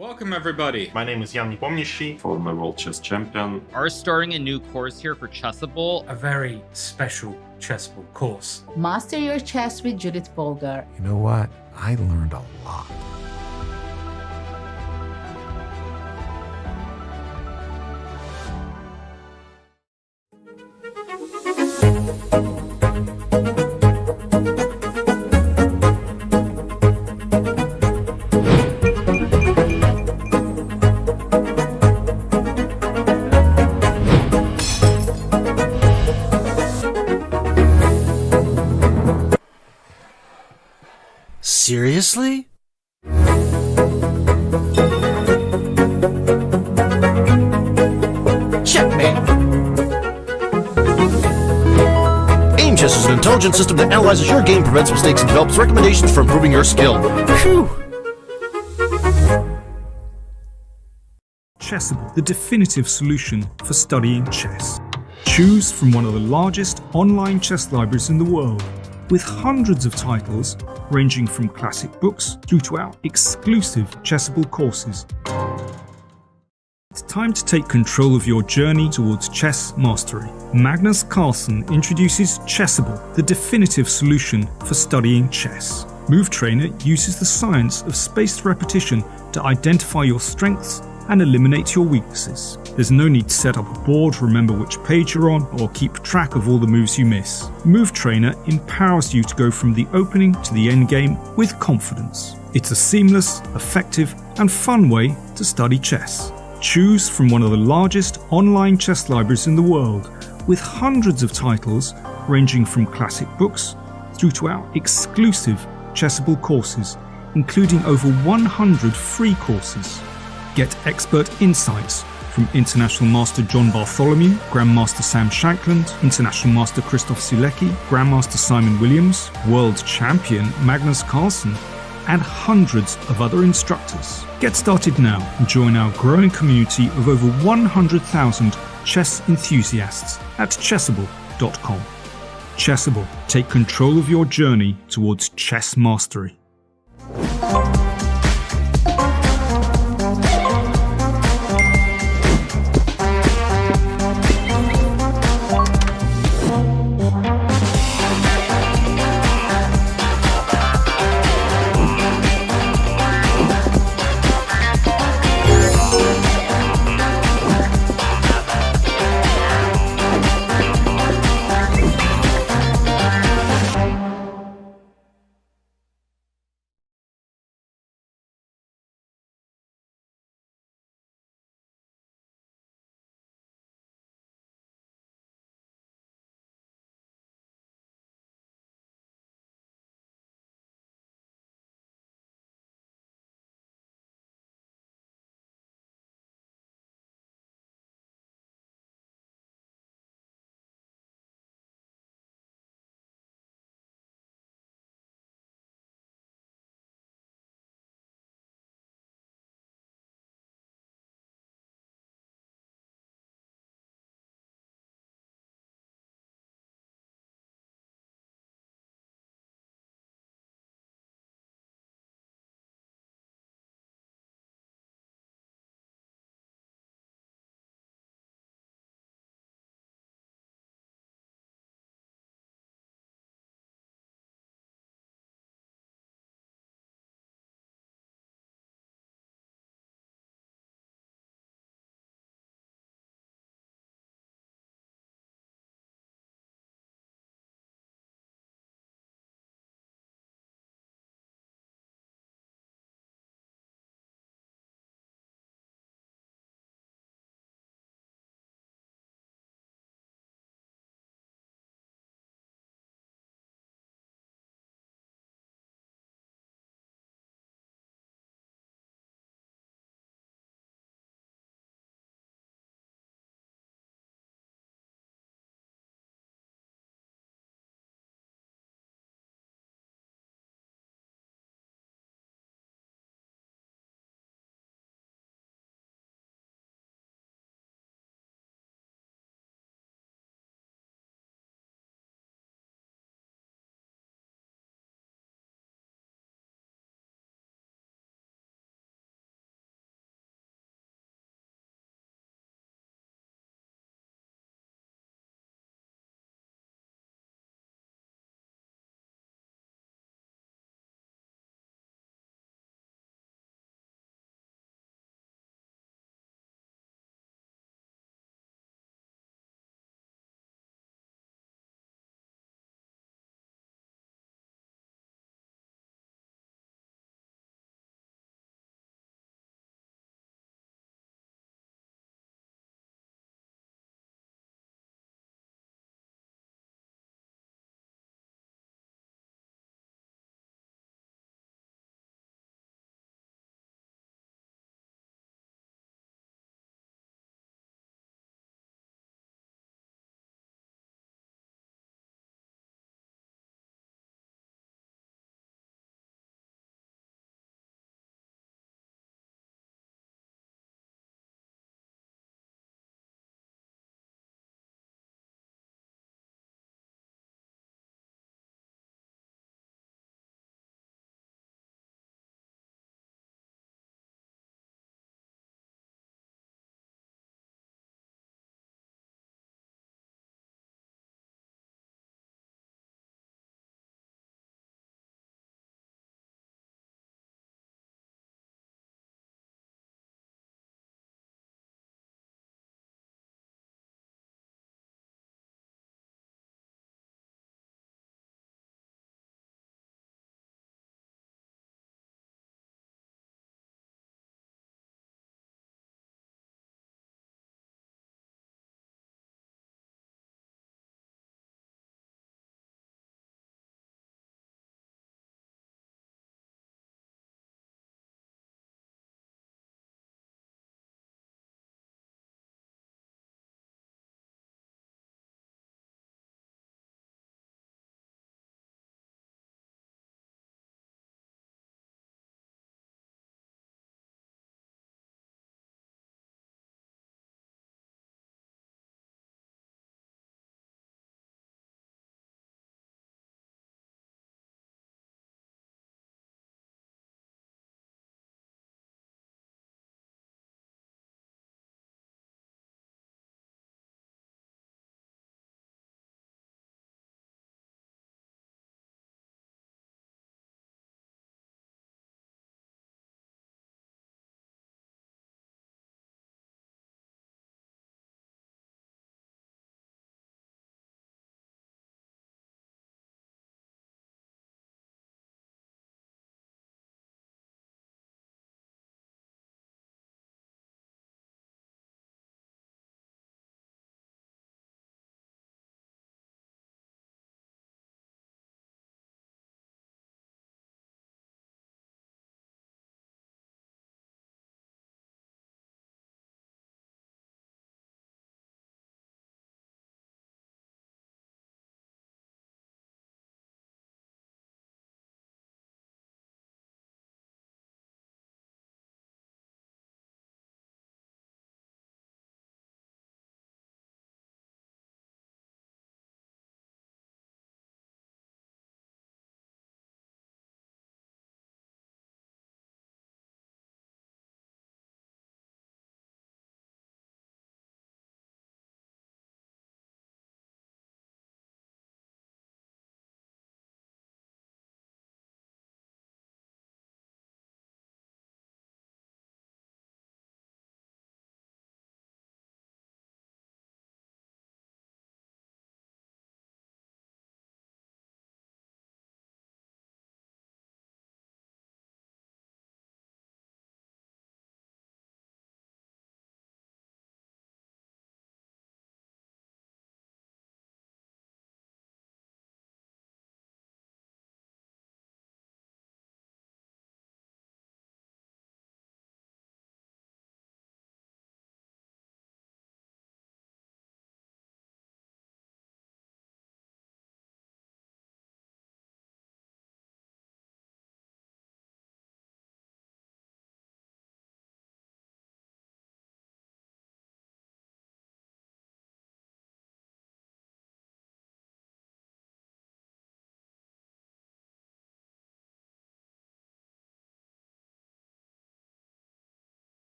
Welcome everybody. My name is Jan Nepomniachtchi, former world chess champion. Are starting a new course here for Chessable. A very special Chessable course. Master your chess with Judith Bolger. You know what? I learned a lot. Seriously? Checkmate! Aim Chess is an intelligent system that analyzes your game, prevents mistakes, and develops recommendations for improving your skill. Phew! Chessable, the definitive solution for studying chess. Choose from one of the largest online chess libraries in the world, with hundreds of titles ranging from classic books through to our exclusive Chessable courses. It's time to take control of your journey towards chess mastery. Magnus Carlsen introduces Chessable, the definitive solution for studying chess. Move Trainer uses the science of spaced repetition to identify your strengths and eliminate your weaknesses. There's no need to set up a board, remember which page you're on, or keep track of all the moves you miss. Move Trainer empowers you to go from the opening to the end game with confidence. It's a seamless, effective, and fun way to study chess. Choose from one of the largest online chess libraries in the world, with hundreds of titles ranging from classic books through to our exclusive Chessable courses, including over 100 free courses. Get expert insights from International Master John Bartholomew, Grandmaster Sam Shankland, International Master Christoph Sulecki, Grandmaster Simon Williams, World Champion Magnus Carlsen, and hundreds of other instructors. Get started now and join our growing community of over 100,000 chess enthusiasts at chessable.com. Chessable, take control of your journey towards chess mastery.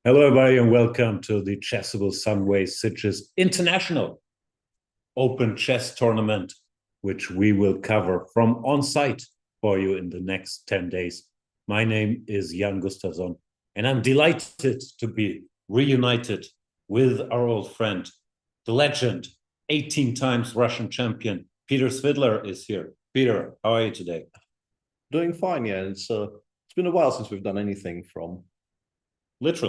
Hello, everybody, and welcome to the Chessable Sunway Sitges International Open Chess Tournament, which we will cover from on-site for you in the next 10 days. My name is Gustafsson, and I'm delighted to be reunited with our old friend, the legend, 18 times Russian champion, Peter Svidler is here. Peter, how are you today? Doing fine, yeah. It's been a while since we've done anything from With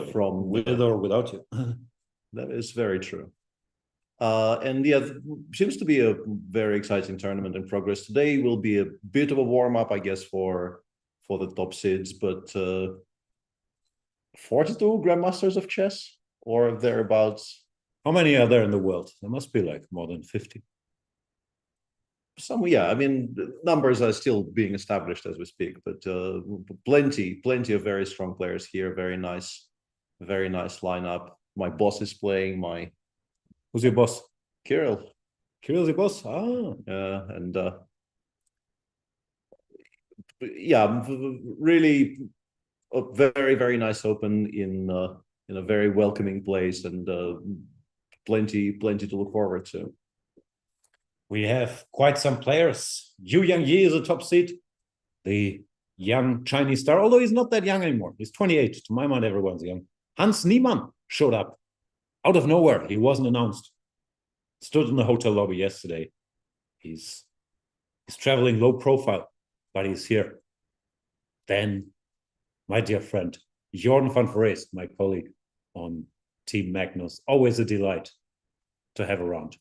or without you. That is very true. And yeah, seems to be a very exciting tournament in progress. Today will be a bit of a warm-up, I guess, for the top seeds, but 42 grandmasters of chess or thereabouts. How many are there in the world? There must be like more than 50. Some, yeah, I mean, the numbers are still being established as we speak, but plenty of very strong players here. Very nice lineup. My boss is playing. Who's your boss? Kirill. Kirill's your boss? Ah. And yeah, really a very nice open in a very welcoming place, and plenty to look forward to. We have quite some players. Yu Yangyi is a top seed, the young Chinese star, although he's not that young anymore. He's 28. To my mind, everyone's young. Hans Niemann showed up out of nowhere. He wasn't announced. Stood in the hotel lobby yesterday. He's traveling low profile, but he's here. Then, my dear friend, Jordan van Vreest, my colleague on Team Magnus. Always a delight to have around.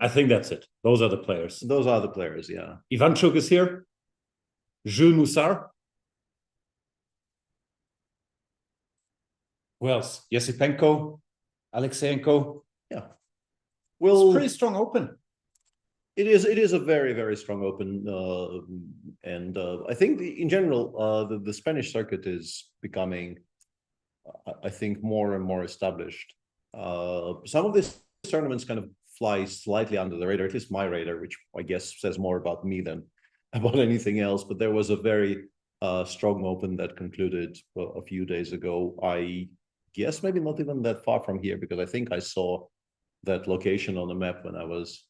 I think that's it. Those are the players. Those are the players, yeah. Ivanchuk is here. Jules Moussard. Who else? Yesipenko, Alexeyenko. Yeah. Well, it's pretty strong open. It is a very strong open, and I think in general the Spanish circuit is becoming, I think, more and more established. Some of these tournaments kind of fly slightly under the radar, at least my radar, which I guess says more about me than about anything else. But there was a very strong open that concluded a few days ago. I guess maybe not even that far from here, because I think I saw that location on the map when I was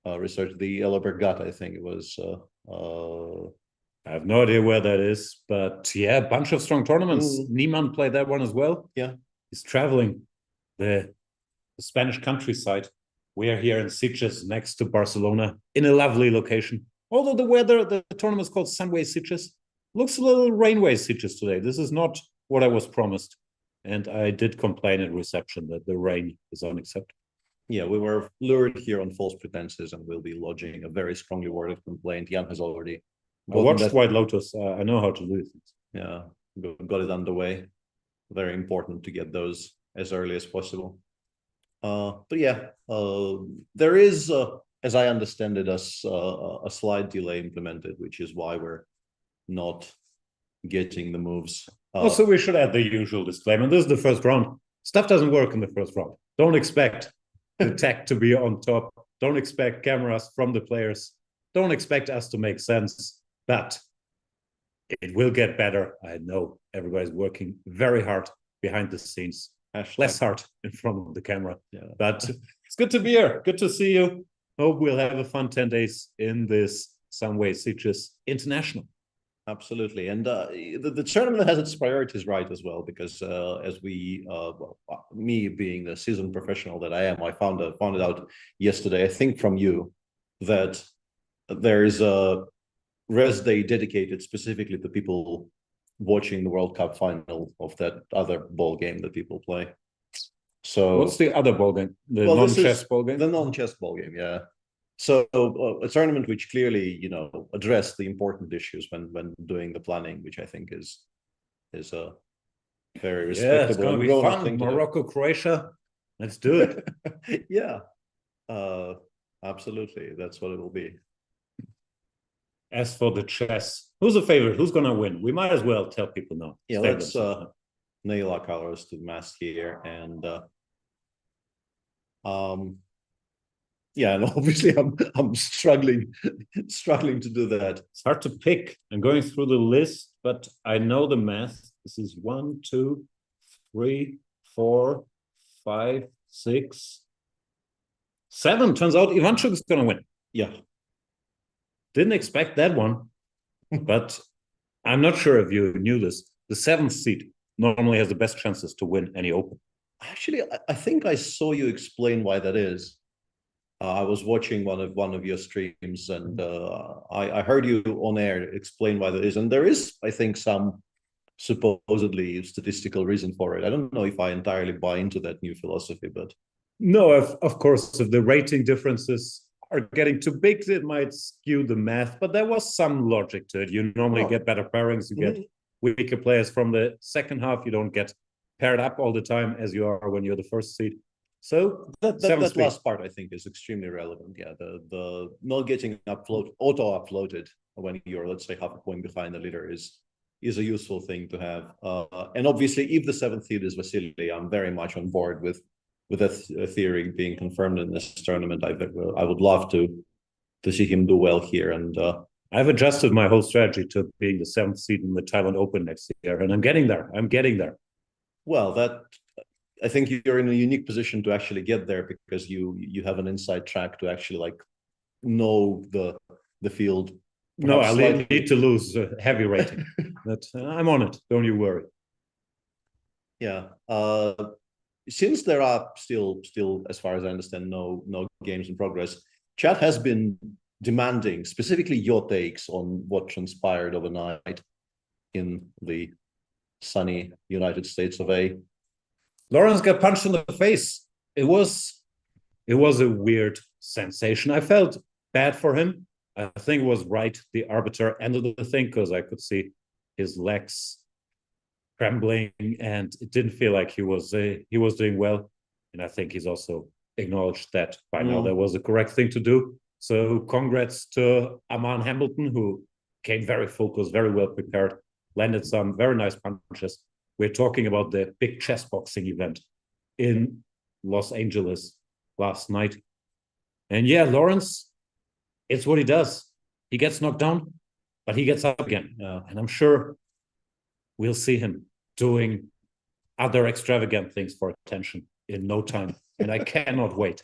researching the Ellerberg. I think it was. I have no idea where that is, but yeah, a bunch of strong tournaments. Niemann played that one as well. Yeah, he's traveling the Spanish countryside. We are here in Sitges, next to Barcelona, in a lovely location. Although the weather, the tournament is called Sunway Sitges, looks a little rainway Sitges today. This is not what I was promised. And I did complain at reception that the rain is unacceptable. Yeah, we were lured here on false pretenses, and we'll be lodging a very strongly worded complaint. Jan has already. I watched White Lotus. I know how to do things. Yeah, got it underway. Very important to get those as early as possible. But yeah, there is, as I understand it, a slight delay implemented, which is why we're not getting the moves. Also, we should add the usual disclaimer. This is the first round. Stuff doesn't work in the first round. Don't expect the tech to be on top. Don't expect cameras from the players. Don't expect us to make sense. But it will get better. I know everybody's working very hard behind the scenes. Less hard in front of the camera. Yeah. But it's good to be here. Good to see you. Hope we'll have a fun 10 days in this Sunway Sitges International. Absolutely. And the tournament has its priorities right as well, because as we, me being the seasoned professional that I am, I found it out yesterday, I think from you, that there is a rest day dedicated specifically to people watching the World Cup final of that other ball game that people play. So what's the other ball game? The non-chess ball game? The non-chess ball game, yeah. So a tournament which clearly, addressed the important issues when doing the planning, which I think is a very respectable. Yeah, it's going to be fun. Morocco, Croatia, let's do it. Yeah, absolutely. That's what it will be. As for the chess, who's the favorite? Who's going to win? We might as well tell people now. Yeah, let's nail our colors to the mast here, and yeah, and obviously I'm struggling to do that. It's hard to pick. I'm going through the list, but I know the math. This is 1, 2, 3, 4, 5, 6, 7. Turns out Ivanchuk is going to win. Yeah. Didn't expect that one, but I'm not sure if you knew this. The 7th seed normally has the best chances to win any Open. Actually, I think I saw you explain why that is. I was watching one of your streams, and I heard you on air explain why that is. And there is, I think, some supposedly statistical reason for it. I don't know if I entirely buy into that new philosophy, but no, of course, if the rating differences are getting too big, it might skew the math. But there was some logic to it. You normally get better pairings. You get weaker players from the second half. You don't get paired up all the time as you are when you're the first seed. So that last part I think is extremely relevant. Yeah, the not getting auto uploaded when you're, let's say, half a point behind the leader is a useful thing to have. And obviously, if the 7th seed is Vasily, I'm very much on board with that theory being confirmed in this tournament. I would love to see him do well here. And I've adjusted my whole strategy to being the 7th seed in the Thailand Open next year, and I'm getting there. Well, I think you're in a unique position to actually get there because you have an inside track to actually like know the field. No, I need to lose heavy rating, but I'm on it. Don't you worry. Yeah. Since there are still, as far as I understand, no games in progress, chat has been demanding specifically your takes on what transpired overnight in the sunny United States of A. Lawrence got punched in the face. It was a weird sensation. I felt bad for him. I think it was right. The arbiter ended the thing because I could see his legs trembling, and it didn't feel like he was doing well. And I think he's also acknowledged that by now that was the correct thing to do. So congrats to Aman Hamilton, who came very focused, very well prepared, landed some very nice punches. We're talking about the big chess boxing event in Los Angeles last night. And yeah, Lawrence, it's what he does. He gets knocked down, but he gets up again. And I'm sure we'll see him doing other extravagant things for attention in no time. And I cannot wait.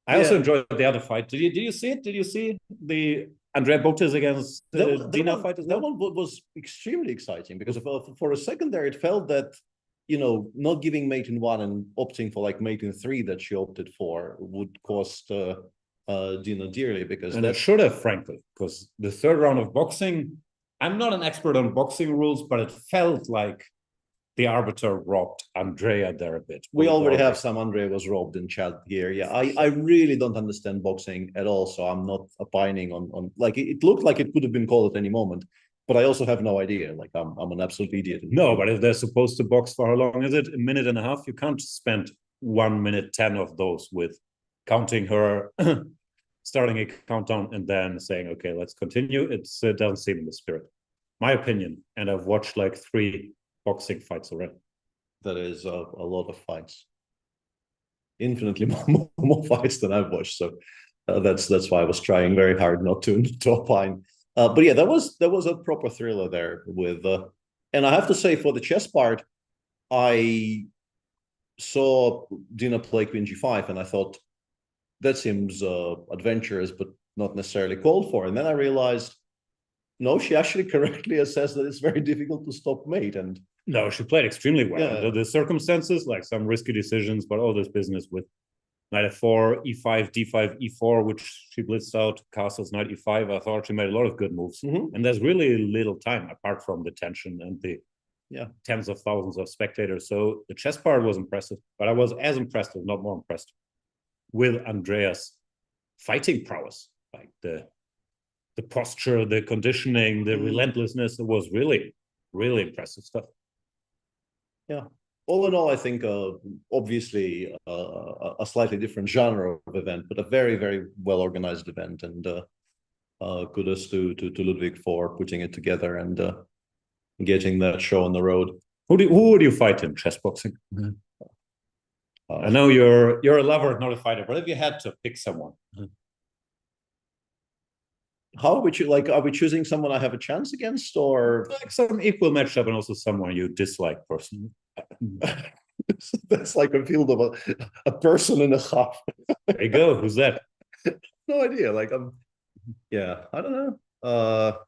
I also enjoyed the other fight. Did you see it? Did you see the Andrea Botes against Dina fight as well? That one was extremely exciting because for a second there, it felt that, not giving mate in 1 and opting for like mate in 3 that she opted for would cost Dina dearly, because it should have, frankly, because the third round of boxing, I'm not an expert on boxing rules, but it felt like the arbiter robbed Andrea there a bit. We already have some Andrea was robbed in chat here. Yeah, I really don't understand boxing at all, so I'm not opining on like it looked like it could have been called at any moment, but I also have no idea. Like I'm an absolute idiot. No, but if they're supposed to box for how long is it? A minute and a half? You can't spend 1 minute 10 of those with counting her, starting a countdown and then saying, okay, let's continue. It doesn't seem in the spirit. My opinion, and I've watched like 3 boxing fights already. That is a lot of fights. Infinitely more fights than I've watched. So that's why I was trying very hard not to opine. But yeah, there was a proper thriller there with, and I have to say for the chess part, I saw Dina play Queen G5 and I thought that seems adventurous, but not necessarily called for. And then I realized, no, she actually correctly assessed that it's very difficult to stop mate. And no, she played extremely well Yeah. under the circumstances, like some risky decisions, but all this business with knight f4, e5, d5, e4, which she blitzed out, castles, knight e5. I thought she made a lot of good moves. And there's really little time apart from the tension and the tens of thousands of spectators. So the chess part was impressive, but I was as impressed, if not more impressed, with Andrea's fighting prowess, like the posture, the conditioning, the relentlessness. It was really, really impressive stuff. Yeah. All in all, I think obviously a slightly different genre of event, but a very, very well organized event. And kudos to Ludwig for putting it together and getting that show on the road. Who would you fight in chess boxing? I know you're a lover, not a fighter, but if you had to pick someone. How are we are we choosing someone I have a chance against, or Like some equal matchup and also someone you dislike personally. that's like a field of a person and a half? There you go. Who's that? No idea. Like yeah, I don't know.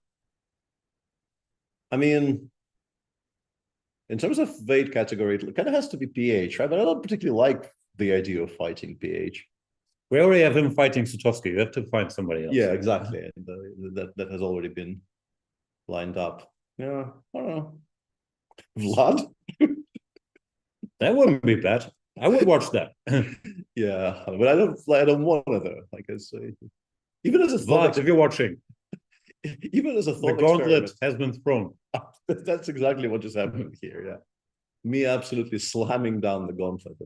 I mean, in terms of weight category, it kind of has to be PH, right? But I don't particularly like the idea of fighting PH. We already have him fighting Sutowski. You have to find somebody else. Yeah, exactly. And that has already been lined up. Yeah, I don't know. Vlad? That wouldn't be bad. I would watch that. Yeah, but I don't want to though. Like I say, even as a thought, Vlad, if you're watching, even as a the thought gauntlet experiment, has been thrown. that's exactly what just happened here. Yeah, me absolutely slamming down the gauntlet.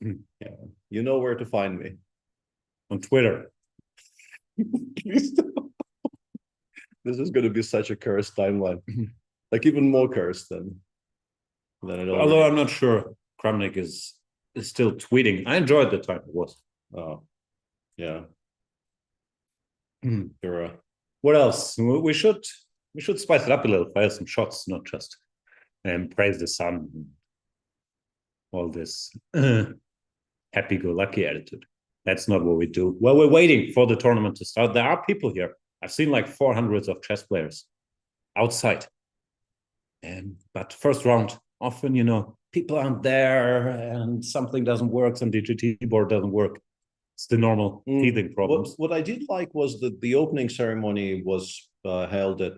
And, yeah, you know where to find me On Twitter. Please don't. This is going to be such a cursed timeline, like even more cursed than it. Although I'm not sure Kramnik is still tweeting. I enjoyed the time it was. Oh, yeah. Mm. You're What else? We should spice it up a little, fire some shots, not just praise the sun and all this happy-go-lucky attitude. That's not what we do. Well, we're waiting for the tournament to start. There are people here. I've seen like 400 of chess players outside. But first round, often, people aren't there and something doesn't work, some DGT board doesn't work. It's the normal teething problems. What I did like was that the opening ceremony was held at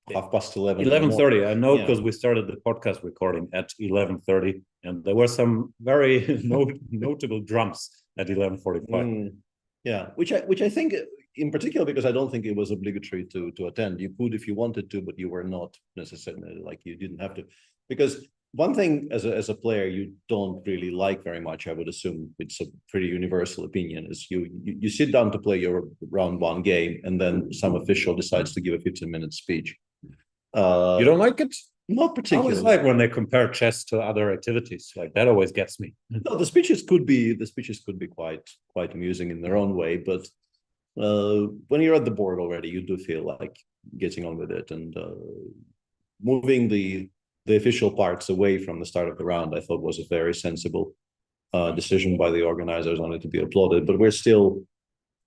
11:30. 11:30. I know because we started the podcast recording at 11:30, and there were some very notable drums at 11:45. Yeah, which I think, in particular, because I don't think it was obligatory to attend. You could if you wanted to, but you were not necessarily, like, you didn't have to. Because one thing as a player you don't really like very much, I would assume it's a pretty universal opinion, is you sit down to play your round one game and then some official decides to give a 15-minute speech. You don't like it? Not I particularly. always like when they compare chess to other activities. Like, that always gets me. No, the speeches could be quite amusing in their own way, but when you're at the board already, you do feel like getting on with it, and moving the official parts away from the start of the round, I thought was a very sensible decision by the organizers, on it to be applauded. But we're still,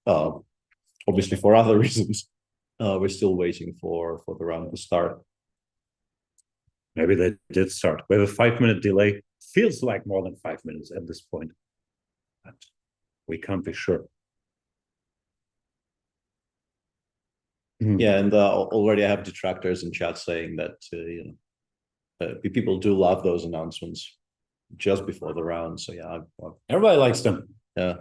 obviously for other reasons, we're still waiting for the round to start. Maybe they did start. We have a 5-minute delay. Feels like more than 5 minutes at this point, but we can't be sure. Yeah, and already I have detractors in chat saying that people do love those announcements just before the round. So yeah, Everybody likes them. Yeah,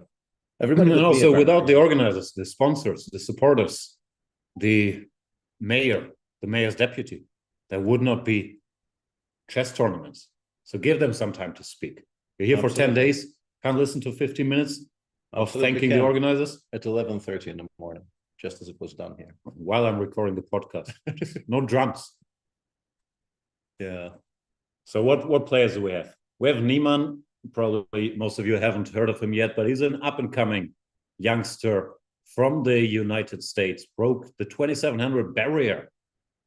everybody. And also, without the organizers, the sponsors, the supporters, the mayor's deputy, there would not be chess tournaments. So give them some time to speak. You're here for 10 days, can't listen to 15 minutes of thanking the organizers? At 11:30 in the morning, just as it was done here. While I'm recording the podcast. No drums. Yeah. So what players do we have? We have Niemann. Probably most of you haven't heard of him yet, but he's an up-and-coming youngster from the United States. Broke the 2700 barrier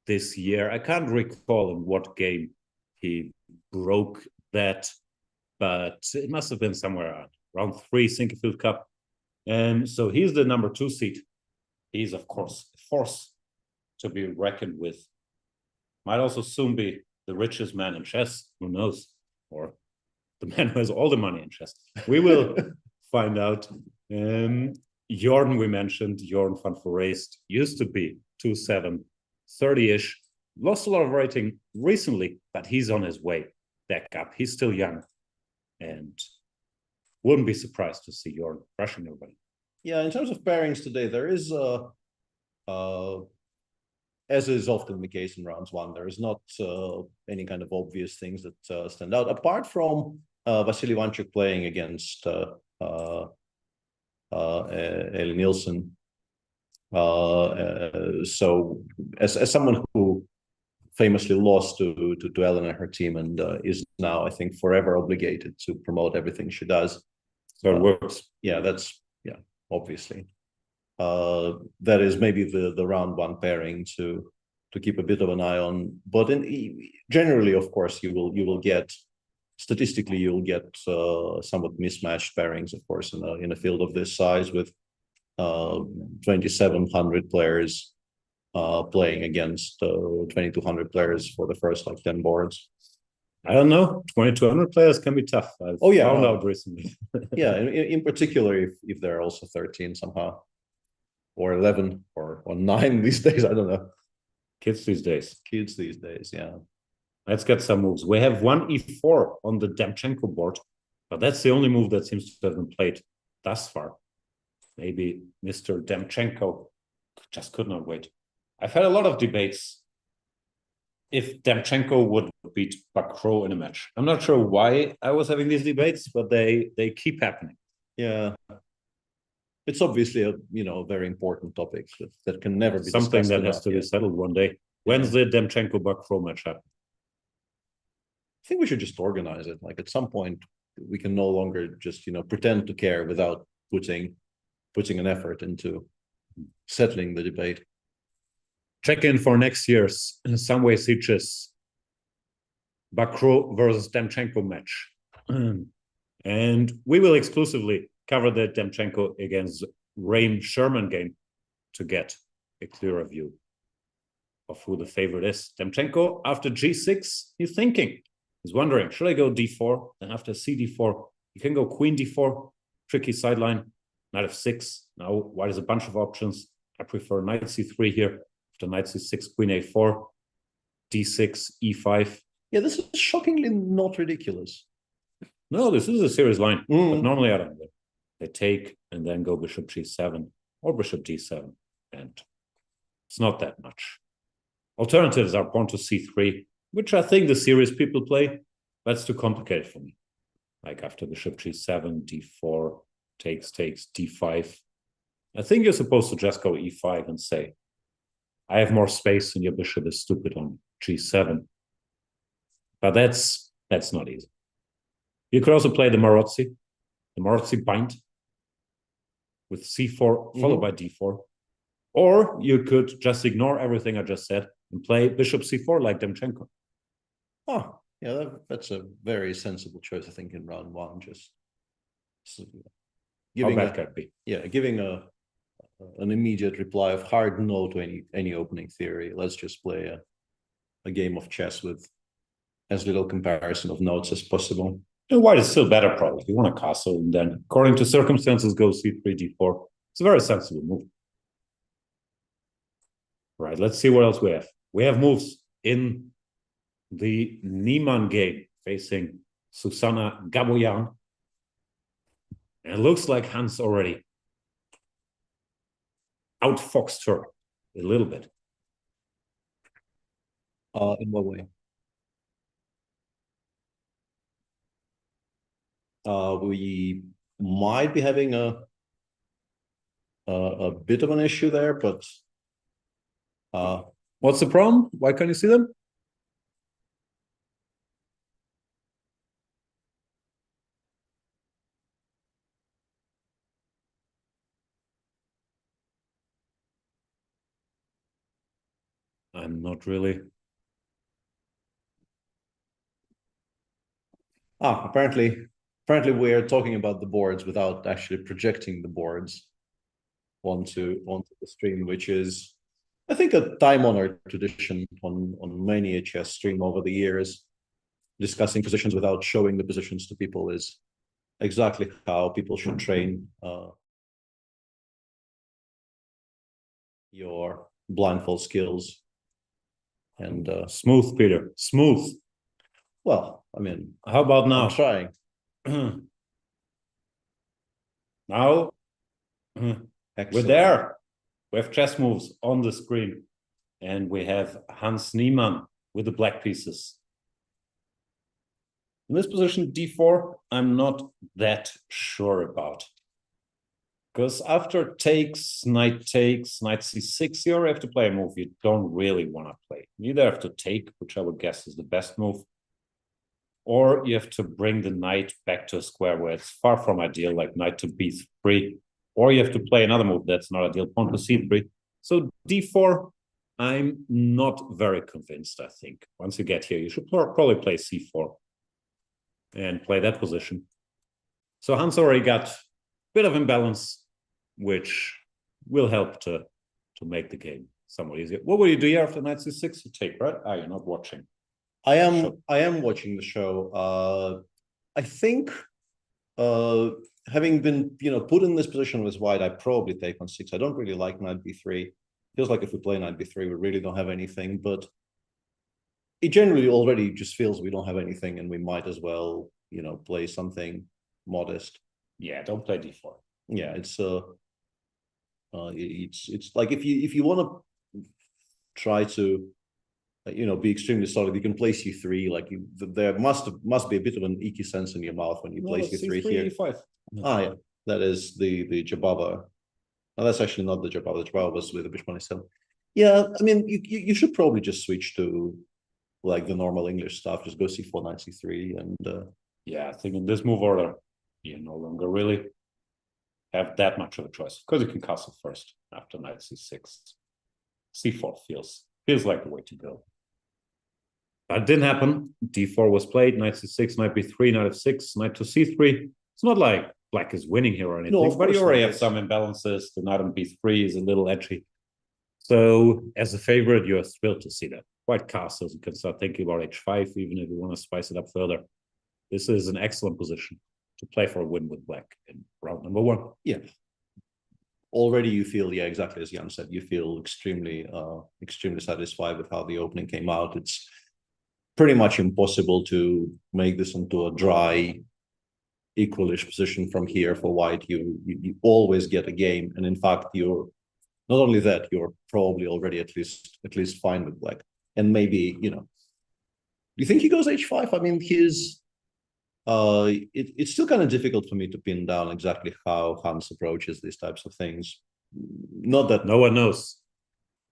this year. I can't recall in what game he broke that, but it must have been somewhere around 3 Sinquefield Cup. And so he's the number 2 seed. He's, of course, a force to be reckoned with. Might also soon be the richest man in chess. Who knows? Or the man who has all the money in chess. We will find out. Jorn, we mentioned, Jorn van Foreest, used to be 2-7, 30-ish. Lost a lot of rating recently, but he's on his way back up. He's still young, and wouldn't be surprised to see Jorn crushing everybody. Yeah, in terms of pairings today, there is as is often the case in rounds one, there is not any kind of obvious things that stand out, apart from Vasily Ivanchuk playing against Eli Nielsen. So as someone who famously lost to Ellen and her team, and is now, I think, forever obligated to promote everything she does. So it works. Yeah, that's obviously. that is maybe the round one pairing to keep a bit of an eye on. But generally, of course, you will get statistically you'll get somewhat mismatched pairings, of course, in a field of this size with 2,700 players playing against 2,200 players for the first like 10 boards. I don't know. 2,200 players can be tough. I've found out recently. Yeah, in particular, if there are also 13 somehow, or 11, or 9 these days. I don't know. Kids these days. Kids these days, yeah. Let's get some moves. We have one e4 on the Demchenko board, but that's the only move that seems to have been played thus far. Maybe Mr. Demchenko just could not wait. I've had a lot of debates if Demchenko would beat Bacro in a match. I'm not sure why I was having these debates, but they keep happening. Yeah. It's obviously a very important topic that can never be something that has to be settled one day. When's the Demchenko Bacro match happen? I think we should just organize it. Like at some point, we can no longer just pretend to care without putting an effort into settling the debate. Check in for next year's Sunway Sitges Bacro versus Demchenko match, and we will exclusively cover the Demchenko against Rain Sherman game to get a clearer view of who the favorite is. Demchenko, after g6, he's thinking. He's wondering, should I go d4? Then after cd4, you can go queen d4, tricky sideline, knight f6. Now, white has a bunch of options. I prefer knight c3 here. After knight c6, queen a4, d6, e5. Yeah, this is shockingly not ridiculous. No, this is a serious line. But normally I don't do it. They take and then go bishop g7 or bishop d7. And it's not that much. Alternatives are pawn to c3, which I think the serious people play. That's too complicated for me. Like after bishop g7, d4, takes, d5. I think you're supposed to just go e5 and say, I have more space and your bishop is stupid on g7. But that's not easy. You could also play the Marozzi bind with c4 followed by d4. Or you could just ignore everything I just said and play bishop c4 like Demchenko. Oh, yeah, that's a very sensible choice, I think, in round one. Just giving an immediate reply of hard no to any opening theory. Let's just play a game of chess with as little comparison of notes as possible. And white is still better, probably. You want a castle, and then, according to circumstances, go c3, d4. It's a very sensible move. Right, let's see what else we have. We have moves in the Niemann game facing Susanna Gaboyan. And it looks like Hans already outfoxed her a little bit. In what way? We might be having a bit of an issue there, but what's the problem? Why can't you see them? I'm not really. Apparently we are talking about the boards without actually projecting the boards onto the stream, which is, I think, a time-honored tradition on many a chess stream over the years. Discussing positions without showing the positions to people is exactly how people should train your blindfold skills. And smooth, Peter, smooth. Well, I mean, how about now? I'm trying. Now, we're there. We have chess moves on the screen. And we have Hans Niemann with the black pieces. In this position, d4, I'm not that sure about. Because after takes, knight c6, you already have to play a move you don't really want to play. You either have to take, which I would guess is the best move, or you have to bring the knight back to a square where it's far from ideal, like knight to b3. Or you have to play another move that's not ideal, pawn to c3. So d4, I'm not very convinced, I think. Once you get here, you should probably play c4 and play that position. So Hans already got a bit of imbalance, which will help to make the game somewhat easier. What will you do here after knight c6? You take, right? Ah, you're not watching. I am watching the show. I think having been put in this position with white, I probably take on 6. I don't really like knight b3. Feels like if we play knight b3, we really don't have anything, but it generally already just feels we don't have anything, and we might as well play something modest. Yeah, don't play d4. Yeah, it's like if you want to try to be extremely solid, you can play c3. Like there must be a bit of an icky sense in your mouth when you play c3 here. e5. Ah, yeah, that is the Jababa. No, that's actually not the Jababa. The Jababa was with the bishop on e7. Yeah, I mean, you should probably just switch to like the normal English stuff. Just go c4, knight c3, and yeah, I think in this move order, you no longer really have that much of a choice, because you can castle first after knight c6. c4 feels like the way to go. That didn't happen. d4 was played, knight c6, knight b3, knight f6, knight to c3. It's not like black is winning here or anything, no, but you already not. have some imbalances. The knight on b3 is a little edgy. So as a favorite, you're thrilled to see that. White castles, you can start thinking about h5, even if you want to spice it up further. This is an excellent position to play for a win with black in round number 1. Yeah. Already you feel, yeah, exactly as Jan said, you feel extremely satisfied with how the opening came out. It's pretty much impossible to make this into a dry, equalish position from here for white. You always get a game, and in fact, you're not only that, you're probably already at least fine with black. And maybe do you think he goes h5? I mean, it's still kind of difficult for me to pin down exactly how Hans approaches these types of things. Not that no one knows.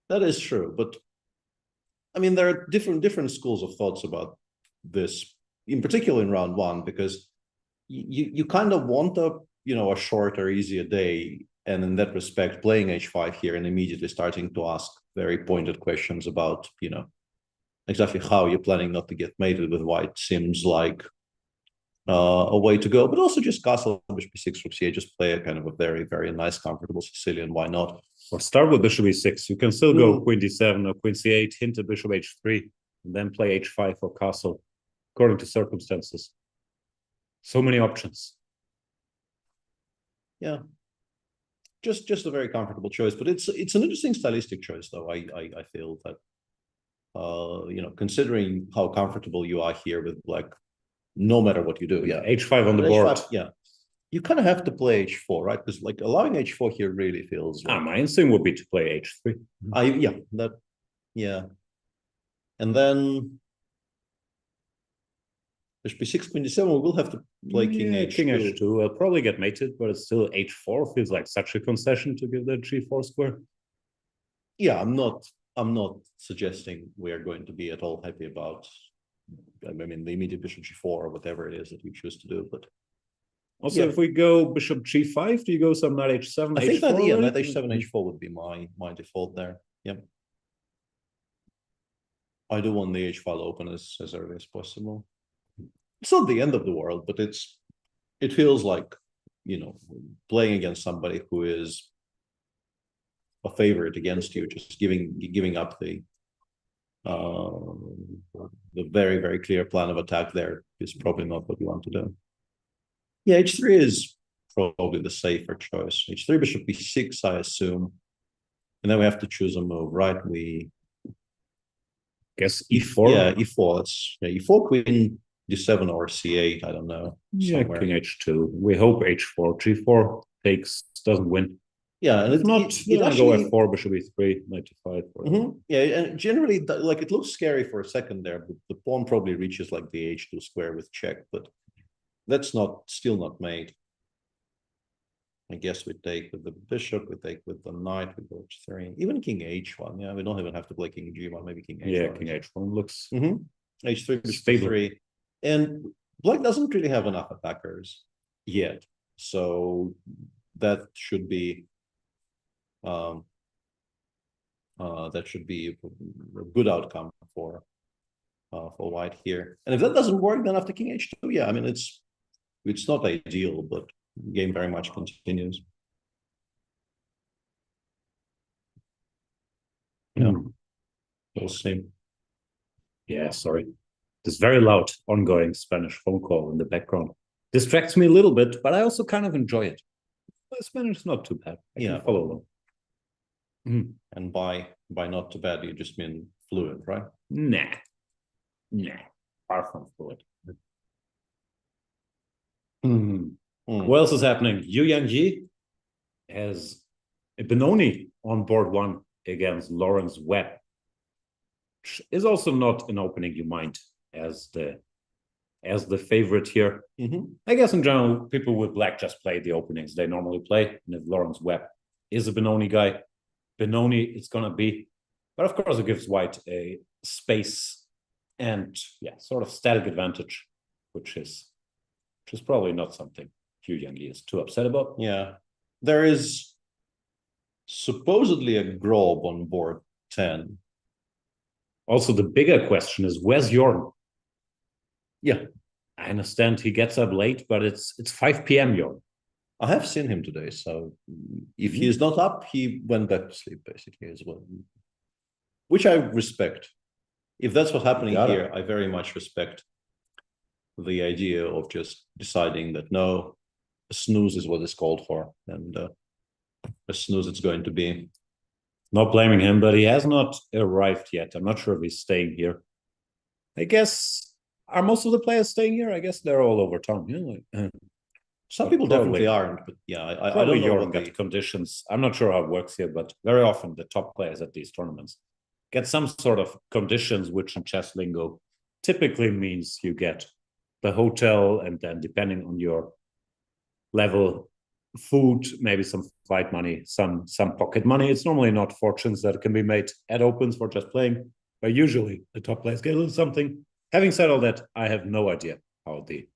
That is true, but I mean, there are different schools of thoughts about this, in particular in round 1, because you kind of want a shorter, easier day, and in that respect, playing h5 here and immediately starting to ask very pointed questions about exactly how you're planning not to get mated with white seems like a way to go. But also just castle bishop b6, rook c8, just play a kind of a very, very nice, comfortable Sicilian. Why not? Or start with bishop e6. You can still go queen d7 or queen c8, hint a bishop h3, and then play h5 or castle, according to circumstances. So many options. Yeah, just a very comfortable choice. But it's an interesting stylistic choice, though. I feel that considering how comfortable you are here with black, no matter what you do, yeah, h5 on the board. Yeah, you kind of have to play h4, right? Because like allowing h4 here really feels. Like, my instinct would be to play h3. Yeah, and then bishop b6, queen d7. We will have to play king h2. King h2. I'll probably get mated, but it's still h4 feels like such a concession to give the g4 square. Yeah, I'm not suggesting we are going to be at all happy about. I mean, the immediate bishop g4 or whatever it is that you choose to do, but also if we go bishop g5, do you go some knight h7? I think that knight h7 h4 would be my default there. Yeah, I do want the h file open as early as possible. It's not the end of the world, but it feels like playing against somebody who is a favorite against you, just giving up the very, very clear plan of attack there is probably not what you want to do. Yeah, h3 is probably the safer choice. h3 bishop b6, I assume, and then we have to choose a move, right? We guess e4. Yeah, e4. It's e4, queen d7 or c8. I don't know. Yeah, king h2. We hope h4. g4 takes, doesn't win. Yeah, and it's not. It actually go f4, bishop e3, knight e5. Yeah, and generally, like it looks scary for a second there, but the pawn probably reaches like the h2 square with check, but that's still not made. I guess we take with the bishop, we take with the knight, we go h3, even king h1. Yeah, we don't even have to play king g1, maybe king h1. Yeah, king h1 looks h3, bishop e3, and black doesn't really have enough attackers yet, so that should be a good outcome for white here. And if that doesn't work, then after king h2, yeah, I mean it's not ideal, but the game very much continues. Yeah, we'll see. Yeah, sorry. This very loud ongoing Spanish phone call in the background distracts me a little bit, but I also kind of enjoy it. Spanish is not too bad. I can follow along. And by not too bad, you just mean fluent, right? Nah, far from fluent. What else is happening? Yu Yangyi has a Benoni on board 1 against Lawrence Webb. Is also not an opening you mind as the favorite here. I guess in general, people with black just play the openings they normally play. And if Lawrence Webb is a Benoni guy, Benoni it's gonna be. But of course, it gives white a space and sort of static advantage, which is probably not something Yu Yangyi is too upset about. Yeah, there is supposedly a Grob on board 10. Also, the bigger question is, where's Jorn? Yeah, I understand he gets up late, but it's 5 p.m. Jorn. I have seen him today, so if he is not up, he went back to sleep basically as well, which I respect. If that's what's happening here, I very much respect the idea of just deciding that no, a snooze is what it's called for, and a snooze it's going to be. Not blaming him, but he has not arrived yet. I'm not sure if he's staying here. I guess, are most of the players staying here? I guess they're all over town. Some people definitely aren't, but yeah, I don't know what the conditions. I'm not sure how it works here, but very often the top players at these tournaments get some sort of conditions, which in chess lingo typically means you get the hotel, and then depending on your level, food, maybe some flight money, some pocket money. It's normally not fortunes that can be made at opens for just playing, but usually the top players get a little something. Having said all that, I have no idea how the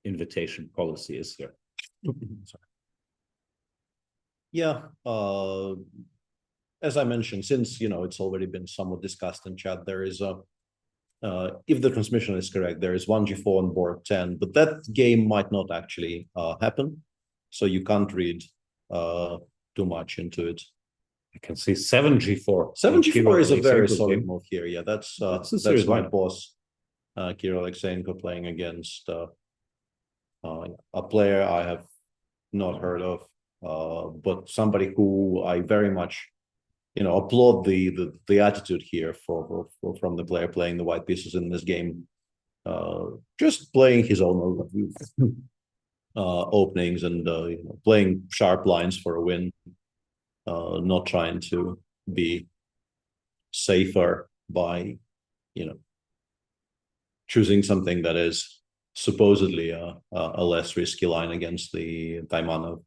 invitation policy is here. Yeah, as I mentioned, since it's already been somewhat discussed in chat, there is a if the transmission is correct, there is 1g4 on board 10, but that game might not actually happen. So you can't read too much into it. I can see 7g4. 7g4 is a very solid move here. Yeah, that's my boss, Kirill Alexeyenko, playing against a player I have not heard of, but somebody who I very much applaud the attitude here from the player playing the white pieces in this game. Just playing his own openings and playing sharp lines for a win, not trying to be safer by choosing something that is supposedly a less risky line against the Taimanov.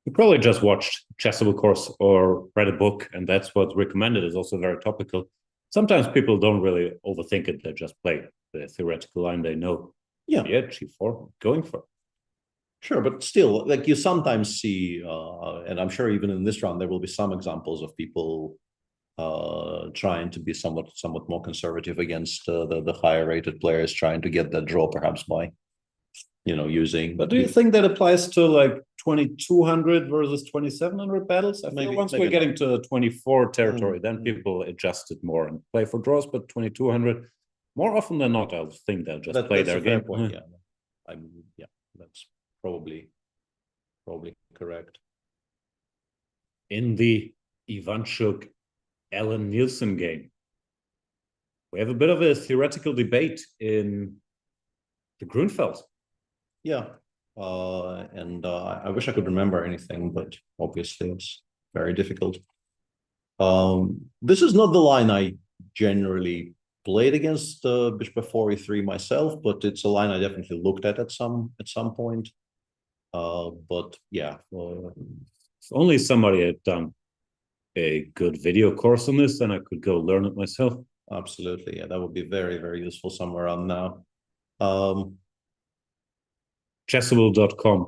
You probably just watched Chessable course or read a book, and that's what's recommended. Is also very topical. Sometimes people don't really overthink it; they just play the theoretical line they know. Yeah, g4, going for it. Sure, but still, like you sometimes see, and I'm sure even in this round there will be some examples of people trying to be somewhat more conservative against the higher rated players, trying to get that draw perhaps by using. But do you think that applies to like 2200 versus 2700 battles? I think once we're getting to 24 territory, then people adjust it more and play for draws. But 2200, more often than not, I think they'll just play their game. Point, yeah, that's probably correct. In the Ivanchuk Ellen Nielsen game, we have a bit of a theoretical debate in the Grunfeld. Yeah, and I wish I could remember anything, but obviously it's very difficult. This is not the line I generally played against Bishop 4e3 myself, but it's a line I definitely looked at some point. But yeah, if only somebody had done a good video course on this, then I could go learn it myself. Absolutely, yeah, that would be very, very useful somewhere around now. Chessable.com/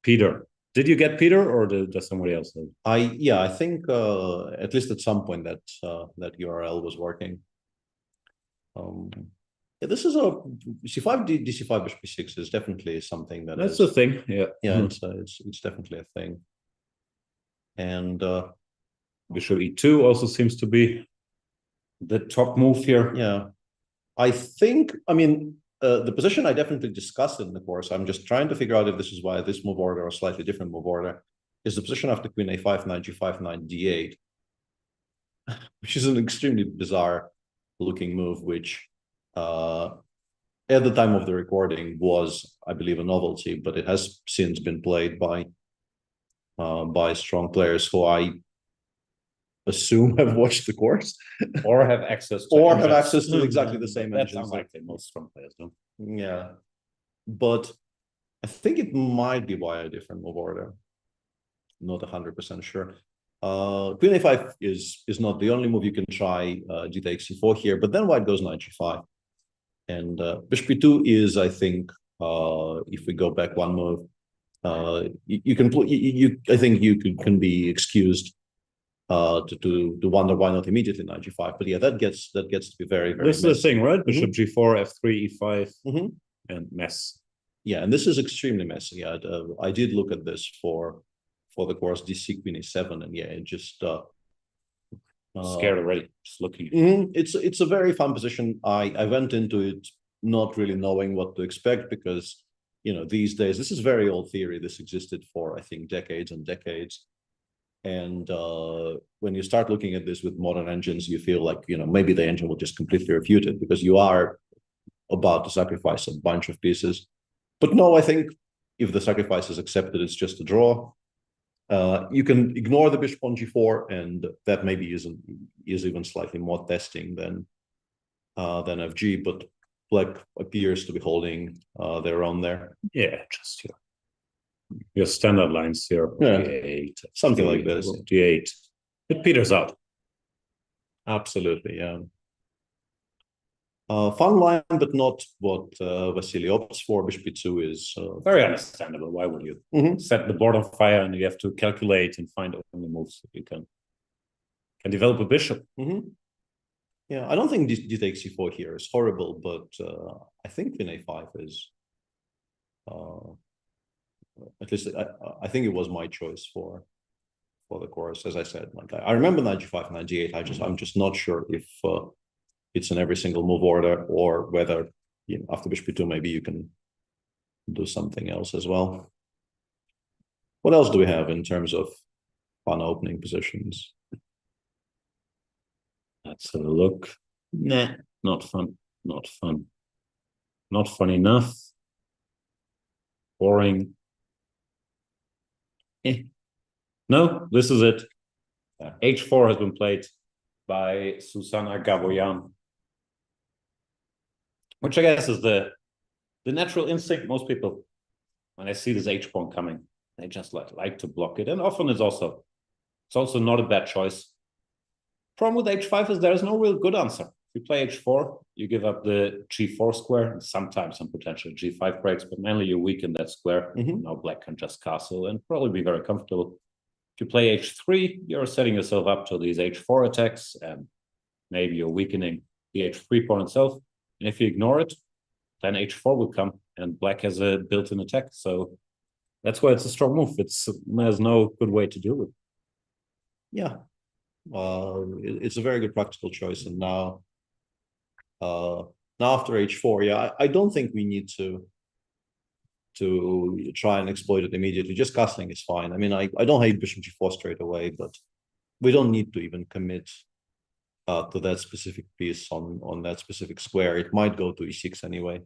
Peter. Did you get Peter, or does somebody else have? I think at least at some point that that URL was working. Yeah, this is a c5 dc5 bishop b6 is definitely something That's the thing. Yeah, yeah, it's definitely a thing. And bishop e2 also seems to be the top move here. yeah, I think, I mean, the position I definitely discussed in the course, I'm just trying to figure out if this is why this move order or slightly different move order, is the position after queen a5, knight g5, knight d8, which is an extremely bizarre looking move, which at the time of the recording was, I believe, a novelty, but it has since been played by strong players who I assume have watched the course Or have access to or have access to exactly the same That's engines. unlikely. Most strong players don't. Yeah, but I think it might be by a different move order. Not 100% sure. Queen a5 is not the only move you can try. G takes c4 here, but then white goes knight g5, and bishop e2 is, I think, if we go back one move, you can put I think you can be excused to wonder why not immediately knight g5, but yeah, that gets to be very This is the thing, right? Bishop g4, f3, e5, and mess. Yeah, and this is extremely messy. I did look at this for the course dc queen a7, and yeah, it just Scared already, just looking. It's a very fun position. I went into it not really knowing what to expect, because these days this is very old theory. This existed for, I think, decades and decades. And when you start looking at this with modern engines, you feel like, maybe the engine will just completely refute it, because you are about to sacrifice a bunch of pieces. But no, I think if the sacrifice is accepted, it's just a draw. You can ignore the bishop on g4, and that maybe is even slightly more testing than fg, but black appears to be holding their own there. Yeah, just here. Your standard lines here. Yeah, d8, something like this. d8. It peters out. Absolutely, yeah. Fun line, but not what Vasily opts for. Bishop e2 is very understandable. Why would you set the board on fire and you have to calculate and find only moves that you can develop a bishop? Yeah, I don't think d takes c4 here is horrible, but I think queen a5 is at least I think it was my choice for the course. As I said, like I remember knight g5, knight g8. I'm just not sure if it's in every single move order, or whether after bishop e2 maybe you can do something else as well. What else do we have in terms of fun opening positions? Let's have a look. Nah, not fun. Not fun. Not fun enough. Boring. No, this is it. H4 has been played by Susanna Gaboyan, which I guess is the natural instinct. Most people, when they see this H pawn coming, they just like to block it, and often it's also not a bad choice. Problem with H5 is there is no real good answer. If you play H4, you give up the G4 square, and sometimes some potential G5 breaks, but mainly you weaken that square. Now black can just castle and probably be very comfortable. If you play H3, you're setting yourself up to these H4 attacks, and maybe you're weakening the H3 pawn itself. And if you ignore it, then H4 will come, and black has a built-in attack. So that's why it's a strong move. There's no good way to deal with it. Yeah, it's a very good practical choice. And now after H4, yeah, I don't think we need to try and exploit it immediately. Just castling is fine. I mean, I don't hate bishop g4 straight away, but we don't need to even commit to that specific piece on that specific square. It might go to e6 anyway,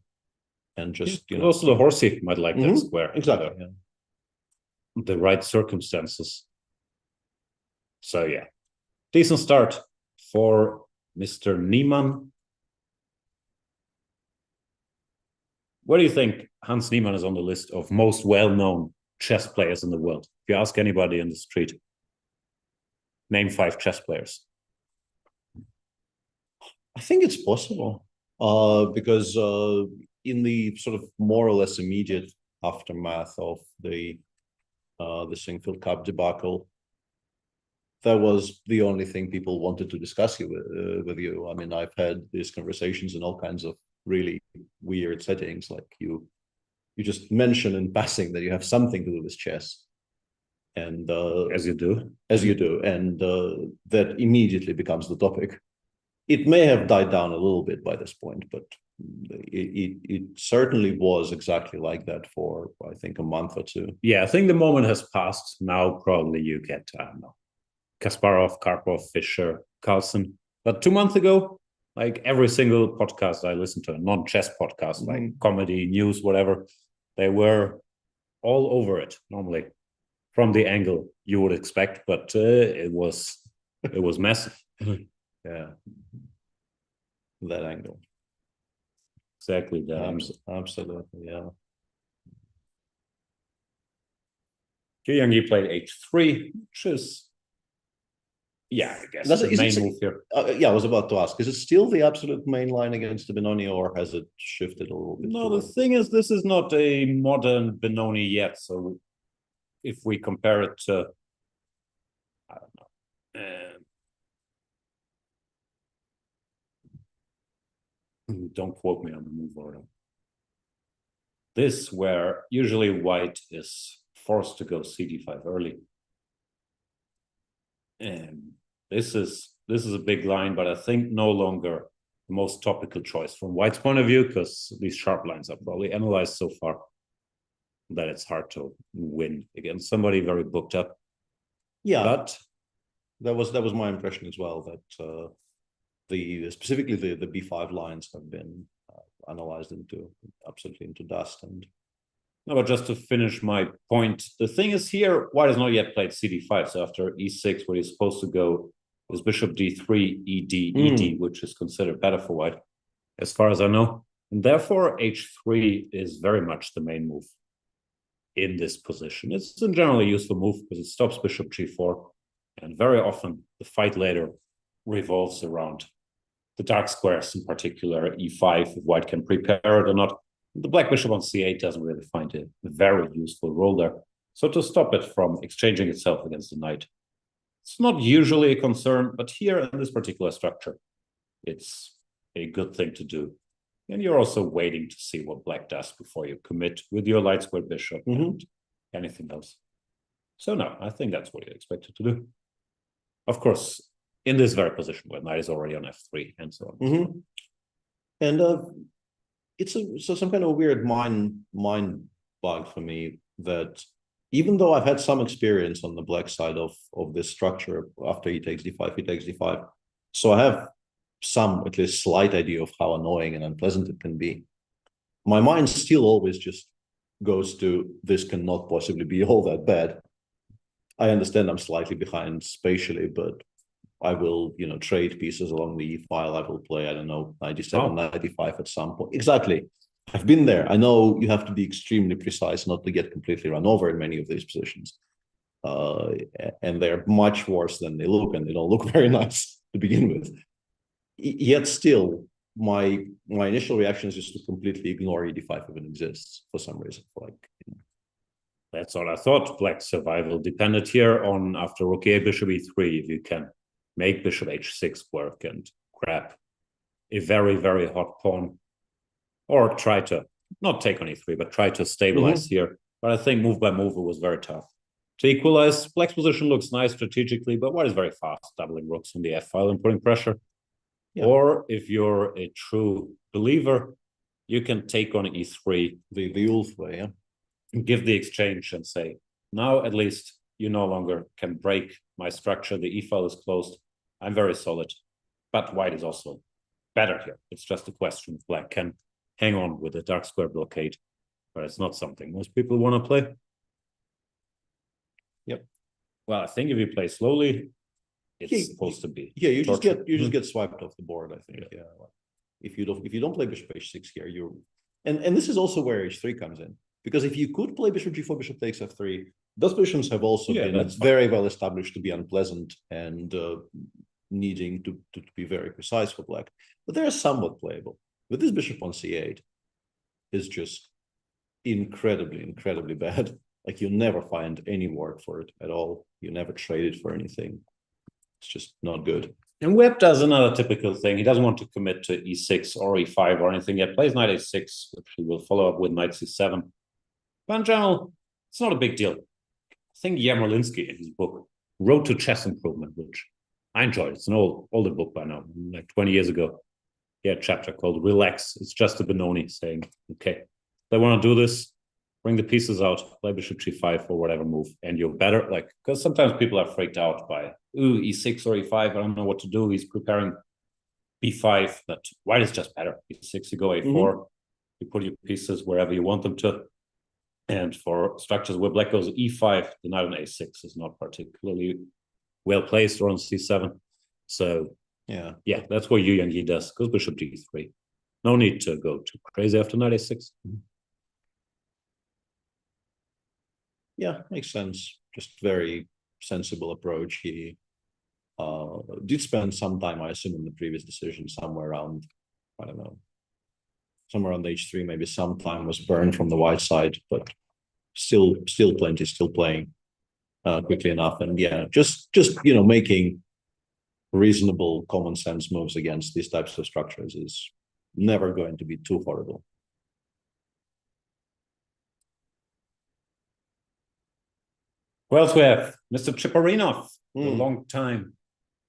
and just also the horsey might like that square. Exactly. Yeah. The right circumstances. So yeah, decent start for Mr. Niemann. What do you think Hans Niemann is on the list of most well-known chess players in the world? If you ask anybody in the street, name 5 chess players. I think it's possible, because in the sort of more or less immediate aftermath of the the Singfield Cup debacle. That was the only thing people wanted to discuss with you. I mean, I've had these conversations in all kinds of really weird settings, like you just mention in passing that you have something to do with chess, and As you do. and that immediately becomes the topic. It may have died down a little bit by this point, but it certainly was exactly like that for, I think, a month or two. Yeah, I think the moment has passed. Now probably you get, I don't know, Kasparov, Karpov, Fischer, Carlsen. But 2 months ago, like every single podcast I listened to, a non-chess podcast, like comedy, news, whatever, they were all over it normally from the angle you would expect, but it was massive. Yeah, that angle. Exactly that angle. Absolutely, yeah. Yu Yang played h3, which is, yeah, I guess the main move here. Yeah, I was about to ask, is it still the absolute main line against the Benoni, or has it shifted a little bit? No, the thing is, this is not a modern Benoni yet. So if we compare it to, I don't know, don't quote me on the move order. This, where usually white is forced to go CD5 early. And this is a big line, but I think no longer the most topical choice from white's point of view, because these sharp lines are probably analyzed so far that it's hard to win against somebody very booked up. Yeah, but that was my impression as well, that specifically the B5 lines have been analyzed absolutely into dust. And no, but just to finish my point, the thing is here, white has not yet played CD5. So after E6, where he's supposed to go, is bishop D3, ED, ED, which is considered better for white, as far as I know. And therefore, H3 is very much the main move in this position. It's a generally useful move because it stops bishop G4. And very often, the fight later revolves around the dark squares, in particular E5, if white can prepare it or not. The black bishop on C8 doesn't really find a very useful role there. So to stop it from exchanging itself against the knight, it's not usually a concern, but here in this particular structure, it's a good thing to do. And you're also waiting to see what black does before you commit with your light squared bishop and anything else. So no, I think that's what you expected to do. Of course, in this very position where knight is already on F3 and so on. And it's some kind of weird mind bug for me that even though I've had some experience on the black side of this structure, after he takes d5, so I have some, at least slight idea of how annoying and unpleasant it can be. My mind still always just goes to, this cannot possibly be all that bad. I understand I'm slightly behind spatially, but I will, trade pieces along the E file. I will play, I don't know, 97, 95 at some point. Exactly. I've been there. I know you have to be extremely precise not to get completely run over in many of these positions. And they're much worse than they look, and they don't look very nice to begin with. Yet still, my initial reaction is just to completely ignore E5 even exists for some reason. That's all I thought. Black survival depended here on, after rook A, bishop E3, if you can make bishop H6 work and grab a very, very hot pawn, or try to not take on E3, but try to stabilize here. But I think move by move, it was very tough. To equalize, black's position looks nice strategically, but white is very fast, doubling rooks on the F file and putting pressure. Yeah. Or if you're a true believer, you can take on E3. The old way, yeah. Give the exchange and say, now at least you no longer can break my structure. The E file is closed. I'm very solid. But white is also better here. It's just a question if black can hang on with a dark square blockade, but it's not something most people want to play. Yep. Well, I think if you play slowly, it's supposed to be. Yeah, you just get swiped off the board, I think. Yeah. If you don't play bishop h6 here, you're and this is also where h3 comes in. Because if you could play bishop g4, bishop takes f3, those positions have also been very well established to be unpleasant and needing to be very precise for black. But they are somewhat playable. With this bishop on c8 is just incredibly, incredibly bad. Like you never find any word for it at all. You never trade it for anything. It's just not good. And Webb does another typical thing. He doesn't want to commit to e6 or e5 or anything yet. Plays knight a6, which he will follow up with knight c7. But in general, it's not a big deal. I think Yarmolinsky in his book, Road to Chess Improvement, which I enjoyed. It's an older book by now, like 20 years ago. He had a chapter called Relax. It's just a Benoni saying, okay, they want to do this, bring the pieces out, play bishop g5 or whatever move, and you're better. Like, because sometimes people are freaked out by, ooh, e6 or e5, I don't know what to do. He's preparing b5, that white is just better. e6, you go a4, you put your pieces wherever you want them to. And for structures where black goes e5, the knight on a6 is not particularly well placed, or on c7. So yeah, that's what Yu Yang does. Goes bishop d3. No need to go too crazy after knight a6. Yeah, makes sense. Just very sensible approach. He did spend some time, I assume, in the previous decision somewhere around, I don't know, somewhere on h3. Maybe some time was burned from the white side, but still plenty, still playing quickly enough. And yeah, just making reasonable common sense moves against these types of structures is never going to be too horrible. Who else we have? Mr. Chiparinov, the long time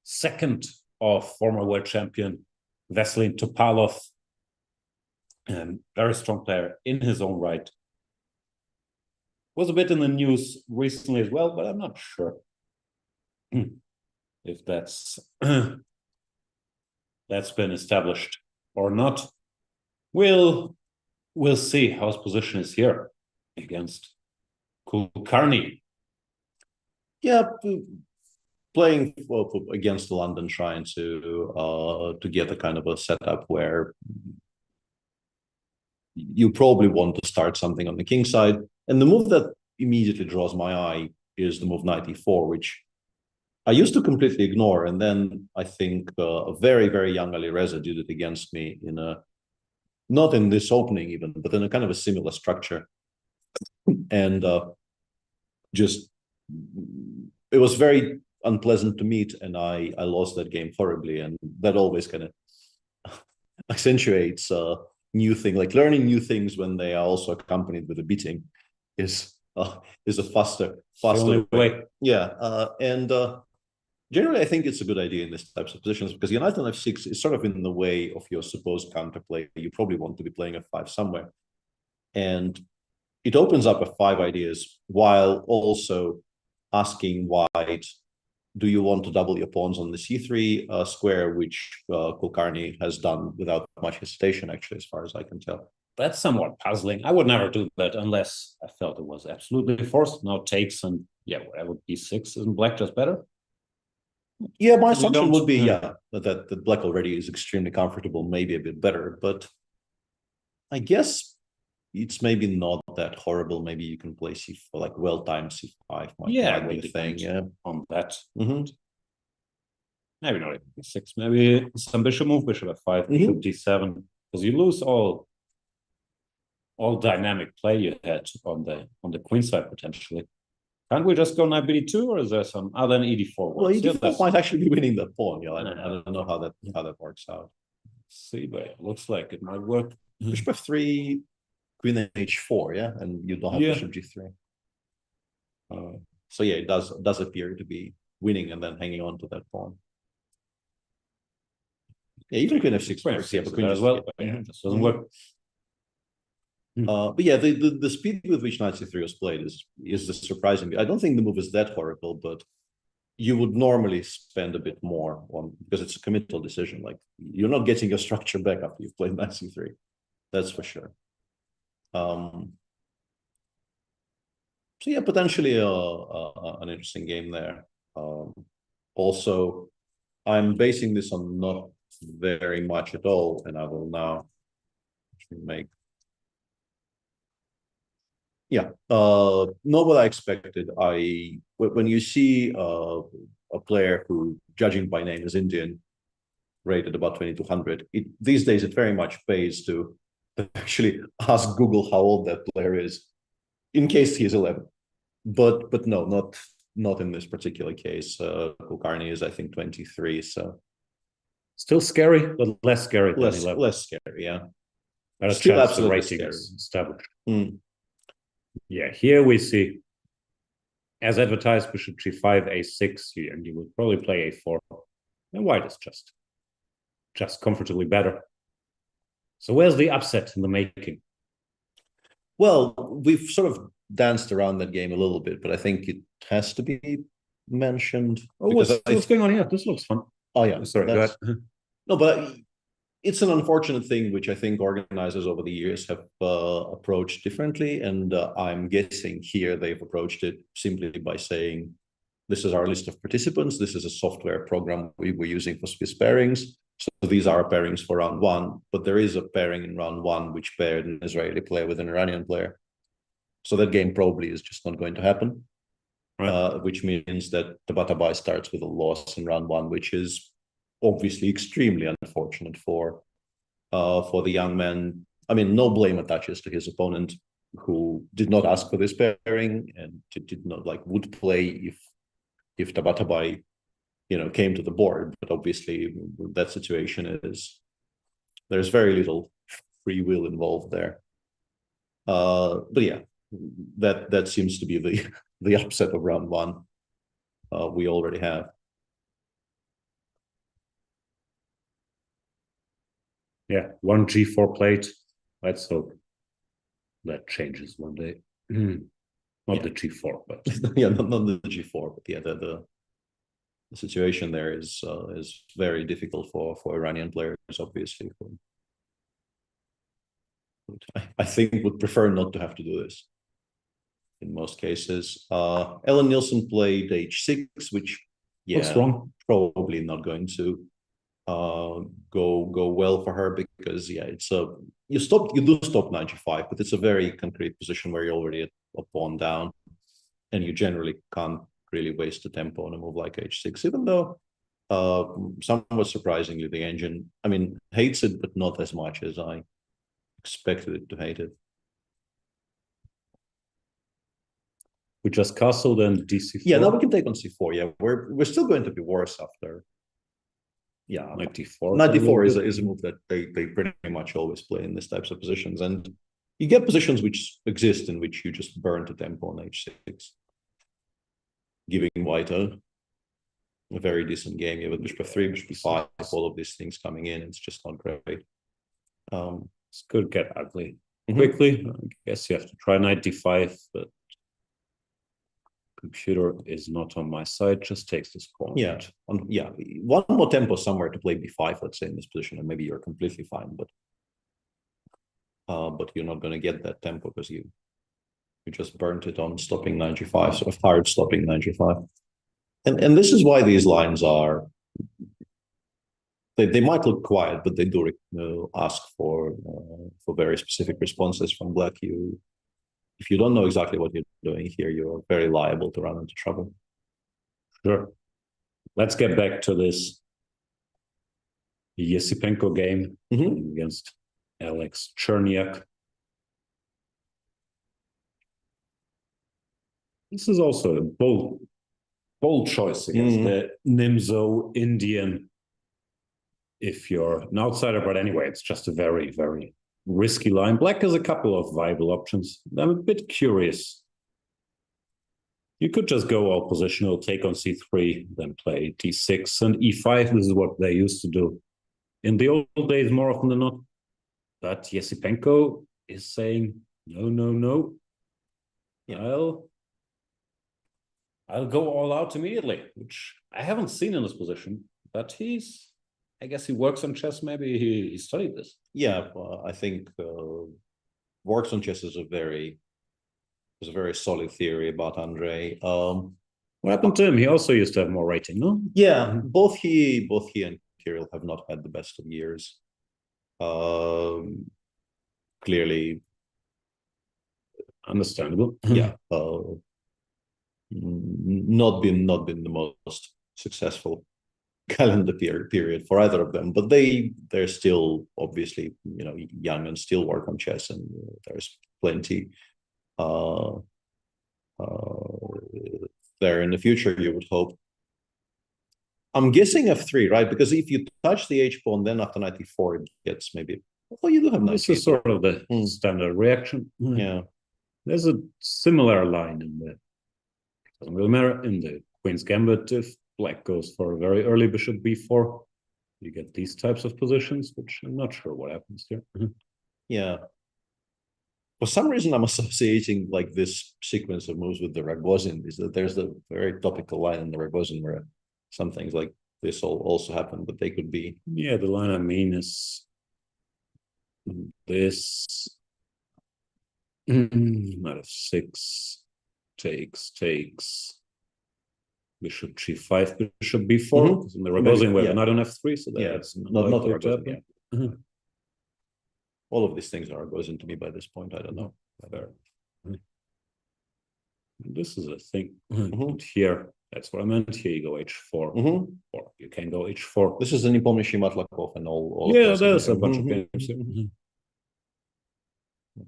second of former world champion Vasilin Topalov, and very strong player in his own right. Was a bit in the news recently as well, but I'm not sure if that's been established or not. We'll see how his position is here against Kulkarni. Yeah, playing against the London, trying to get a kind of a setup where you probably want to start something on the king side. And the move that immediately draws my eye is the move knight e4, which I used to completely ignore. And then I think a very, very young Alireza did it against me not in this opening even, but in a kind of a similar structure. And it was very unpleasant to meet, and I lost that game horribly. And that always kind of accentuates new thing, like learning new things when they are also accompanied with a beating is a faster way. Yeah, and generally I think it's a good idea in these types of positions, because your knight on f6 is sort of in the way of your supposed counterplay. You probably want to be playing f5 somewhere, and it opens up f5 ideas while also asking white, do you want to double your pawns on the c3 square, which Kulkarni has done without much hesitation, actually, as far as I can tell. That's somewhat puzzling. I would never do that unless I felt it was absolutely forced. Now takes, and yeah, whatever, b6, isn't black just better? Yeah, my assumption would be, that black already is extremely comfortable, maybe a bit better, but I guess it's maybe not that horrible. Maybe you can play c4, like well-timed c5 might be the thing, on that. Mm-hmm. Maybe not even b6, maybe some bishop move, bishop f5, bishop d7, because you lose all dynamic play you had on the queen side potentially. Can't we just go knight bd2, or is there some other than ed4? Well, ed4 might actually be winning that pawn. I don't know how that works out. See, but it looks like it might work. Bishop f3, queen h4, yeah, and you don't have bishop g3. So yeah, it does appear to be winning and then hanging on to that pawn. Yeah, even queen f6 works, but queen as well. But yeah, it just doesn't work. But yeah, the speed with which knight c3 was played is surprising. I don't think the move is that horrible, but you would normally spend a bit more on, because it's a committal decision. Like, you're not getting your structure back after you've played knight c3. That's for sure. So yeah, potentially an interesting game there. Also, I'm basing this on not very much at all, and I will now make. Yeah, not what I expected. When you see a player who, judging by name, is Indian, rated about 2200, these days it very much pays to actually ask Google how old that player is, in case he is 11. but no, not in this particular case. Kulkarni is, I think, 23, so Still scary, but less scary than less 11. less scary. Yeah, Better still chance the absolutely rating scary. is established. Mm. Yeah, here we see, as advertised, bishop g5, a6, and you would probably play a4. And white is just comfortably better. So where's the upset in the making? Well, we've sort of danced around that game a little bit, but I think it has to be mentioned. Oh, because what's going on here? This looks fun. Oh yeah, Sorry, go ahead. No, but it's an unfortunate thing, which I think organizers over the years have approached differently. And I'm guessing here they've approached it simply by saying, this is our list of participants. This is a software program we were using for Swiss pairings. So these are pairings for round one, but there is a pairing in round one which paired an Israeli player with an Iranian player. So that game probably is just not going to happen, right. Which means that Tabatabai starts with a loss in round one, which is obviously extremely unfortunate for the young man. I mean, no blame attaches to his opponent, who did not ask for this pairing and did not would play if Tabatabai, came to the board. But obviously that situation there's very little free will involved there. But yeah, that seems to be the upset of round one. We already have. Yeah, one g4 plate. Let's hope that changes one day. Not the g4, but yeah, not the g4, but yeah, the situation there is very difficult for Iranian players, obviously. I think would prefer not to have to do this in most cases. Ellen Nielsen played h6, which looks wrong. Probably not going to go well for her, because it's you do stop knight g5, but it's a very concrete position where you're already a pawn down, and you generally can't really waste the tempo on a move like h6, even though somewhat surprisingly the engine, I mean, hates it, but not as much as I expected it to hate it. We just castled and dc4. Yeah, now we can take on c4. Yeah, we're still going to be worse after. Yeah, knight d4. Knight d4 is a move that they pretty much always play in these types of positions, and you get positions which exist in which you just burn the tempo on h6, giving white a very decent game. You have bishop f3, bishop b5, all of these things coming in. It's just not great. This could get ugly quickly. I guess you have to try knight d5, but computer is not on my side, just takes this pawn. Yeah, one more tempo somewhere to play b5, let's say, in this position, and maybe you're completely fine, but you're not going to get that tempo because you just burnt it on stopping knight g5, sort of hard stopping knight g5. And this is why these lines are, they might look quiet, but they do ask for very specific responses from black. If you don't know exactly what you're doing here, you're very liable to run into trouble. Sure. Let's get back to this Yesipenko game against Alex Cherniak. This is also a bold choice against the Nimzo Indian. If you're an outsider, but anyway, it's just a very, very risky line. Black has a couple of viable options. I'm a bit curious. You could just go all positional, take on c3, then play d6 and e5. This is what they used to do in the old days more often than not. But Yesipenko is saying, no. Yeah. I'll go all out immediately, which I haven't seen in this position, but I guess he works on chess. Maybe he studied this. Yeah, I think works on chess is a very solid theory about Andrei. What happened to him? He also used to have more rating, no? Yeah, both he and Kirill have not had the best of years. Clearly, understandable. Yeah, not been the most successful calendar period for either of them, but they're still obviously young and still work on chess, and there's plenty there in the future, you would hope. I'm guessing f3, right? Because if you touch the h pawn, then after knight e4, it gets maybe. Oh, you do have knight This is sort of the standard reaction. Yeah. There's a similar line in the doesn't really matter in the Queen's Gambit. If Black goes for a very early bishop b4, you get these types of positions, which I'm not sure what happens here. Yeah. For some reason, I'm associating like this sequence of moves with the Ragozin. Is that there's a very topical line in the Ragozin where some things like this also happen, but they could be. Yeah, the line I mean is this. Knight f6 takes. Bishop g5, bishop b4. Because in the Ragozin, we have knight on f3, so that's not the Ragozin. Yeah. All of these things are Ragozin to me by this point. I don't know. This is a thing. Here, that's what I meant. Here you go h4, or you can go h4. This is the Nepomniachtchi Matlakov and all. Yeah, there's a bunch of games here.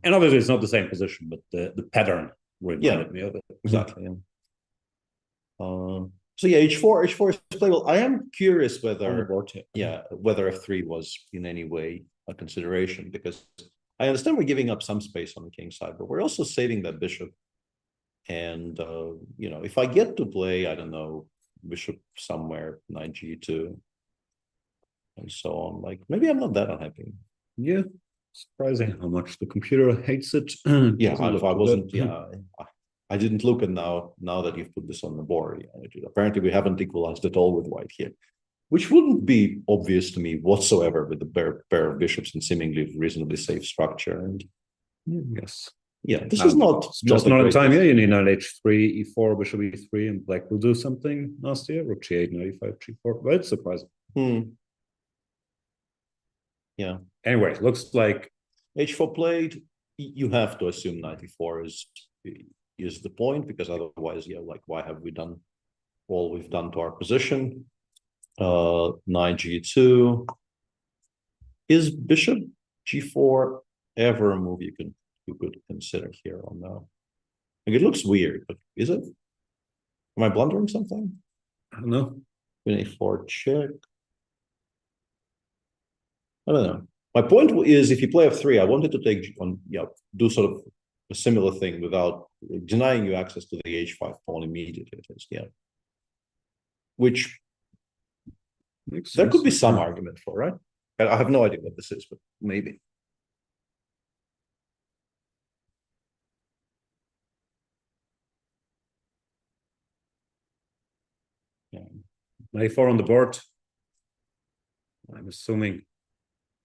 And obviously, it's not the same position, but the pattern reminded me of it. Exactly. So yeah, h4 is playable. I am curious whether whether f3 was in any way a consideration, because I understand we're giving up some space on the king side, but we're also saving that bishop. And you know, if I get to play, I don't know, bishop somewhere, knight g2, and so on, like maybe I'm not that unhappy. Yeah, surprising how much the computer hates it. Yeah, I wasn't. Yeah, I didn't look, and now that you've put this on the board, apparently we haven't equalized at all with white here, which wouldn't be obvious to me whatsoever with the pair of bishops and seemingly reasonably safe structure. And yes. Yeah, this is not just not in time. Yeah, you need knight h3, e4, bishop e3, and Black will do something nastier. Rook g8, knight e5, g4. But it's surprising. Yeah. Anyway, looks like h4 played. You have to assume knight e4 is the point, because otherwise, yeah, like why have we done all we've done to our position? Knight g2. Is bishop g4 ever a move you could consider here on now? Like, it looks weird, but is it? Am I blundering something? I don't know. Queen a4 check. I don't know. My point is, if you play f3, I wanted to take on, do sort of a similar thing without denying you access to the h5 pawn immediately, at least, which there could be some argument for, right? I have no idea what this is, but maybe. Knight e4 on the board. I'm assuming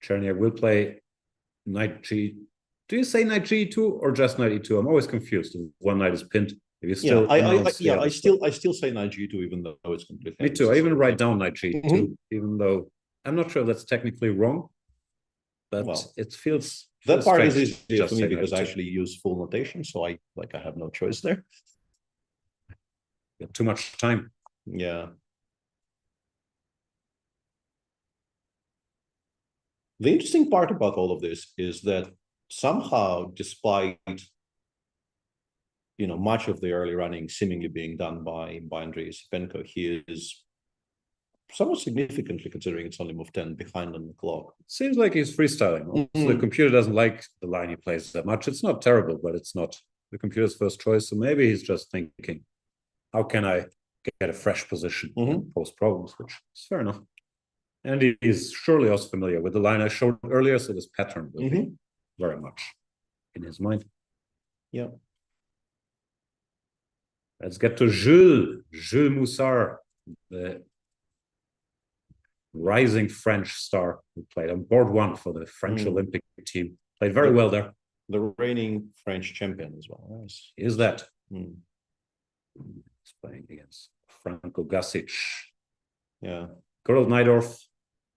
Cherniak will play knight g. Do you say knight g2 or just knight e2? I'm always confused. One knight is pinned. If you still I still say knight g2, even though it's completely. Me too. I even write down knight g2, even though I'm not sure that's technically wrong. But it feels that part is easier for me because I actually use full notation, so I have no choice there. You have too much time. Yeah. The interesting part about all of this is that somehow, despite much of the early running seemingly being done by Andrei Yosipenko, he is somewhat significantly, considering it's only move 10 behind on the clock. Seems like he's freestyling. So the computer doesn't like the line he plays that much. It's not terrible, but it's not the computer's first choice. So maybe he's just thinking, how can I get a fresh position and pose problems, which is fair enough. And he is surely also familiar with the line I showed earlier, so this pattern will be very much in his mind. Yeah. Let's get to Jules Moussard, the rising French star who played on board one for the French Olympic team. Played very well there. The reigning French champion as well. Nice. Is that? He's playing against Franco Gasic. Yeah. Karol Najdorf.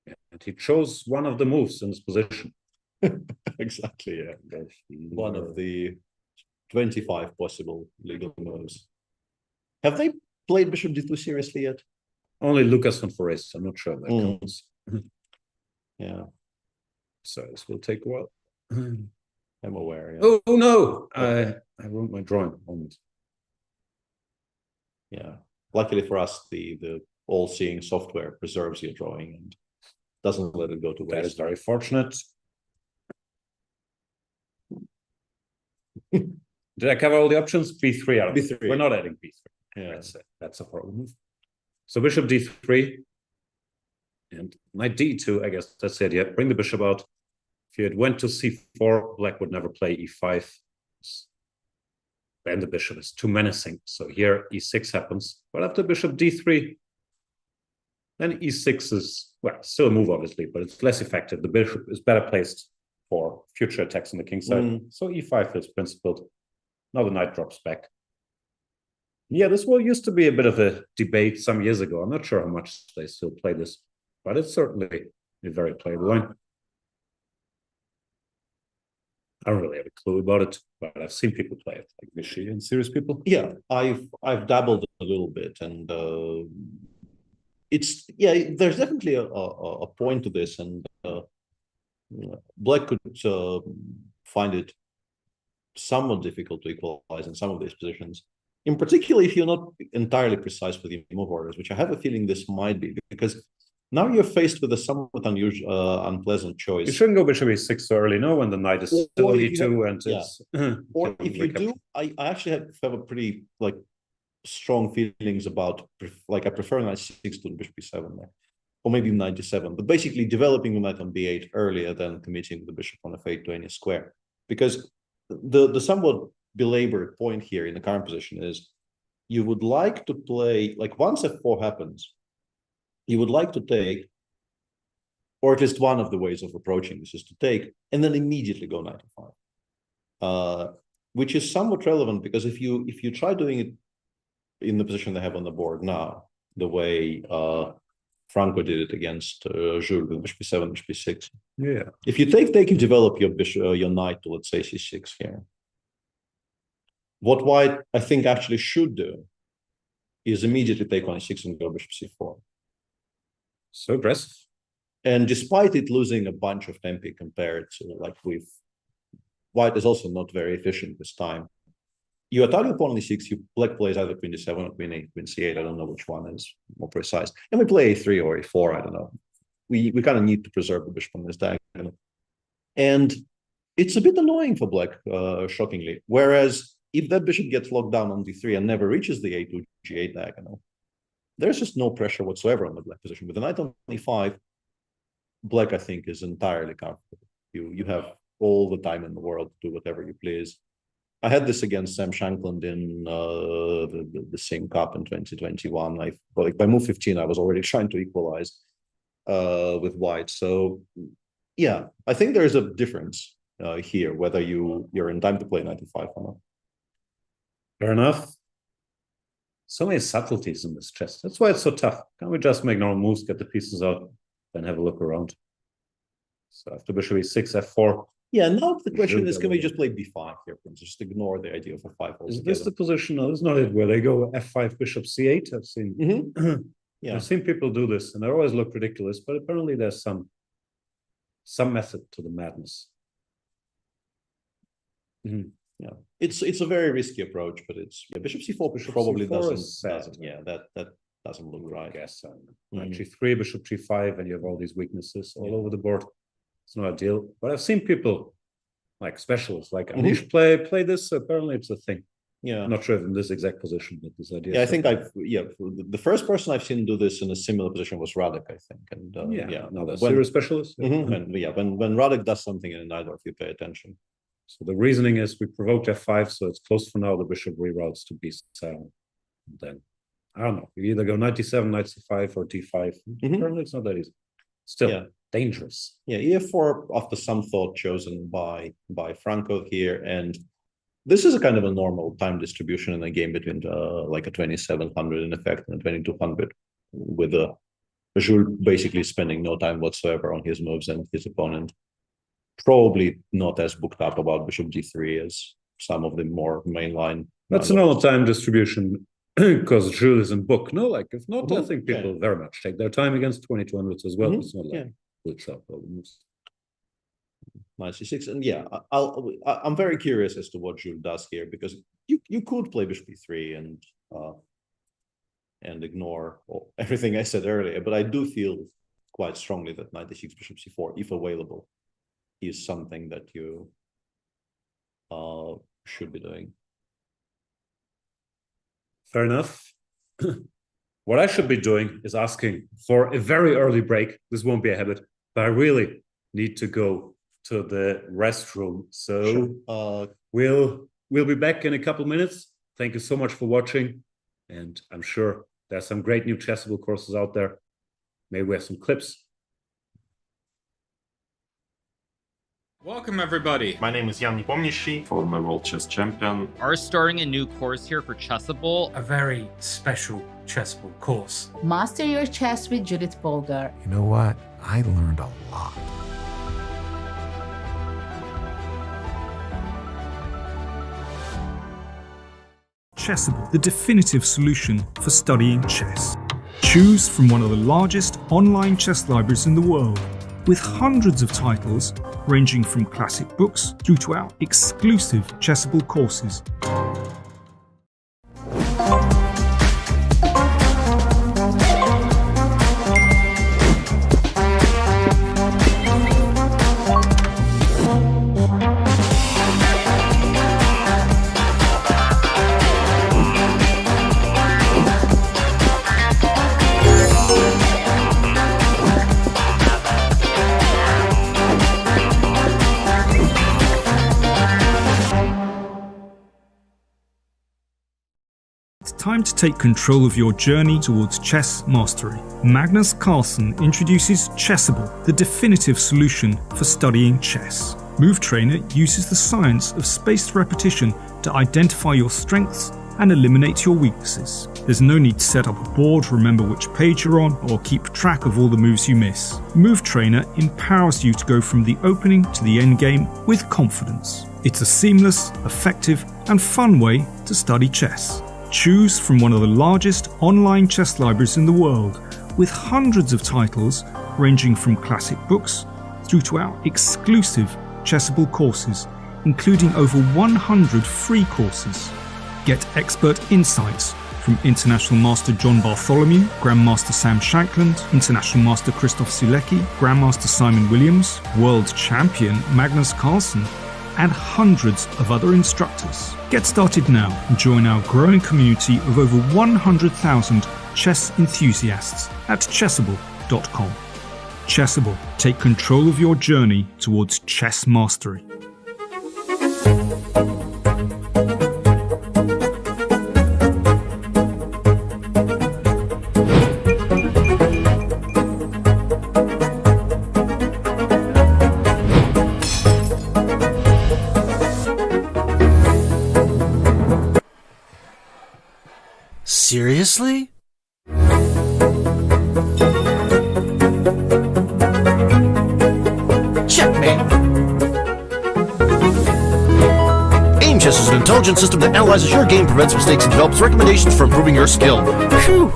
And he chose one of the moves in his position. Exactly, yeah. One of the 25 possible legal moves. Have they played Bishop D2 seriously yet? Only Lucas von Forest. I'm not sure if that counts. Yeah. So this will take a while. I'm aware. Yeah. Oh no! I wrote my drawing on it. Yeah. Luckily for us, the all-seeing software preserves your drawing and doesn't let it go to That is waste. very fortunate. Did I cover all the options? B3 out of B3. We're not adding B3. Yeah. That's a problem. So bishop D3 and knight D2, I guess that's the idea. Bring the bishop out. If you had went to C4, black would never play E5. Then the bishop is too menacing. So here E6 happens. But after bishop D3, then E6 is, well, still a move, obviously, but it's less effective. The bishop is better placed for future attacks on the king side. So E5 is principled. Now the knight drops back. Yeah, this used to be a bit of a debate some years ago. I'm not sure how much they still play this, but it's certainly a very playable line. I don't really have a clue about it, but I've seen people play it, like Vichy and serious people. Yeah, I've dabbled a little bit, and it's there's definitely a point to this, and black could find it somewhat difficult to equalize in some of these positions. In particular, if you're not entirely precise with your move orders, which I have a feeling this might be, because now you're faced with a somewhat unusual, unpleasant choice. You shouldn't go bishop e6 so early, no, when the knight is still on e2 and it's... Or if you do, I actually have a pretty strong feelings about, I prefer knight 6 to bishop e7 there, or maybe knight d7, but basically developing the knight on b8 earlier than committing the bishop on f8 to any square, because the somewhat belabored point here in the current position is you would like to play, once f4 happens, you would like to take, or at least one of the ways of approaching this is to take and then immediately go knight e5, which is somewhat relevant, because if you try doing it in the position they have on the board now, the way Franco did it against Jules with bishop e7, bishop e6. Yeah. If you take, you develop your bishop, your knight to, let's say, c6 here. What white, I think, actually should do is immediately take on e6 and go bishop c4. So aggressive. And despite it losing a bunch of tempi compared to white is also not very efficient this time. You attack your pawn on e6, black plays either queen d7 or queen 8, queen c8. I don't know which one is more precise. And we play a3 or a4, I don't know. We kind of need to preserve the bishop on this diagonal. And it's a bit annoying for black, shockingly. Whereas if that bishop gets locked down on d3 and never reaches the a2 g8 diagonal, there's just no pressure whatsoever on the black position. With the knight on e5, black, I think, is entirely comfortable. You have all the time in the world to do whatever you please. I had this against Sam Shankland in the Sing Cup in 2021. By move 15, I was already trying to equalize with white. So, yeah, I think there is a difference here, whether you're in time to play 95 or not. Fair enough. So many subtleties in this chess. That's why it's so tough. Can't we just make normal moves, get the pieces out, then have a look around? So after bishop e6, f4. Yeah, now the question is, can we just play b5 here? Just ignore the idea of f5 altogether. Is this the position? No, it's not it, where they go f5, bishop c8. I've seen Yeah. I've seen people do this, and they always look ridiculous, but apparently there's some method to the madness. Yeah, it's a very risky approach, but it's bishop c4 Bishop probably C4 doesn't that doesn't look right. I guess knight g3, bishop g5, and you have all these weaknesses all over the board. It's not ideal, but I've seen people like specialists like Anish play this. Apparently, it's a thing. Yeah, I'm not sure if in this exact position, but this idea. Yeah, I think the first person I've seen do this in a similar position was Radek, I think, and no, that's serious specialist. And when Radek does something in either, if you pay attention. So the reasoning is we provoked f5, so it's close for now. The bishop reroutes to b7. Then I don't know. You either go knight d7, knight c5, or d5. Apparently, it's not that easy. Still dangerous. Yeah, e4 after some thought chosen by Franco here, and this is a kind of a normal time distribution in a game between like a 2700 in effect and a 2200, with Jules basically spending no time whatsoever on his moves, and his opponent probably not as booked up about bishop d3 as some of the more mainline. That's a normal time distribution because Jules isn't booked. No, if not, I think people very much take their time against 2200s as well. It's not like blitz out all the moves. Knight c6, and I'm very curious as to what Jules does here, because you could play bishop e3 and and ignore everything I said earlier. But I do feel quite strongly that knight d6 bishop c4, if available, is something that you should be doing. Fair enough. What I should be doing is asking for a very early break. This won't be a habit, but I really need to go to the restroom. So we'll be back in a couple minutes. Thank you so much for watching. And I'm sure there's some great new Chessable courses out there. Maybe we have some clips. Welcome everybody! My name is Jan Nepomniachtchi, former world chess champion. Are starting a new course here for Chessable. A very special Chessable course. Master your chess with Judith Bolger. You know what? I learned a lot. Chessable, the definitive solution for studying chess. Choose from one of the largest online chess libraries in the world, with hundreds of titles ranging from classic books through to our exclusive Chessable courses. It's time to take control of your journey towards chess mastery. Magnus Carlsen introduces Chessable, the definitive solution for studying chess. Move Trainer uses the science of spaced repetition to identify your strengths and eliminate your weaknesses. There's no need to set up a board, remember which page you're on, or keep track of all the moves you miss. Move Trainer empowers you to go from the opening to the end game with confidence. It's a seamless, effective, and fun way to study chess. Choose from one of the largest online chess libraries in the world, with hundreds of titles ranging from classic books through to our exclusive Chessable courses, including over 100 free courses. Get expert insights from International Master John Bartholomew, Grandmaster Sam Shankland, International Master Christoph Sulecki, Grandmaster Simon Williams, World Champion Magnus Carlsen, and hundreds of other instructors. Get started now and join our growing community of over 100,000 chess enthusiasts at chessable.com. Chessable, take control of your journey towards chess mastery. Seriously? Checkmate! Aim Chess is an intelligent system that analyzes your game, prevents mistakes, and develops recommendations for improving your skill. Phew!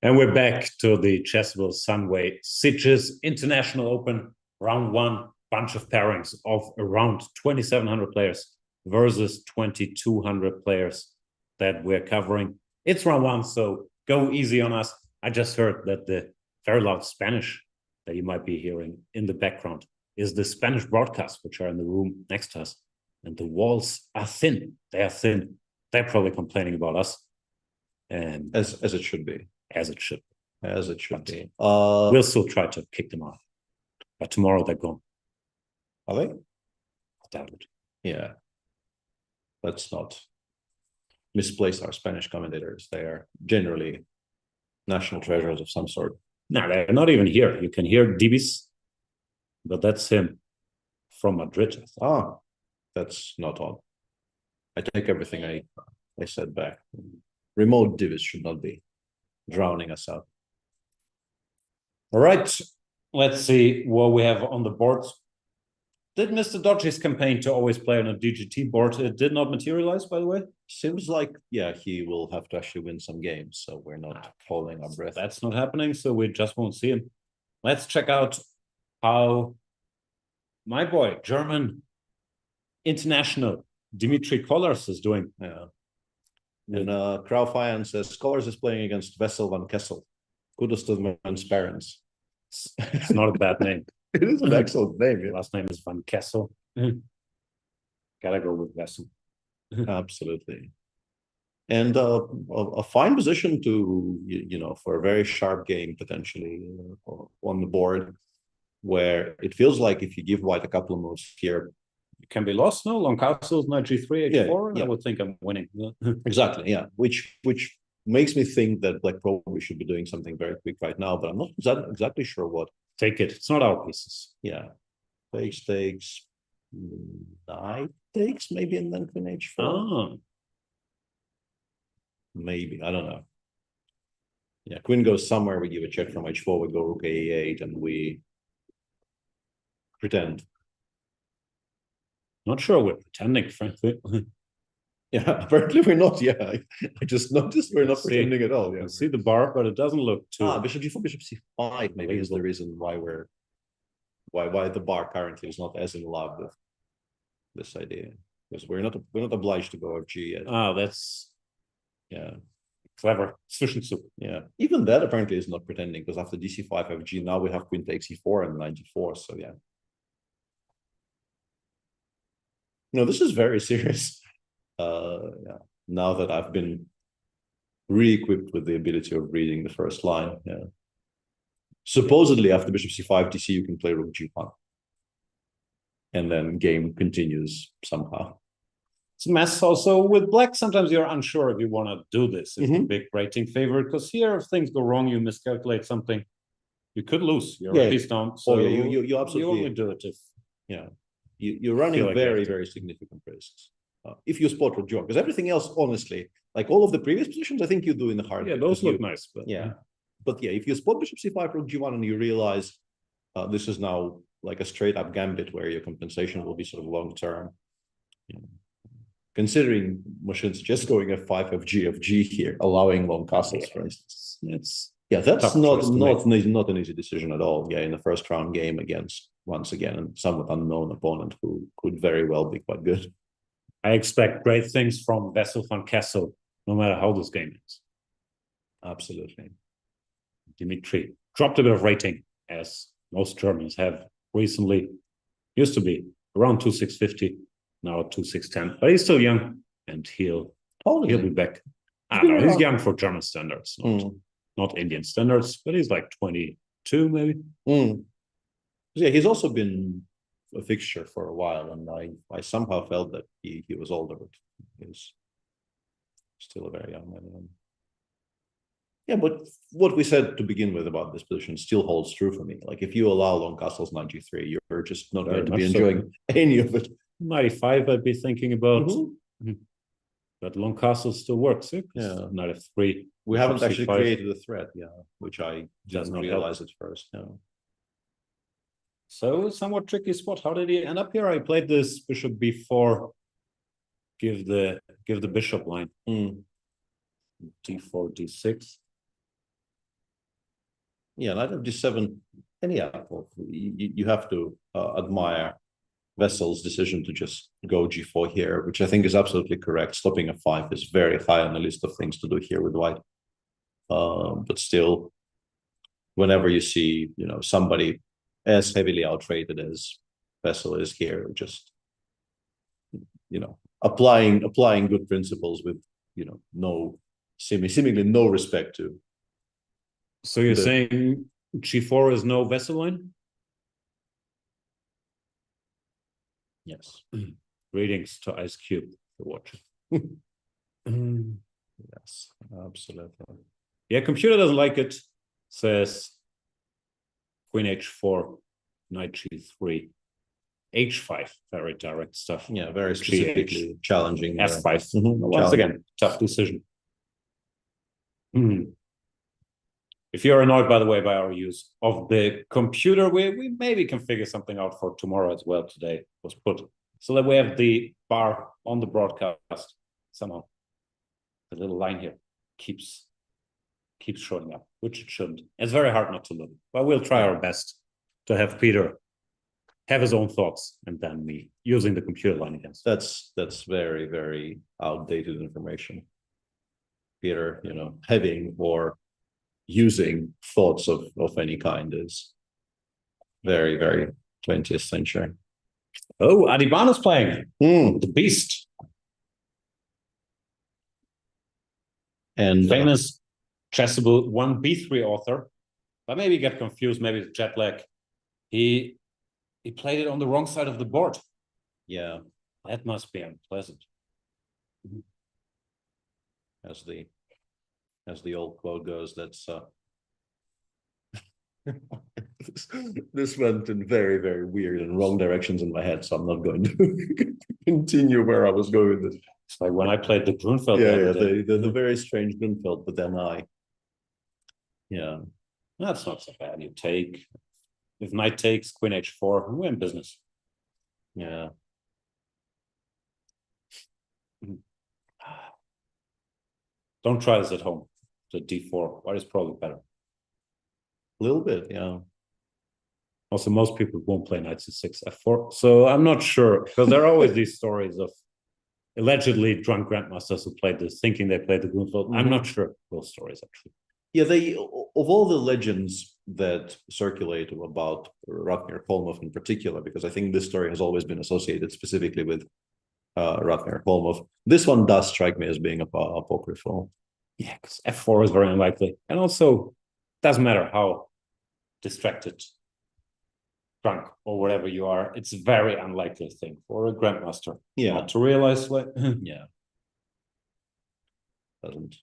And we're back to the Chessable Sunway Sitges International Open, round one, bunch of pairings of around 2,700 players versus 2,200 players that we're covering. It's round one, so go easy on us. I just heard that the very loud Spanish that you might be hearing in the background is the Spanish broadcast, which are in the room next to us. And the walls are thin. They are thin. They're probably complaining about us. And As it should be. as it should. As it should be. We'll still try to kick them out. But tomorrow they're gone. Are they? I doubt it. Yeah. Let's not misplace our Spanish commentators. They are generally national treasures of some sort. No, they're not even here. You can hear Dibis, but that's him from Madrid. Ah, that's not on. I take everything I said back. Remote divis should not be drowning us out. All right, let's see what we have on the board. Did Mr. Dodgy's campaign to always play on a DGT board, it did not materialize, by the way? Seems like, yeah, he will have to actually win some games, so we're not holding our breath. That's not happening, so we just won't see him. Let's check out how my boy, German international, Dimitri Kollars is doing. Yeah. And Crowfian says, Kollars is playing against Wessel van Kessel. Kudos to the man's parents. It's not a bad name. It is an excellent name. Yeah. Last name is Van Kessel. Gotta go with Wessel. Absolutely. And a fine position to, for a very sharp game, potentially on the board, where it feels like if you give white a couple of moves here, it can be lost, no? Long castles, knight g3, h4, yeah. I would think I'm winning. Exactly, yeah. Which makes me think that Black probably should be doing something very quick right now, but I'm not exactly sure what. Take it. It's not our pieces. Yeah. Takes, knight takes, maybe, and then queen h4. Oh. Maybe, I don't know. Yeah, queen goes somewhere, we give a check from h4, we go rook a8, and we pretend. Not sure we're pretending, frankly. Yeah, apparently we're not. Yeah, I just noticed we're not pretending at all. Yeah, I see the bar, but it doesn't look too. Bishop g4, bishop c5 maybe is the reason why why the bar currently is not as in love with this idea, because we're not obliged to go fg yet. That's yeah, clever. Zwischenzug. Yeah, even that apparently is not pretending, because after dc5 fg now we have queen takes e4 and knight g4. So yeah, no, this is very serious. Yeah, now that I've been re-equipped with the ability of reading the first line, yeah. Supposedly after bishop c5 dc you can play rook g1, and then game continues somehow. It's a mess also with black. Sometimes you're unsure if you want to do this. It's a big rating favorite, because here if things go wrong, you miscalculate something, you could lose. You're a piece down. So you absolutely, you only do it if you're running like very significant risks. If you spot rook g1, because everything else, honestly, like all of the previous positions, I think you do in the hard. Yeah, those look nice, but but if you spot bishop c5, rook g1, and you realize this is now like a straight up gambit where your compensation will be sort of long term. Considering machines just going f5, fg here, allowing long castles, for instance, that's not an easy decision at all. Yeah, in the first round game against, once again, a somewhat unknown opponent who could very well be quite good. I expect great things from Wessel van Kessel, no matter how this game is. Absolutely. Dimitri dropped a bit of rating, as most Germans have recently. Used to be around 2,650, now 2,610. But he's still young, and he'll be back. He's young for German standards, not Indian standards, but he's like 22 maybe. Yeah, he's also been a fixture for a while, and I somehow felt that he was older, but he's still a very young man. Yeah, but what we said to begin with about this position still holds true for me. Like, if you allow long castles knight g3, you're just not going to be enjoying any of it. 95 I'd be thinking about, but long castles still works. Yeah, knight f3. We haven't actually created a threat, which I didn't realize at first. So somewhat tricky spot. How did he end up here? I played this bishop b4. Give the bishop line. D4, d6. Yeah, knight of d7, and yeah, you have to admire Vessel's decision to just go g4 here, which I think is absolutely correct. Stopping f5 is very high on the list of things to do here with white. But still, whenever you see, somebody as heavily outrated as Vessel is here, just, applying good principles with, no seemingly no respect to. So you're saying g4 is no Vessel line? Yes. Greetings to Ice Cube for watching. Yes, absolutely. Yeah, computer doesn't like it. Says queen h4, knight g3, h5, very direct stuff. Yeah, very specifically challenging. f5. Once again, tough decision. If you're annoyed, by the way, by our use of the computer, we maybe can figure something out for tomorrow as well. Today was put so that we have the bar on the broadcast. Somehow the little line here keeps showing up, which it shouldn't. It's very hard not to look, but we'll try our best to have Peter have his own thoughts and then me using the computer line against. That's very, very outdated information. Peter, having or using thoughts of any kind is very, very 20th century. Oh, Adibano's playing the beast. And famous Chessable 1b3 author, but maybe get confused, maybe it's jet lag. He played it on the wrong side of the board. Yeah. That must be unpleasant. As the old quote goes, that's this went in very, very weird and wrong directions in my head, so I'm not going to continue where I was going with this. It's like when I played the Grunfeld. The very strange Grunfeld, but then that's not so bad. You take, if knight takes, queen h4, we're in business. Yeah. Don't try this at home. The d4, white is probably better. A little bit, yeah. Also, most people won't play knight c6, f4. So I'm not sure, because there are always these stories of allegedly drunk grandmasters who played this, thinking they played the Grunfeld. I'm not sure those stories actually. Yeah, of all the legends that circulate about Ratmir Kolmov in particular, because I think this story has always been associated specifically with Ratmir Kolmov, this one does strike me as being apocryphal. Yeah, because f4 is very unlikely. And also, doesn't matter how distracted, drunk, or whatever you are, it's a very unlikely thing for a grandmaster not to realize. Yeah.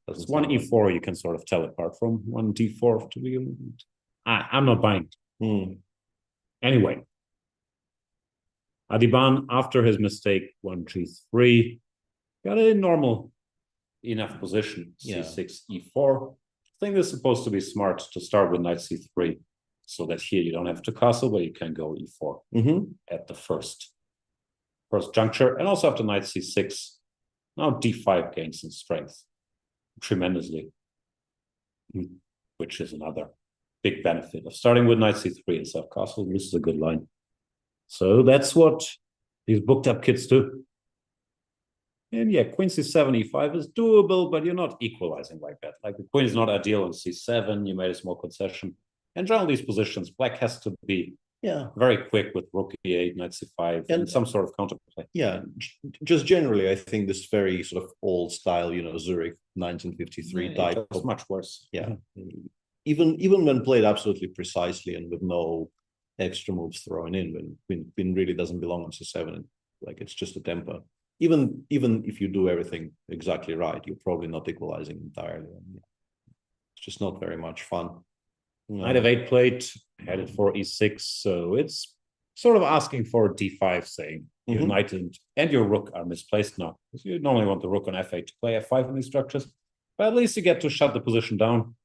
It's one e4 you can sort of tell apart from one d4 to begin with. I'm not buying. Anyway, Adiban, after his mistake, won g3, got a normal enough position, c6, e4. I think this is supposed to be smart to start with knight c3, so that here you don't have to castle, but you can go e4 at the first juncture. And also after knight c6, now d5 gains in strength tremendously, which is another big benefit of starting with knight c3 instead of castle. This is a good line. So that's what these booked up kids do. And yeah, queen c7, e5 is doable, but you're not equalizing like that. Like the queen is not ideal on c7, you made a small concession. And generally these positions, black has to be very quick with rook e8, knight c5, and some sort of counterplay. Yeah, just generally, I think this very sort of old style, Zurich 1953 type. It's much worse. Yeah, even when played absolutely precisely and with no extra moves thrown in, when queen really doesn't belong on c7, like it's just a temper. Even if you do everything exactly right, you're probably not equalizing entirely. It's just not very much fun. Knight of 8 played, headed for e6, so it's sort of asking for d5, saying your knight and your rook are misplaced now. Because you normally want the rook on f8 to play f5 in these structures, but at least you get to shut the position down,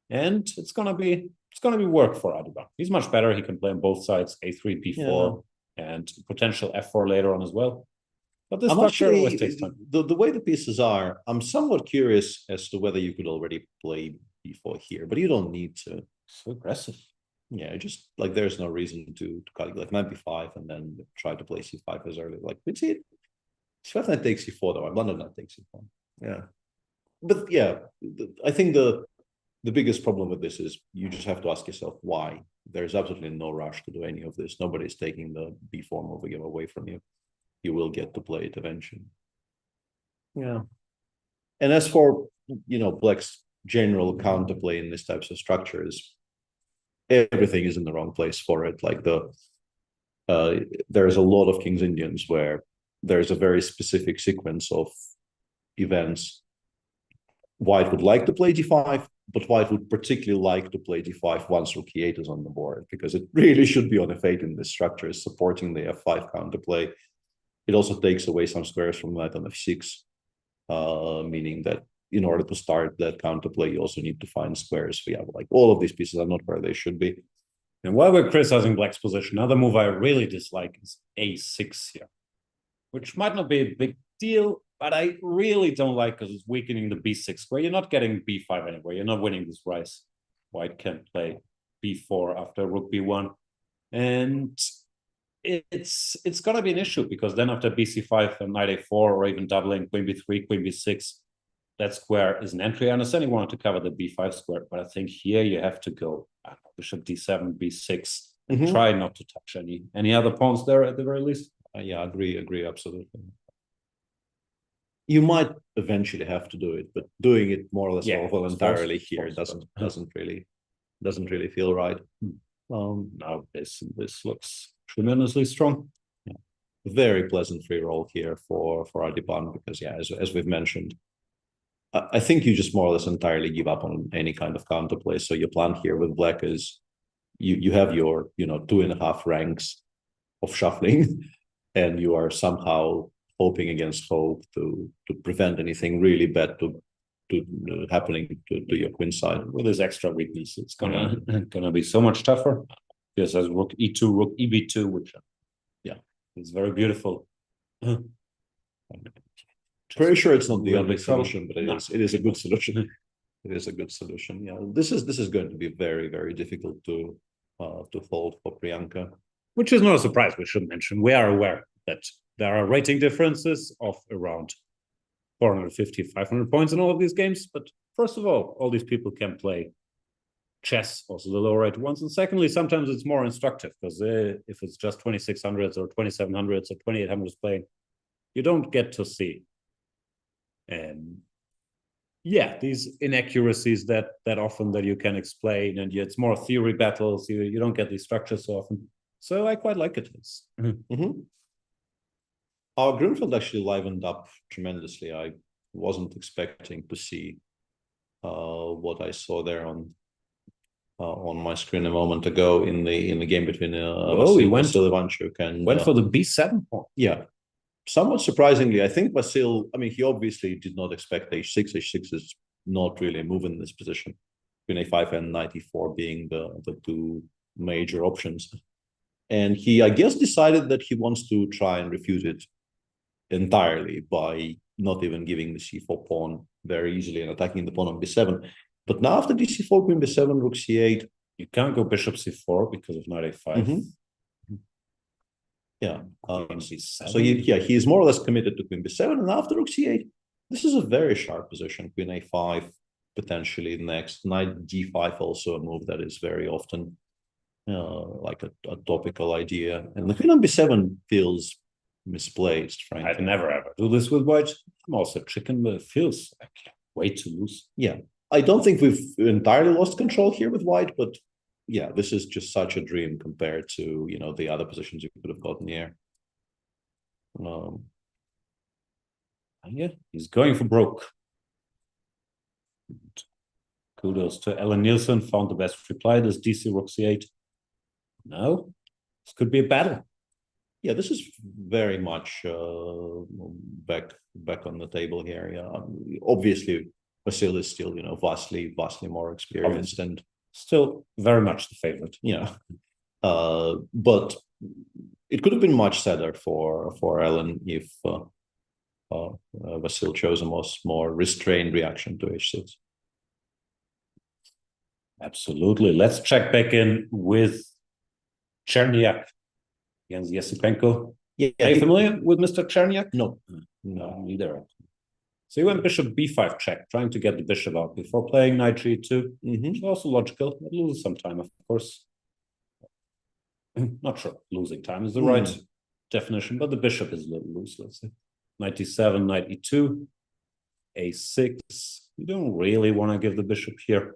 and it's gonna be work for Adiban. He's much better. He can play on both sides, a3, b4, and potential f4 later on as well. But this structure always takes time. The way the pieces are, I'm somewhat curious as to whether you could already play b4 here, but you don't need to. So aggressive. Yeah, just like there's no reason to calculate knight b5 and then try to play c5 as early. Like we see it. C5 knight takes c4 though. London knight takes c4. Yeah, but yeah, I think the biggest problem with this is you just have to ask yourself why. There's absolutely no rush to do any of this. Nobody's taking the b4 move away from you. You will get to play it eventually. Yeah. And as for, Black's general counterplay in these types of structures, everything is in the wrong place for it. Like there's a lot of King's Indians where there's a very specific sequence of events. White would like to play d5, but White would particularly like to play d5 once rook e8 is on the board, because it really should be on f8 in this structure, supporting the f5 counterplay. It also takes away some squares from knight on f6, meaning that in order to start that counterplay, you also need to find squares. We have like all of these pieces are not where they should be. And while we're criticizing Black's position, another move I really dislike is a6 here, which might not be a big deal, but I really don't like because it's weakening the b6 square. You're not getting b5 anyway. You're not winning this rise. White can play b4 after rook b1. And it's going to be an issue, because then after bc5 and knight a4, or even doubling queen b3, queen b6, that square is an entry. I understand you wanted to cover the b5 square, but I think here you have to go bishop d7, b6. Try not to touch any other pawns there at the very least. Yeah, agree, absolutely. You might eventually have to do it, but doing it more or less voluntarily here doesn't really feel right. Now this looks tremendously strong. Yeah. Very pleasant free roll here for Adiban, because as we've mentioned, I think you just more or less entirely give up on any kind of counterplay. So your plan here with Black is you have your 2.5 ranks of shuffling, and you are somehow hoping against hope to prevent anything really bad to happening to your queen side. With this extra weakness, it's gonna be so much tougher. Yes, as rook e2, rook eb2, which is very beautiful. Pretty sure it's not the only solution, but it is a good solution. It is a good solution. Yeah, this is going to be very, very difficult to fold for Priyanka. Which is not a surprise. We should mention, we are aware that there are rating differences of around 450, 500 points in all of these games. But first of all these people can play chess, also the lower rated ones. And secondly, sometimes it's more instructive, because if it's just 2600s or 2700s or 2800s playing, you don't get to see these inaccuracies that often that you can explain, and it's more theory battles. You don't get these structures so often. So I quite like it. Our Grunfeld actually livened up tremendously. I wasn't expecting to see what I saw there on my screen a moment ago in the game between Vasil Ivanchuk and went for the b7 pawn. Yeah, somewhat surprisingly, I think Vasil. I mean, he obviously did not expect h6. H6 is not really a move in this position. Queen a5 and knight e4 being the two major options, and he, I guess, decided that he wants to try and refute it entirely by not even giving the c4 pawn very easily and attacking the pawn on b7. But now after dc4, queen b7, rook c8, you can't go bishop c4 because of knight a5. Yeah. So he is more or less committed to queen b7, and after rook c8, this is a very sharp position. Queen a5 potentially next. Knight d5 also a move that is very often like a topical idea. And the queen on b7 feels misplaced, frankly. I'd never ever do this with white. I'm also chicken, but it feels like way too loose. Yeah. I don't think we've entirely lost control here with white, but yeah, this is just such a dream compared to, the other positions you could have gotten here. Yeah, he's going for broke. Kudos to Ellen Nielsen, found the best reply. This DC rook c8. No, this could be a battle. Yeah, this is very much back on the table here. Yeah, obviously Vasil is still, vastly more experienced and still very much the favorite. Yeah, but it could have been much sadder for Ellen if Vasil chose a more restrained reaction to h6. Absolutely. Let's check back in with Cherniak against Yasipenko. Yeah, Are you familiar with Mr. Cherniak? No. No, neither. So he went bishop b5 check, trying to get the bishop out before playing knight g2. Which is also logical. It loses some time, of course. Not sure losing time is the right definition, but the bishop is a little loose, let's say. Knight d7, knight e2, a6. You don't really want to give the bishop here.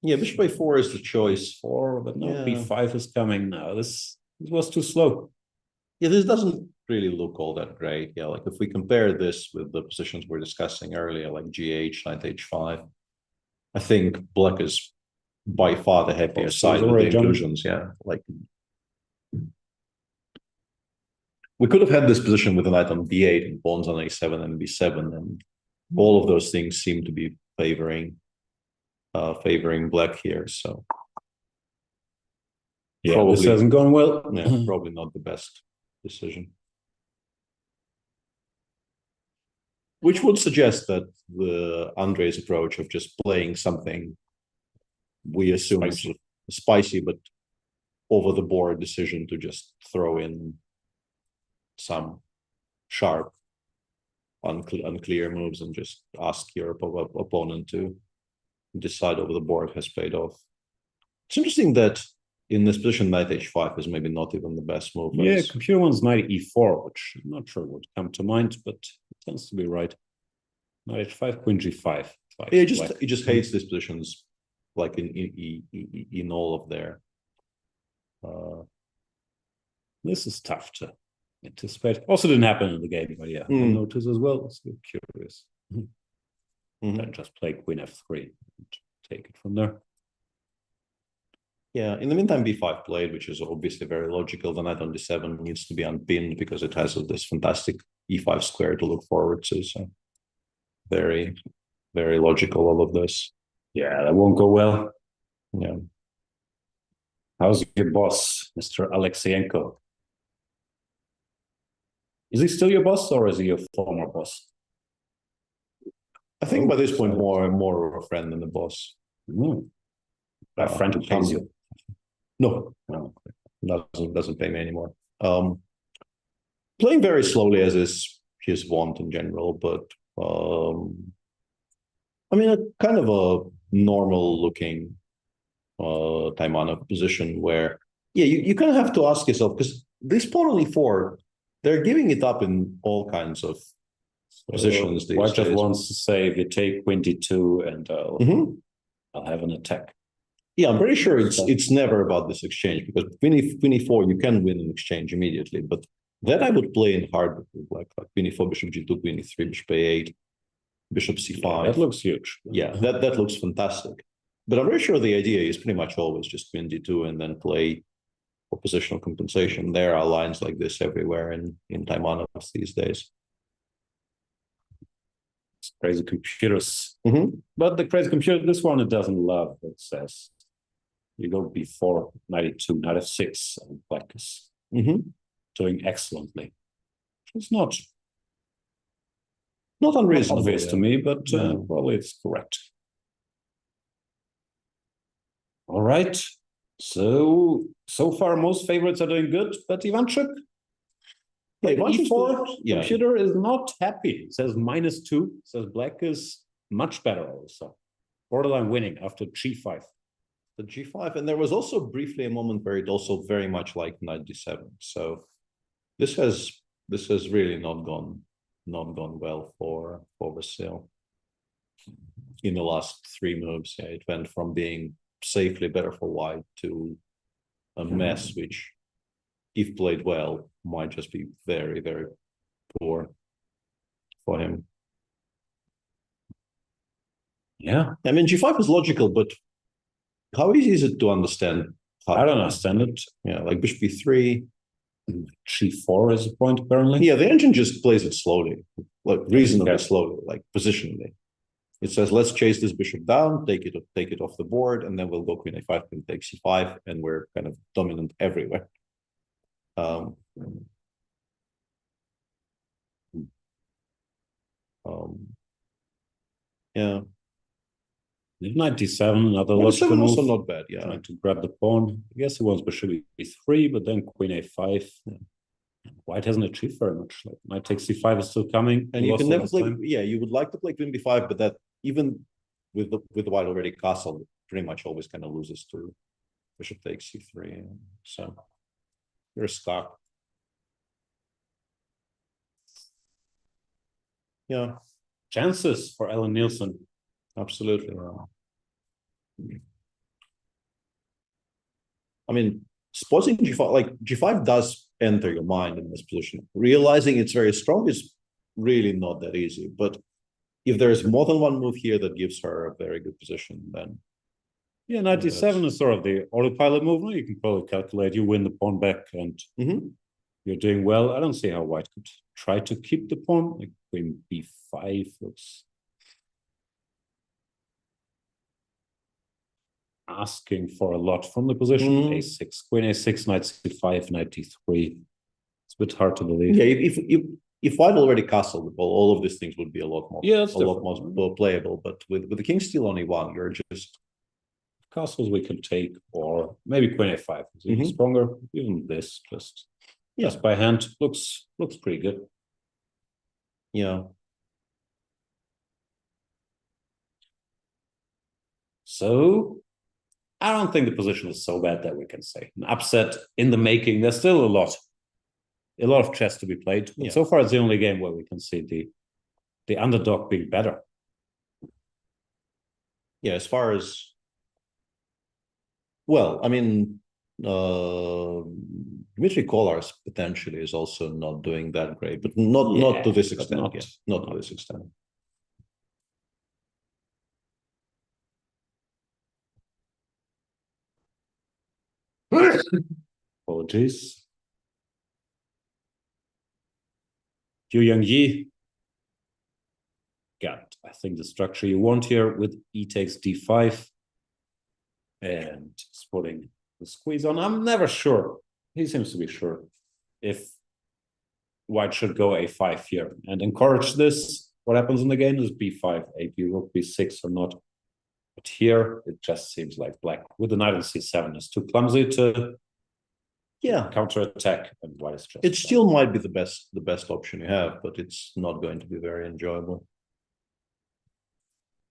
Yeah, bishop a4 is the choice. 4, but no, b5 is coming now. This was too slow. Yeah, this doesn't really look all that great. Yeah, like if we compare this with the positions we're discussing earlier, like gh, knight h5, I think black is by far the happier side with the inclusions. Yeah, like we could have had this position with a knight on b8 and pawns on a7 and b7, and all of those things seem to be favoring black here. So yeah, probably, this hasn't gone well. Yeah, probably not the best decision. Which would suggest that the Andrei's approach of just playing something we assume is spicy but over the board decision to just throw in some sharp, unclear moves and just ask your opponent to decide over the board has paid off. It's interesting that in this position, knight h5 is maybe not even the best move. Yeah, computer one's knight e4, which I'm not sure would come to mind, but it tends to be right. Knight h5, queen g5. Yeah, he just hates these positions, like in all of their. This is tough to anticipate. Also didn't happen in the game, but yeah, notice as well. It's curious. Then just play queen f3 and take it from there. Yeah, in the meantime, b5 played, which is obviously very logical. The knight on d7 needs to be unpinned because it has this fantastic e5 square to look forward to. So very, very logical, all of this. Yeah, that won't go well. Yeah. How's your boss, Mr. Alexeyenko? Is he still your boss or is he your former boss? I think by this point, more and more of a friend than a boss. A friend who pays you. No, doesn't pay me anymore. Playing very slowly as is his want in general, but I mean, a kind of a normal looking Taimanov position where, yeah, you kind of have to ask yourself, because this pawn on e4, they're giving it up in all kinds of positions. White just wants to say, if you take queen d2 and I'll have an attack. Yeah, I'm pretty sure it's never about this exchange, because queen e4 you can win an exchange immediately, but that I would play in hard, like queen e4, bishop g2, queen e3, bishop a8, bishop c5. Yeah, that looks huge. Yeah, that looks fantastic. But I'm very sure the idea is pretty much always just queen d2 and then play for positional compensation. There are lines like this everywhere in Taimanov these days. It's crazy computers. But the crazy computer, this one, it doesn't love. It says you go b4, knight e2, knight f6, and black is doing excellently. It's not unreasonable, obvious to me, but probably it's correct. All right. So far, most favorites are doing good, but Ivanchuk, computer is not happy. It says -2. It says black is much better also. Borderline winning after g5. The g5, and there was also briefly a moment where it also very much like knight d7. So this has really not gone well for Vasil. In the last 3 moves, yeah, it went from being safely better for white to a mess, which, if played well, might just be very, very poor for him. Yeah, I mean, g5 is logical, but how easy is it to understand? I don't understand it. Yeah, like bishop b3. g4 is a point, apparently. Yeah, the engine just plays it slowly, like reasonably slowly, like positionally. It says, let's chase this bishop down, take it off the board, and then we'll go queen a5, queen take c5, and we're kind of dominant everywhere. Yeah. 97, another 97 logical also move. not bad, yeah. Trying to grab the pawn. I guess he wants bishop e3, but then queen a5. Yeah. White hasn't achieved very much. Like knight takes c5 is still coming. And you can never play. Yeah, you would like to play queen b5, but that even with the white already castled, pretty much always kind of loses to bishop takes c3. So you're stuck. Yeah. Chances for Ellen Nielsen. Absolutely. I mean, supposing g5, like g5 does enter your mind in this position. Realizing it's very strong is really not that easy. But if there's more than one move here that gives her a very good position, then yeah, 97 is sort of the autopilot movement. You can probably calculate you win the pawn back and you're doing well. I don't see how white could try to keep the pawn. Like queen b5 looks asking for a lot from the position. A6, queen a6, knight c5, knight d3. It's a bit hard to believe. Yeah, if white already castled the ball, all of these things would be a lot more, more playable. But with the king still on e1, you're just castles we can take, or maybe queen a5 is even stronger. Even this just by hand looks pretty good. Yeah. So I don't think the position is so bad that we can say an upset in the making. There's still a lot of chess to be played. But so far, it's the only game where we can see the underdog being better. Yeah, as far as well, I mean, Dmitry Kolar's potentially is also not doing that great, but not to this extent. Not to this extent. Apologies. Yu Yi got, I think, the structure you want here with e takes d5 and he's putting the squeeze on. I'm never sure. He seems to be sure if white should go a5 here and encourage this. What happens in the game is b5, a rook b6 or not. But here it just seems like black with the knight on c7 is too clumsy to counterattack, and white is just. It still might be the best option you have, but it's not going to be very enjoyable.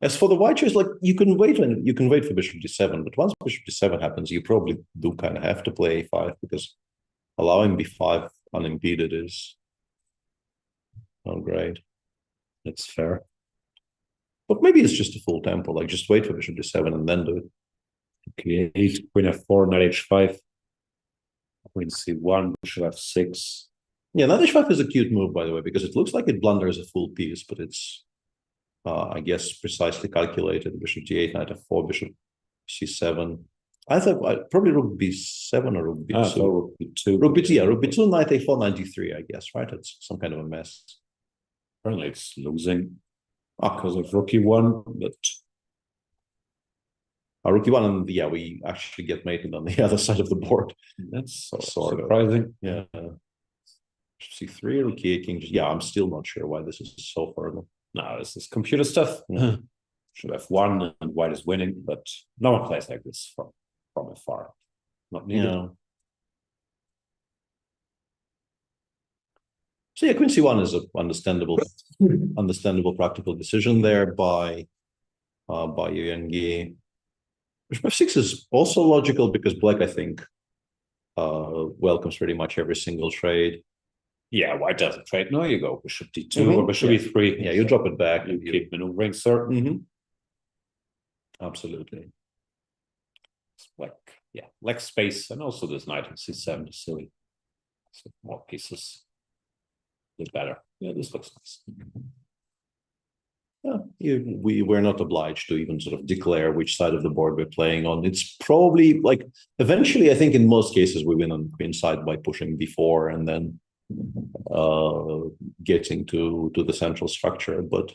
As for the white choice, like you can wait for bishop d7, but once bishop d7 happens, you probably do kind of have to play a5 because allowing b5 unimpeded is not great. It's fair. But maybe it's just a full tempo, like just wait for bishop d7 and then do it. Okay, 8, queen f4, knight h5, queen c1, bishop f6. Yeah, knight h5 is a cute move, by the way, because it looks like it blunders a full piece, but it's, I guess, precisely calculated. Bishop d8, knight f4, bishop c7. I thought probably rook b7 or rook b2. Rook b2. Rook b2, yeah, rook b2, knight a4, knight d3, I guess, right? It's some kind of a mess. Apparently it's losing because of rook e1, but rook e1, and yeah, we actually get mated on the other side of the board. That's sort of surprising. Yeah. c3, rook e8, king. Yeah, I'm still not sure why this is so far. No, this is computer stuff. Should have f1 and white is winning, but no one plays like this from afar. Not needed. Yeah. So yeah, queen c1 is an understandable practical decision there by Yu Yang. Bishop f6 is also logical because black, I think, welcomes pretty much every single trade. Yeah, white doesn't trade. No, you go bishop d2 or bishop e3. Yeah, you drop it back. You keep maneuvering, sir. Absolutely. It's like space, and also this knight on c7 is silly. So more pieces, the better. Yeah, this looks nice. Yeah, we're not obliged to even sort of declare which side of the board we're playing on. It's probably like eventually, I think in most cases we win on the queen side by pushing b4 and then getting to the central structure. But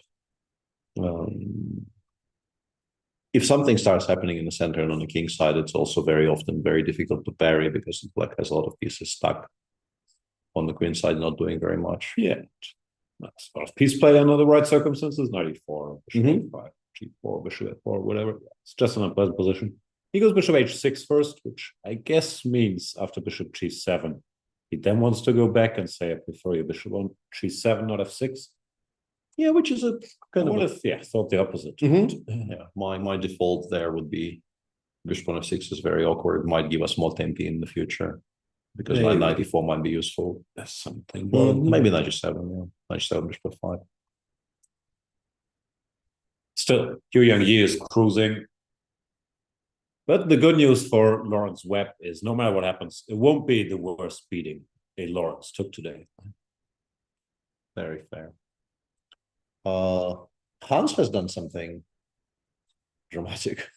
if something starts happening in the center and on the king side, it's also very often very difficult to parry because black has a lot of pieces stuck on the queen side, not doing very much. Yeah. That's sort of piece play under the right circumstances, 94, bishop 5. g4, bishop f4, whatever. It's just an unpleasant position. He goes bishop h6 first, which I guess means after bishop g7. He then wants to go back and say, I prefer your bishop on g7, not f6. Yeah, which is a kind of thought the opposite. Yeah, my default there would be bishop on f6 is very awkward. It might give us more tempi in the future because knight 94 might be useful. That's something. Well, maybe knight g7, yeah. Knight g7, bishop f5. Still, Yu Yang is cruising. But the good news for Lawrence Webb is no matter what happens, it won't be the worst beating a Lawrence took today. Very fair. Hans has done something dramatic.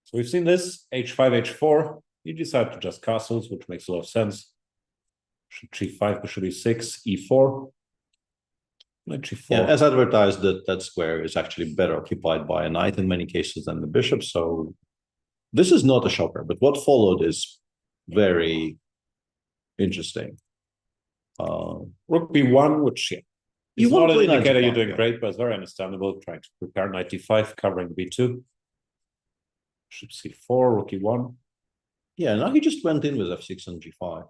So we've seen this, h5, h4. You decide to just castles, which makes a lot of sense. Bishop g5, bishop e6, e4. G4. Yeah, as advertised, that square is actually better occupied by a knight in many cases than the bishop. So this is not a shocker, but what followed is very interesting. Rook b1, which is not an indicator you're doing great, but it's very understandable. Trying to prepare knight d5, covering b2. Bishop c4, rook e1. Yeah, now he just went in with f6 and g5.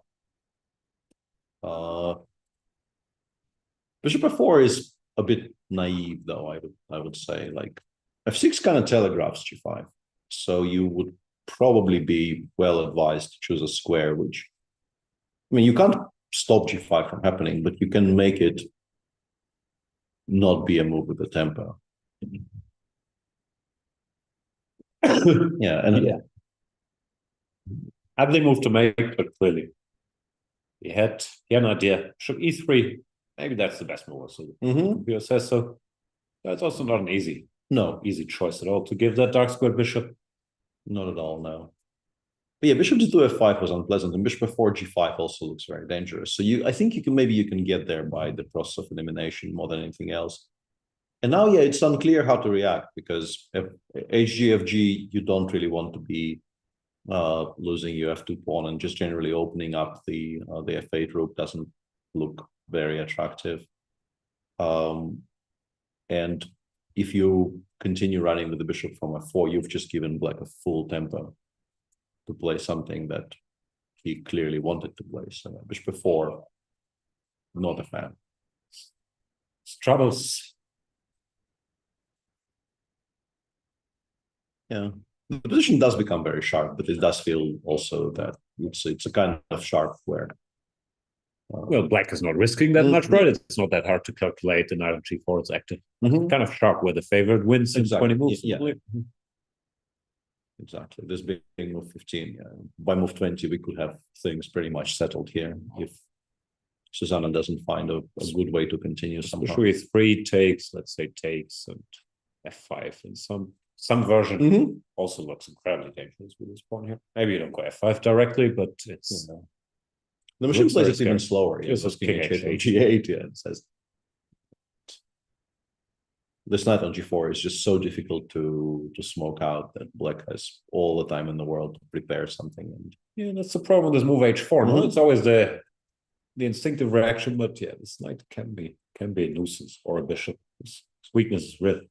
Bishop f4 is a bit naive, though, I would say. Like f6 kind of telegraphs g5. So you would probably be well advised to choose a square, which, I mean, you can't stop g5 from happening, but you can make it not be a move with the tempo. Ugly move to make, but clearly he had an idea. Bishop e3, maybe that's the best move. So computer says so. That's also not an easy choice at all to give that dark square bishop. Not at all, no. But yeah, bishop to f5 was unpleasant, and bishop f4 g5 also looks very dangerous. So I think you can get there by the process of elimination more than anything else. And now, yeah, it's unclear how to react because if hg you don't really want to be losing your f2 pawn, and just generally opening up the f8 rook doesn't look very attractive. And if you continue running with the bishop from f4, you've just given black a full tempo to play something that he clearly wanted to play. So bishop f4, not a fan. Troubles. Yeah, the position does become very sharp, but it does feel also that it's a kind of sharp where. Well, black is not risking that much, right? It's not that hard to calculate the knight on g4 is active. Kind of sharp where the favorite wins in 20 moves. Yeah. Exactly. This being move 15, by move 20, we could have things pretty much settled here if Susanna doesn't find a good way to continue somehow. Bishop e3 takes, let's say takes, and f5 and some version also looks incredibly dangerous with this pawn here. Maybe you don't go f5 directly, but it's the machine plays it even slower. It's just king h8, yeah, it says. This knight on g4 is just so difficult to smoke out that black has all the time in the world to prepare something. And yeah, that's the problem with this move h4. No, it's always the instinctive reaction, but yeah, this knight can be a nuisance or a bishop. His weakness is real.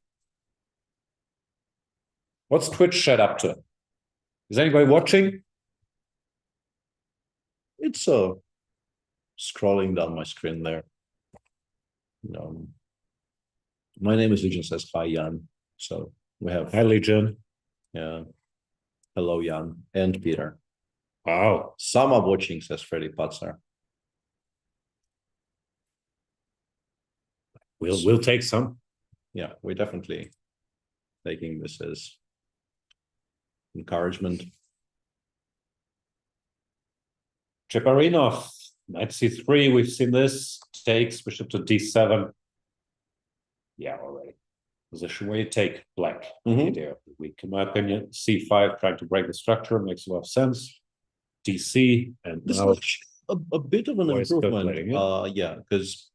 What's Twitch set up to? Is anybody watching? It's scrolling down my screen there. My name is Legion, says hi, Jan. So we have hi, Legion. Yeah. Hello, Jan and Peter. Wow. Some are watching, says Freddy Patzer. We'll take some. Yeah, we're definitely taking this as encouragement. Cheparinov, knight c3, we've seen this. Takes bishop to d7. Yeah, already. Position where you take black. Idea of the week, in my opinion. c5, trying to break the structure, makes a lot of sense. dc, and this now is a bit of an improvement. Yeah, because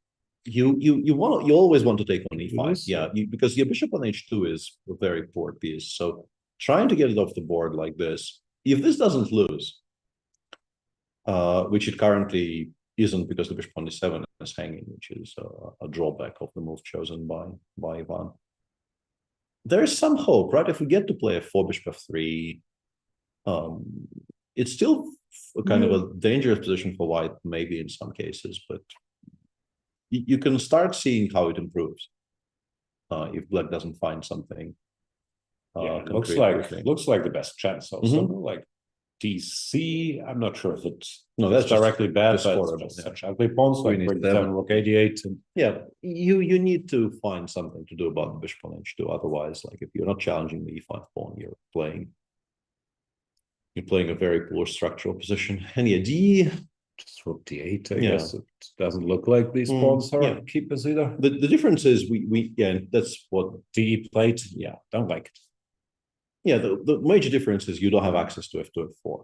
you always want to take on e5. Yeah, because your bishop on h2 is a very poor piece. So trying to get it off the board like this, if this doesn't lose, which it currently isn't because the bishop on d7 is hanging, which is a drawback of the move chosen by Ivan. There is some hope, right? If we get to play a 4 bishop f3, it's still a kind of a dangerous position for white, maybe in some cases, but you can start seeing how it improves if black doesn't find something. It looks like the best chance also. Like DC, I'm not sure if it's that's directly bad, but horrible. it's such ugly pawns like Queen Gustafsson, rook 88. And you need to find something to do about the bishop on h2. Otherwise, like if you're not challenging the e5 pawn, you're playing a very poor structural position. And just rook d8, I guess. It doesn't look like these pawns are keepers either. The difference is that's what d played. Yeah, don't like it. Yeah, the major difference is you don't have access to f2, f4.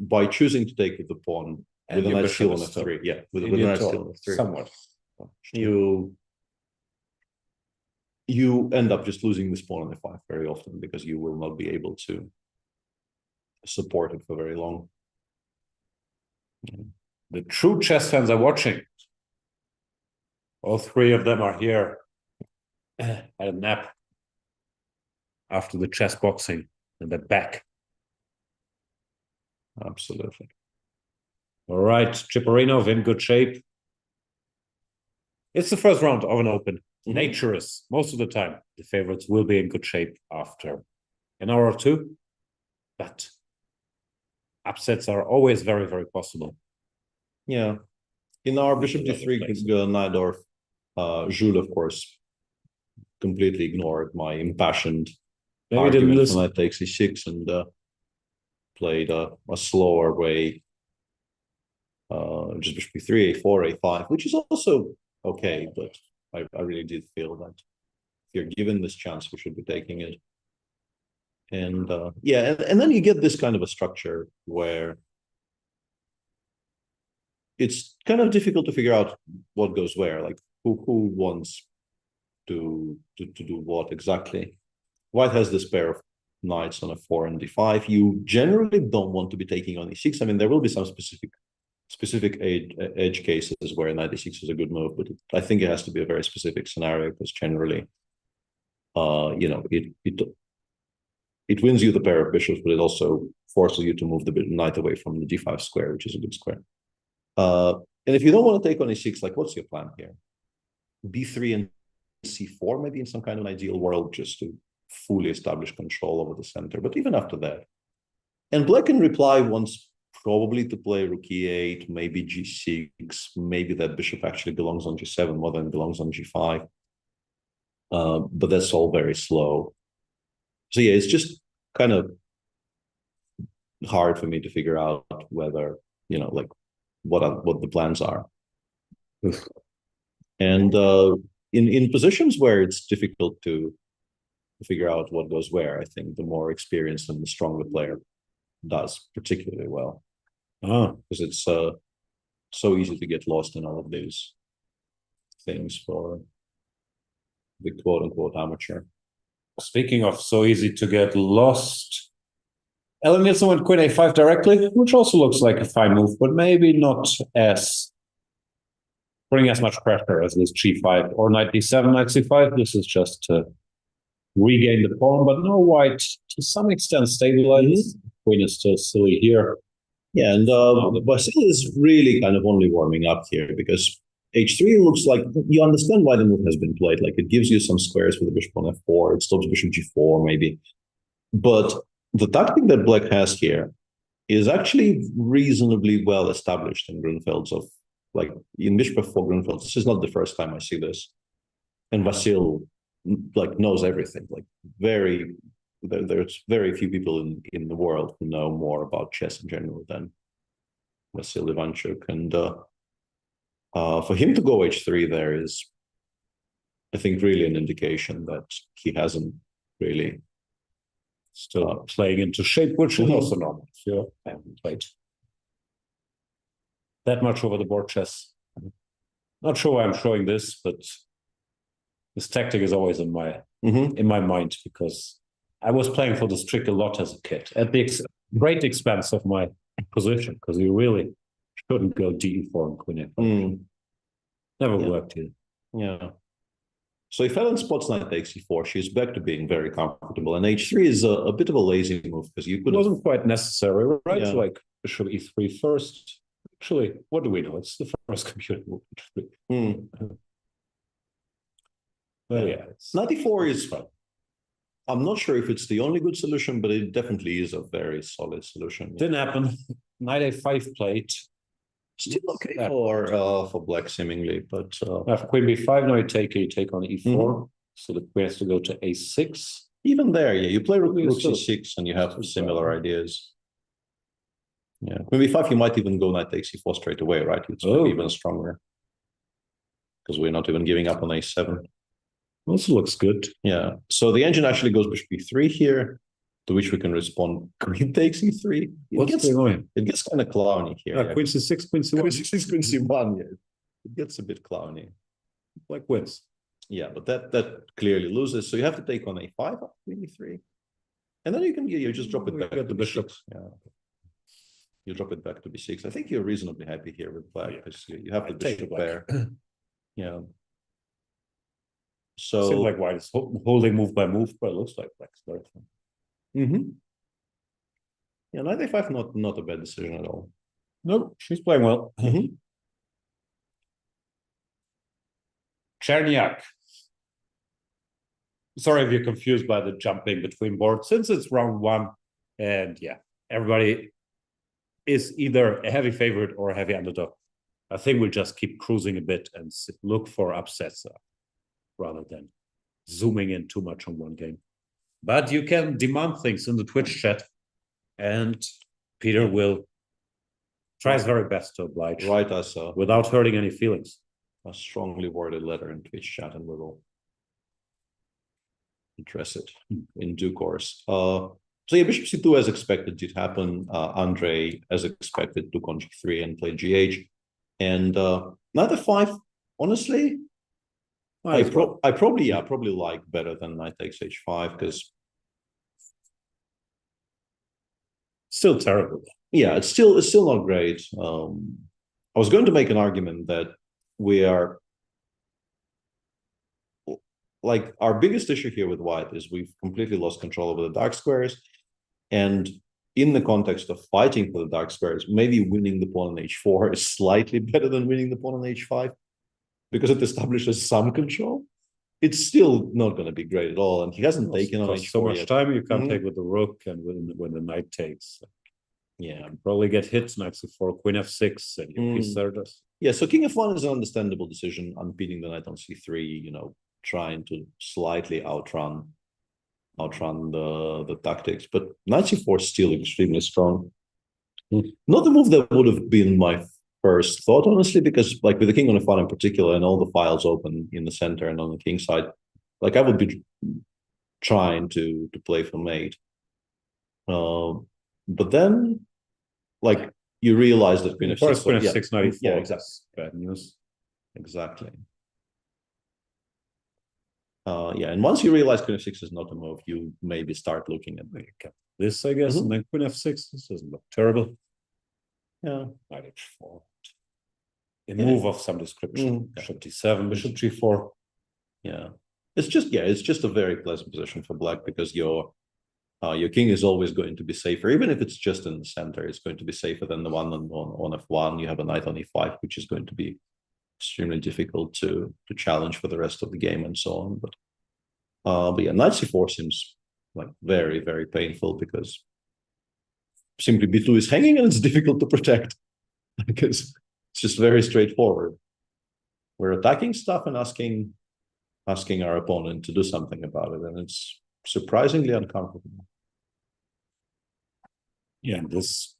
By choosing to take with the pawn with a knight steal on f3, with a knight steal on f3, somewhat. You end up just losing this pawn on f5 very often because you will not be able to support it for very long. The true chess fans are watching. All three of them are here at a nap after the chess boxing and they're back. Absolutely. All right, Chiparinov in good shape. It's the first round of an open. Nature is, most of the time, the favorites will be in good shape after an hour or two, but upsets are always very, very possible. Yeah. In our bishop d3 Najdorf, Jules, of course, completely ignored my impassioned argument when knight takes e6 and played a slower way, just bishop b3, a4, a5, which is also okay, but I really did feel that if you're given this chance, we should be taking it. And and then you get this kind of a structure where it's kind of difficult to figure out what goes where, like who wants to do what exactly. White has this pair of knights on f4 and d5. You generally don't want to be taking on e6. I mean, there will be some specific edge cases where knight e6 is a good move, but I think it has to be a very specific scenario because generally, it wins you the pair of bishops, but it also forces you to move the knight away from the d5 square, which is a good square. And if you don't want to take on e6, like what's your plan here? b3 and c4, maybe in some kind of an ideal world, just to fully establish control over the center. But even after that, and black in reply wants probably to play rook e8, maybe g6, maybe that bishop actually belongs on g7 more than belongs on g5. But that's all very slow. So yeah, it's just kind of hard for me to figure out whether, like what the plans are. And in positions where it's difficult to figure out what goes where, I think the more experienced and the stronger player does particularly well. Because it's so easy to get lost in all of these things for the quote-unquote amateur. Speaking of so easy to get lost, Ellen Nielsen went queen a5 directly, which also looks like a fine move, but maybe not as putting as much pressure as this g5 or knight d7, knight c5. This is just to regain the pawn, but no, white to some extent stabilizes. Queen is still silly here. Yeah, and Basil is really kind of only warming up here because h3 looks like you understand why the move has been played. Like it gives you some squares with the bishop on f4, it stops bishop g4 maybe. But the tactic that black has here is actually reasonably well established in Grunfeld's like in bishop f4 Grunfeld. This is not the first time I see this. And Vasil like knows everything. Like there's very few people in the world who know more about chess in general than Vasil Ivanchuk. And for him to go h3 there is, I think, really an indication that he hasn't really still playing into shape, which is also normal. So I haven't played that much over the board chess. Not sure why I'm showing this, but this tactic is always in my mind because I was playing for this trick a lot as a kid at the great expense of my position because you really Couldn't go d4 and queen f5. Never worked here. Yeah. So if Helen spots knight takes e4, she's back to being very comfortable. And h3 is a bit of a lazy move because you could. It wasn't quite necessary, right? Yeah. Like bishop e3 first. Actually, what do we know? It's the first computer move. But yeah, knight e4 is fun. I'm not sure if it's the only good solution, but it definitely is a very solid solution. Didn't happen. Knight a5 played. Still okay for black seemingly, but After queen b5, now you take on e4. So the queen has to go to a6. Even there, yeah, you play rook c6 and you have similar ideas. Yeah, queen b5, you might even go knight takes e4 straight away, right? It's even stronger because we're not even giving up on a7. Also looks good. Yeah. So the engine actually goes bishop b3 here, to which we can respond queen takes e3. What's going on? It gets kind of clowny here. Yeah. Queen c6, queen c1. Queen c6, queen c1. Yeah, it gets a bit clowny. Like wins. Yeah, but that clearly loses. So you have to take on a5 after queen e3, and then you just drop it back to the bishop. Yeah. You drop it back to b6. I think you're reasonably happy here with black because you have the bishop there. Yeah. So seems like white is holding move by move, but it looks like black's very fun. Yeah, knight a5 not a bad decision at all. No, she's playing well. Cherniak. Sorry if you're confused by the jumping between boards, since it's round one, and yeah, everybody is either a heavy favorite or a heavy underdog. I think we'll just keep cruising a bit and look for upsets rather than zooming in too much on one game. But you can demand things in the Twitch chat, and Peter will try his very best to oblige. Write us without hurting any feelings. A strongly worded letter in Twitch chat, and we will address it in due course. So yeah, bishop c2 as expected did happen. Andre, as expected, took on g3 and played gh. And knight f5, honestly, I probably like better than knight takes h5 because still terrible. Yeah, it's still not great. I was going to make an argument that we are like our biggest issue here with white is we've completely lost control over the dark squares, and in the context of fighting for the dark squares, maybe winning the pawn on h4 is slightly better than winning the pawn on h5 because it establishes some control. It's still not going to be great at all, and he hasn't taken on h4 so much yet. time you can't take with the rook, and when the knight takes, yeah, probably get hit. Knight c4, queen f6, and you piece us. Yeah, so king f1 is an understandable decision, unpinning the knight on c3, you know, trying to slightly outrun the tactics, but knight c4 is still extremely strong. Not the move that would have been my first thought, honestly, because like with the king on f1 in particular and all the files open in the center and on the king side, like I would be trying to play for mate. But then like you realize that queen f6, queen f6, knight e4, yeah, exactly. Bad news. Exactly. Yeah, and once you realize queen f6 is not a move, you maybe start looking at this, I guess, and then queen f6. This doesn't look terrible. Yeah, knight h4. A move of some description. Bishop d7, bishop g4. Yeah, it's just a very pleasant position for black because your king is always going to be safer, even if it's just in the center. It's going to be safer than the one on f1. You have a knight on e5, which is going to be extremely difficult to challenge for the rest of the game and so on. But yeah, knight c4 seems like very, very painful because simply b2 is hanging and it's difficult to protect because it's just very straightforward. We're attacking stuff and asking our opponent to do something about it, and it's surprisingly uncomfortable. Yeah, this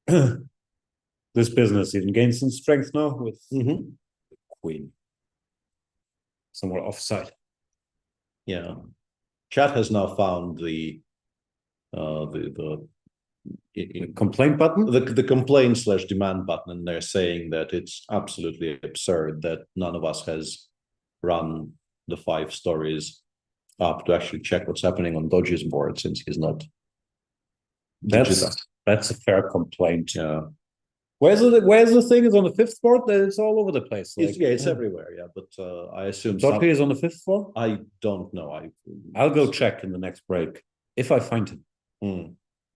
this business even gains some strength now with the queen somewhere offside. Yeah, chat has now found the complaint button, the complaint/demand button, and they're saying that it's absolutely absurd that none of us has run the 5 stories up to actually check what's happening on Dodge's board since he's not. That's a fair complaint. Yeah. Where's the thing? It's on the fifth board. It's all over the place. Like, It's everywhere. Yeah, but I assume Dotke is on the fifth floor. I don't know. I'll go check in the next break if I find him.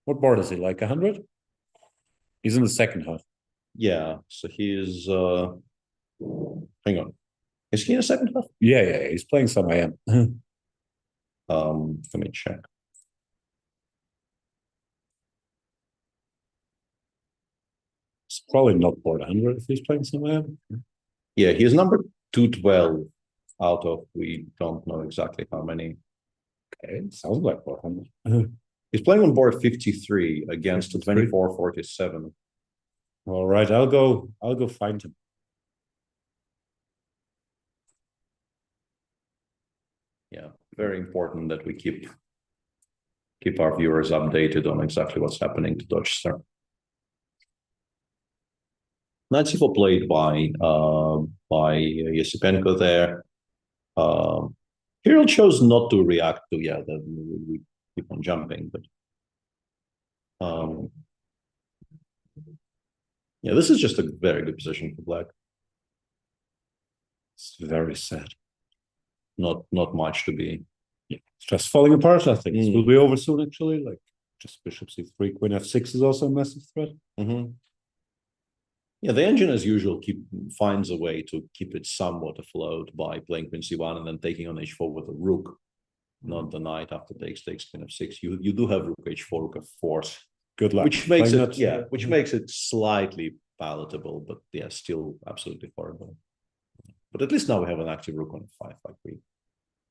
What board is he? Like 100? He's in the second half. Yeah, so he is. Hang on, is he in the second half? Yeah. He's playing some IM. Let me check. It's probably not board 100 if he's playing some IM. Yeah, he's number 212 out of we don't know exactly how many. Okay, sounds like board 100. He's playing on board 53 against 2447. All right, I'll go find him. Yeah, very important that we keep our viewers updated on exactly what's happening to Dutchster. Knight c4 played by Yesipenko there. Hero chose not to react to we keep on jumping, but yeah, this is just a very good position for black. It's very sad. Not much to be. Yeah, it's just falling apart. I think this will be over soon. Actually, like just bishop c3, queen f6 is also a massive threat. Yeah, the engine as usual finds a way to keep it somewhat afloat by playing queen c1 and then taking on h4 with a rook, not the knight after takes queen f6. You do have rook h4, rook f4. Good luck. Which makes it which makes it slightly palatable, but yeah, still absolutely horrible. But at least now we have an active rook on f5. Like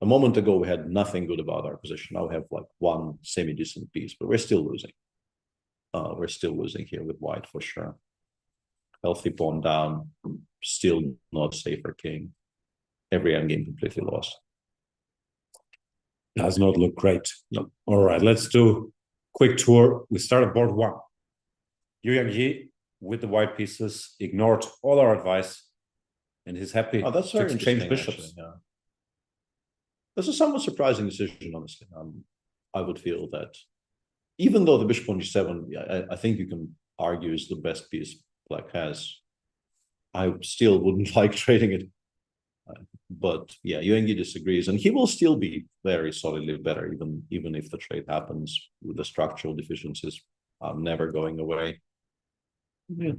a moment ago we had nothing good about our position. Now we have like one semi-decent piece, but we're still losing. We're still losing here with white for sure. Healthy pawn down, still not safer king. Every endgame completely lost. Does not look great. No. All right, let's do quick tour. We start at board 1. Yu Yang with the white pieces ignored all our advice, and he's happy that's to very exchange bishops. Actually, yeah. This is a somewhat surprising decision, honestly. I would feel that even though the bishop on g7, I think you can argue is the best piece black has, I still wouldn't like trading it. But yeah, Yuengi disagrees, and he will still be very solidly better, even if the trade happens. With the structural deficiencies are never going away. Yeah,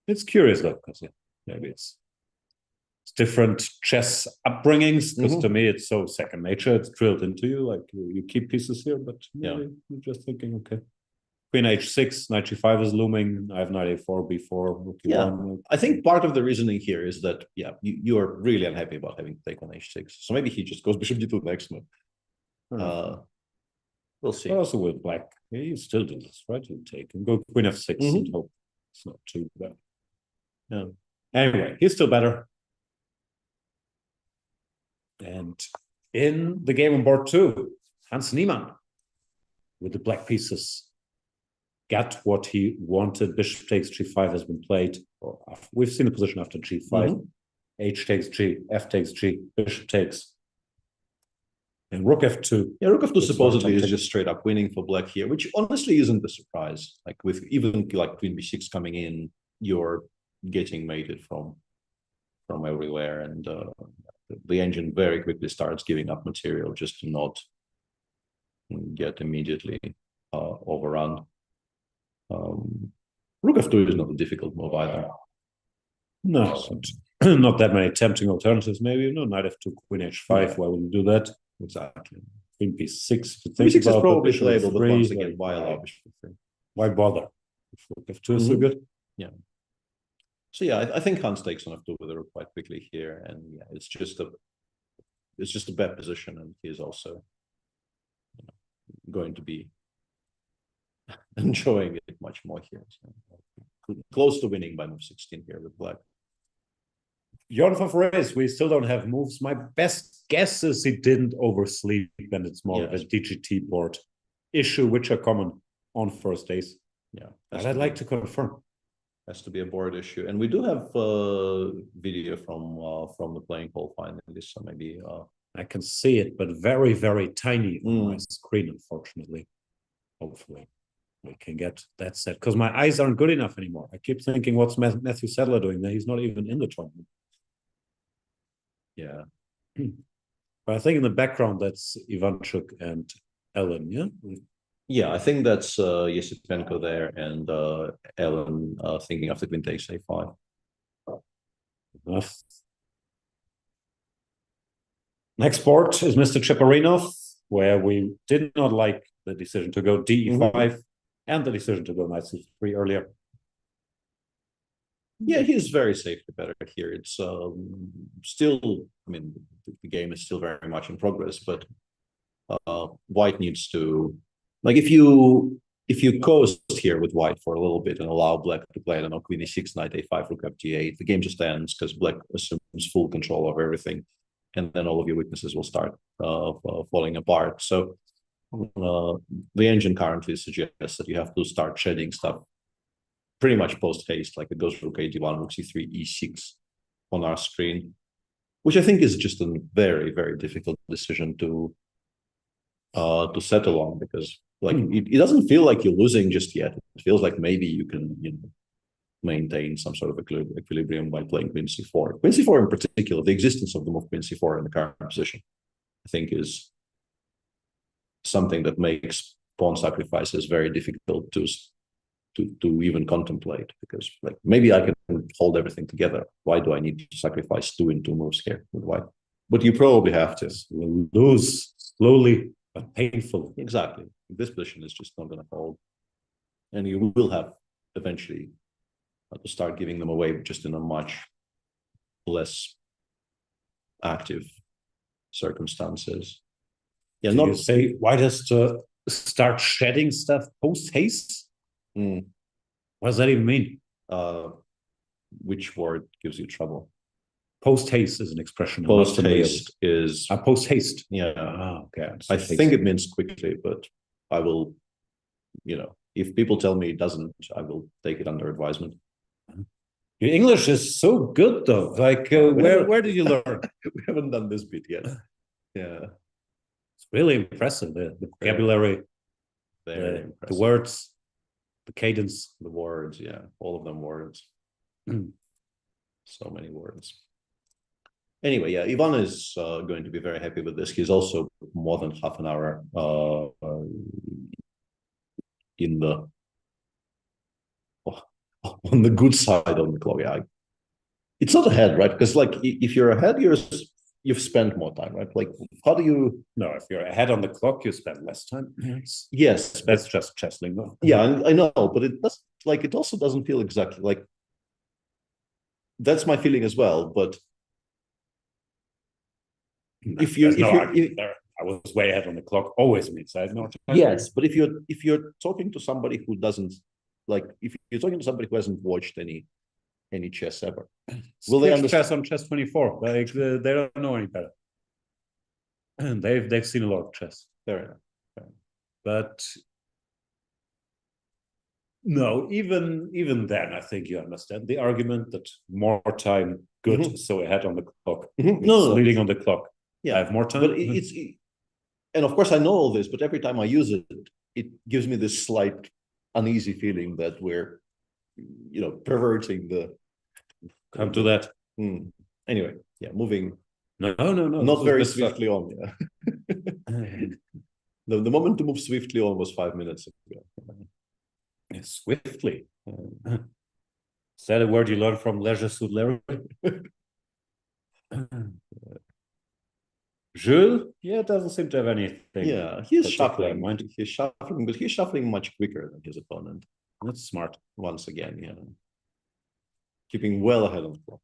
it's curious though, because maybe it's different chess upbringings. Because to me, it's so second nature; it's drilled into you. Like you keep pieces here, but you're just thinking, okay. Queen h6, knight g5 is looming. I have knight a4, b4, rook e1. I think part of the reasoning here is that you are really unhappy about having to take on h6. So maybe he just goes bishop d2 next move. We'll see. Also with black, you still do this, right? You take and go queen f6 and hope it's not too bad. Yeah. Anyway, he's still better. And in the game on board 2, Hans Niemann with the black pieces got what he wanted. Bishop takes g5 has been played. We've seen the position after g5. H takes g, f takes g, bishop takes. And rook f2. Yeah, rook f2 supposedly is just straight up winning for black here, which honestly isn't a surprise. Like with even like queen b6 coming in, you're getting mated from everywhere, and the engine very quickly starts giving up material just to not get immediately overrun. Rook f2 is not a difficult move either. No, not that many tempting alternatives. Maybe knight f2, queen h5. Why would you do that? Exactly. Queen p6. P6 is probably playable, but once again, why allow bishop f3? Why bother? If rook f2 is so good. Yeah. So yeah, I think Hans takes on f2 with a rook quite quickly here, and yeah, it's just a bad position, and he's also going to be enjoying it much more here. So, close to winning by move 16 here with black. Jordan van Veres, we still don't have moves. My best guess is he didn't oversleep, and it's more of a DGT board issue, which are common on first days. Yeah, but I'd like to confirm. Has to be a board issue, and we do have video from the playing hall finally, so maybe I can see it, but very, very tiny on my screen, unfortunately. Hopefully. we can get that set, because my eyes aren't good enough anymore. I keep thinking, what's Matthew Sadler doing there? He's not even in the tournament. Yeah. But I think in the background, that's Ivanchuk and Ellen, yeah? Yeah, I think that's Yesipenko there and Ellen thinking of the queen takes a5. Enough. Next board is Mr. Cheparinov, where we did not like the decision to go DE5 and the decision to go knight C3 earlier. Yeah, he's very safely better here. It's still, I mean, the game is still very much in progress, but White needs to, like, if you coast here with White for a little bit and allow Black to play, I don't know, queen e6, knight a5, rook f g8, the game just ends because Black assumes full control over everything, and then all of your weaknesses will start falling apart. So the engine currently suggests that you have to start shedding stuff pretty much post haste, like it goes rook a1, rook c3, e6 on our screen, which I think is just a very, very difficult decision to settle on, because like it doesn't feel like you're losing just yet. It feels like maybe you can, you know, maintain some sort of equilibrium by playing queen c4. Queen c4 in particular, the existence of the move queen c4 in the current position, I think, is something that makes pawn sacrifices very difficult to even contemplate, because like maybe I can hold everything together. Why do I need to sacrifice 2 in 2 moves here with White? But you probably have to Lose slowly but painfully. Exactly. This position is just not going to hold, and you will have eventually to start giving them away just in a much less active circumstances. Yeah, Did you say White has to start shedding stuff post haste? What does that even mean? Which word gives you trouble? Post haste is an expression. Post haste is post haste. Yeah. Okay. I think it means quickly, but I will, you know, if people tell me it doesn't, I will take it under advisement. Your English is so good, though. Like, where did you learn? We haven't done this bit yet. Yeah, it's really impressive. The vocabulary, the words, the cadence, the words. Yeah, all of them words. So many words. Anyway, yeah, Ivan is going to be very happy with this. He's also more than half an hour in the on the good side of the clock. Yeah, it's not ahead, right? Because like if you're ahead, you've spent more time, right? Like, how do you? No, if you're ahead on the clock, you spend less time. Yes, that's just chess lingo. Yeah, I know, but it does. Like, it also doesn't feel exactly like. That's my feeling as well, but. If I was way ahead on the clock, always means I had no time. Yes, but if you're talking to somebody who doesn't, like, if you're talking to somebody who hasn't watched any chess ever, will they understand chess on Chess 24? Like, they don't know any better, and they've seen a lot of chess. Fair enough. But no, even then, I think you understand the argument that more time good, so ahead on the clock. No, leading on the clock. Yeah, I have more time. But and of course I know all this, but every time I use it, it gives me this slight uneasy feeling that we're, you know, perverting the. Come to that. Anyway, yeah, moving. No. Not very swiftly on. Yeah. The moment to move swiftly on was 5 minutes ago. Yeah, swiftly. Is that a word you learned from Leisure Suit Larry? Jules? Yeah, it doesn't seem to have anything. Yeah, he's shuffling. He's shuffling, but he's shuffling much quicker than his opponent. That's smart. Once again, yeah. Keeping well ahead of the clock.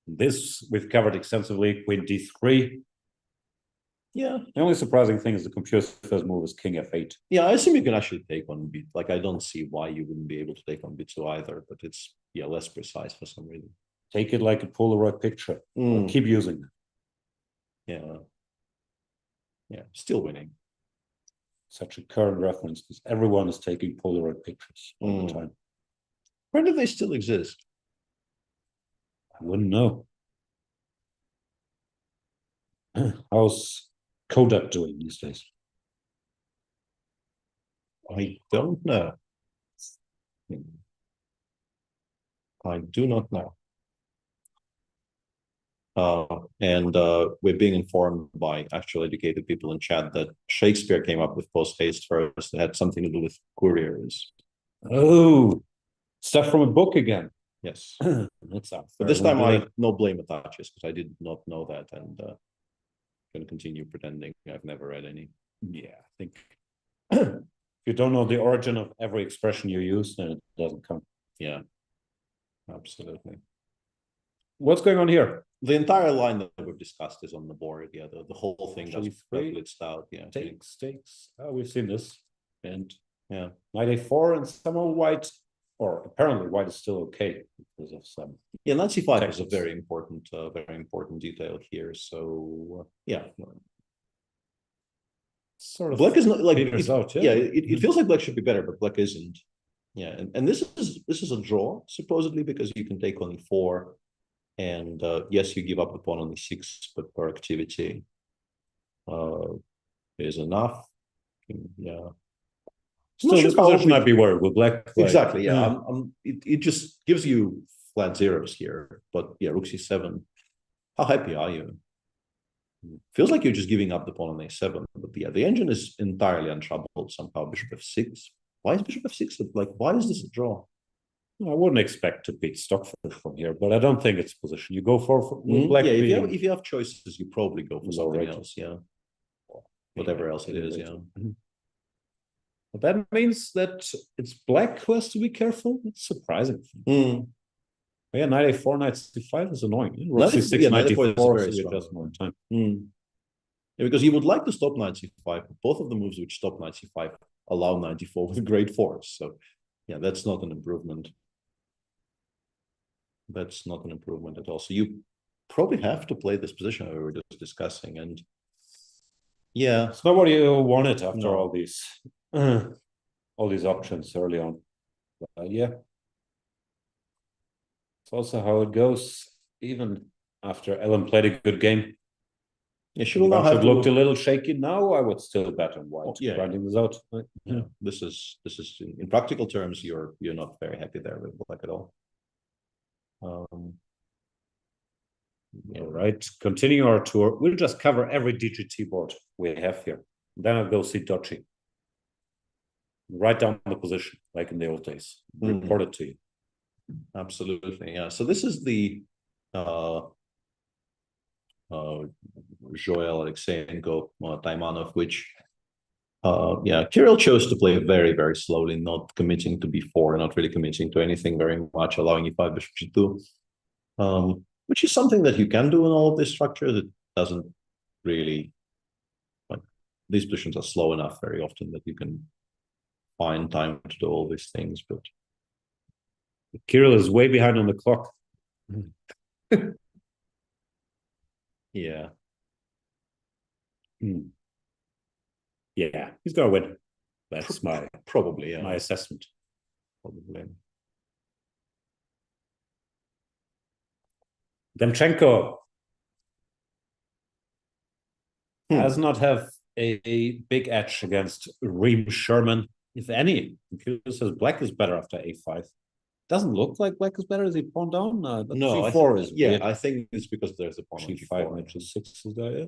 This we've covered extensively. Queen d3. Yeah. The only surprising thing is the computer's first move is king f8. Yeah, I assume you can actually take on b. Like, I don't see why you wouldn't be able to take on b2 either, but it's, yeah, less precise for some reason. Take it like a Polaroid picture. Keep using it. Yeah. Yeah, still winning. Such a current reference, because everyone is taking Polaroid pictures all the time. Where do they still exist? I wouldn't know. How's Kodak doing these days? I don't know. I do not know. And we're being informed by actual educated people in chat that Shakespeare came up with post haste first. It had something to do with couriers. Oh, stuff from a book again. Yes. That's out. But this time no blame attaches because I did not know that and can continue pretending I've never read any. Yeah, I think if you don't know the origin of every expression you use, then it doesn't come. Yeah, absolutely. What's going on here? The entire line that we've discussed is on the board. Yeah, the whole thing that's blitzed out. Yeah, takes. Oh, we've seen this. And yeah, knight a4 and somehow white, or apparently white is still okay because of some. Yeah, knight c5 is a very important detail here. So yeah, sort of black is not like it feels like black should be better, but black isn't. Yeah, and this is a draw supposedly because you can take on e4. And yes, you give up the pawn on e6, but per activity is enough. Yeah. Still, this position might be worried with black. Exactly. Yeah. It just gives you flat zeros here. But yeah, rook c7. How happy are you? Feels like you're just giving up the pawn on a7. But yeah, the engine is entirely untroubled somehow. Bishop f6. Why is bishop f6? Like, why is this a draw? I wouldn't expect to beat Stockfish from here, but I don't think it's position. You go for black. Yeah, if you have choices, you probably go for something else. Yeah, whatever else it is. Yeah, but that means that it's black who has to be careful. It's surprising. Yeah, knight a4, knight c5 is annoying. Rook c6, knight e4 is just more time. Yeah, because you would like to stop knight c5, but both of the moves which stop knight c5 allow knight e4 with great force. So yeah, that's not an improvement. That's not an improvement at all. So you probably have to play this position we were just discussing. And yeah, it's not what you wanted after all these options early on. But, yeah, it's also how it goes. Even after Ellen played a good game, yeah, she looked a little shaky. Now I would still bet on white. Grinding this out. Yeah, this is in practical terms, you're not very happy there with black at all. All right, continue our tour. We'll just cover every DGT board we have here. Then I'll go see Dochi. Write down the position, like in the old days. Report it to you. Absolutely, yeah. So this is the Joel Alexeyenko Taimanov, which Kirill chose to play very, very slowly, not committing to b4, not really committing to anything very much, allowing e5, bishop g2, which is something that you can do in all of these structures. It doesn't really, these positions are slow enough very often that you can find time to do all these things, but Kirill is way behind on the clock. Yeah. Yeah, he's gonna win. That's my assessment. Probably. Demchenko does not have a big edge against Reem Sherman, if any. He says black is better after a5. Doesn't look like black is better. Is he pawn down? No, g4 is weird. I think it's because there's a pawn on g5, knight g6 is there.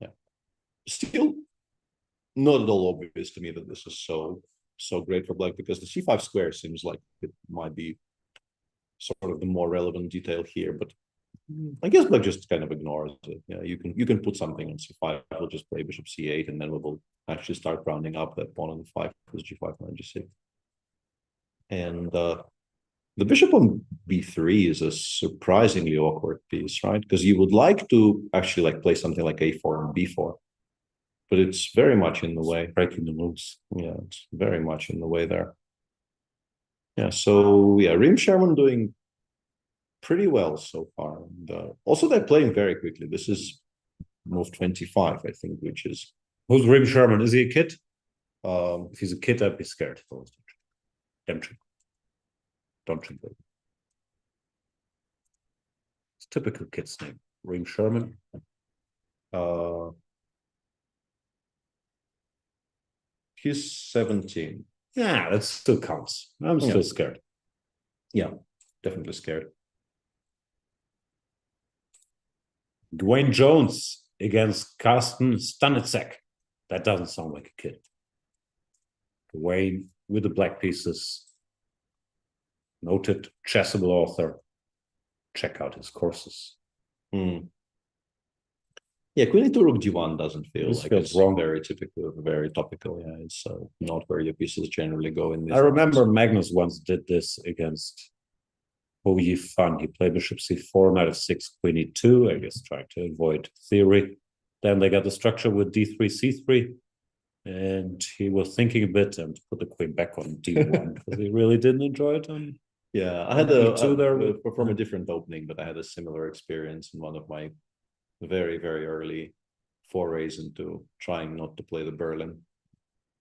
Yeah. Still not at all obvious to me that this is so great for black, because the c5 square seems like it might be sort of the more relevant detail here, but I guess black just kind of ignores it. Yeah, you can put something on c5. We'll just play bishop c8, and then we will actually start rounding up that pawn on the 5 with g5, knight g6. And the bishop on b3 is a surprisingly awkward piece, right? Because you would like to actually play something like a4 and b4, but it's very much in the way. Breaking the rules. Yeah, it's very much in the way there. Yeah, so yeah, Reem Sherman doing pretty well so far. And also they're playing very quickly. This is move 25, I think, which is... Who's Reem Sherman? Is he a kid? If he's a kid, I'd be scared. Don't drink it. It's typical kid's name. Reem Sherman. He's 17. Yeah, that still counts. I'm still scared. Yeah, definitely scared. Dwayne Jones against Carsten Stanecek. That doesn't sound like a kid. Dwayne with the black pieces. Noted Chessable author. Check out his courses. Yeah, Queen E2 Rook D1 doesn't feel This like feels it's wrong. very typical, very topical. Yeah, it's not where your pieces generally go in this. I remember Magnus once did this against Ho Yi Fan. He played Bishop C4, Knight f6, Queen E2, I guess trying to avoid theory. Then they got the structure with D3, C3. And he was thinking a bit and put the queen back on D1 because he really didn't enjoy it. Yeah, I had from a different opening, but I had a similar experience in one of my very, very early forays into trying not to play the Berlin.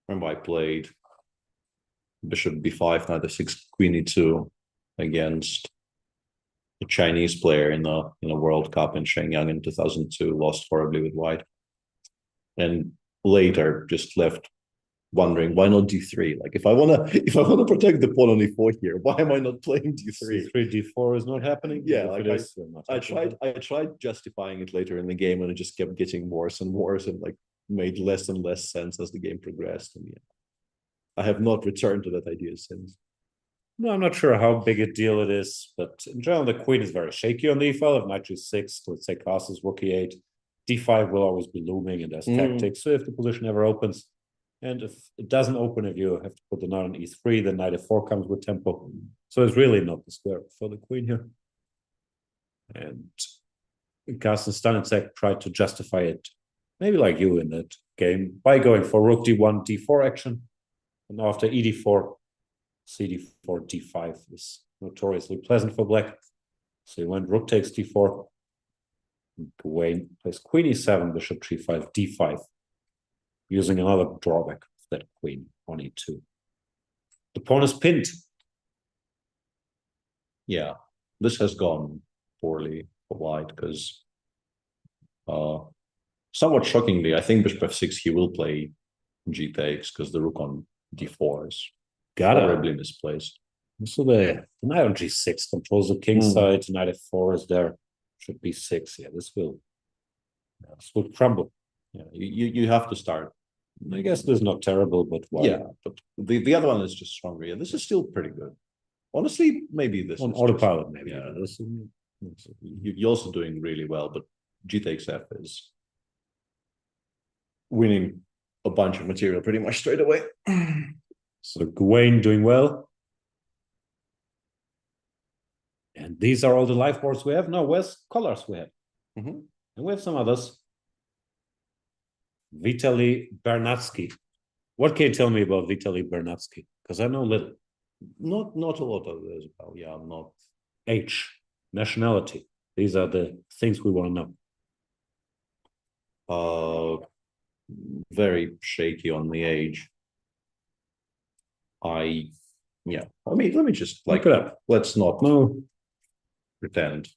Remember, I played Bishop B5, Knight f6, Queen E2 against a Chinese player in a World Cup in Shenyang in 2002, lost horribly with white. And later just left wondering why not D3? Like if I wanna protect the pawn on E4 here, why am I not playing D3? C3, D4 is not happening. Yeah, like I tried justifying it later in the game, and it just kept getting worse and worse, and like made less and less sense as the game progressed. And yeah, I have not returned to that idea since. No, I'm not sure how big a deal it is, but in general, the queen is very shaky on the e-file. If Knight G6, let's say castles Rook E8, D5 will always be looming, and there's tactics. So if the position ever opens, and if it doesn't open, if you have to put the knight on E3, then Knight F4 comes with tempo. So it's really not the square for the queen here. And Carsten Stanecek tried to justify it, maybe like you in that game, by going for Rook D1, D4 action. And after ED4, CD4, D5 is notoriously pleasant for black. So he went Rook takes D4. Gawain plays Queen E7, Bishop G5, D5, using another drawback of that queen on E2. The pawn is pinned. Yeah, this has gone poorly for white because somewhat shockingly, I think Bishop F6 he will play G takes because the Rook on D4 is horribly misplaced. So the knight on G6 controls the king side, Knight F4 is there. Should be 6. Yeah, this will crumble. Yeah, you have to start. I guess this is not terrible, but why? Yeah, but the other one is just stronger. Yeah, this is still pretty good. Honestly, maybe this on is autopilot, just, maybe. Yeah, you're also doing really well, but G takes F is winning a bunch of material pretty much straight away. So Gawain doing well. And these are all the live boards we have. No, where's colors we have? And we have some others. Vitaly Bernatsky. What can you tell me about Vitaly Bernatsky? Because I know little. Not a lot of this. Oh, yeah, I'm not. Age, nationality. These are the things we want to know. Very shaky on the age. I mean, let me just like look it up. Let's not pretend.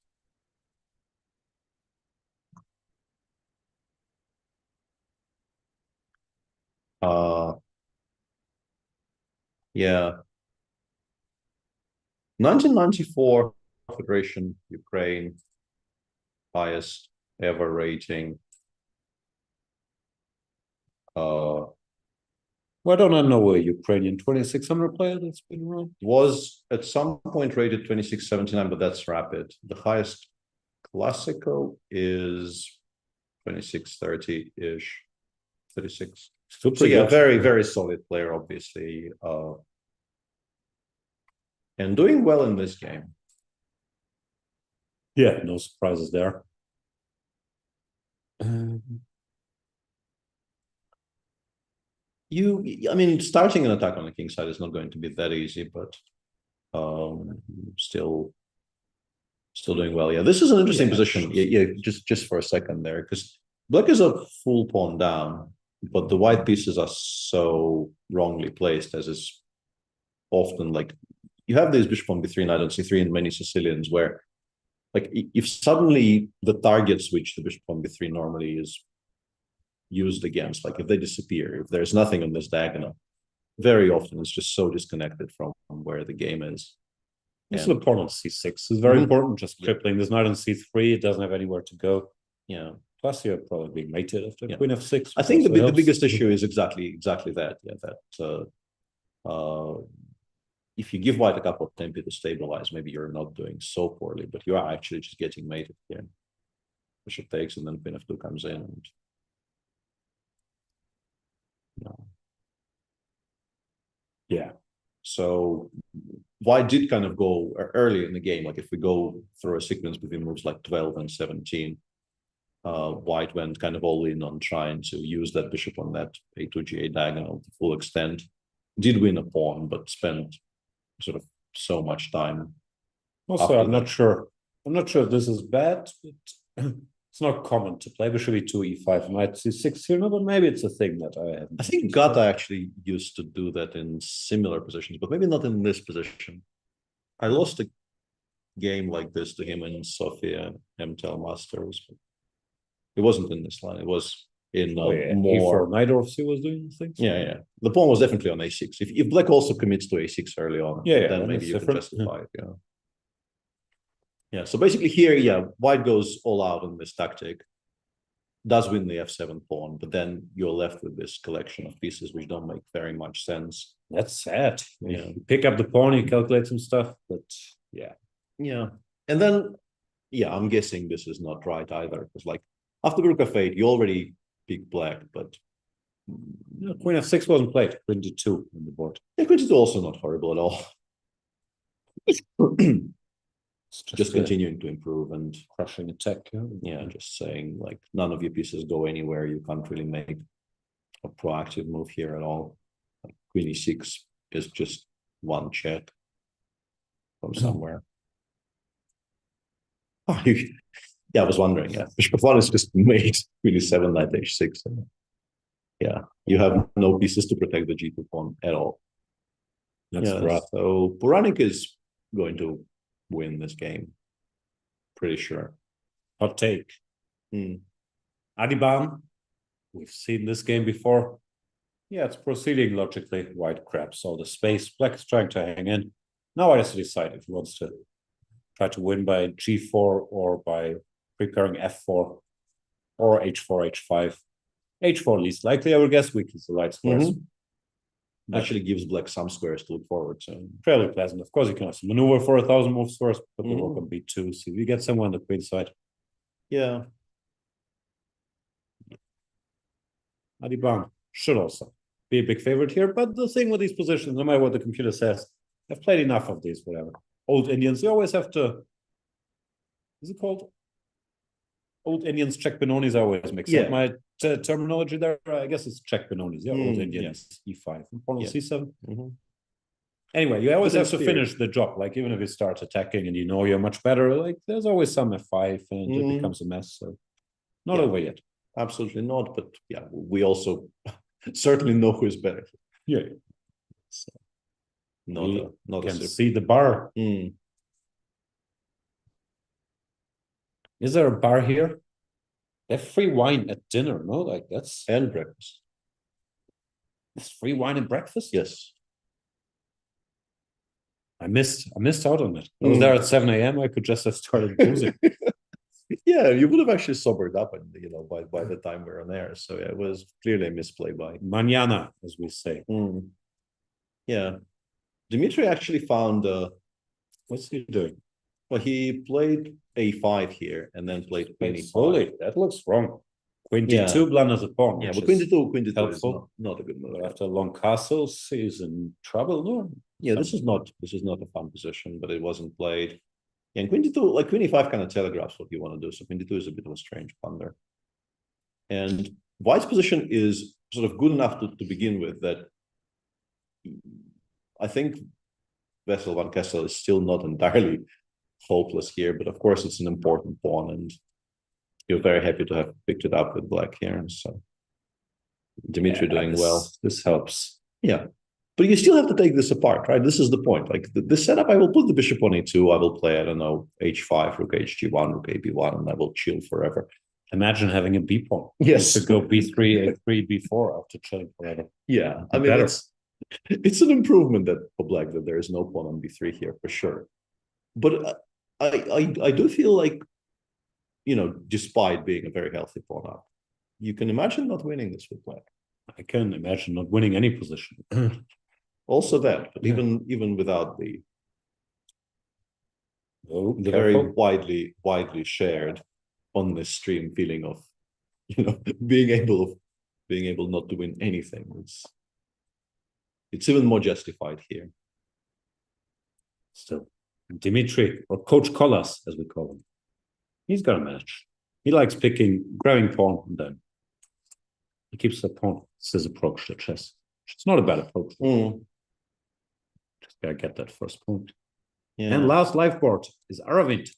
Yeah. 1994 Federation, Ukraine, highest ever rating. Why don't I know a Ukrainian 2600 player that's been around? Was at some point rated 2679, but that's rapid. The highest classical is 2630-ish, 36. So yeah, very, very solid player, obviously. And doing well in this game. Yeah, no surprises there. I mean, starting an attack on the king side is not going to be that easy, but still doing well. Yeah, this is an interesting position. Yeah, just for a second there, because black is a full pawn down, but the white pieces are so wrongly placed, as is often like you have these bishop on b3, knight on c3 in many Sicilians, where like if suddenly the target switch the bishop on b3 normally is used against. Like if they disappear, if there's nothing on this diagonal, very often it's just so disconnected from where the game is. Also, the pawn on c6 is very important. Just crippling. There's not on c3. It doesn't have anywhere to go. Yeah. Plus, you're probably being mated after queen f6. I think the biggest issue is exactly that. Yeah, that if you give white a couple of tempi to stabilize, maybe you're not doing so poorly, but you are actually just getting mated here. Bishop takes, and then queen f2 comes in. And, yeah. So white did kind of go early in the game. Like if we go through a sequence between moves like 12 and 17, white went kind of all in on trying to use that bishop on that a2 g8 diagonal to full extent. Did win a pawn, but spent sort of so much time. Also, I'm not sure if this is bad, but it's not common to play bishop e2, e5, knight c6 here, no, but maybe it's a thing that I haven't. I think Gata actually used to do that in similar positions, but maybe not in this position. I lost a game like this to him in Sofia MTEL Masters. But it wasn't in this line. It was in more. A4 knight or he was doing things. Yeah. The pawn was definitely on a6. If black also commits to a6 early on, then maybe you can justify it. Yeah. So basically here, white goes all out on this tactic, does win the f7 pawn, but then you're left with this collection of pieces which don't make very much sense. That's sad. Yeah. You pick up the pawn, you calculate some stuff, but yeah. And then, I'm guessing this is not right either, because like after rook f8, you already pick black, but queen f6 wasn't played. Queen d2 on the board. Yeah, queen d2 also not horrible at all. just continuing to improve and crushing attack. Just saying like none of your pieces go anywhere. You can't really make a proactive move here at all. Like queen e6 is just one check from somewhere. I was wondering. Bishop f1 is just made. Queen e7, knight h6. You have no pieces to protect the g2 pawn at all. That's rough. So Puranik is going to win this game, pretty sure. Hot take. Adiban, we've seen this game before. It's proceeding logically. White grabs all the space. Black is trying to hang in. Now he has to decide if he wants to try to win by g4 or by preparing f4 or h4, h5. h4 least likely, I would guess, weakens the right squares. Actually gives black some squares to look forward to. Fairly pleasant. Of course, you can also maneuver for 1,000 moves first, put the rook on b2, see if you get someone on the queen side. Adiban should also be a big favorite here, but the thing with these positions, no matter what the computer says, I've played enough of these, whatever. Old Indians, you always have to, is it called? Old Indians, check Benonis, I always mix up my terminology there. I guess it's check Benonis. Old Indians, e5, and pawn on c7. Anyway, you always have to finish the job. Like even if you start attacking and you know you're much better, like there's always some f5 and it becomes a mess. So not over yet. Absolutely not. But we also certainly know who is better. So, not can see the bar. Is there a bar here? They have free wine at dinner, no? Like that's and breakfast. It's free wine and breakfast? Yes. I missed out on it. I was there at 7 a.m. I could just have started boozing. You would have actually sobered up, and by the time we were on air. So it was clearly a misplay by mañana, as we say. Dmitry actually found. What's he doing? Well, he played a5 here and then played queen e5. That looks wrong. Queen d2 blunders a pawn. But queen d2 is not a good move. But after long castles, he's in trouble. No. This is not a fun position, but it wasn't played. And queen d2, like queen e5 kind of telegraphs what you want to do. So queen d2 is a bit of a strange blunder. And white's position is sort of good enough to begin with that I think Wessel van Kessel is still not entirely hopeless here, but of course it's an important pawn, and you're very happy to have picked it up with black here. So Dmitry doing well. This helps. But you still have to take this apart, right? This is the point. Like this setup, I will put the bishop on e2. I will play, I don't know, h5, rook hg1, rook ab1, and I will chill forever. Imagine having a B pawn. Yes. To go B3, A3, B4 after chilling forever. Yeah, I mean, it's an improvement that for black that there is no pawn on B3 here for sure. But I do feel like, despite being a very healthy pawn up, you can imagine not winning this with black. I can imagine not winning any position. Also that, but even without the very widely shared on this stream feeling of, being able not to win anything. It's even more justified here. Still, Dimitri, or Coach Collas, as we call him, he's got a match. He likes grabbing pawn, and then he keeps the pawn. It's his approach to chess. It's not a bad approach. Just gotta get that first point. Yeah. And last live board is Aravind.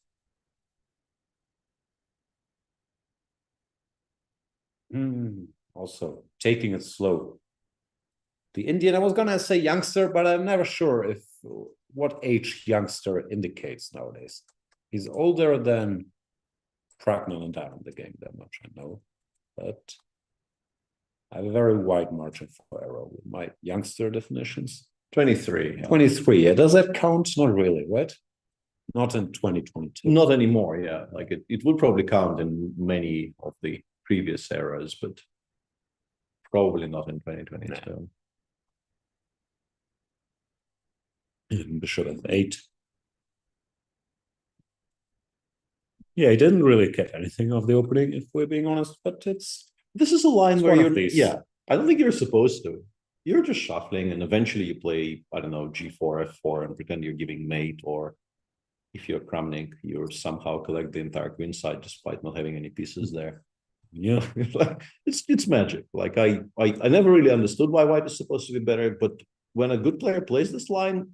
Also taking it slow. The Indian, I was gonna say youngster, but I'm never sure what age youngster indicates nowadays. He's older than Pragnan and down the game, that much I know. But I have a very wide margin for error with my youngster definitions. 23. Yeah. 23, yeah. Does that count? Not really, right? Not in 2022. Not anymore, yeah. Like it would probably count in many of the previous eras, but probably not in 2022. Bishop f8. Yeah, he didn't really get anything of the opening, if we're being honest, but this is a line where I don't think you're supposed to. You're just shuffling, and eventually you play, I don't know, G4, F4, and pretend you're giving mate, or if you're Kramnik, you somehow collect the entire queen side despite not having any pieces there. Yeah, it's magic. Like I never really understood why white is supposed to be better, but when a good player plays this line,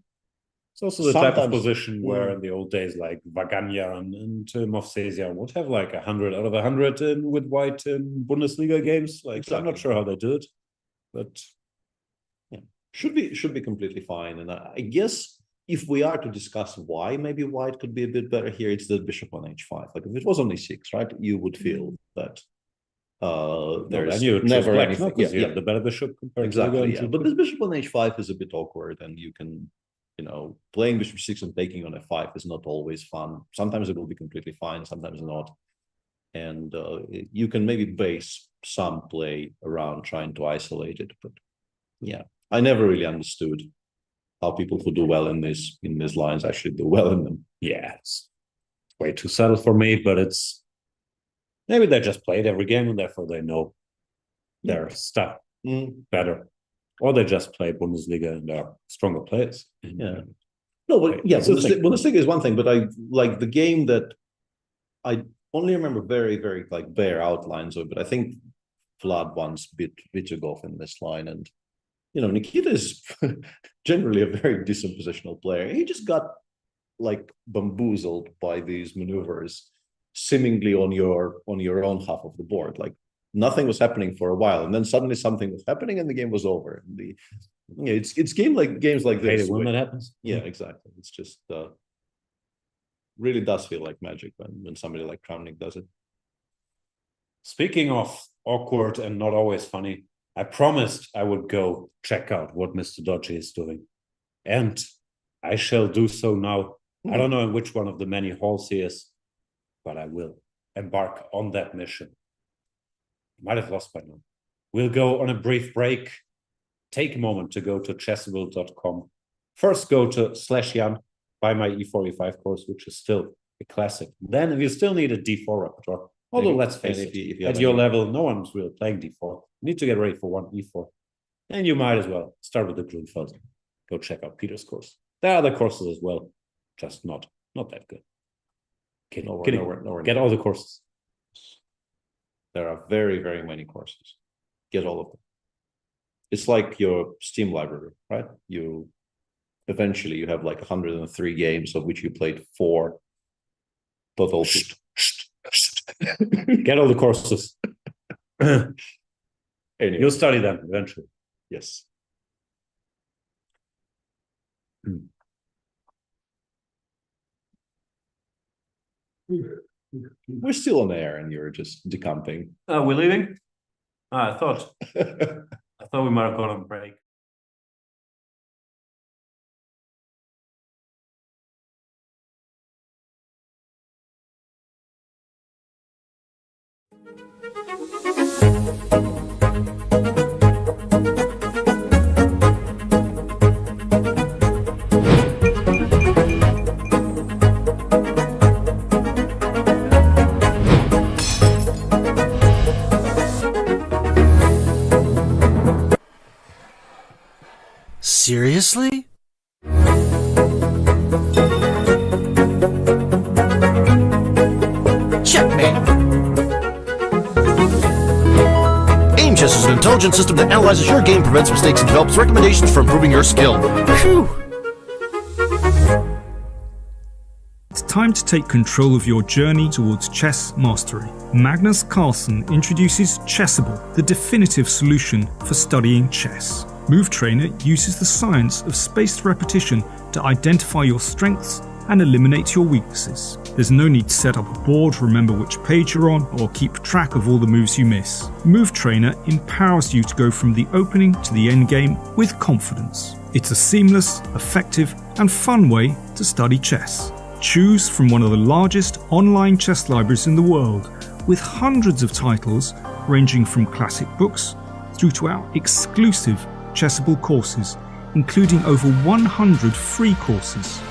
it's also the type of position where in the old days, like Vaganyan and Movsesian would have like 100 out of 100 with white in Bundesliga games. Like exactly. I'm not sure how they do it, but yeah, should be completely fine. And I guess if we are to discuss why maybe white could be a bit better here, it's the bishop on h5. Like if it was only 6, right, you would feel that there's never anything. The better bishop compared exactly. To but this bishop on h5 is a bit awkward, and you can. Playing bishop 6 and taking on f5 is not always fun. Sometimes it will be completely fine, sometimes not. And you can maybe base some play around trying to isolate it. But yeah, I never really understood how people who do well in these lines actually do well in them. Yeah, it's way too subtle for me, but it's maybe they just played every game and therefore they know their stuff better. Or they just play Bundesliga and are stronger players. Yeah. No, but yeah, Bundesliga is one thing, but I like the game that I only remember very, very like bare outlines of, but I think Vlad once beat Vitsugov in this line. And, Nikita is generally a very decent positional player. He just got like bamboozled by these maneuvers seemingly on your own half of the board. Like, nothing was happening for a while, and then suddenly something was happening, and the game was over. It's games like this when that happens. Yeah, exactly. It's just really does feel like magic when somebody like Kramnik does it. Speaking of awkward and not always funny, I promised I would go check out what Mr. Dodgy is doing, and I shall do so now. I don't know in which one of the many halls he is, but I will embark on that mission. Might have lost by now. We'll go on a brief break. Take a moment to go to chessable.com. First, go to /Jan, buy my E4, E5 course, which is still a classic. Then, if you still need a D4 repertoire, although let's face it, at your level, no one's really playing D4. You need to get ready for one E4. And you might as well start with the Grunfeld. Go check out Peter's course. There are other courses as well, just not that good. Kidding. Get all the courses. There are very, very many courses. Get all of them. It's like your Steam library, right? Eventually you have like 103 games of which you played 4 total. Get all the courses. Anyway. You'll study them eventually. Yes. We're still on air and you're just decamping. We're leaving? I thought we might have gone on break. Seriously? Checkmate! Aim Chess is an intelligent system that analyzes your game, prevents mistakes, and develops recommendations for improving your skill. Phew! It's time to take control of your journey towards chess mastery. Magnus Carlsen introduces Chessable, the definitive solution for studying chess. Move Trainer uses the science of spaced repetition to identify your strengths and eliminate your weaknesses. There's no need to set up a board, remember which page you're on, or keep track of all the moves you miss. Move Trainer empowers you to go from the opening to the end game with confidence. It's a seamless, effective, and fun way to study chess. Choose from one of the largest online chess libraries in the world, with hundreds of titles ranging from classic books through to our exclusive Chessable courses, including over 100 free courses.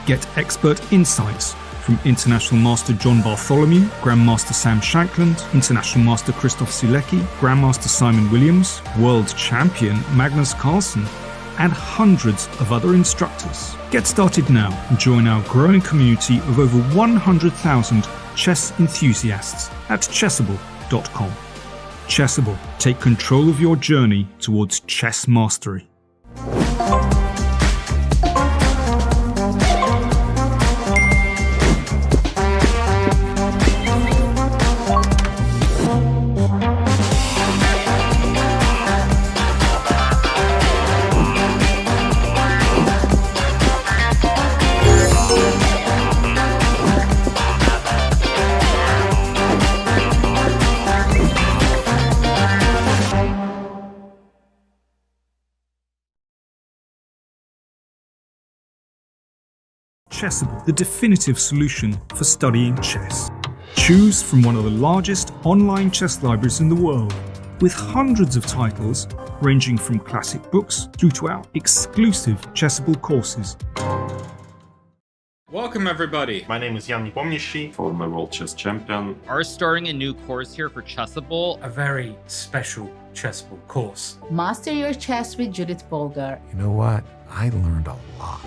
Get expert insights from International Master John Bartholomew, Grandmaster Sam Shankland, International Master Christoph Silecki, Grandmaster Simon Williams, World Champion Magnus Carlsen, and hundreds of other instructors. Get started now and join our growing community of over 100,000 chess enthusiasts at chessable.com. Chessable, take control of your journey towards chess mastery. Chessable, the definitive solution for studying chess. Choose from one of the largest online chess libraries in the world, with hundreds of titles ranging from classic books through to our exclusive Chessable courses. Welcome everybody. My name is Jan Nepomniachtchi, former world chess champion. Are starting a new course here for Chessable. A very special Chessable course. Master your chess with Judith Bolger. You know what? I learned a lot.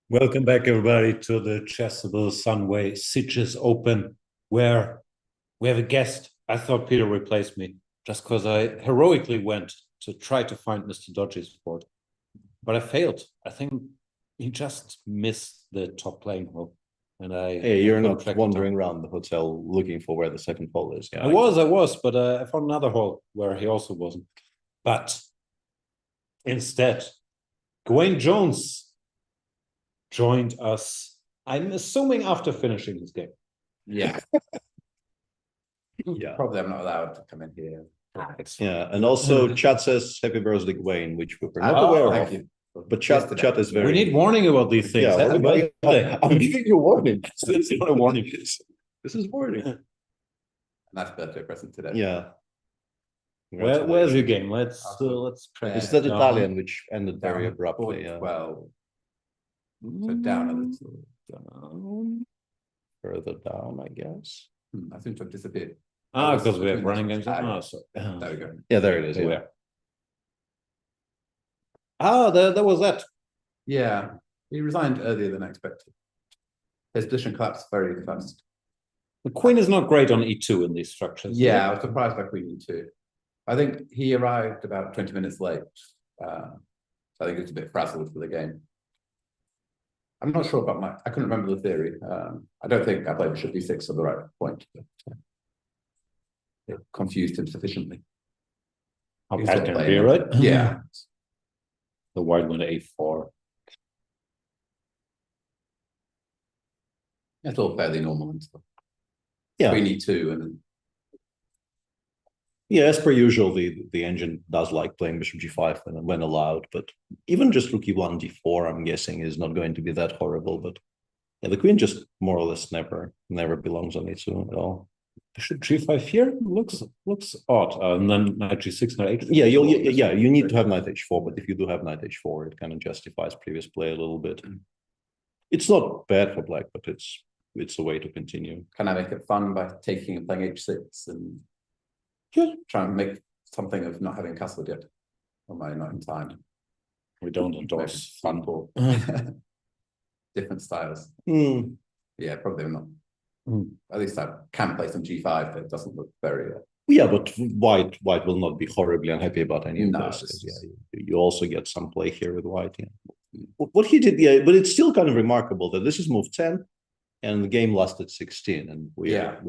Welcome back, everybody, to the Chessable Sunway Sitges Open, where we have a guest. I thought Peter replaced me just because I heroically went to try to find Mr. Dodgy's board, but I failed. I think he just missed the top playing hole, and Hey, you're not wandering around the hotel looking for where the second hole is. Yeah, I was, but I found another hole where he also wasn't. But instead, Gawain Jones joined us, I'm assuming, after finishing this game. Yeah. Yeah. Probably I'm not allowed to come in here. Yeah, and also chat says happy birthday, Gawain, which we were not aware thank of. you. But chat is very. We need warning about these things. Yeah, Happy birthday. I'm giving you a warning. This is not a warning. This is warning. Nice birthday present today. Yeah. Where's your game? Let's try. It's that Italian which ended very Down abruptly. board Yeah. 12. So down a little. Down. Further down, I guess. I seem to have disappeared. Because we have Between running this games. tag. So, There we go. Yeah, there it is. there we Yeah. are. There was that. Yeah, he resigned earlier than expected. His position collapsed very fast. The queen is not great on e2 in these structures. Yeah, I was surprised by Queen E2. I think he arrived about 20 minutes late. So I think he was a bit frazzled for the game. I'm not sure about I couldn't remember the theory. I don't think I played bishop d6 at the right point. But, it confused him sufficiently. How He was bad sort of can it playing be, it. right? Yeah. The white went a4. It's all fairly normal and stuff. Yeah. Queen E2 and then Yeah, as per usual, the engine does like playing bishop g5 when allowed, but even just rook e1 d4, I'm guessing, is not going to be that horrible. But yeah, the queen just more or less never belongs on e2 at all. Bishop g5 here looks odd. And then knight g6, knight h4. Yeah, you need to have knight h4, but if you do have knight h4, it kind of justifies previous play a little bit. It's not bad for black, but it's a way to continue. can I make it fun by taking and playing h6 and try and make something of not having castled yet? Or am I not in time? We don't endorse fun. Ball. Different styles. Mm. Yeah, probably not. Mm. At least I can play some g5, but it doesn't look very. Yeah, but white will not be horribly unhappy about any of No, this. it's- Yeah, you also get some play here with white. Yeah. What he did, yeah, but it's still kind of remarkable that this is move 10, and the game lasted 16, and we're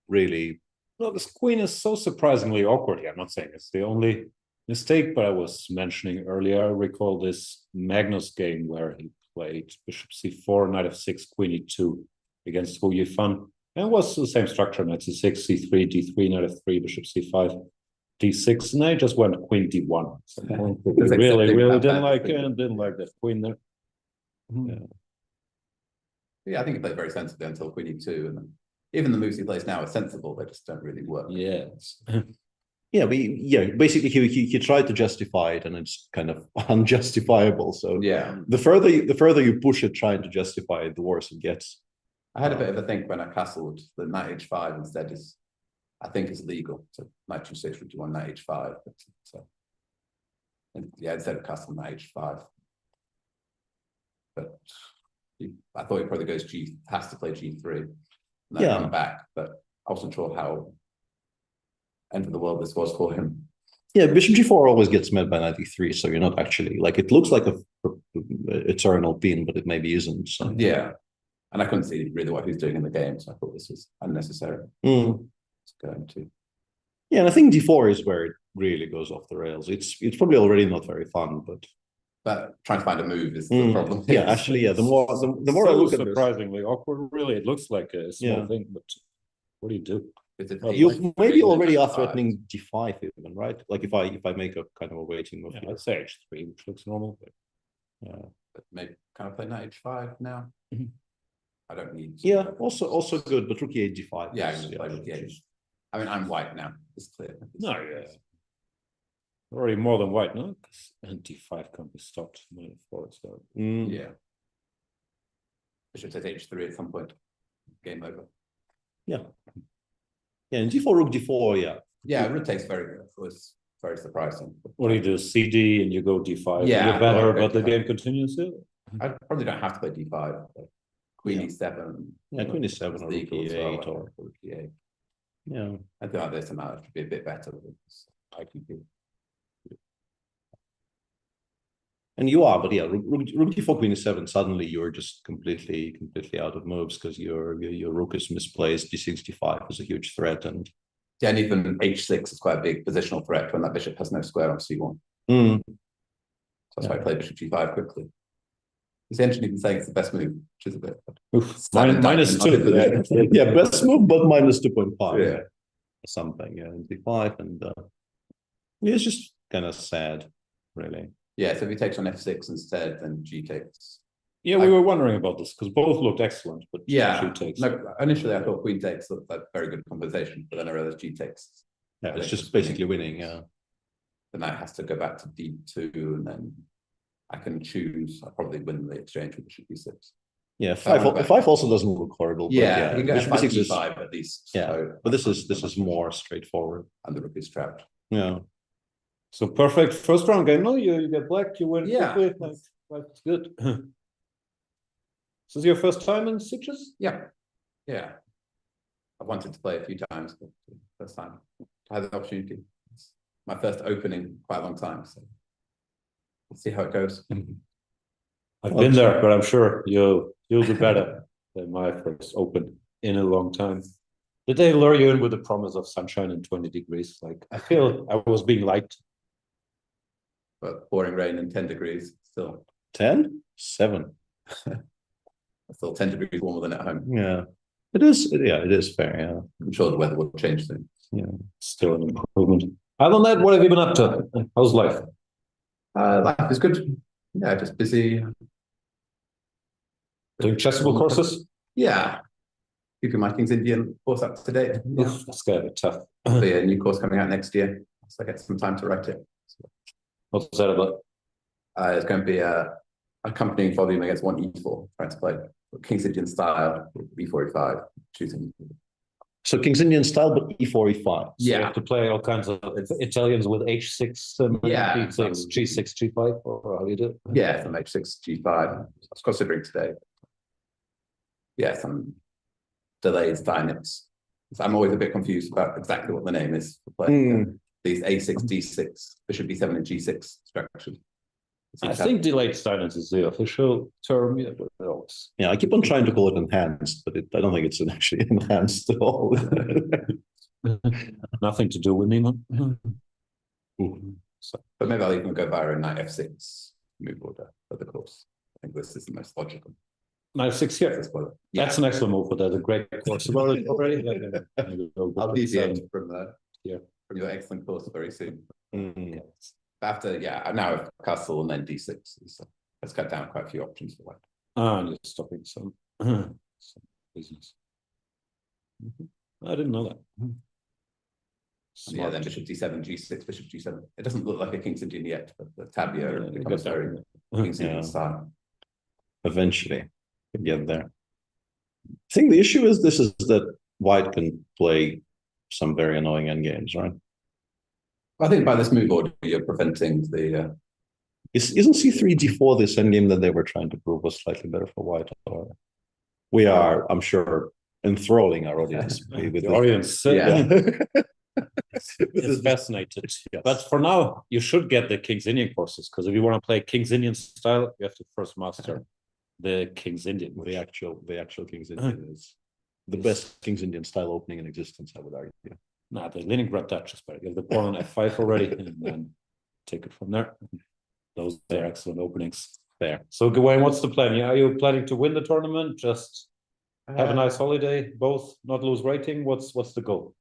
really. Well, this queen is so surprisingly awkward here. I'm not saying it's the only mistake, but I was mentioning earlier, I recall this Magnus game where he played bishop c4, knight f6, queen e2 against Hu Yifan. And it was the same structure, knight c6, c3, d3, knight f3, bishop c5, d6, and I just went queen d1. So really didn't like that queen there. Yeah, I think he played very sensibly until queen e2, and then even the moves he plays now are sensible. They just don't really work. Yes. Basically he tried to justify it, and it's kind of unjustifiable. So Yeah, the further you push it trying to justify it, the worse it gets. I had a bit of a think when I castled. The knight h5 instead is, I think, is legal. So knight g6, rook d1, knight h5. But, so, and yeah, instead of castling knight h5. But I thought he probably has to play g3. And then Yeah. come back, but I wasn't sure how end of the world this was for him. Yeah, bishop g4 always gets met by knight e3, so you're not actually, like, it looks like a eternal pin, but it maybe isn't. So. Yeah, and I couldn't see really what he was doing in the game, so I thought this was unnecessary. Mm. It's going to. Yeah, and I think d4 is where it really goes off the rails. It's probably already not very fun, but trying to find a move is the problem. Yeah, actually, yeah. The more I look at this, surprisingly awkward. Really, it looks like a small thing, but what do you do? You maybe already are threatening d5 even, right? Like if I make a kind of a waiting move. Yeah, I'd say h3, which looks normal. But, But maybe can I play knight h5 now? Mhm. I don't need. Yeah, also good, but rook e8 d5. Yeah, I can play rook e8. I mean, I'm white now. It's clear. no, yeah. Already more than white, no? And d5 can't be stopped. Knight f4, so. Yeah. Bishop takes h3 at some point. Game over. Yeah, and d4 rook d4. Yeah, Yeah, rook takes was very surprising. What do you do? CD and you go d5. Yeah, You're better, okay, but the d5. game continues. I probably don't have to play d5. But Queen e7. Yeah, Queen e7 or Rook e8 or Rook e8. yeah. I feel like this amount should be a bit better with IQP. And you are, but yeah, Rook d4, Queen e7. Suddenly, you're just completely out of moves because your Rook is misplaced. d6, d5 is a huge threat, and yeah, and even h6 is quite a big positional threat when that bishop has no square on c1. Mm. So that's why I play bishop g5 quickly. Essentially, even saying it's the best move, which is a bit -2. Yeah, best move, but -2.5. Yeah, something. Yeah, and d5, and yeah, it's just kind of sad, really. yeah. So if he takes on f6 instead, then g takes. Yeah, we were wondering about this because both looked excellent, but Yeah, G takes. no, initially I thought queen takes looked like very good compensation, but then I realized g takes. Yeah, it's just basically winning. Yeah. The knight has to go back to d2, and then I can choose. I probably win the exchange with bishop d6. Yeah, five also doesn't look horrible. But yeah, you can go bishop f5 d6 d5 at least. Yeah, so but this is more straightforward. And the rook is trapped. Yeah. So perfect first round game. No, you get black, you win quickly. That's good. This is your first time in Sitges? Yeah, yeah. I wanted to play a few times, but first time I had the opportunity. It's my first opening quite a long time, so we'll see how it goes. I've been there, but I'm sure you'll do better than my first open in a long time. Did they lure you in with the promise of sunshine and 20 degrees? Like, I feel I was being liked. But pouring rain and 10 degrees still. 10? 7. Still 10 degrees warmer than at home. Yeah. It is. Yeah, it is fair. Yeah. I'm sure the weather will change soon. Yeah. Still an improvement. Other than that, what have you been up to? How's life? Life is good. Yeah, just busy. Doing Chessable courses? Yeah. Keeping my King's Indian course up to date. Yeah. Oof, that's gonna be tough. There'll be a new course coming out next year, so I get some time to write it. What's that about? It's going to be a accompanying volume against 1e4, trying to play King's Indian style, e4, e5, choosing. So King's Indian style, but e4, e5. So Yeah. You have to play all kinds of Italians with h6, Yeah. g6, g6, g5, or how you do it? Yeah, some h6, g5. I was considering today. Yeah, some delayed dynamis. So I'm always a bit confused about exactly what the name is for playing these a6, d6, bishop b7 and g6 structures. I think delayed silence is the official term. Yeah, but else. Yeah, I keep on trying to call it enhanced, but I don't think it's actually enhanced at all. Nothing to do with Neiman. So, but maybe I'll even go via a knight f6 move order for the course. I think this is the most logical. Knight 6 here. Yeah. That's an excellent move, but that's a great course. Already. I'll deviate from your excellent course very soon. After, now castle and then d6. Let's cut down quite a few options for white. And you're stopping some business. I didn't know that. Yeah, then bishop d7, g6, bishop g7. It doesn't look like a King's Indian yet, but the tabia becomes very King's Indian style. Eventually, we get there. I think the issue is that white can play some very annoying endgames, right? I think by this move order, you're preventing the. Isn't c3 d4 this endgame that they were trying to prove was slightly better for white? Or we are, I'm sure, enthralling our audience with the audience. It's fascinated. Yes. But for now, you should get the King's Indian courses because if you want to play King's Indian style, you have to first master the King's Indian. The actual King's Indian is the best King's Indian style opening in existence, I would argue. Nah, the Leningrad Dutch is better. You have the pawn on f5 already, and then take it from there. Those are excellent openings there. So, Gawain, what's the plan? Are you planning to win the tournament? Just have a nice holiday, both not lose rating? What's the goal?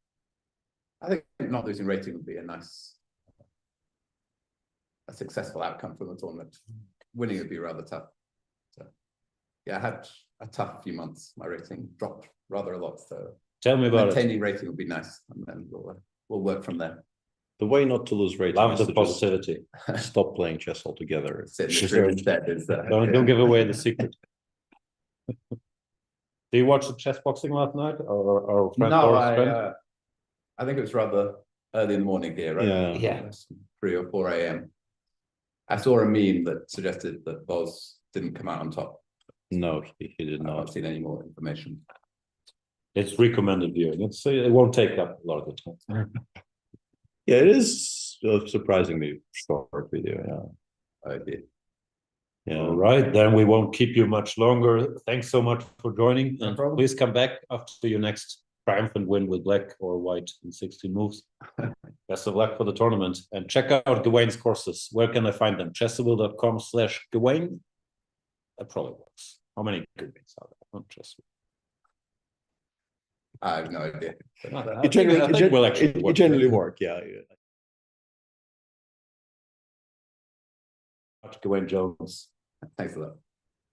I think not losing rating would be a successful outcome from the tournament. Winning would be rather tough. So, yeah, I had a tough few months. My rating dropped rather a lot. So tell me about maintaining rating would be nice, and then we'll work from there. The way not to lose rating Love is the to positivity. just stop playing chess altogether. Don't give away the secret. Do you watch the chess boxing last night, or friend? No, I think it was rather early in the morning here, right? Yeah. 3 or 4 a.m. I saw a meme that suggested that Boz didn't come out on top. No, he did I've not. not seen any more information. It's recommended viewing. It won't take up a lot of the time. Yeah, it is a surprisingly short video. I did. Yeah. All right, then we won't keep you much longer. Thanks so much for joining. No And problem. please come back after your next triumphant win with black or white in 16 moves. Best of luck for the tournament. And check out Gawain's courses. Where can I find them? Chessable.com/Gawain. That probably works. How many Gawains are there on Chessable? I have no idea. It generally work. Yeah. Gawain Jones. Thanks a lot.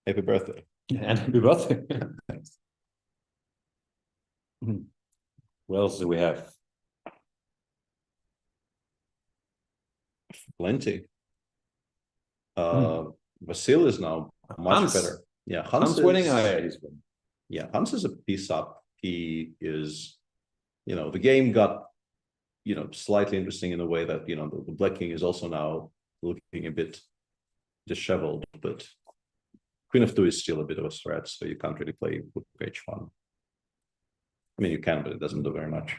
Happy birthday. And happy birthday. Thanks. What else do we have? Plenty. Vasil is now much Hans. better. Yeah, Hans winning. Oh, yeah, he's winning. Yeah, Hans is a piece up. He is, the game got, slightly interesting in a way that, the Black King is also now looking a bit disheveled, but Queen of 2 is still a bit of a threat, so you can't really play with H1. I mean, you can, but it doesn't do very much.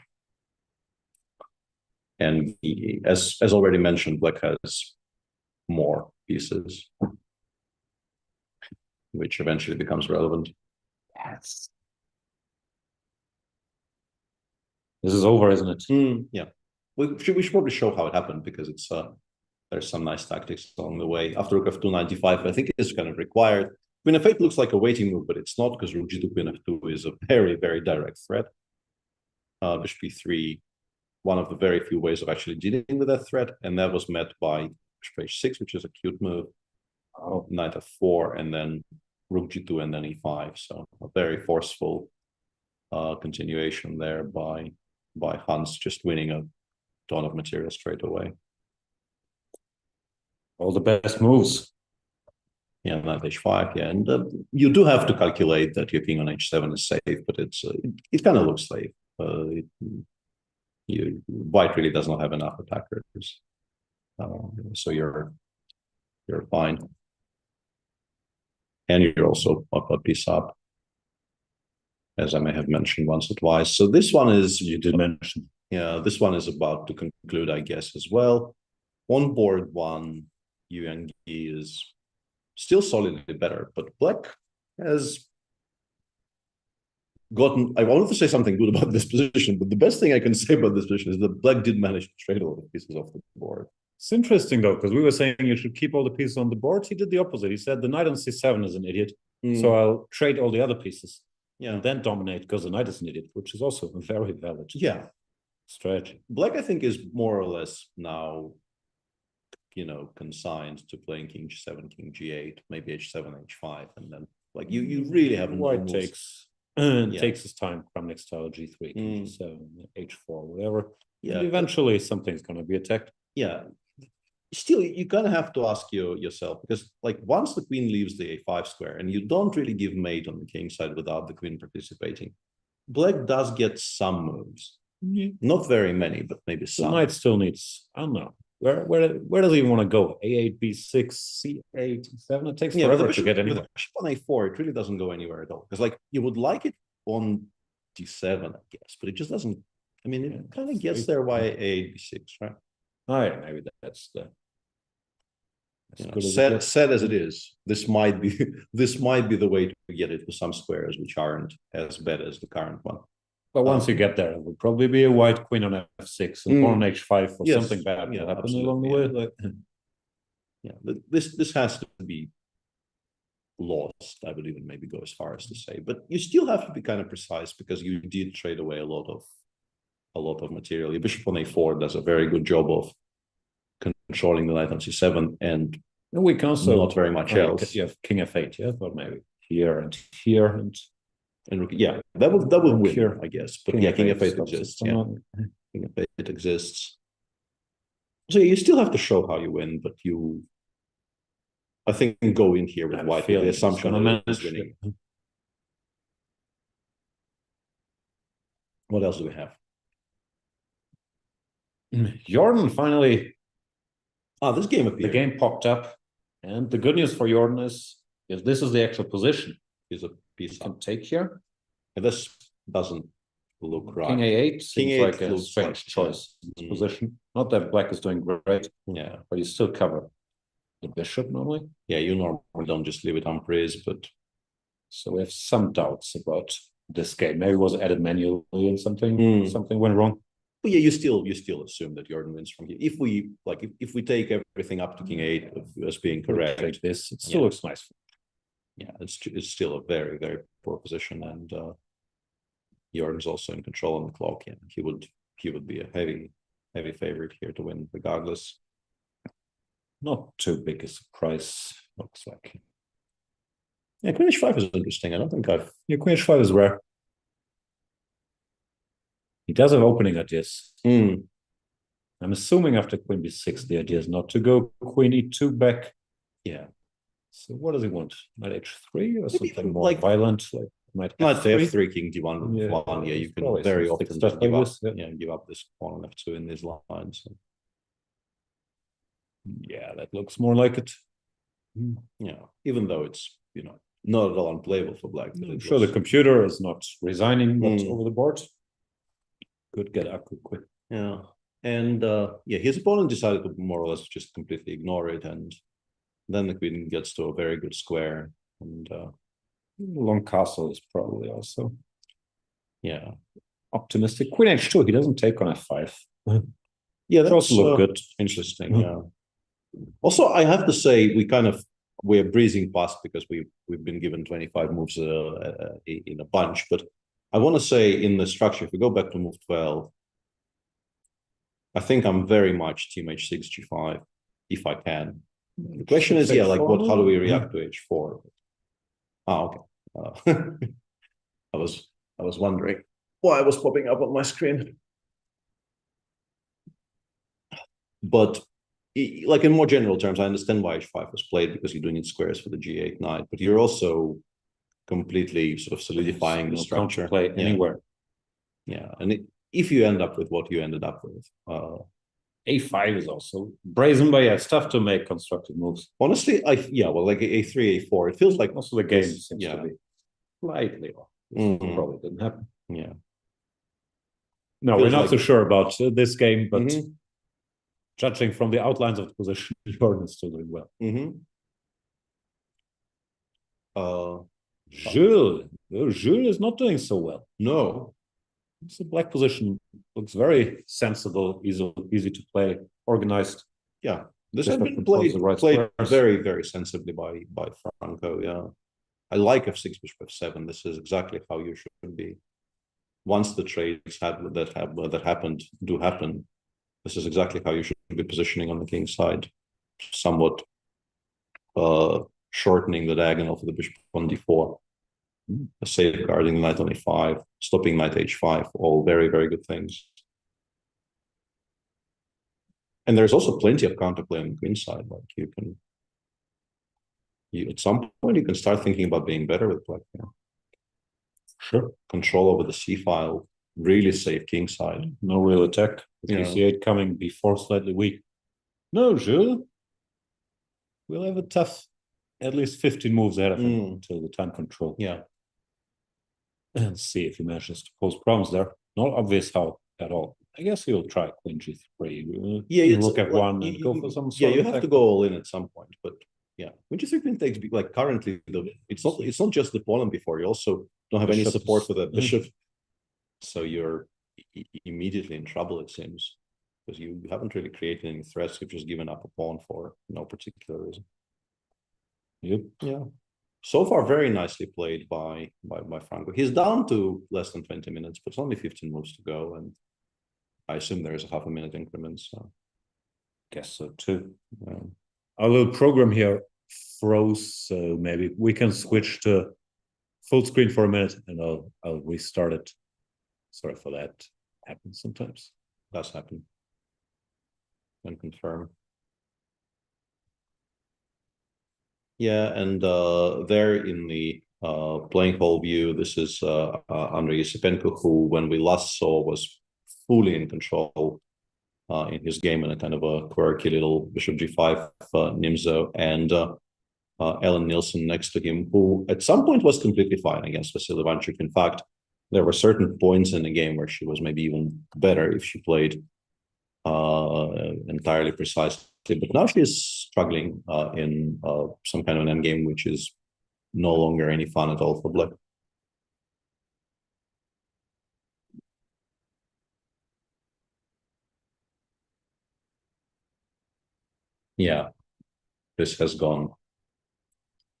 And as already mentioned, Black has more pieces, which eventually becomes relevant. Yes. This is over, isn't it? Yeah. We should probably show how it happened, because it's there's some nice tactics along the way. After Rook f2, 95, I think it's kind of required. Queen f8 looks like a waiting move, but it's not, because Rook g2, Queen f2 is a very, very direct threat. Bishop e3, one of the very few ways of actually dealing with that threat, and that was met by Bishop h6, which is a cute move. Knight f4, and then Rook g2, and then e5. So a very forceful continuation there by Hans, just winning a ton of material straight away. All the best moves. Yeah, knight h5. Yeah, and you do have to calculate that your king on h7 is safe, but it kind of looks safe. White really does not have enough attackers, so you're fine, and you're also a piece up, as I may have mentioned once or twice. So this one is, You did mention. Yeah, this one is about to conclude, I guess, as well. On board one, Yu Yang is still solidly better, but Black has gotten, I wanted to say something good about this position, but the best thing I can say about this position is that Black did manage to trade a lot of pieces off the board. It's interesting, though, because we were saying you should keep all the pieces on the board. He did the opposite. He said the knight on c7 is an idiot, so I'll trade all the other pieces. Yeah. And then dominate, because the knight is an idiot, which is also a very valid strategy. Black, I think, is more or less now, consigned to playing king g7, king g8, maybe h7, h5, and then you really haven't. White takes his time, Kramnik style g3, king g7, h4, whatever. Yeah, and eventually something's going to be attacked. Yeah. Still, you kind of have to ask yourself, because once the queen leaves the a5 square, and you don't really give mate on the king side without the queen participating, Black does get some moves. Not very many, but maybe some. The knight still needs, I don't know. Where does he even want to go? A8, B6, C8, C7? It takes forever to get anywhere. Bishop on A4, it really doesn't go anywhere at all. Because you would like it on D7, I guess, but it just doesn't. I mean, it kind of gets there by A8, B6, right? Oh, yeah, maybe that's the. Sad as it is, this might be the way to get it with some squares which aren't as bad as the current one. But once you get there, it would probably be a white queen on f6 and pawn on h5 or something bad will happen along the way. This has to be lost. I would even maybe go as far as to say, but you still have to be kind of precise, because you did trade away a lot of material. Your bishop on a4 does a very good job of controlling the knight on c7, and we can also not very much else. You have king f8, yeah, but maybe here and here and yeah, that will win here, I guess. But king f8 exists. Yeah, king f8 exists. So you still have to show how you win, but I think, go in here with white with the assumption that it's winning. What else do we have? Jordan finally. This game appeared. The game popped up, and the good news for Jordan is If this is the actual position, Is a piece can up. take here. And this doesn't look right. King A8 King seems A8 like a looks strange like- choice in this Mm. position. Not that black is doing great, Yeah, but you still cover the bishop normally. yeah. You normally don't just leave it unpraised, but So we have some doubts about this game. Maybe it was added manually and something Mm. went wrong. But yeah, you still assume that Jordan wins from here. If we take everything up to King 8 as being correct, Like this, it still Yeah. looks nice. yeah, it's still a very, very poor position, and Jordan's also in control on the clock. Yeah, he would be a heavy favorite here to win regardless. Not too big a surprise, looks like. Yeah, Queen H5 is interesting. I don't think I've Yeah, Queen H5 is rare. He does have opening ideas. Hmm. I'm assuming after Queen B6, the idea is not to go Queen E2 back. Yeah. So what does he want? Knight H3 or Maybe something more like- violent, like Knight Knight F3? F3, King D1, Yeah, one. Yeah, you it's can probably very some thick often stuff just give like up. this, yeah. Yeah, give up this pawn on F2 in these lines. So, Yeah, that looks more like it. yeah, even though it's not at all unplayable for black. but I'm it sure the was- computer is not resigning what's Mm. over the board. Could get Akku quick. Yeah, and yeah, his opponent decided to more or less just completely ignore it, and then the queen gets to a very good square, and Long castle is probably also yeah, optimistic. Queen H2, he doesn't take on F5. yeah, It also look good. interesting. Mm. Yeah. Also, I have to say we're breezing past because we've been given 25 moves in a bunch, but I want to say in the structure, if we go back to move 12, I think I'm very much team H6 G5 if I can. The question is, yeah, like how do we react to H4? Ah, okay. I was wondering why it was popping up on my screen. But like in more general terms, I understand why H5 was played because you do need squares for the G8 knight, but you're also completely sort of solidifying the structure. Play Yeah. anywhere. Yeah, and if you end up with what you ended up with, A5 is also brazen, but yeah, it's tough to make constructive moves. honestly, like A3, A4, it feels like Also, the game Yes, seems yeah. to be slightly off. This Mhm. probably didn't happen. yeah. No, Feels we're not like- so sure about this game, but Mhm. judging from the outlines of the position, Jordan is still doing well. Mm-hmm. Jules is not doing so well. No. It's a black position, looks very sensible, easy to play, organized. Yeah, this Just has have to been close played the right played squares. very, very sensibly by Franco. Yeah, I like F6 Bishop F7. This is exactly how you should be. Once the trades that happened do happen, this is exactly how you should be positioning on the king side, somewhat shortening the diagonal for the bishop on d4, safeguarding knight on a5, stopping knight h5. All very, very good things. And there's also plenty of counterplay on the queen side. Like at some point you can start thinking about being better with black. Yeah. Sure. Control over the c file, really safe king side. No real attack. Yeah. C8 coming before slightly weak. No, Jules. We'll have a tough, at least 15 moves ahead of him until the time control. Yeah. And see if he manages to pose problems there. Not obvious how at all. I guess he'll try Queen G3. Yeah, you it's look at like, one and go for some. Yeah, sort you of have to attack. go all in at some point, but yeah, Queen G3 Queen takes like currently it's not just the pawn before, you also don't have any Bishop support is- for the bishop, so you're immediately in trouble, it seems, because you haven't really created any threats. You've just given up a pawn for no particular reason. Yep. Yeah, so far very nicely played by Franco. He's down to less than 20 minutes, but it's only 15 moves to go, and I assume there's a half a minute increment. So Guess so too. Our little program here froze, so maybe we can switch to full screen for a minute, and I'll restart it. Sorry for that. Happens sometimes. does happen. And confirm. Yeah, and there in the playing hall view, this is Andrei Yasipenko, who, when we last saw, was fully in control in his game in a kind of a quirky little bishop g5 nimzo. And Ellen Nielsen next to him, who at some point was completely fine against Vasily Ivanchuk. In fact, there were certain points in the game where she was maybe even better if she played entirely precisely. But now she's struggling in some kind of an endgame, which is no longer any fun at all for Black. Yeah, this has gone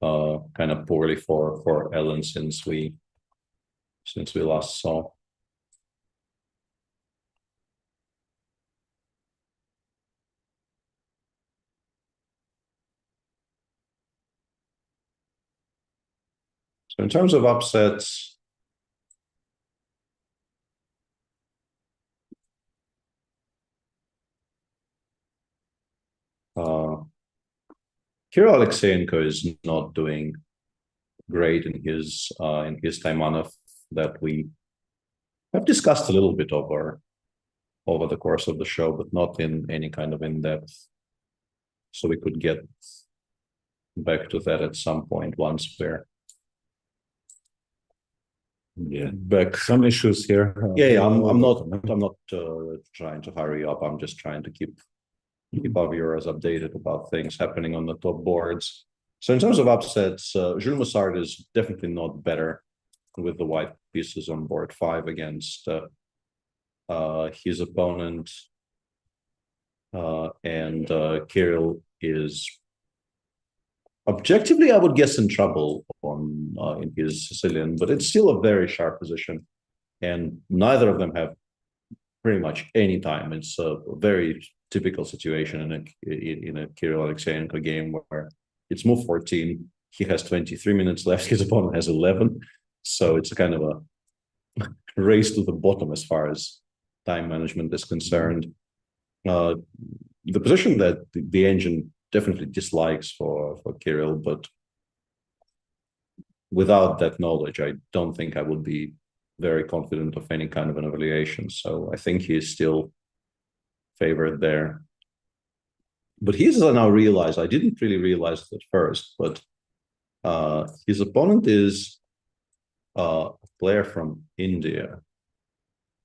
kind of poorly for Ellen since we last saw. So in terms of upsets, Kirill Alexeyenko is not doing great in his Taimanov that we have discussed a little bit over the course of the show, but not in any kind of in-depth. So we could get back to that at some point once we're back. Some issues here. I'm not trying to hurry up. I'm just trying to keep our viewers updated about things happening on the top boards. So in terms of upsets, Jules Massard is definitely not better with the white pieces on board 5 against his opponent. And Kirill is objectively, I would guess, in trouble on in his Sicilian, but it's still a very sharp position. And neither of them have pretty much any time. It's a very typical situation in a Kirill Alexeyenko game where it's move 14. He has 23 minutes left. His opponent has 11. So it's a kind of a race to the bottom as far as time management is concerned. The position that the engine definitely dislikes for Kirill, but without that knowledge, I don't think I would be very confident of any kind of an evaluation. So I think he is still favored there. But he's now realized, I didn't really realize it at first, but his opponent is a player from India,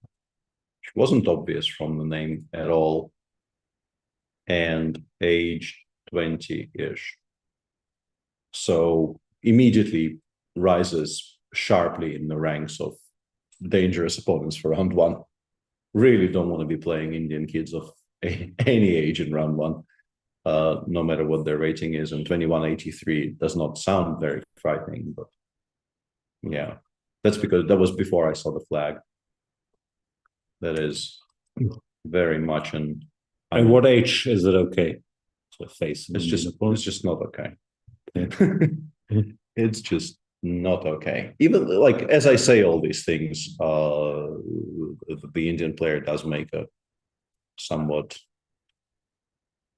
which wasn't obvious from the name at all, and age 20-ish. So immediately rises sharply in the ranks of dangerous opponents for round 1. Really don't want to be playing Indian kids of any age in round 1, no matter what their rating is. And 2183 does not sound very frightening, but yeah, that's because that was before I saw the flag. That is very much an. At what age is it okay to face? It's just not okay. It's just not okay. Even like as I say all these things, the Indian player does make a somewhat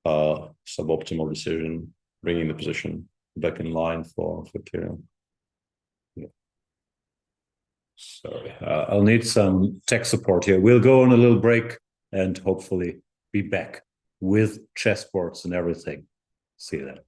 suboptimal decision, bringing the position back in line for Kirill. Yeah. Sorry, I'll need some tech support here. We'll go on a little break and hopefully be back with chessboards and everything. See you then.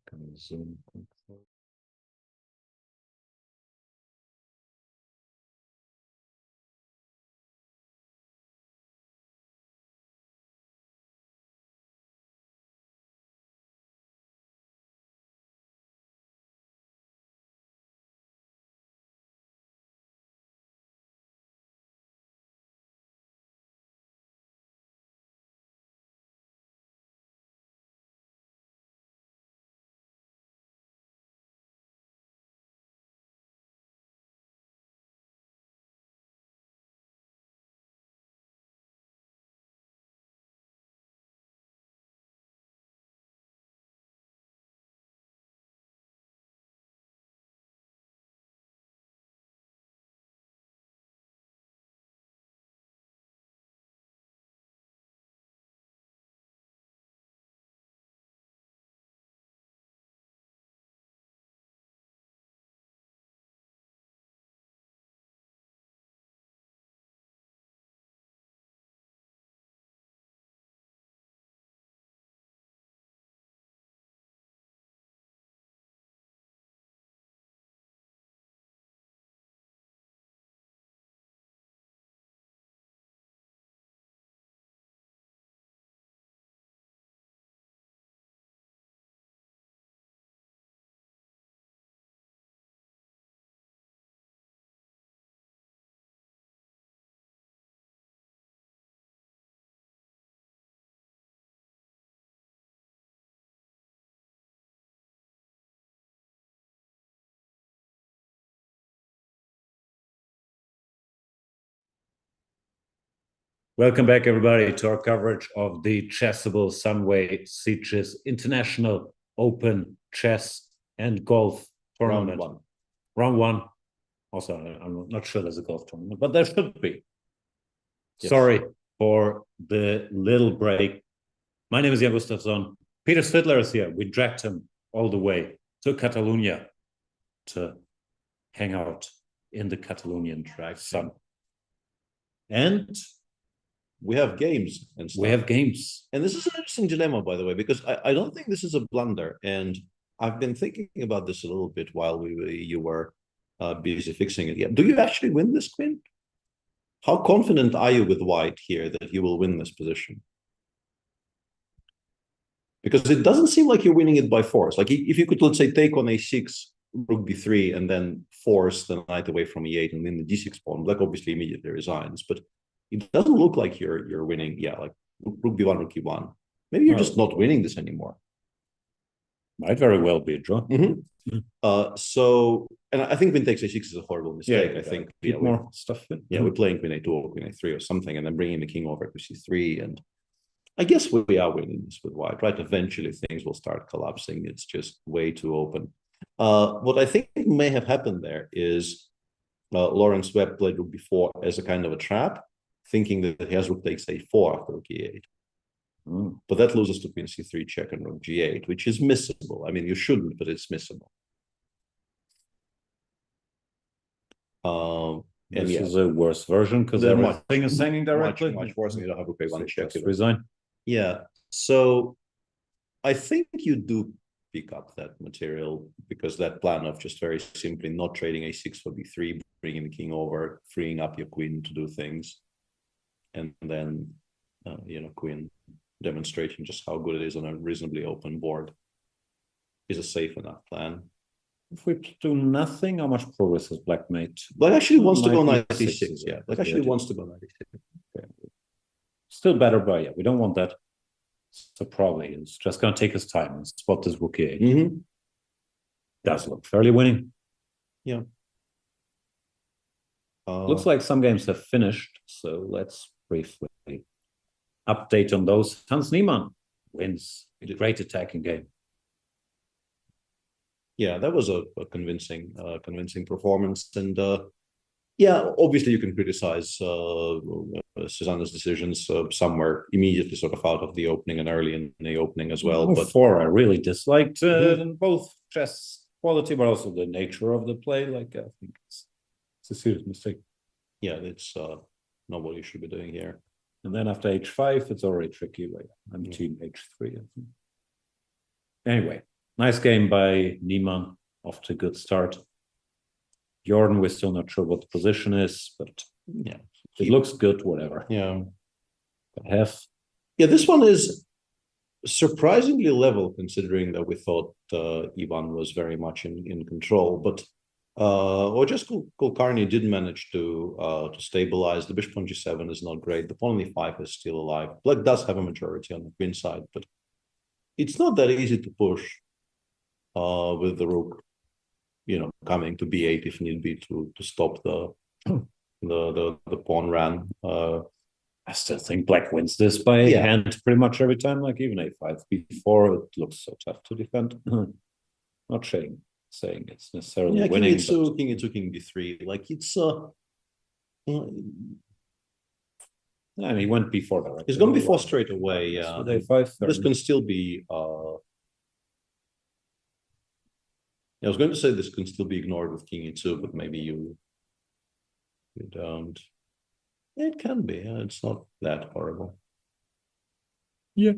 Can we zoom? Welcome back, everybody, to our coverage of the Chessable Sunway Sitges International Open Chess and Golf Tournament. Round one. Also, I'm not sure there's a golf tournament, but there should be. Yes. Sorry for the little break. My name is Jan Gustafsson. Peter Svidler is here. We dragged him all the way to Catalonia to hang out in the Catalonian sun. And we have games and stuff. We have games. And this is an interesting dilemma, by the way, because I don't think this is a blunder. And I've been thinking about this a little bit while you were busy fixing it. Yeah. Do you actually win this, queen? How confident are you with white here that you will win this position? Because it doesn't seem like you're winning it by force. Like if you could, let's say, take on a6, rook b3, and then force the knight away from e8 and win the d6 pawn, black obviously immediately resigns. But it doesn't look like you're winning. Yeah, like rook b1, rook e1. Maybe you're just not winning this anymore. Might very well be a draw. So, and I think queen takes a6 is a horrible mistake. Yeah, I think more stuff in. Yeah, we're playing queen a2 or queen a3 or something, and then bringing the king over to c3. And I guess we are winning this with white, right? Eventually things will start collapsing. It's just way too open. What I think may have happened there is Lawrence Webb played rook b4 as a kind of a trap, thinking that he has rook takes a4 after rook e8. But that loses to queen c3 check and rook g8, which is missable. I mean, you shouldn't, but it's missable. And this is a worse version because everything is hanging directly. Much worse, and you don't have rook a1 check. Resign. Yeah. So I think you do pick up that material because that plan of just very simply not trading a6 for b3, bringing the king over, freeing up your queen to do things, and then queen demonstrating just how good it is on a reasonably open board is a safe enough plan. If we do nothing, how much progress has black made? Black actually wants to go knight e6. Yeah, black actually wants to go knight e6. Okay. Still better, but yeah, we don't want that. So probably it's just going to take us time and spot this rook e8. Does look fairly winning. Yeah. Looks like some games have finished, so let's briefly update on those. Hans Niemann wins a great attacking game. Yeah, that was a convincing performance, and yeah, obviously you can criticize Susanna's decisions. Some were immediately sort of out of the opening and early in the opening as well. But four I really disliked both chess quality, but also the nature of the play. Like I think it's a serious mistake. Yeah, it's not what you should be doing here. And then after h5, it's already tricky. Like I'm team h3. I think. Anyway. Nice game by Niemann, off to a good start. Jordan, we're still not sure what the position is, but yeah, it looks good, whatever. Yeah. Yeah, this one is surprisingly level, considering that we thought Ivan was very much in control. But just Kulkarni did manage to stabilize. The bishop on g7 is not great. The pawn on e5 is still alive. Black does have a majority on the queen side, but it's not that easy to push with the rook, coming to b8 if need be to stop the pawn ran. I still think Black wins this by hand pretty much every time, like even a5 before. It looks so tough to defend. Not saying it's necessarily winning. King e2, king b3. Like it's and he went before that, right? He's gone before straight away. Yeah. This can still be I was going to say this can still be ignored with king e2, but maybe you don't. It can be. It's not that horrible. Yeah.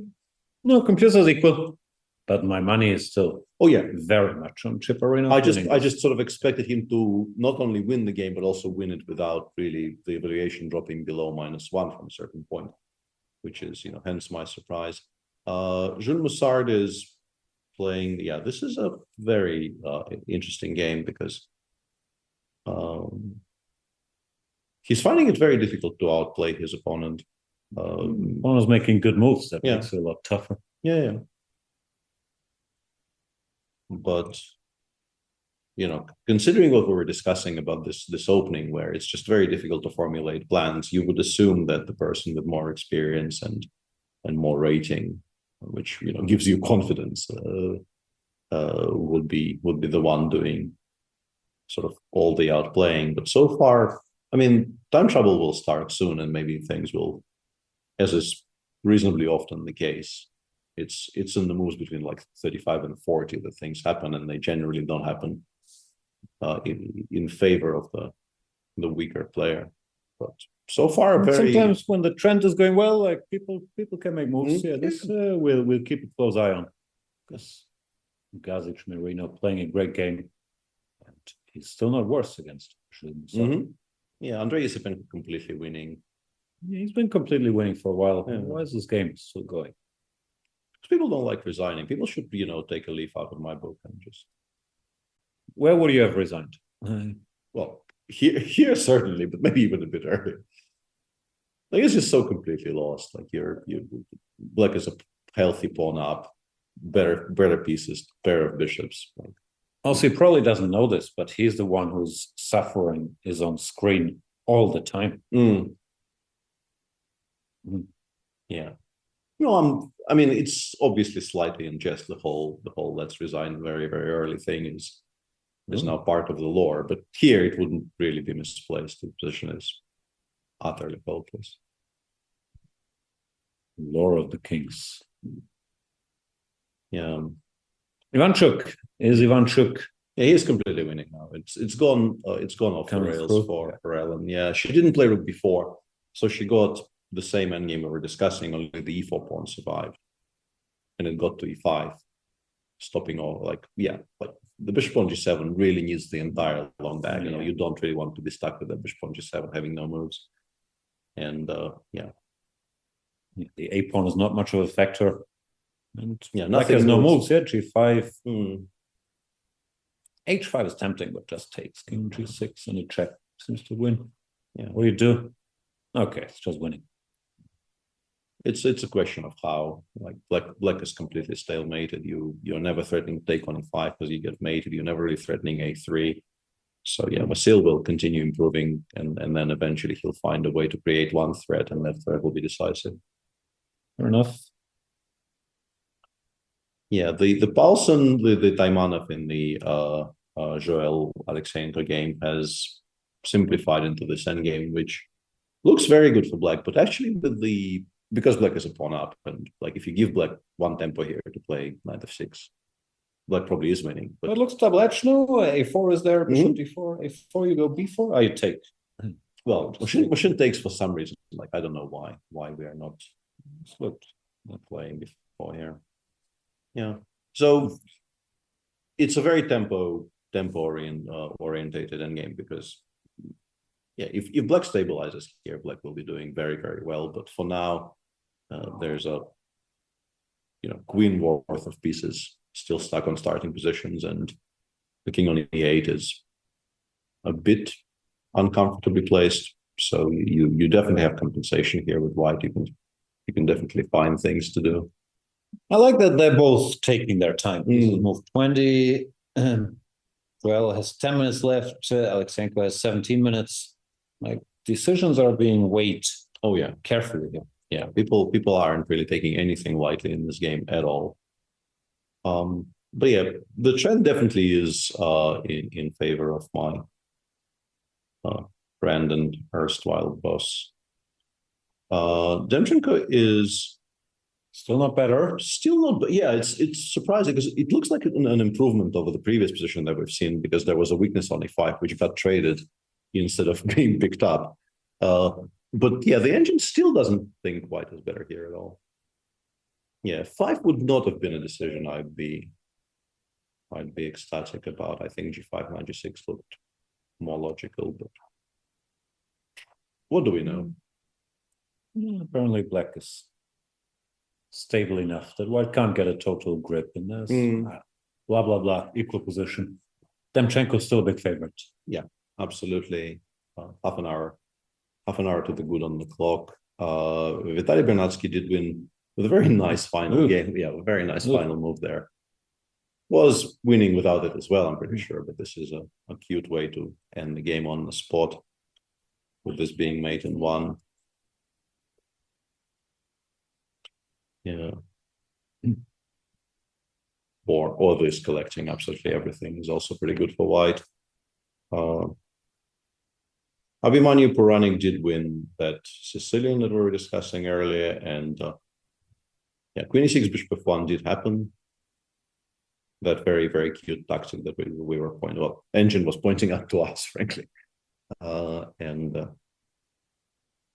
No, computers equal. But my money is still very much on Chip Arena. I just sort of expected him to not only win the game, but also win it without really the evaluation dropping below -1 from a certain point, which is, hence my surprise. Jules Moussard is playing. Yeah, this is a very interesting game because he's finding it very difficult to outplay his opponent. Opponent's making good moves. That makes it a lot tougher. Yeah. But considering what we were discussing about this opening, where it's just very difficult to formulate plans, you would assume that the person with more experience and more rating, which gives you confidence, would be the one doing sort of all the outplaying. But so far, I mean, time trouble will start soon, and maybe things will, as is reasonably often the case, it's in the moves between like 35 and 40 that things happen, and they generally don't happen in favor of the weaker player. But so far, sometimes when the trend is going well, like people can make moves. Yeah, this we'll keep a close eye on, because Gazic Marino playing a great game, and he's still not worse against him. Yeah, Andrei has been completely winning. Yeah, he's been completely winning for a while. Yeah. Why is this game still going? Because people don't like resigning. People should, take a leaf out of my book and just. Where would you have resigned? Well, here certainly, but maybe even a bit earlier. Like, it's just so completely lost. Like Black is a healthy pawn up, better pieces, pair of bishops. Like, also, he probably doesn't know this, but he's the one who's suffering is on screen all the time. Yeah. I mean, it's obviously slightly in jest. The whole let's resign very, very early thing is now part of the lore, but here it wouldn't really be misplaced. The position is utterly hopeless. Lore of the Kings. Yeah. Ivanchuk. Yeah, he is completely winning now. It's gone off the rails for Ellen. Yeah, she didn't play rook before, so she got the same endgame we were discussing, only the e4 pawn survived. And it got to e5, stopping all like the bishop on g7 really needs the entire long bag. You don't really want to be stuck with the bishop on g7 having no moves. And the a pawn is not much of a factor. And nothing has no moves. Yeah, g5. h5 is tempting, but just takes king g6 and a check seems to win. Yeah, what do you do? Okay, it's just winning. It's a question of how. Like black is completely stalemated. You're never threatening to take on e5 because you get mated. You're never really threatening a3. So yeah, Vasil will continue improving, and then eventually he'll find a way to create one threat, and that threat will be decisive. Fair enough. Yeah, the Paulson, the Taimanov in the Joel Alexeyenko game has simplified into this endgame, which looks very good for black, but actually because black is a pawn up, and like if you give black one tempo here to play knight f6, black probably is winning. But it looks double-edged now. a4 is there, bishop d4, a4 you go b4, you take. Well, Machine takes for some reason. Like I don't know why we are not playing before here. Yeah. So it's a very orientated endgame because if Black stabilizes here, Black will be doing very, very well. But for now, there's a queen worth of pieces still stuck on starting positions, and the king on e8 is a bit uncomfortably placed. So you definitely have compensation here with white. You can definitely find things to do. I like that they're both taking their time. Move 20. Well, has 10 minutes left. Alexenko has 17 minutes. Like, decisions are being weighed. Oh yeah, carefully. Yeah, people aren't really taking anything lightly in this game at all. But yeah, the trend definitely is in favor of my friend and erstwhile boss. Demchenko is still not better. Still not, but yeah, it's surprising because it looks like an improvement over the previous position that we've seen, because there was a weakness on e5 which got traded instead of being picked up. But yeah, the engine still doesn't think white is better here at all. Yeah, 5 would not have been a decision I'd be ecstatic about. I think g5, knight g6 looked more logical, but what do we know? Apparently Black is stable enough that white can't get a total grip, and there's blah blah blah, equal position. Demchenko's still a big favorite. Yeah, absolutely. Half an hour to the good on the clock. Vitaly Bernatsky did win with a very nice final game. Yeah, a very nice final move there. Was winning without it as well, I'm pretty sure, but this is a cute way to end the game on the spot, with this being mate in 1. Yeah. Or this collecting absolutely everything is also pretty good for white. Abhimanyu Puranik did win that Sicilian that we were discussing earlier, and yeah, queen e6 bishop f1 did happen. That very, very cute tactic that we were pointing, well, engine was pointing out to us, frankly. And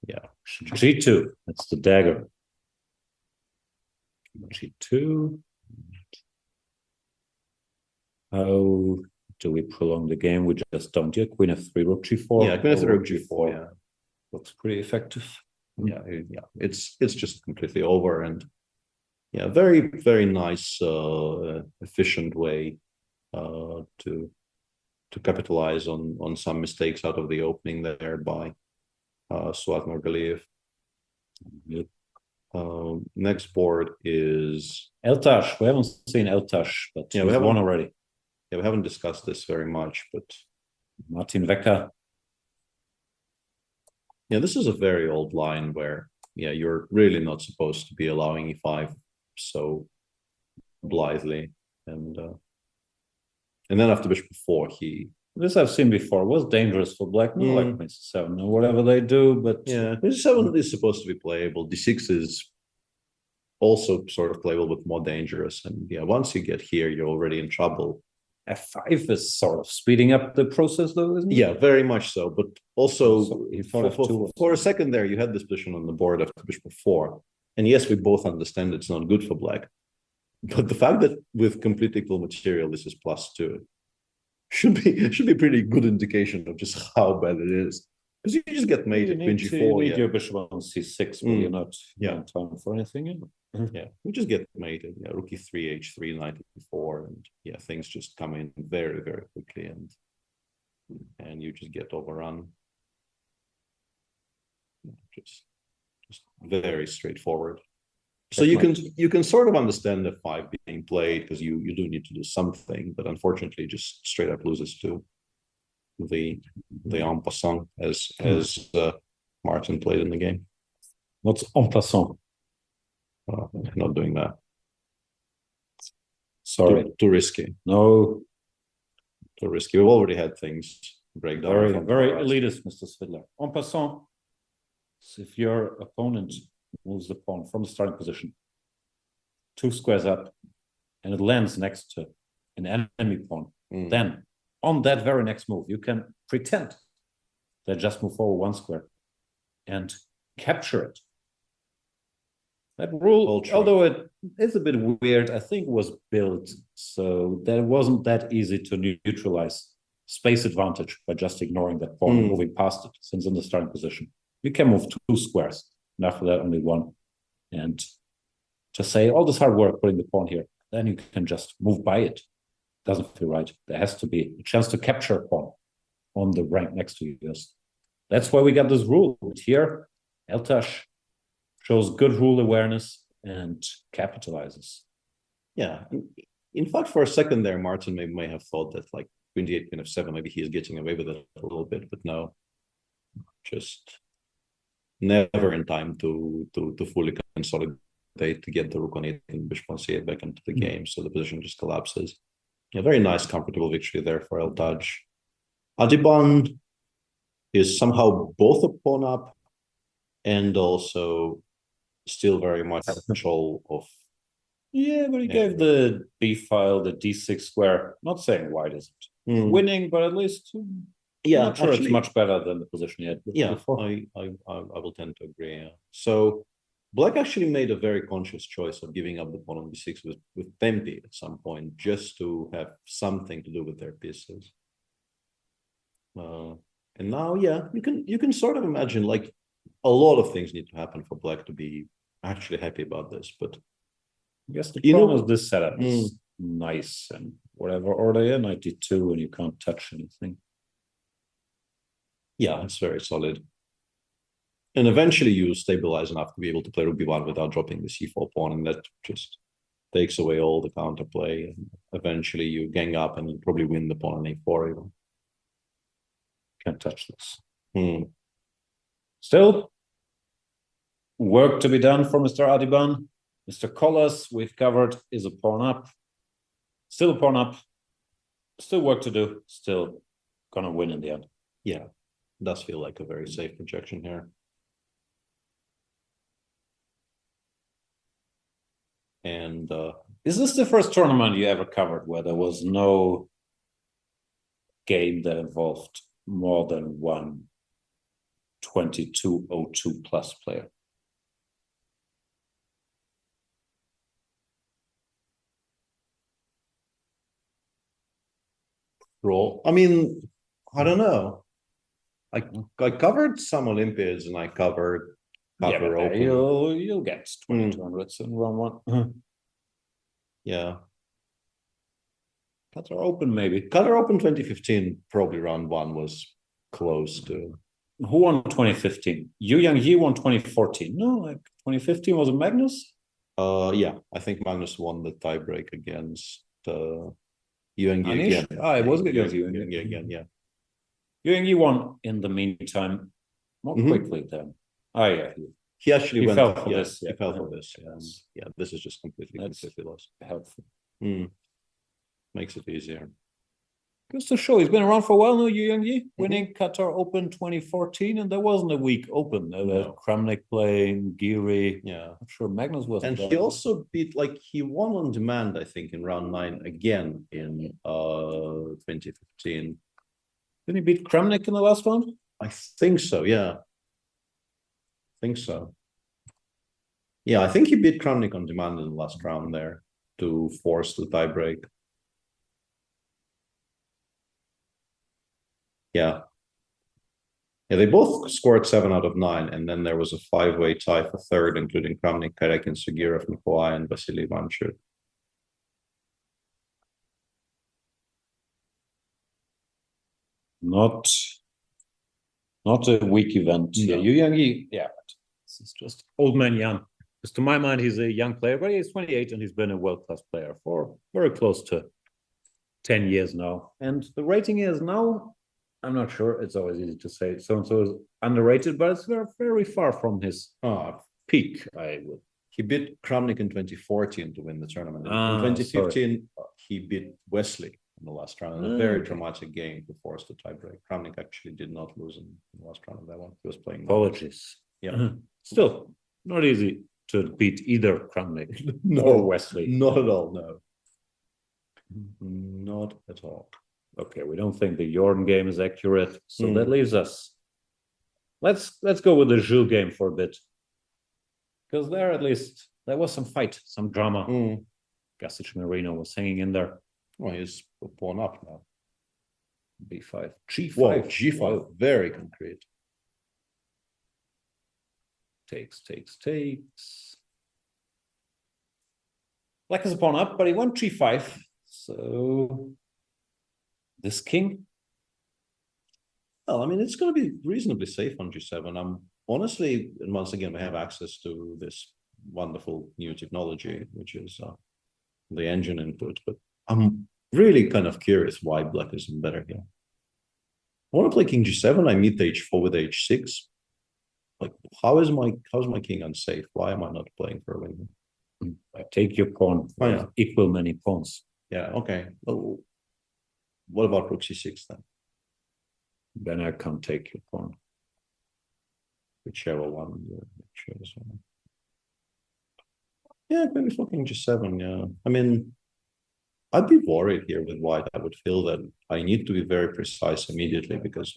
yeah, g2, that's the dagger. g2. How do we prolong the game? We just don't yet. Queen f3, rook g4. Yeah, queen f3, rook g4. Yeah, looks pretty effective. Yeah, it's just completely over, and yeah, very, very nice, efficient way to capitalize on some mistakes out of the opening there by Suat Nurgaliev. Next board is Eltash. We haven't seen Eltash, but yeah, we have won already. Yeah, we haven't discussed this very much, but Martin Wecker. Yeah, this is a very old line where you're really not supposed to be allowing e5 so blithely, and then after bishop 4, this I've seen before, was dangerous for Black, not like queen 7 or whatever they do, but yeah, queen 7 is supposed to be playable. d6 is also sort of playable but more dangerous, and yeah, once you get here, you're already in trouble. f5 is sort of speeding up the process, though, isn't it? Yeah, very much so. But also, for a second there, you had this position on the board after bishop 4, and yes, we both understand it's not good for Black. But the fact that with complete equal material, this is +2 should be pretty good indication of just how bad it is. Because you just get mated, queen g4. You need your bishop on c6, but you're not in time for anything. Yeah, we just get mated. Yeah, rook e3, h3, knight e4, and yeah, things just come in very, very quickly, and you just get overrun. Just very straightforward. So you can sort of understand the 5 being played, because you do need to do something, but unfortunately, just straight up loses to the en passant as Martin played in the game. What's en passant? Not doing that. Sorry, too risky. No, too risky. We've already had things break down. Very elitist, Mr. Svidler. En passant, if your opponent moves the pawn from the starting position 2 squares up, and it lands next to an enemy pawn, then on that very next move, you can pretend that just move forward 1 square and capture it. That rule, Ultra. although it is a bit weird, I think was built so that it wasn't that easy to neutralize space advantage by just ignoring that pawn and moving past it, since in the starting position you can move 2 squares, and after that only 1. And to say all this hard work putting the pawn here, then you can just move by it. Doesn't feel right. There has to be a chance to capture a pawn on the rank next to yours. That's why we got this rule. But here, Eltash shows good rule awareness and capitalizes. Yeah. In fact, for a second there, Martin may have thought that like 28 kind of 7, maybe he is getting away with it a little bit, but no, just never in time to fully consolidate to get the rook on 8 and bishop on c8 back into the game, so the position just collapses. Yeah, very nice, comfortable victory there for Eltaj. Adiban is somehow both a pawn up and also still very much in control of. Yeah, but he gave the b file, the d6 square. Not saying white isn't winning, but at least yeah, not sure actually, it's much better than the position he had. Yeah, before. I will tend to agree. Yeah. So Black actually made a very conscious choice of giving up the pawn on b6 with Tempe at some point, just to have something to do with their pieces. And now, yeah, you can sort of imagine like a lot of things need to happen for Black to be actually happy about this. But I guess the problem is this setup is nice and whatever order you're 92 and you can't touch anything. Yeah, it's very solid. And eventually you stabilize enough to be able to play rook b1 without dropping the c4 pawn, and that just takes away all the counterplay. And eventually you gang up and you probably win the pawn on a4 even. Can't touch this. Still, work to be done for Mr. Adiban. Mr. Collas, we've covered, is a pawn up. Still a pawn up. Still work to do. Still gonna win in the end. Yeah, does feel like a very safe projection here. And is this the first tournament you ever covered where there was no game that involved more than one 2202 plus player? I mean, I don't know. I covered some Olympiads and I covered Open. You'll get 2200s in round 1. Yeah. Qatar Open, maybe. Qatar Open 2015, probably round 1 was close to. Who won 2015? Yu Yang Yi won 2014. No, like 2015 was it Magnus? Yeah, I think Magnus won the tiebreak against Yu Yang Yi again. It was against Yu Yang Yi again, yeah. Yu Yang Yi won in the meantime more quickly then. Oh yeah. He actually went fell for this. He fell for this. Yes. Yeah, this is just completely lost. Helpful. Makes it easier. Goes to show he's been around for a while now, Yu Yang Yi, winning Qatar Open 2014, and there wasn't a weak Open. There was Kramnik playing, Giri. Yeah. I'm sure Magnus wasn't. And he also beat, like, he won on demand, I think, in round 9 again in 2015. Didn't he beat Kramnik in the last round? I think so, yeah. I think so. Yeah, I think he beat Kramnik on demand in the last round there to force the tiebreak. Yeah. Yeah, they both scored 7 out of 9, and then there was a 5-way tie for third, including Kramnik, Karekin, Sugirov, Nikolai, and Vasily Ivanchuk. Not a weak event. No. Yeah, Yu Yang Yi, yeah. This is just old man young. Because to my mind, he's a young player, but he's 28 and he's been a world-class player for very close to 10 years now. And the rating is now, I'm not sure, it's always easy to say so-and-so is underrated, but it's very, very far from his peak, I would. He beat Kramnik in 2014 to win the tournament. In 2015, he beat Wesley in the last round in a very dramatic game to force the tiebreak. Kramnik actually did not lose in the last round of that one. He was playing. Apologies. Yeah. Still, not easy to beat either Kramnik or Wesley. Not at all, no. Not at all. Okay, we don't think the Jordan game is accurate, so that leaves us. Let's go with the Jules game for a bit, because there at least there was some fight, some drama. Mm. Gustafsson Marino was hanging in there. Well, he's a pawn up now. B5, G5. Whoa, G5, Whoa. very concrete. Takes. Black is a pawn up, but he went G5. So this king. Well, I mean, it's going to be reasonably safe on G7. I'm honestly, and once again, we have access to this wonderful new technology, which is the engine input. But I'm really kind of curious why Black isn't better here. I want to play King G7. I meet H4 with H6. Like, how's my king unsafe? Why am I not playing for a win? I take your pawn. Oh, yeah. Equal many pawns. Yeah. Okay. Well, what about Rook C6 then? Then I can't take your pawn. Whichever one you choose. Yeah, maybe for King G7. Yeah. I mean, I'd be worried here with white. I would feel that I need to be very precise immediately because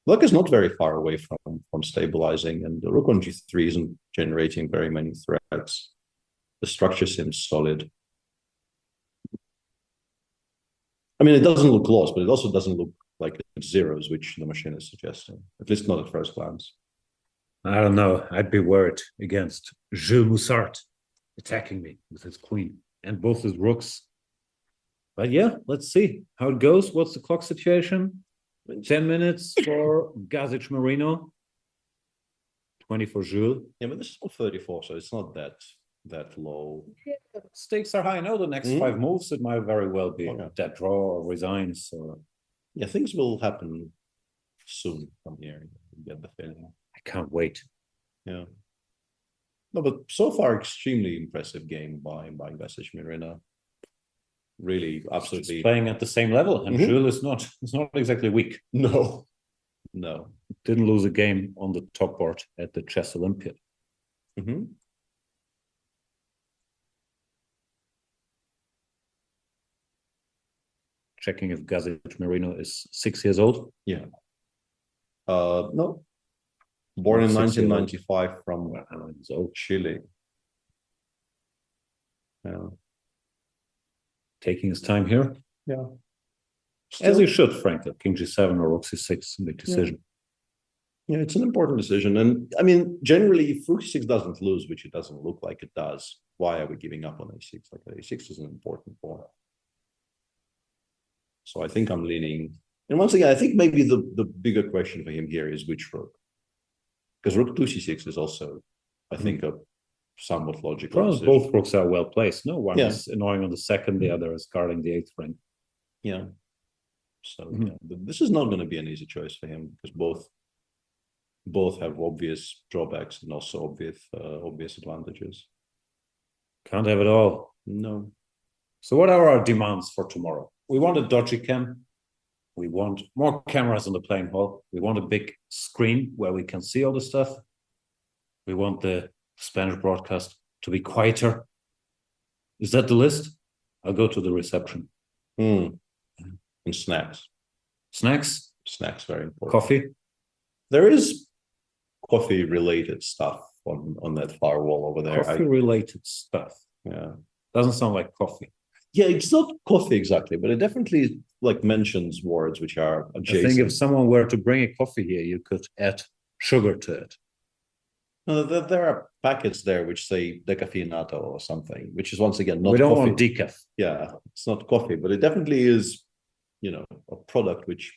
Black is not very far away from stabilizing, and the Rook on G3 isn't generating very many threats. The structure seems solid. I mean, it doesn't look lost, but it also doesn't look like it's zeros, which the machine is suggesting, at least not at first glance. I don't know. I'd be worried against Jules Moussart attacking me with his queen and both his rooks. But yeah, let's see how it goes. What's the clock situation? 10 minutes for Gustafsson Marino. 20 for Jules. Yeah, but this is all 34, so it's not that low. Yeah, stakes are high. I know the next 5 moves, it might very well be that draw or resigns. Or... Yeah, things will happen soon from here. You get the feeling. I can't wait. Yeah. No, but so far, extremely impressive game by Gustafsson Marino. Really, absolutely Just playing at the same level, and Jules is not exactly weak. No. Didn't lose a game on the top board at the Chess Olympiad. Checking if Gustafsson Marino is 6 years old. Yeah. No. Born in 1995 from Chile. Yeah. Taking his time here. Yeah. As he should, frankly. King G7 or Rook C6, big decision. Yeah, it's an important decision. And I mean, generally, if Rook C6 doesn't lose, which it doesn't look like it does, why are we giving up on A6? Like A6 is an important pawn. So I think I'm leaning. And once again, I think maybe the bigger question for him here is which rook. Because Rook 2C6 is also, I think, a somewhat logical. Well, both rooks are well placed. No, one is annoying on the second, the other is guarding the 8th rank. Yeah. So yeah, this is not going to be an easy choice for him because both have obvious drawbacks and also obvious advantages. Can't have it all. No. So what are our demands for tomorrow? We want a dodgy cam. We want more cameras on the playing hall. We want a big screen where we can see all the stuff. We want the Spanish broadcast to be quieter. Is that the list? I'll go to the reception. And snacks. Snacks? Snacks, very important. Coffee? There is coffee-related stuff on that far wall over there. Coffee-related stuff. Yeah. Doesn't sound like coffee. Yeah, it's not coffee exactly, but it definitely like mentions words which are adjacent. I think if someone were to bring a coffee here, you could add sugar to it. No, there are packets there which say decaffeinato or something, which is once again not. We don't coffee. want decaf. Yeah, it's not coffee, but it definitely is, a product which,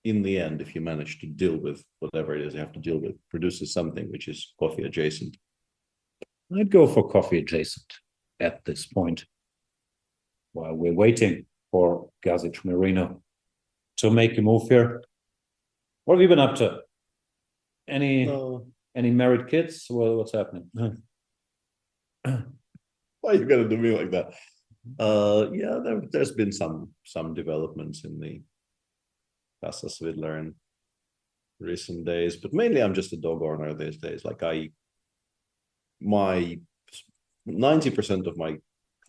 in the end, if you manage to deal with whatever it is you have to deal with, produces something which is coffee adjacent. I'd go for coffee adjacent at this point. While we're waiting for Gustafsson Marino to make a move here. What have you been up to? Any married kids? Well, what's happening? Why are you gonna do me like that? Yeah, there's been some developments in the Casa Svidler in recent days, but mainly I'm just a dog owner these days. Like my 90% of my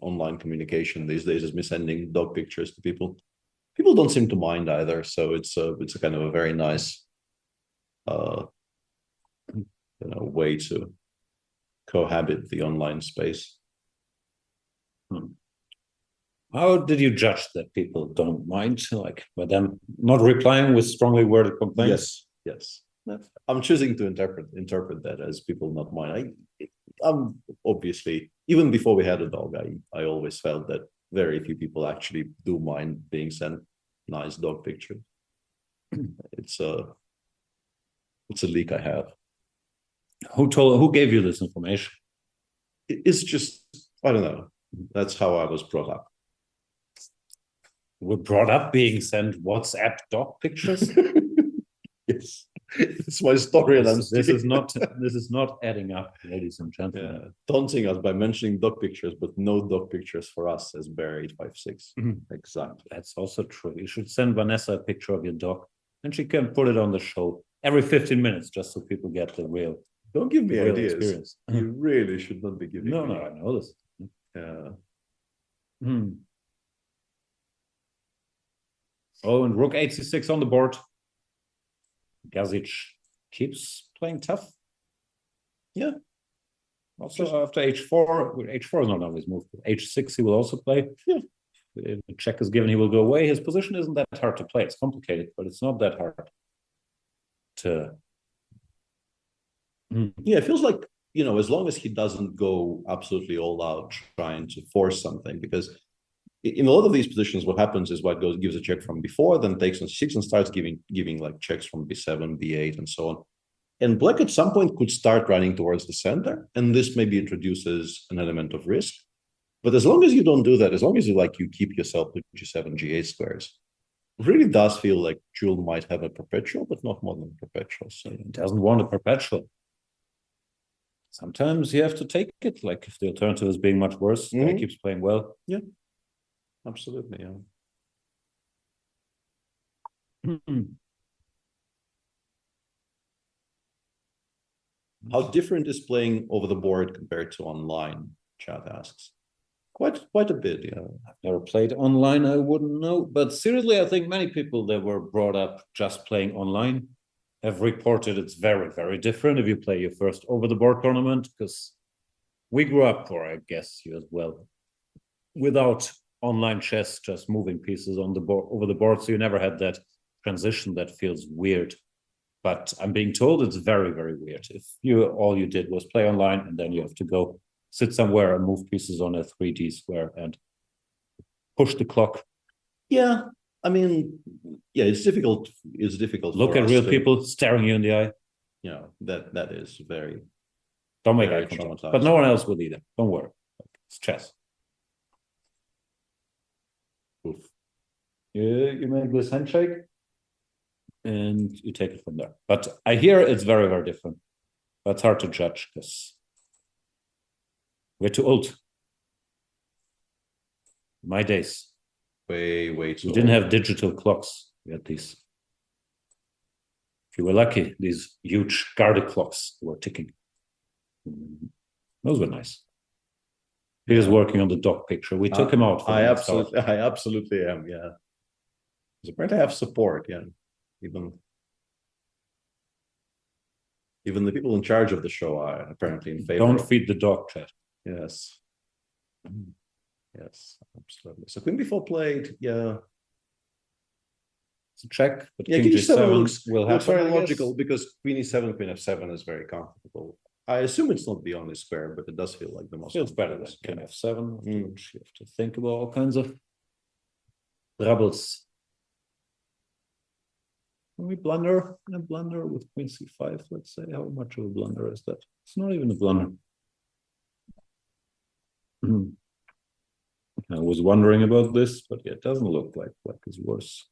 online communication these days is me sending dog pictures to people. People don't seem to mind either, so it's a kind of a very nice way to cohabit the online space. How did you judge that people don't mind, like, by them not replying with strongly worded complaints? Yes. I'm choosing to interpret that as people not mind. I'm obviously, even before we had a dog, I always felt that very few people actually do mind being sent nice dog pictures. It's a leak I have. Who gave you this information? It's just, I don't know. That's how I was brought up. We're brought up being sent WhatsApp dog pictures. Yes, it's my story, and this is not adding up, ladies and gentlemen. Yeah, taunting us by mentioning dog pictures, but no dog pictures for us, says Bear 856. Exactly. That's also true. You should send Vanessa a picture of your dog, and she can put it on the show every 15 minutes, just so people get the real. Don't give me ideas. Experience. You really should not be giving. No, me. no, I know this. Yeah. Oh, and Rook h6 on the board. Gazic keeps playing tough. Yeah. Also, after h4, h4 is not always moved. h6 he will also play. Yeah. If the check is given, he will go away. His position isn't that hard to play. It's complicated, but it's not that hard to. Yeah, it feels like, as long as he doesn't go absolutely all out trying to force something, because in a lot of these positions, what happens is white gives a check from before, then takes on c6 and starts giving like checks from b7, b8, and so on. And black at some point could start running towards the center, and this maybe introduces an element of risk. But as long as you don't do that, as long as you keep yourself to g7, g8 squares, it really does feel like Jewel might have a perpetual, but not more than perpetual. So he doesn't want a perpetual. Sometimes you have to take it, like if the alternative is being much worse, he keeps playing well. Yeah. Absolutely, yeah. How different is playing over the board compared to online? Chat asks. Quite a bit, yeah. I've never played online, I wouldn't know. But seriously, I think many people that were brought up just playing online have reported it's very, very different if you play your first over-the-board tournament, because we grew up, or I guess you as well, without online chess, just moving pieces on the board over the board, so you never had that transition that feels weird. But I'm being told it's very, very weird. If all you did was play online, and then you have to go sit somewhere and move pieces on a 3D square and push the clock. Yeah, I mean, yeah, it's difficult. It's difficult. Look at real people staring you in the eye. Yeah, that is very. Don't make eye contact. But no one else will either. Don't worry. It's chess. Oof. You make this handshake, and you take it from there. But I hear it's very, very different. That's hard to judge because we're too old. My days. Way too We old. didn't have digital clocks. We had these. If you were lucky, these huge Garde clocks were ticking. Those were nice. He is working on the dog picture. We took him out. I absolutely am. Yeah. It's apparently I have support. Yeah. Even the people in charge of the show are apparently in favor. Don't feed the dog, chat. Yes. Yes, absolutely. So queen b4 played, yeah. It's a check, but yeah, king g7 will happen. It's very logical because queen e7, queen f7 is very comfortable. I assume it's not the only square, but it does feel like the most. Feels better than king f7. You have to think about all kinds of troubles. Can we blunder? A blunder with queen c5, let's say. How much of a blunder is that? It's not even a blunder. I was wondering about this, but yeah, it doesn't look like black is worse.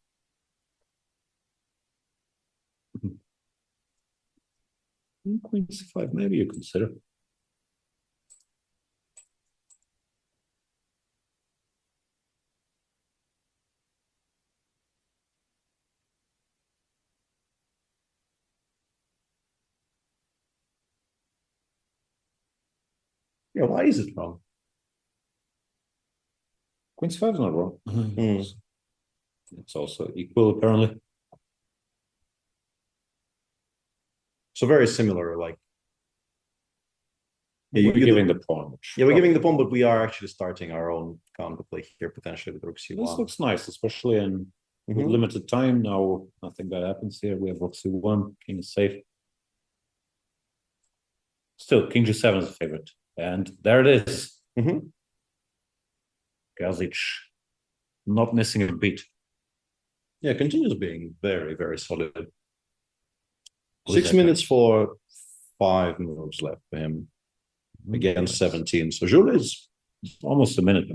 Queen c5, maybe you consider. Yeah, why is it wrong? Queen c5 is not wrong. It's also equal, apparently. So very similar, like We're giving the pawn. Yeah, we're giving the pawn, but we are actually starting our own counterplay here potentially with rook c1. This looks nice, especially in with limited time. Now nothing bad happens here. We have rook c1, king is safe. Still, king g7 is a favorite. And there it is. Gazic not missing a beat. Yeah, continues being very, very solid. 6 minutes for 5 moves left for him against 17. So Jules is almost a minute.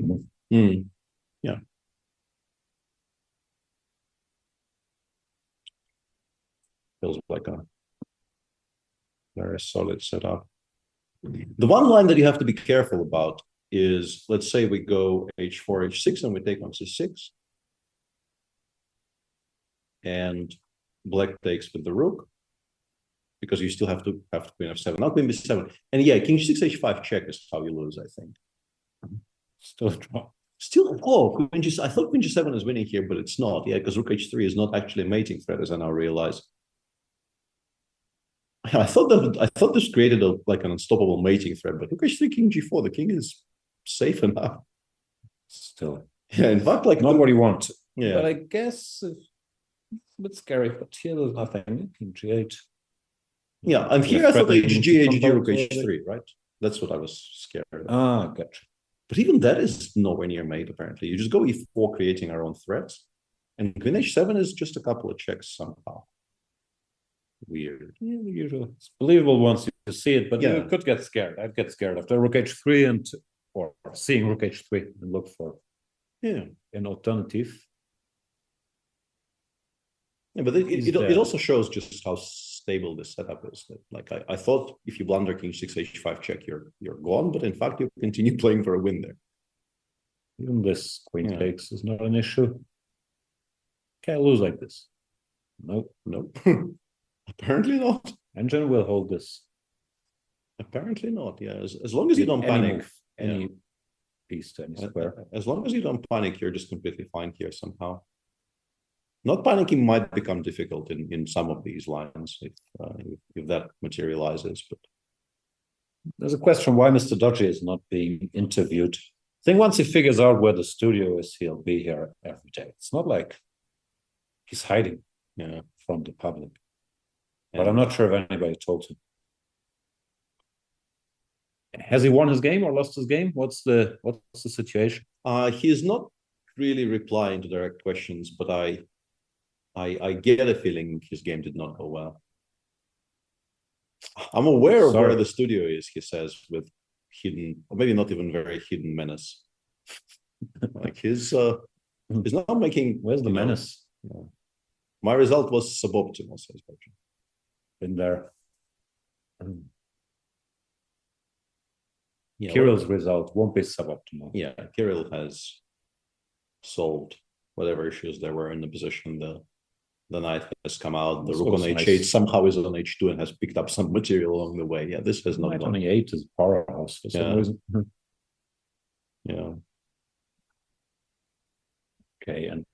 Yeah. Feels like a very solid setup. The one line that you have to be careful about is, let's say we go h4, h6, and we take on c6. And black takes with the rook, because you still have to queen f7. Now queen b7. And yeah, king 6 h5 check is how you lose, I think. Still a draw. Still, queen g7. I thought queen g7 is winning here, but it's not. Yeah, because rook h3 is not actually a mating threat, as I now realize. I thought this created like an unstoppable mating threat, but rook h3, king g4, the king is safe enough. Still. Yeah, in fact, like not what you want. Yeah. But I guess it's a bit scary, but here there's nothing. King g8. Yeah, and here I thought hg8, rook h3, right? That's what I was scared of. Ah, gotcha. But even that is nowhere near mate, apparently. You just go e4, creating our own threats. And queen h7 is just a couple of checks somehow. Weird. Yeah, the usual. It's believable once you see it, but you could get scared. I'd get scared after rook h3 or seeing rook h3 and look for an alternative. Yeah, but it also shows just how stable this setup is. That, like I thought, if you blunder king 6 h5 check, you're gone. But in fact, you continue playing for a win there. Even this queen takes is not an issue. Can't lose like this. Nope. Apparently not. Engine will hold this. Apparently not. Yeah, as long as you don't panic, any piece to any square. As long as you don't panic, you're just completely fine here somehow. Not panicking might become difficult in some of these lines if that materializes. But there's a question why Mr. Dodgy is not being interviewed. I think once he figures out where the studio is, he'll be here every day. It's not like he's hiding from the public. But I'm not sure if anybody told him. Has he won his game or lost his game? What's the situation? He is not really replying to direct questions, but I get a feeling his game did not go well. I'm aware of where the studio is, he says, with hidden, or maybe not even very hidden menace. Like he's not making. Where's the menace? My result was suboptimal, says Bertrand. Been there. Kirill's result won't be suboptimal. Yeah, Kirill has solved whatever issues there were in the position. The knight has come out. The rook on h8 somehow is on h2 and has picked up some material along the way. Yeah, this has not knight gone. on e8 is powerhouse for some reason. Yeah. Okay, and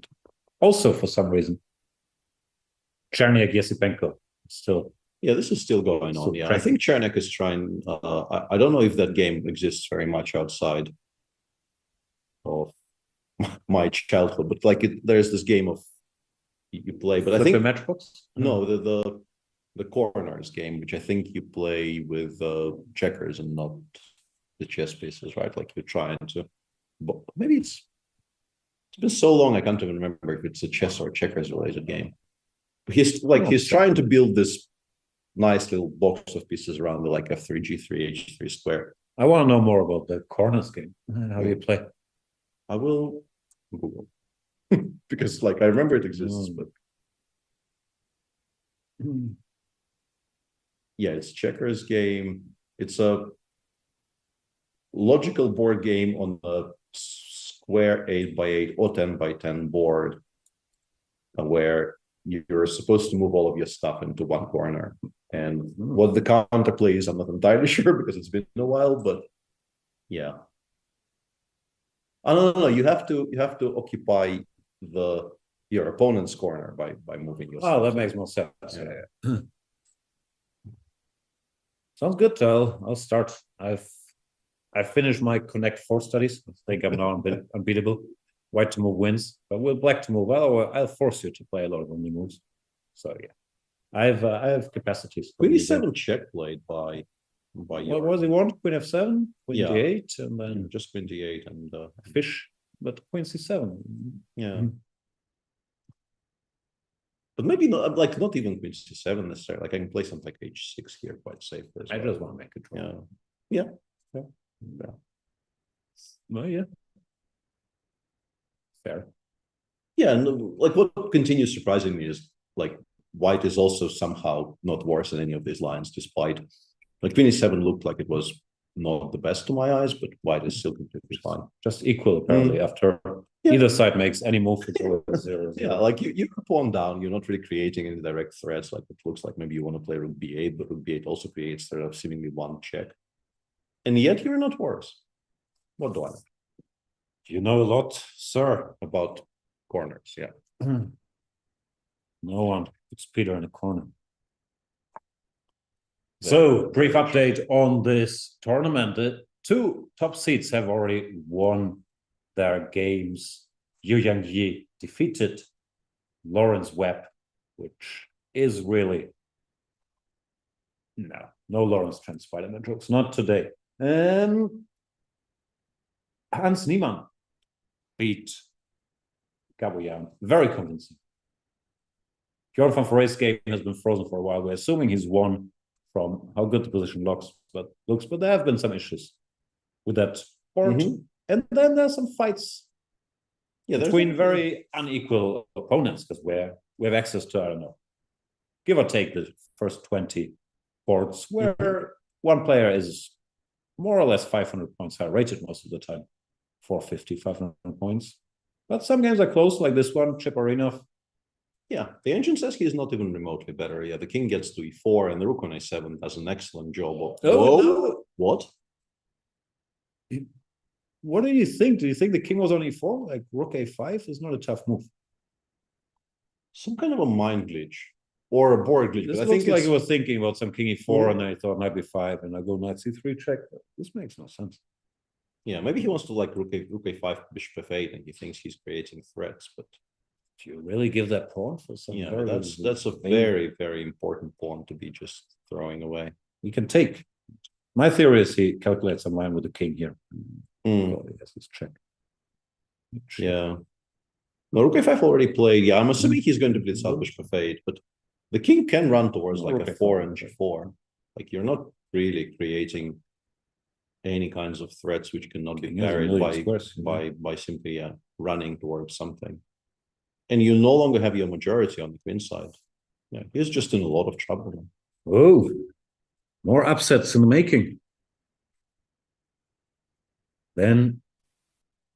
also for some reason, Cherniak Yesipenko still. Yeah, this is still going on. Yeah, I think Cherniak is trying. I don't know if that game exists very much outside of my childhood, but like there's this game of you play. But I think the matchbox. No, the corners game, which I think you play with checkers and not the chess pieces, right? Like you're trying to. But maybe it's been so long I can't even remember if it's a chess or checkers related game. He's trying to build this nice little box of pieces around the like f3, g3, h3 square. I want to know more about the corners game. How do you play? I will Google because like I remember it exists, but yeah, it's checkers game. It's a logical board game on a square 8x8 or 10x10 board where you're supposed to move all of your stuff into one corner. And what the counterplay is, I'm not entirely sure because it's been a while, but yeah. Oh, no, you have to occupy your opponent's corner by moving your stuff. Oh, that makes more sense. Yeah. Sounds good. I'll start. I finished my Connect 4 studies. I think I'm now unbeatable. White to move wins, but with black to move, I'll force you to play a lot of only moves. So yeah, I have capacities. Queen e7 check played by what was he want? Queen f7, Queen d8, and then just Queen d8 and fish, but Queen c7. Yeah. But maybe not like not even Queen c7 necessarily. Like I can play something like h6 here quite safe. I just want to make it draw. Yeah. Well, yeah. Fair. Yeah, and like what continues surprising me is like white is also somehow not worse than any of these lines, despite like Queen e7 looked like it was not the best to my eyes, but white is still completely fine. Just equal apparently after either side makes any move. It's 0-0. Yeah, like you're pawn down, you're not really creating any direct threats. Like it looks like maybe you want to play rook b8, but rook b8 also creates sort of seemingly one check. And yet you're not worse. What do I know? You know a lot, sir. About corners, yeah. No one puts Peter in a corner. So, brief update on this tournament. The two top seeds have already won their games. Yu Yangyi defeated Lawrence Webb, which is really no Lawrence trans Spider-Man jokes, not today. Hans Niemann beat Gaboyan very convincing. Bjorn van Fore's game has been frozen for a while. We're assuming he's won from how good the position looks, but there have been some issues with that board. And then there's some fights between very unequal opponents because we have access to, I don't know, give or take the first 20 boards where one player is more or less 500 points high rated most of the time, 450, 500 points. But some games are close, like this one, Cheparinov. Yeah, the engine says he's not even remotely better. Yeah, the king gets to e4 and the rook on a7 does an excellent job of... No. What? What do you think? Do you think the king was on e4? Like rook a5 is not a tough move. Some kind of a mind glitch or a board glitch. This but I looks think like he was thinking about some king e4 and then I thought knight b5 and I go knight c3 check. This makes no sense. Yeah, maybe he wants to like rook a5, bishop f8 and he thinks he's creating threats, but... Do you really give that pawn for some? Yeah, that's a very, very important pawn to be just throwing away. You can take. My theory is he calculates a line with the king here. Oh, yes, it's check. Yeah. No, rook a5 already played. Yeah, I'm assuming he's going to blitz out bishop f8, but the king can run towards like f4 and g4. Like you're not really creating any kinds of threats which cannot be carried by simply running towards something. And you no longer have your majority on the queen side. Yeah, he's just in a lot of trouble. Oh, more upsets in the making. Then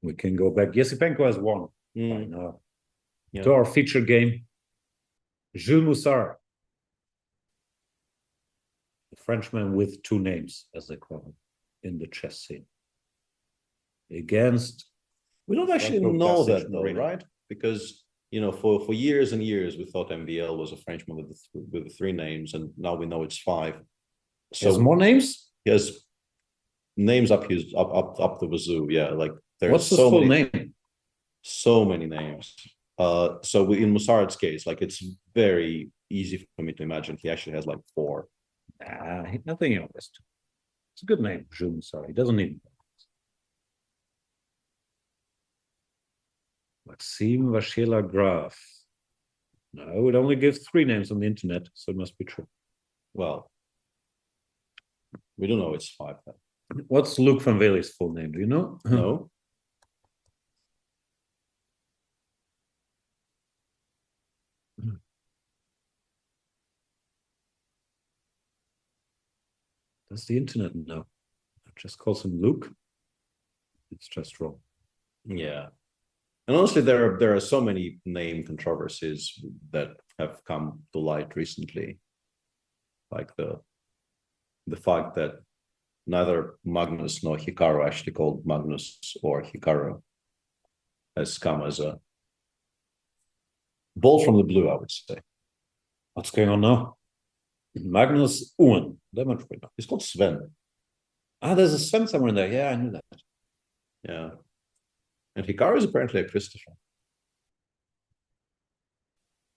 we can go back. Yesipenko has won. To our feature game. Jules Moussard. The Frenchman with two names, as they call him, in the chess scene. Against... We don't actually know that though, right? Because... You know, for years and years, we thought MVL was a Frenchman with the three names, and now we know it's five. So more names? He has names up the wazoo. Yeah, like there's what's his full name? So many names. So in Moussard's case, like it's very easy for me to imagine he actually has like four. Nothing else. It's a good name, Jules Moussard. He doesn't need. Maxime Vachela Graf. No, it only gives three names on the internet, so it must be true. Well, we don't know it's five. Then. What's Luc van Wely's full name? Do you know? No. Does the internet know? It just calls him Luke. It's just wrong. Yeah. And honestly, there are so many name controversies that have come to light recently, like the fact that neither Magnus nor Hikaru actually called Magnus or Hikaru has come as a bolt from the blue, I would say. What's going on now? Magnus Owen. Demonstrator. He's called Sven. Ah, there's a Sven somewhere in there. Yeah, I knew that. Yeah. And Hikaru is apparently a Christopher.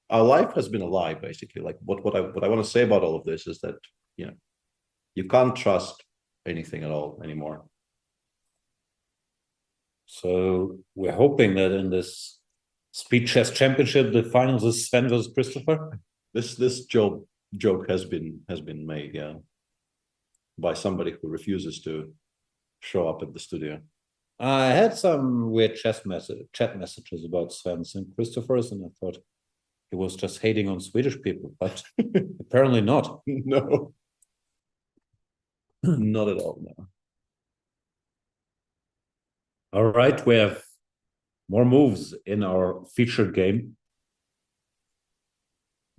Our life has been a lie, basically. Like what I want to say about all of this is that you can't trust anything at all anymore. So we're hoping that in this Speed Chess Championship, the finals is Sven versus Christopher. This joke has been made, yeah, by somebody who refuses to show up at the studio. I had some weird chat messages about Sven's and Christopher's, and I thought he was just hating on Swedish people, but apparently not. No, not at all. No. All right, we have more moves in our featured game.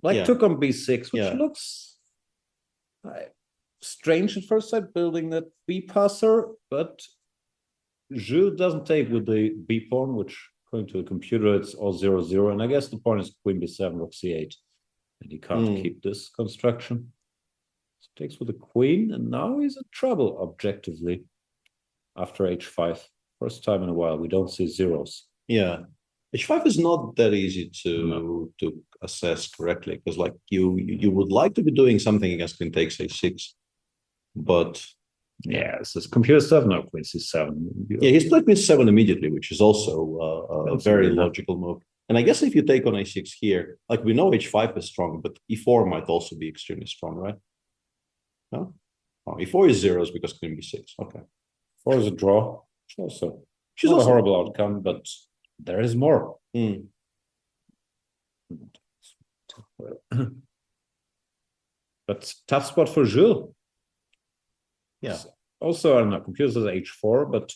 Like took on b6, which looks strange at first sight, building that b passer, but Zhu doesn't take with the b pawn, which according to the computer it's all 0-0, and I guess the pawn is queen b7, rook c8, and he can't keep this construction. So takes with the queen, and now he's in trouble objectively after h5. First time in a while we don't see zeros. Yeah, h5 is not that easy to assess correctly, because like you would like to be doing something against queen takes h6, but yeah, this is computer stuff. No, queen c7. Yeah, he's played queen 7 immediately, which is also a very logical move. And I guess if you take on a6 here, like we know h5 is strong, but e4 might also be extremely strong, right? No? Oh, e4 is zeros because queen b6. Okay. 4 is a draw. Also, not a horrible outcome, but there is more. But tough spot for Jules. Yeah. Also, I don't know, computer says h4, but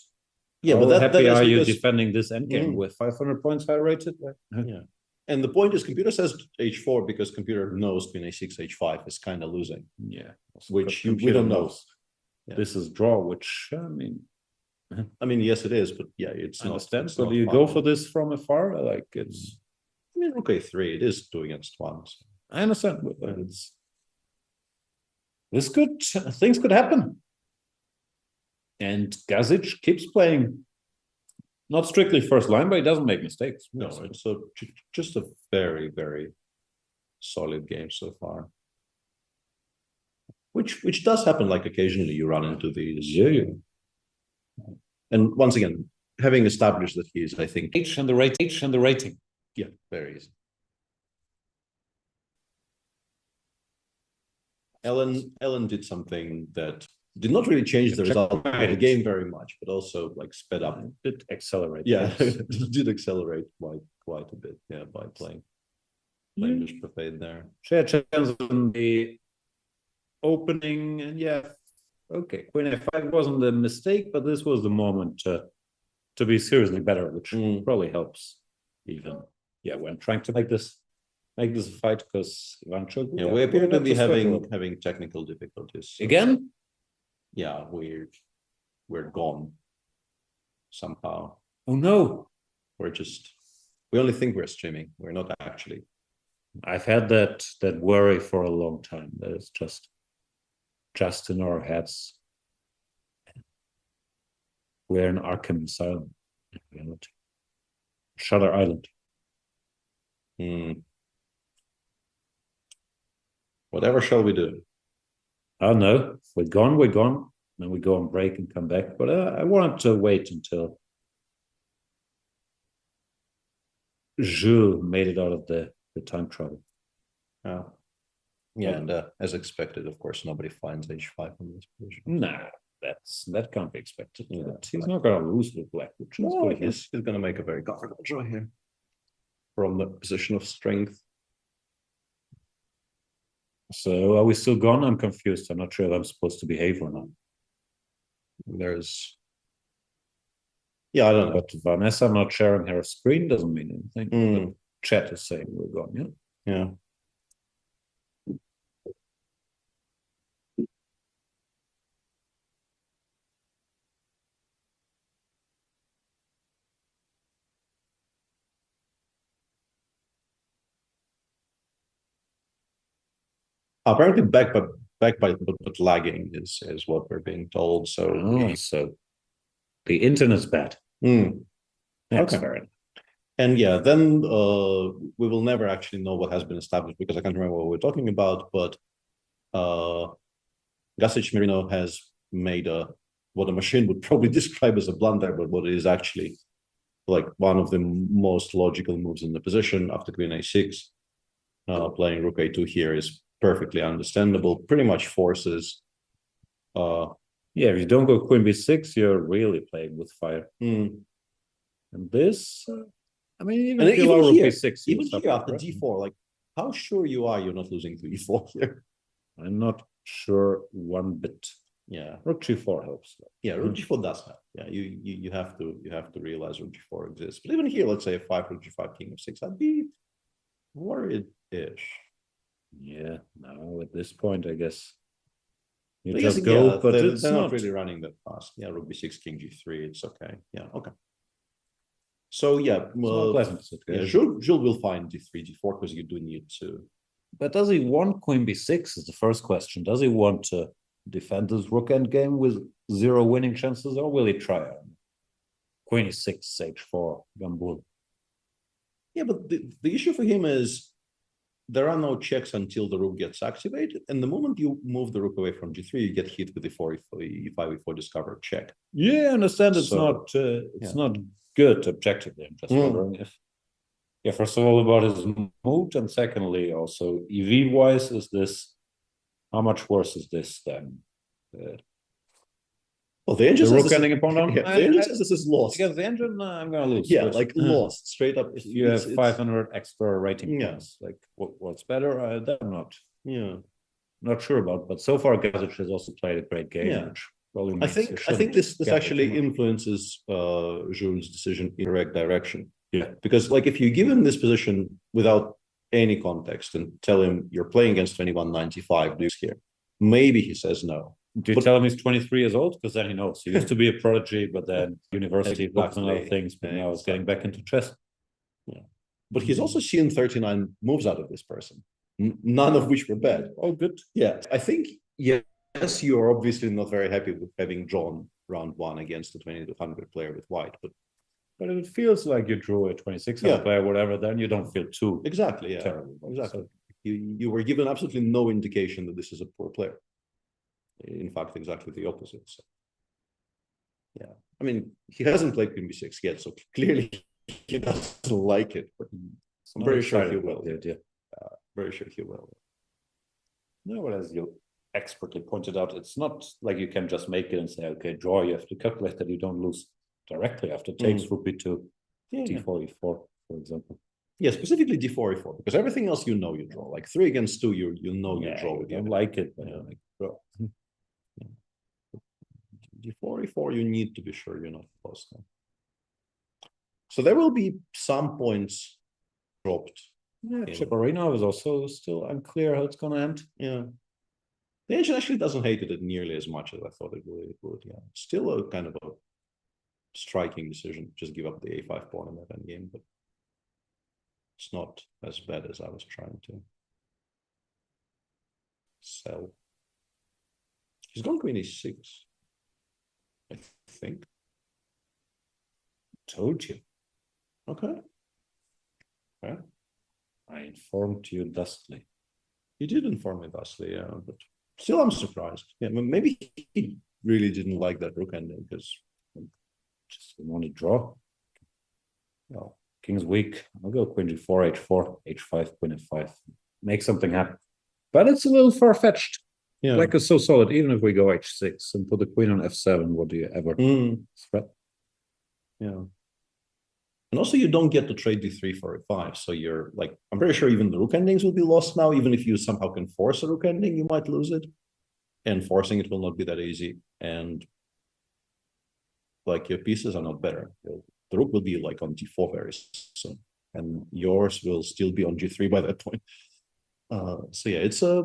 yeah, how but that happy is are you because defending this endgame with 500 points high rated? Yeah. And the point is, computer says h4 because computer knows queen a6, h5 is kind of losing. Yeah. Which we don't know. Yeah. This is draw, which I mean, yes, it is, but yeah, it's I not. understand. So do you go for this from afar? Like it's. I mean, rook a3. It is 2 against 1. So. I understand, but it's. This could things could happen. And Gazic keeps playing. Not strictly first line, but he doesn't make mistakes. No, it's just a very, very solid game so far. Which does happen, like occasionally you run into these. Yeah. And once again, having established that he is, I think, H and the rating. Yeah, very easy. Ellen did something that did not really change the result of the game very much, but also like sped up. Did accelerate. Yeah, it did accelerate quite a bit. Yeah, by playing this profane there. Share chance in the opening, and okay, queen f5 wasn't a mistake, but this was the moment to be seriously better, which probably helps even. Yeah, when trying to make this a fight, because Ivanchuk. Yeah, we appear to be having technical difficulties. So. Again? Yeah, we're gone somehow. Oh no. We only think we're streaming. We're not actually. I've had that worry for a long time. That it's just in our heads. We're in Arkham Asylum in reality. Shutter Island. Whatever shall we do? I don't know. If we're gone, we're gone. Then we go on break and come back. But I wanted to wait until Jules made it out of the time trouble. Yeah, and as expected, of course, nobody finds h5 in this position. Nah, that can't be expected. Yeah, he's not going to lose with black. Which he's going to make a very comfortable draw here from the position of strength. So are we still gone? I'm confused. I'm not sure if I'm supposed to behave or not. I don't know. But Vanessa not sharing her screen doesn't mean anything. But chat is saying we're gone, Yeah. Apparently back by but lagging is what we're being told. So so the internet's bad. That's Okay. fair enough. And yeah, then we will never actually know what has been established because I can't remember what we're talking about, but Gustafsson Merino has made what a machine would probably describe as a blunder, but what is actually like one of the most logical moves in the position after queen a6. Playing rook a2 here is perfectly understandable, pretty much forces. Yeah, if you don't go queen b6, you're really playing with fire. And this, I mean, even if you allow rook b6, even here after d4, like how sure you are you're not losing to e4 here? I'm not sure one bit. Yeah, rook g4 helps. Yeah, rook g4 does help. Yeah, you have to realize rook g4 exists. But even here, let's say a5 rook g5 king f6, I'd be worried-ish. Yeah, now at this point, I guess you But just yes, go, yeah, but they're it's not really running that fast. Yeah, rook b6, king g3, it's okay. Yeah, okay. So yeah, pleasant yeah, Jules will find d3, d4 because you do need to. But does he want queen b6 is the first question. Does he want to defend his rook endgame with 0 winning chances, or will he try queen e6, h4, gambul? Yeah, but the issue for him is there are no checks until the rook gets activated, and the moment you move the rook away from g3, you get hit with the e5, e4 discover check. Yeah, I understand it's not good objectively. I'm just wondering if, yeah, first of all about his mood, and secondly also EV wise, is this, how much worse is this than well, the engine rook ending opponent? Yeah, the engine says this is lost. Against the engine, I'm gonna lose. Yeah, like lost straight up. If you have 500 extra rating points, like what's better? I'm not sure about. But so far, Gazic has also played a great game. Which probably I think this actually influences Jules' decision in the correct direction. Yeah, because like if you give him this position without any context and tell him you're playing against 2195, do you here? Maybe he says no. Do you tell him he's 23 years old? Because then he knows. He used to be a prodigy, but then university books and other things, but now he's getting back into chess. Yeah. But he's also seen 39 moves out of this person, none of which were bad. Oh, good. Yeah. I think, yes, you're obviously not very happy with having drawn round 1 against a 2200 player with white, but if it feels like you drew a 2600 player, whatever, then you don't feel too terrible. Exactly. So you were given absolutely no indication that this is a poor player. In fact, exactly the opposite. So, yeah, I mean, he hasn't played queen b6 yet, so clearly he doesn't like it. But I'm very sure he will. Very sure he will. No, but as you expertly pointed out, it's not like you can just make it and say, okay, draw. You have to calculate that you don't lose directly after takes rook b2, d4, e4, for example. Yeah, specifically d4, e4, because everything else you draw. Like 3 against 2, you draw with you don't like it. Draw. d4, e4, you need to be sure you're not lost now. So there will be some points dropped. Yeah, Chipperino is also still unclear how it's going to end. Yeah. The engine actually doesn't hate it nearly as much as I thought it would. Yeah, still a kind of a striking decision. Just give up the a5 pawn in that endgame, but it's not as bad as I was trying to sell. He's gone queen e6, I think. Told you. Okay. Yeah. I informed you thusly. You did inform me thusly, yeah, but still I'm surprised. Yeah, maybe he really didn't like that rook ending because just didn't want to draw. Well, king's weak. I'll go queen g4, h4, h5, queen f5. Make something happen. But it's a little far-fetched. Yeah. Black is so solid. Even if we go h6 and put the queen on f7, what do you ever threat? Yeah. And also you don't get to trade d3 for a5. So you're like, I'm pretty sure even the rook endings will be lost now. Even if you somehow can force a rook ending, you might lose it. And forcing it will not be that easy. And like your pieces are not better. The rook will be like on d4 very soon. And yours will still be on g3 by that point. So yeah, it's a...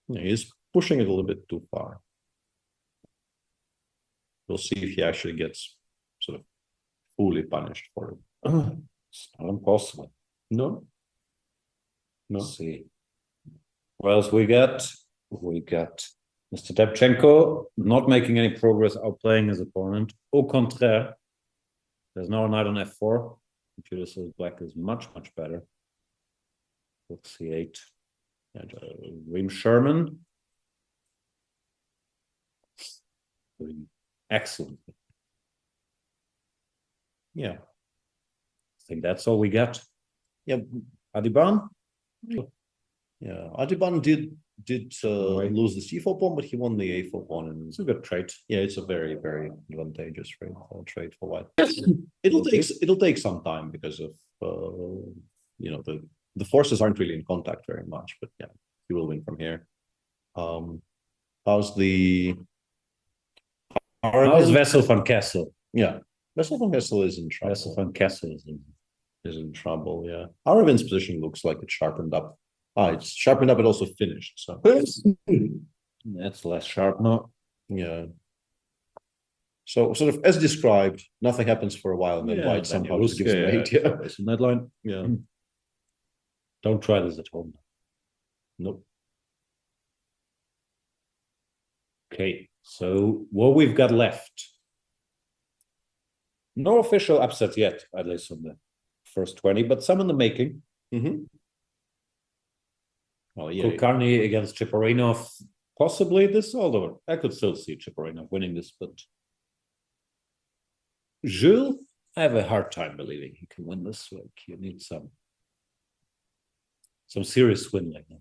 Yeah, he's pushing it a little bit too far. We'll see if he actually gets sort of fully punished for it. It's not impossible. No. Let's see. What else we got? We got Mr. Debchenko not making any progress, outplaying his opponent. Au contraire, there's now a knight on f4. Computer says black is much, much better. Rook c8. And Reem Sherman. Doing excellent. Yeah. I think that's all we got. Yeah. Adiban? Yeah, Adiban did lose the c4 pawn, but he won the a4 pawn, and It's a good trade. yeah, it's a very, very advantageous trade for white. It'll take some time because of you know, the forces aren't really in contact very much, but yeah, he will win from here. How's Wessel van Kessel? Yeah, Wessel van Kessel is in trouble. Wessel van Kessel is in trouble. Yeah, Aravin's position looks like it's sharpened up. It's sharpened up, but also finished. So that's less sharp, no? Yeah. So sort of as described, nothing happens for a while, and then white somehow just gives an 8. Yeah, it's in that line. Yeah. Don't try this at home. Nope. Okay, so what we've got left. No official upsets yet, at least on the first 20, but some in the making. Mm-hmm. Well, yeah. Kulkarni against Cheparinov, possibly this, although I could still see Cheparinov winning this, but Jules, I have a hard time believing he can win this. Like, you need some serious win like that.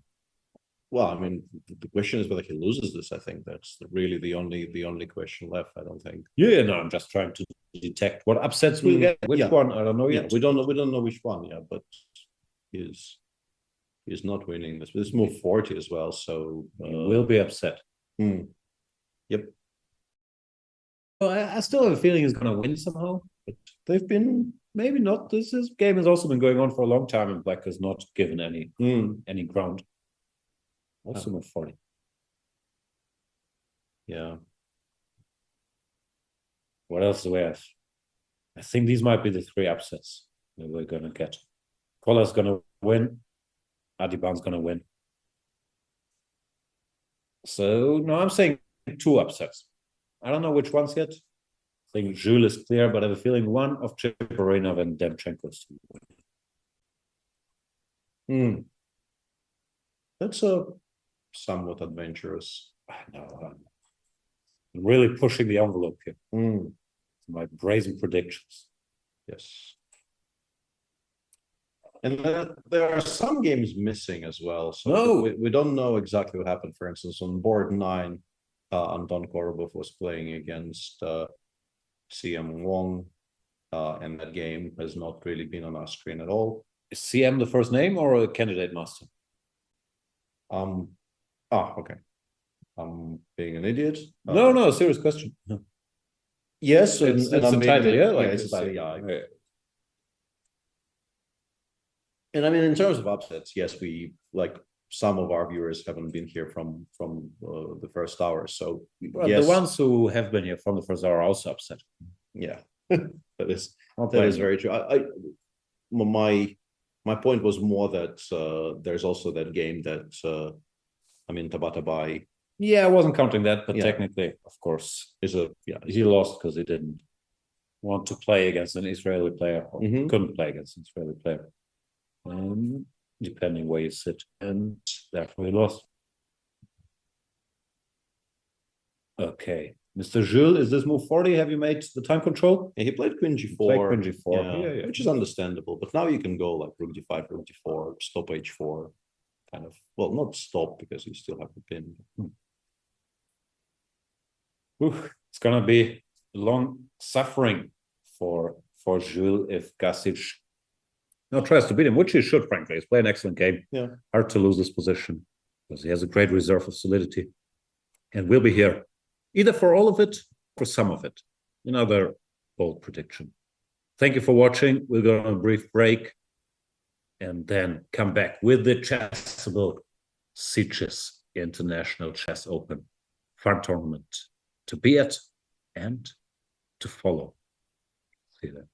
Well, I mean, the question is whether he loses this. I think that's really the only question left. I don't think. Yeah, no, I'm just trying to detect what upsets we'll get. Which one? I don't know yet. Yeah, we don't know which one. Yeah, but he's not winning this. This move 40 as well, so we'll be upset. Yep. Well, I still have a feeling he's going to win somehow, but they've been maybe not. This game has also been going on for a long time, and black has not given any ground. Also move 40. Yeah. What else do we have? I think these might be the 3 upsets that we're going to get. Koller's going to win. Adiban's going to win. So, no, I'm saying 2 upsets. I don't know which ones yet. I think Jules is clear, but I have a feeling one of Cheparinov and Debchenko is to win. That's a somewhat adventurous. I know. I'm really pushing the envelope here. My brazen predictions. Yes. And there are some games missing as well. So we don't know exactly what happened. For instance, on board 9, Anton Korobov was playing against CM Wong, and that game has not really been on our screen at all. Is CM the first name or a candidate master? Okay. I'm being an idiot. No, serious question. Yes, it's a title, yeah, like it's a title, yeah. And I mean, in terms of upsets, yes, we like some of our viewers haven't been here from the first hour, so yes. The ones who have been here from the first hour are also upset. Yeah, that is very true. My point was more that there's also that game that Tabatabai. Yeah, I wasn't counting that, but technically, of course, he lost because he didn't want to play against an Israeli player, or couldn't play against an Israeli player, depending where you sit, and therefore he lost. Okay, Mr. Jules, is this move 40? Have you made the time control? Yeah, he played Queen G4. Queen G4, which is understandable, but now you can go like Rook D5, Rook D4, stop H4, kind of. Well, not stop because you still have the pin. It's gonna be long suffering for Jules if Gasic tries to beat him, which he should, frankly. He's playing an excellent game. Yeah. Hard to lose this position because he has a great reserve of solidity. And we'll be here either for all of it or some of it. Another bold prediction. Thank you for watching. We'll go on a brief break and then come back with the Chessable Sitges International Chess Open fun tournament to be at and to follow. See you then.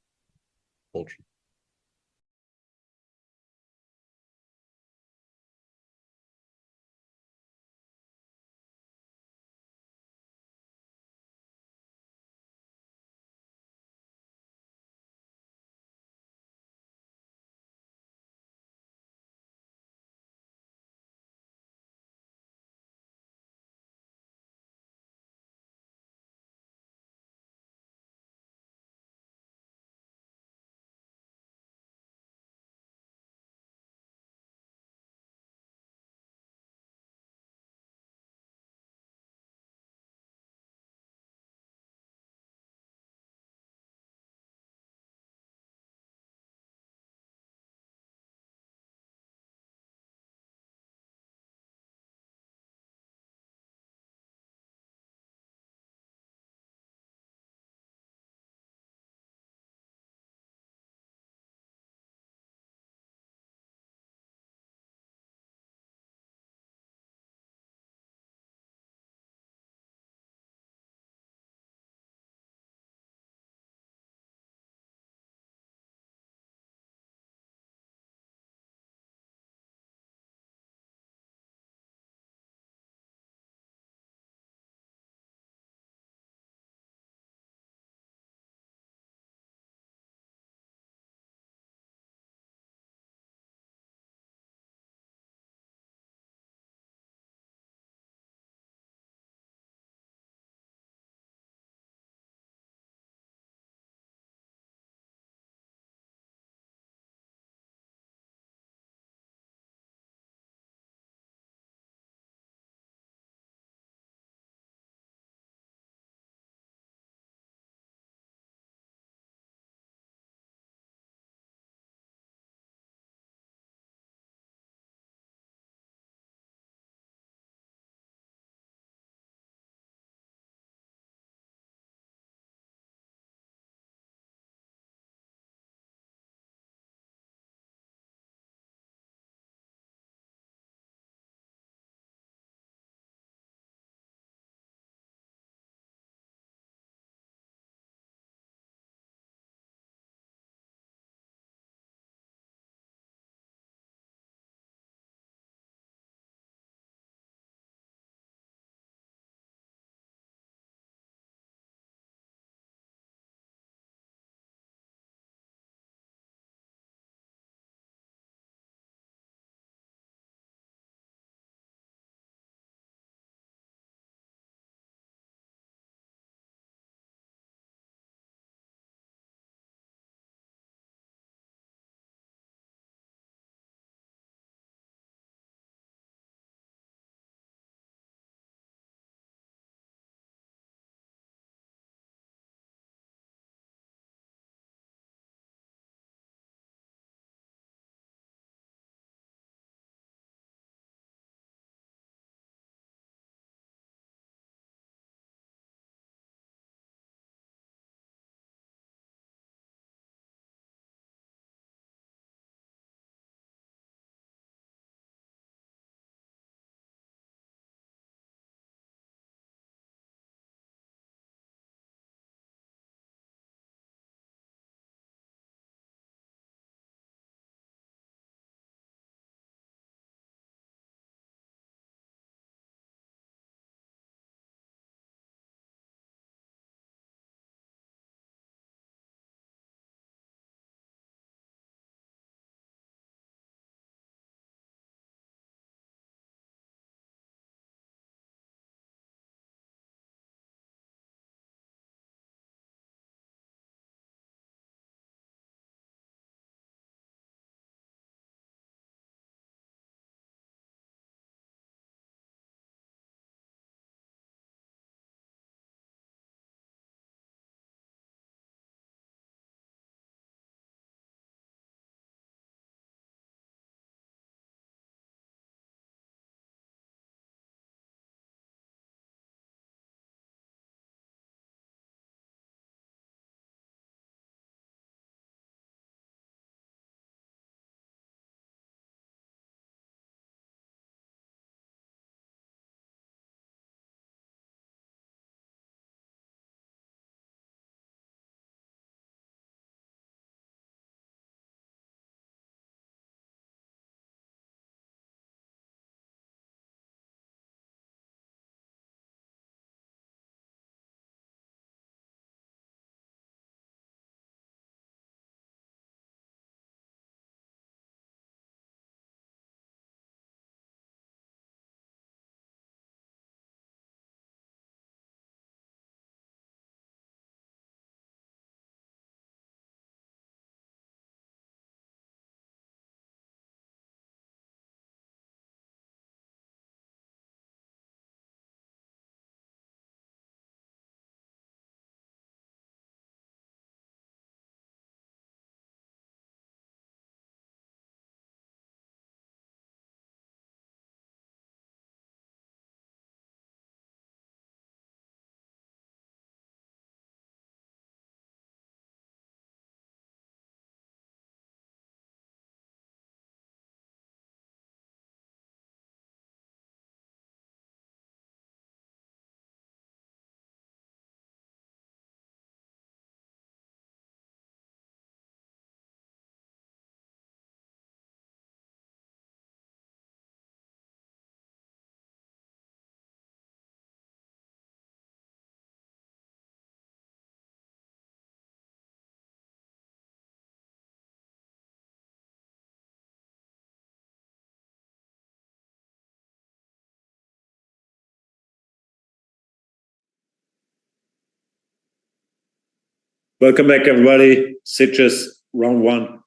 Welcome back, everybody. Sitges, round one.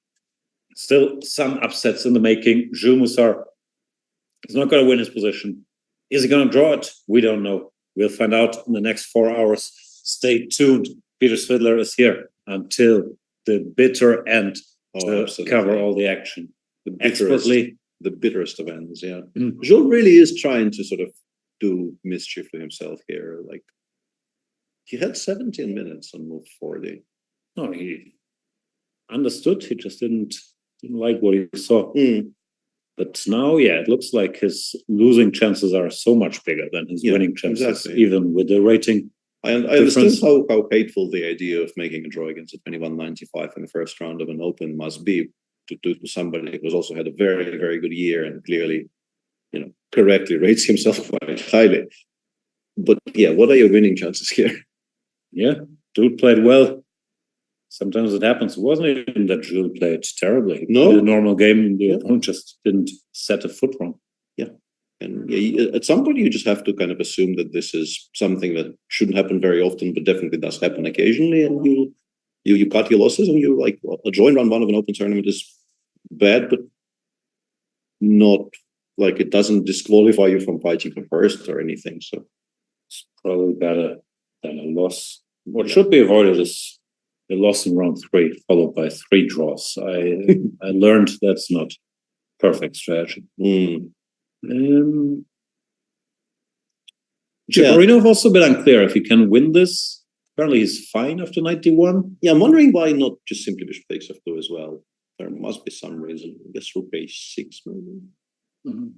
Still some upsets in the making. Jules Musar is not going to win his position. Is he going to draw it? We don't know. We'll find out in the next 4 hours. Stay tuned. Peter Svidler is here until the bitter end to cover all the action. The bitterest of ends, yeah. Jules really is trying to sort of do mischief to himself here. Like, he had 17 minutes on move 40. No, he understood. He just didn't like what he saw. But now, yeah, it looks like his losing chances are so much bigger than his winning chances, even with the rating. I understand how hateful the idea of making a draw against a 21.95 in the first round of an Open must be to somebody who's also had a very, very good year and clearly, correctly rates himself quite highly. But yeah, what are your winning chances here? Yeah, dude played well. Sometimes it happens. It wasn't even that Jules played terribly. No, the normal game, the opponent just didn't set a foot wrong. Yeah, and at some point you just have to kind of assume that this is something that shouldn't happen very often, but definitely does happen occasionally. And you cut your losses, and you like a draw in round one of an Open tournament is bad, but not like it doesn't disqualify you from fighting for first or anything. So it's probably better than a loss. What should be avoided is a loss in round 3, followed by 3 draws. I learned that's not perfect strategy. Japarinov also a bit unclear if he can win this. Apparently he's fine after 91. Yeah, I'm wondering why not just simply bishop takes f2 as well. There must be some reason. I guess rook a6 maybe.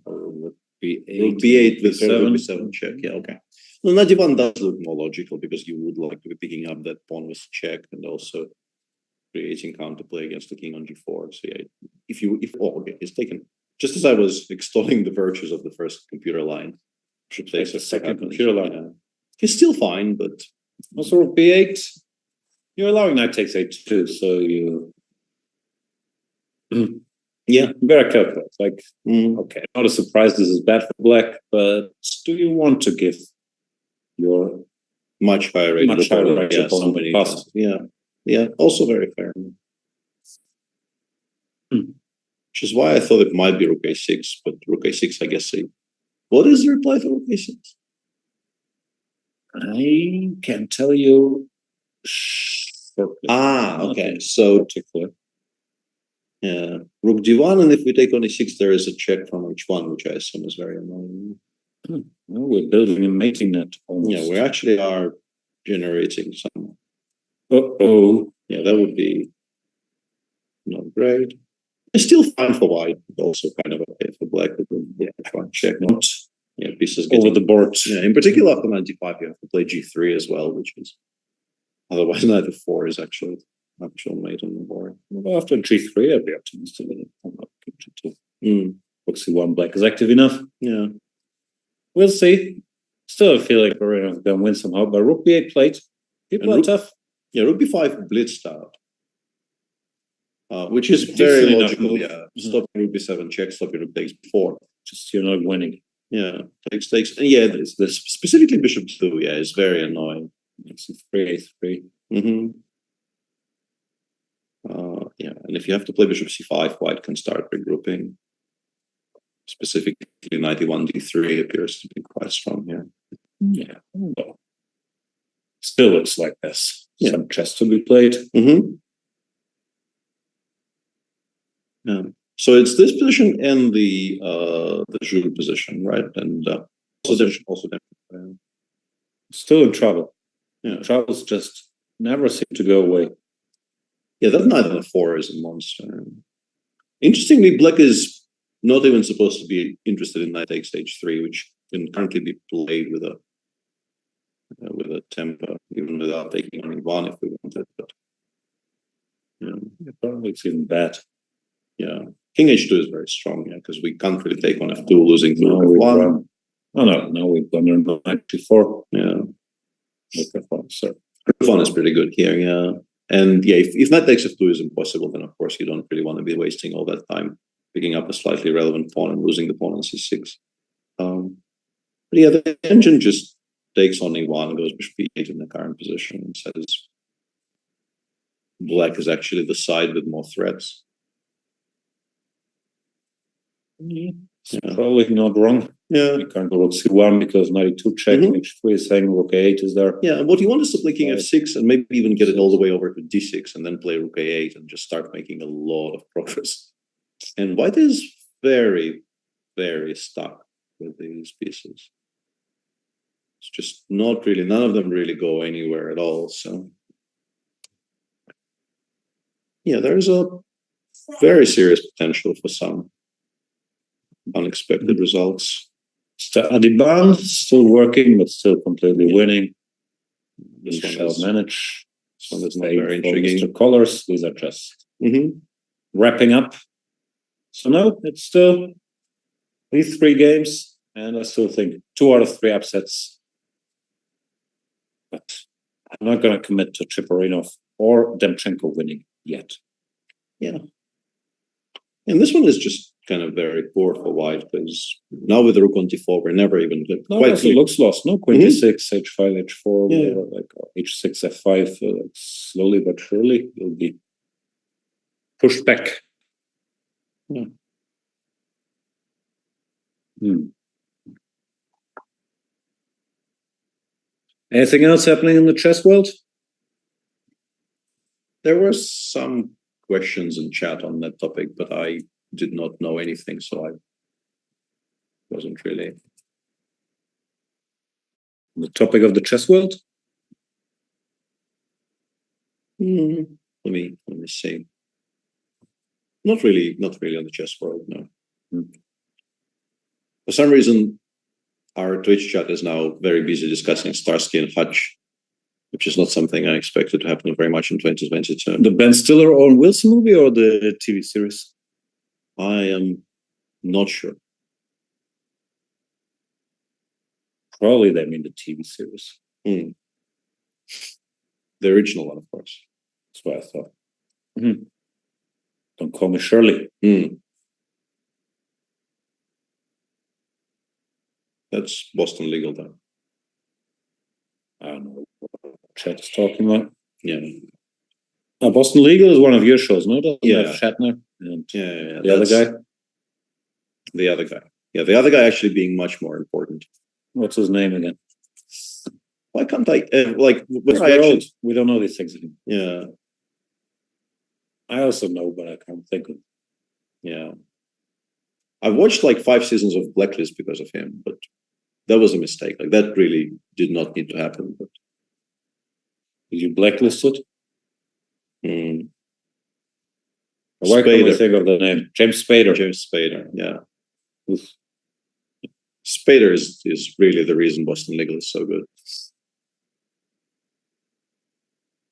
Or rook b8. Rook b8 with rook b7 check. Yeah, okay. No, 91 does look more logical because you would like to be picking up that pawn with check and also creating counterplay against the king on g4. So yeah, he's taken. Just as I was extolling the virtues of the first computer line, should take the second computer line. Yeah. He's still fine, but also rook b8. You're allowing knight takes a2, so you. Yeah, very careful. It's like, okay, not a surprise this is bad for black, but do you want to give your much higher rate somebody fast? Yeah, also very fair. Which is why I thought it might be rook a6, but rook a6, I guess. What is the reply for rook a6? I can tell you. Okay, so particular. Yeah, rook d1, and if we take on e6, there is a check from h1, which I assume is very annoying. Well, we're building a mating net. Almost. Yeah, we actually are generating some. Yeah, that would be not great. It's still fine for white, but also kind of okay for black. Check. Not pieces over the board. Yeah, in particular after 95, you have to play g3 as well, which is otherwise knight f4 is actually actual mate on the board. Well, after g3, I'd be optimistic with it. Rook c1, black is active enough. Yeah, we'll see. Still, I feel like we're going to win somehow. But rook b8 plate, people are tough. Yeah, rook b5 blitzed out, which is very logical. Yeah, stop rook b7 check, stop your rook takes b4. Just you're not winning. Yeah, takes, and yeah, this specifically bishop 2. Yeah, is very annoying. It's 3 a3. Yeah, and if you have to play bishop c5, white can start regrouping. Specifically, 91 d3 appears to be quite strong here. Yeah, well, still looks like there's some chess to be played. Yeah. So it's this position and the Jules position, right? And also still in trouble. Yeah, troubles just never seem to go away. Yeah, that knight on f4 is a monster. Interestingly, black is not even supposed to be interested in knight takes h3, which can currently be played with a tempo, even without taking on e1 if we wanted. But apparently it's even bad. Yeah, king h2 is very strong. Yeah, because we can't really take on f2, losing to f1. No, we've gone on knight g4. Yeah, so f1 is pretty good here. Yeah. And yeah, if knight takes f2 is impossible, then of course you don't really want to be wasting all that time picking up a slightly relevant pawn and losing the pawn on c6. But yeah, the engine just takes on e1, goes bishop e8 in the current position and says, black is actually the side with more threats. Probably not wrong. Yeah. You can't go rook c1 because 92 check, h3 is saying rook a8 is there. Yeah, and what you want is to play king f6 and maybe even get it all the way over to d6 and then play rook a8 and just start making a lot of progress. And white is very, very stuck with these pieces. It's just not really, none of them really go anywhere at all. So, yeah, there's a very serious potential for some unexpected results. So Adiban still working, but still completely winning. This one shall is manage. This one is not very intriguing. Mr. Colors, these are just wrapping up. So no, it's still these 3 games, and I still think 2 out of 3 upsets. But I'm not going to commit to Chiporinov or Demchenko winning yet. Yeah. And this one is just kind of very poor for white because now with the rook on d4, we're never even quite looks lost. No, queen d6, h5, h4, like h6, f5. Slowly but surely, will be pushed back. Yeah. Anything else happening in the chess world? There were some questions in chat on that topic, but I did not know anything, so I wasn't really. The topic of the chess world? Let me see. Not really on the chess world, no. For some reason, our Twitch chat is now very busy discussing Starsky and Hutch, which is not something I expected to happen very much in 2022. The Ben Stiller Owen Wilson movie or the TV series? I am not sure. Probably they mean the TV series. The original one, of course. That's what I thought. Don't call me Shirley. That's Boston Legal, though. I don't know what chat is talking about. Yeah. Boston Legal is one of your shows, no? Yeah. Shatner and the other guy. The other guy. Yeah, the other guy actually being much more important. What's his name again? Why can't I we're old. We don't know these things anymore. Yeah. I also know, but I can't think of. Yeah. I've watched like 5 seasons of Blacklist because of him, but that was a mistake. Like that really did not need to happen. But did you blacklist it? Why can't we think of the name? James Spader. James Spader, yeah. Spader is really the reason Boston Legal is so good.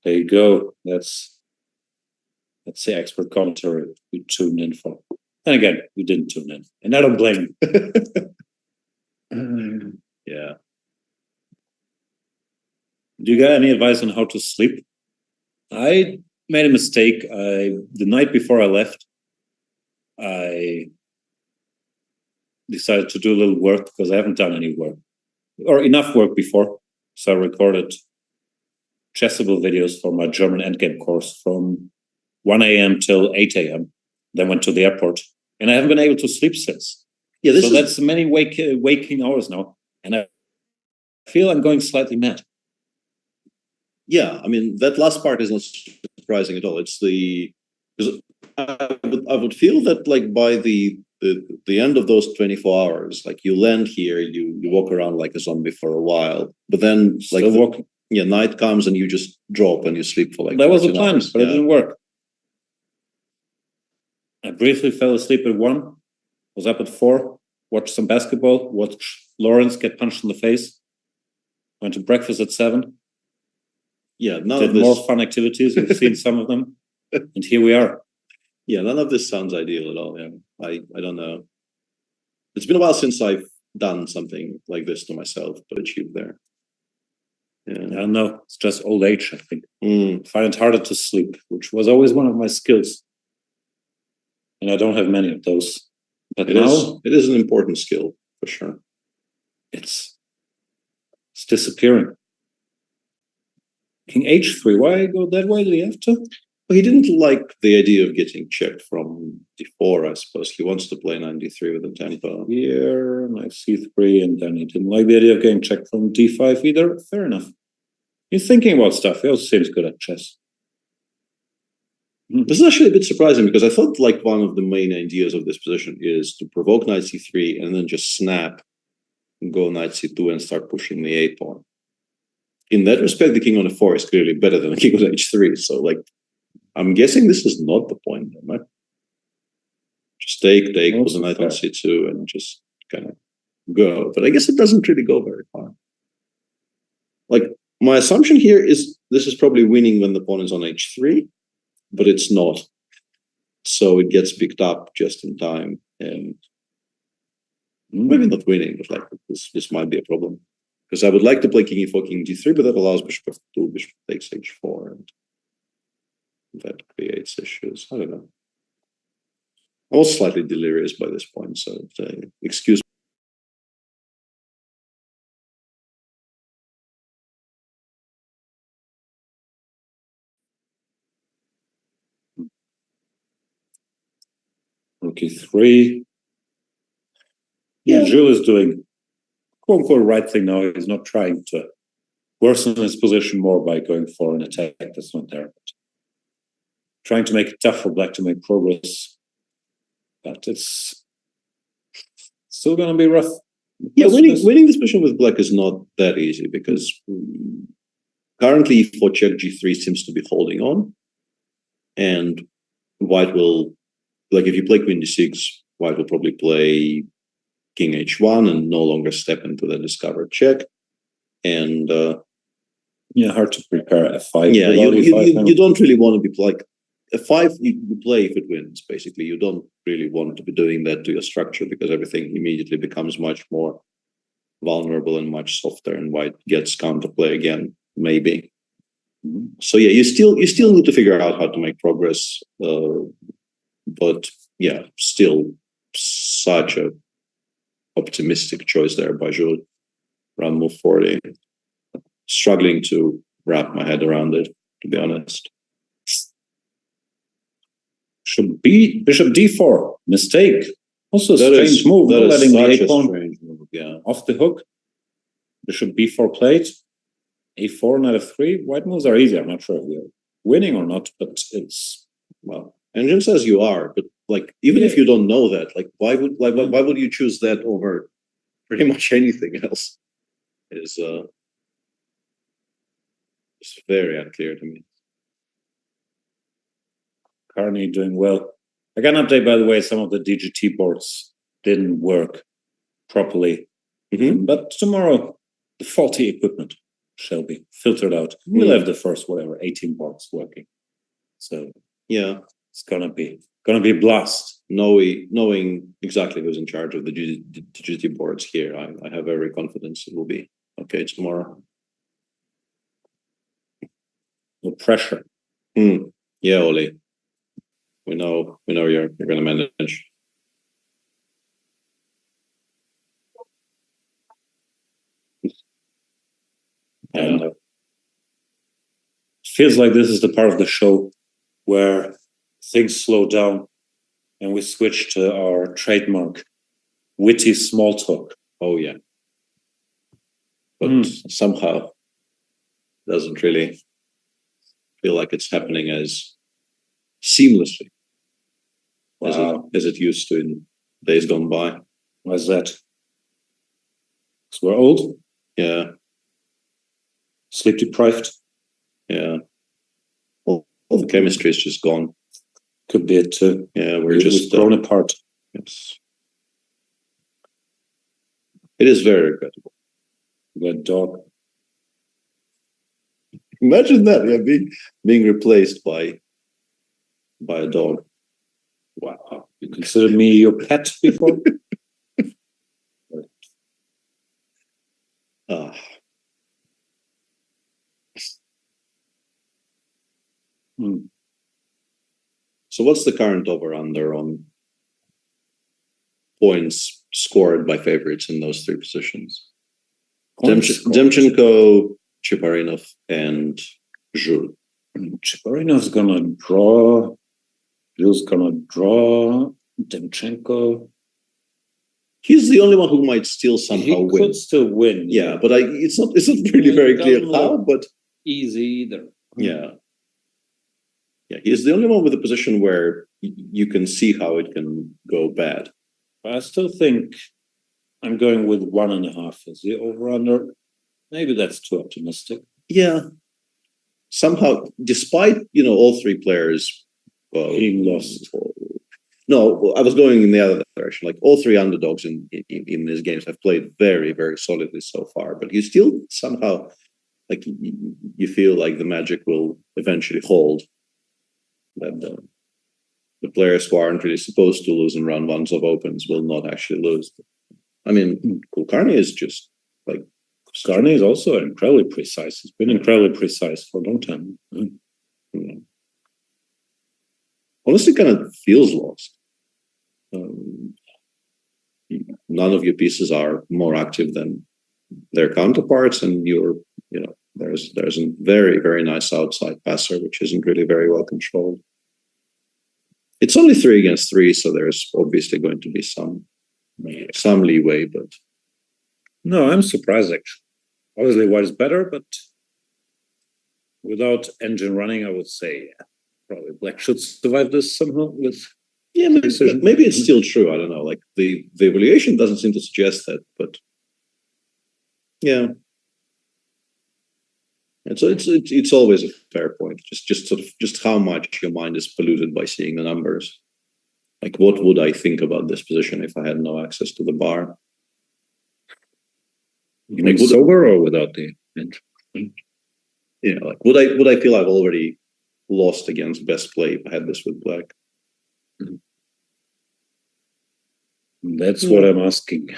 There you go. That's the expert commentary we tuned in for. And again, we didn't tune in. And I don't blame you. Yeah. Do you got any advice on how to sleep? I made a mistake. The night before I left, I decided to do a little work because I haven't done any work or enough work before. So I recorded Chessable videos for my German endgame course from 1 a.m. till 8 a.m. Then went to the airport, and I haven't been able to sleep since. Yeah, that's many waking hours now, and I feel I'm going slightly mad. Yeah, I mean that last part is not surprising at all. It's because I would feel that like by the end of those 24 hours, like you land here, you walk around like a zombie for a while, but then like walking. Yeah, night comes and you just drop and you sleep for like. That was the plan, hours. But it didn't work. I briefly fell asleep at 1, was up at 4, watched some basketball, watched Lawrence get punched in the face, went to breakfast at 7. Yeah, did more fun activities. We've seen some of them, and here we are. Yeah, none of this sounds ideal at all. Yeah, I don't know. It's been a while since I've done something like this to myself, but achieved there. Yeah. I don't know. It's just old age, I think. I find it harder to sleep, which was always one of my skills. And I don't have many of those. But now it is an important skill for sure. It's disappearing. King h3. Why go that way? Do you have to? He didn't like the idea of getting checked from d4, I suppose. He wants to play 93 with the tempo. Here, knight c3, and then he didn't like the idea of getting checked from d5 either. Fair enough. He's thinking about stuff. He also seems good at chess. This is actually a bit surprising because I thought like one of the main ideas of this position is to provoke knight c3 and then just snap and go knight c2 and start pushing the a pawn. In that respect, the king on f4 is clearly better than the king on h3. So like, I'm guessing this is not the point, right? Just take with the knight on c2 and just kind of go. But I guess it doesn't really go very far. Like, my assumption here is this is probably winning when the pawn is on h3, but it's not. So it gets picked up just in time, and maybe not winning, but like this might be a problem. Because I would like to play king e4, king d3, but that allows bishop f2, bishop takes h4, and that creates issues. I don't know. I was slightly delirious by this point, so excuse me. Rook e3. Yeah, Jules is doing quote-unquote right thing now. He's not trying to worsen his position more by going for an attack that's not there. But trying to make it tough for black to make progress. But it's still going to be rough. Yeah, winning this position with black is not that easy because currently e4 check g3 seems to be holding on. And white will, like if you play queen d6, white will probably play king h1 and no longer step into the discovered check. And yeah, hard to prepare f5. Yeah, you don't really want to be like f5. You play if it wins. Basically, you don't really want to be doing that to your structure because everything immediately becomes much more vulnerable and much softer, and white gets counterplay again, maybe. So yeah, you still need to figure out how to make progress. But yeah, still such a optimistic choice there by Jules. Round move 40. Struggling to wrap my head around it, to be honest. Should be bishop d4. Mistake. Also a strange move. That Letting the is such a a-pawn strange move, yeah. off the hook. Bishop b4 played. a4, knight f3. White moves are easy. I'm not sure if you're winning or not, but it's, well, engine says you are, but like even if you don't know that, like why would you choose that over pretty much anything else? It's very unclear to me. Carney doing well. I got an update, by the way, some of the DGT boards didn't work properly. But tomorrow, the faulty equipment shall be filtered out. We'll have the first, 18 boards working. So yeah, it's gonna be a blast. Knowing exactly who's in charge of the DGT boards here, I have every confidence it will be okay tomorrow. No pressure. Yeah, Oli. We know you're gonna manage. And feels like this is the part of the show where things slow down and we switch to our trademark witty small talk. Oh yeah. But somehow doesn't really feel like it's happening as seamlessly as it used to in days gone by. Why is that? Because we're old? Yeah. Sleep deprived? Yeah. All the chemistry is just gone. Could be it too. Yeah, we've just grown apart. It is very regrettable. That dog. Imagine that, yeah, being replaced by a dog. Wow. You considered me your pet before? So what's the current over-under on points scored by favorites in those three positions? Demchenko, Cheparinov, and Jules. Chibarinov's gonna draw. Jules gonna draw. Demchenko. He's the only one who might still somehow He win. could still win. Yeah, but it's not really very clear how, but Easy either. yeah. Yeah, he's the only one with a position where you can see how it can go bad. But I still think I'm going with 1.5 as the over-under. Maybe that's too optimistic. Yeah. Somehow, despite, all three players Being lost. No, I was going in the other direction. Like all three underdogs in these games have played very, very solidly so far, but you still somehow like you feel like the magic will eventually hold. That the players who aren't really supposed to lose in round ones of opens will not actually lose. I mean, Kulkarni is just like Kulkarni is also incredibly precise. He's been incredibly precise for a long time. Honestly, kind of feels lost. None of your pieces are more active than their counterparts, and there's a very, very nice outside passer which isn't really very well controlled. It's only 3 against 3, so there's obviously going to be some leeway, but no, I'm surprised actually. Obviously, white is better, but without engine running, I would say probably black should survive this somehow with. Yeah, maybe it's still true. I don't know. Like the evaluation doesn't seem to suggest that, but yeah. And so it's always a fair point. Just how much your mind is polluted by seeing the numbers. Like, what would I think about this position if I had no access to the bar? You mean sober or without the engine? Yeah, like would I feel I've already lost against best play if I had this with black? That's what I'm asking.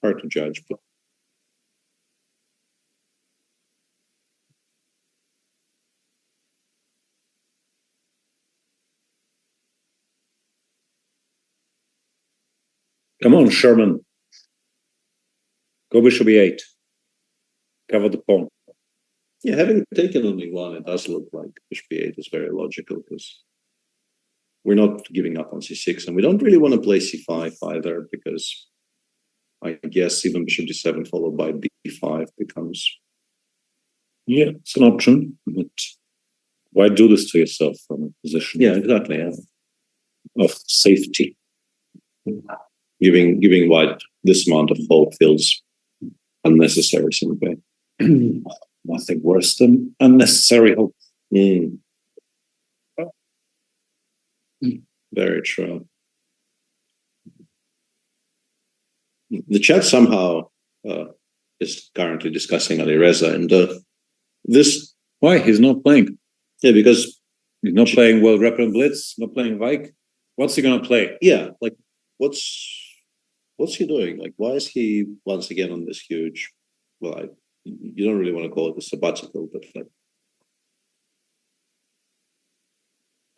Hard to judge, but come on, Sherman. Go bishop e8. Cover the pawn. Yeah, having taken only one, it does look like bishop e8 is very logical because we're not giving up on c6, and we don't really want to play c5 either because I guess even bishop d7 followed by b5 becomes. Yeah, it's an option, but why do this to yourself from a position? Yeah, exactly. Yeah. Of safety. Giving white this amount of hope feels unnecessary simply. Nothing worse than unnecessary hope. Very true. The chat somehow is currently discussing Alireza, and this. Why he's not playing? Yeah, because he's not playing World Rapid and Blitz. Not playing Vike. What's he gonna play? Yeah, like what's he doing? Like, why is he once again on this huge? Well, you don't really want to call it a sabbatical, but like,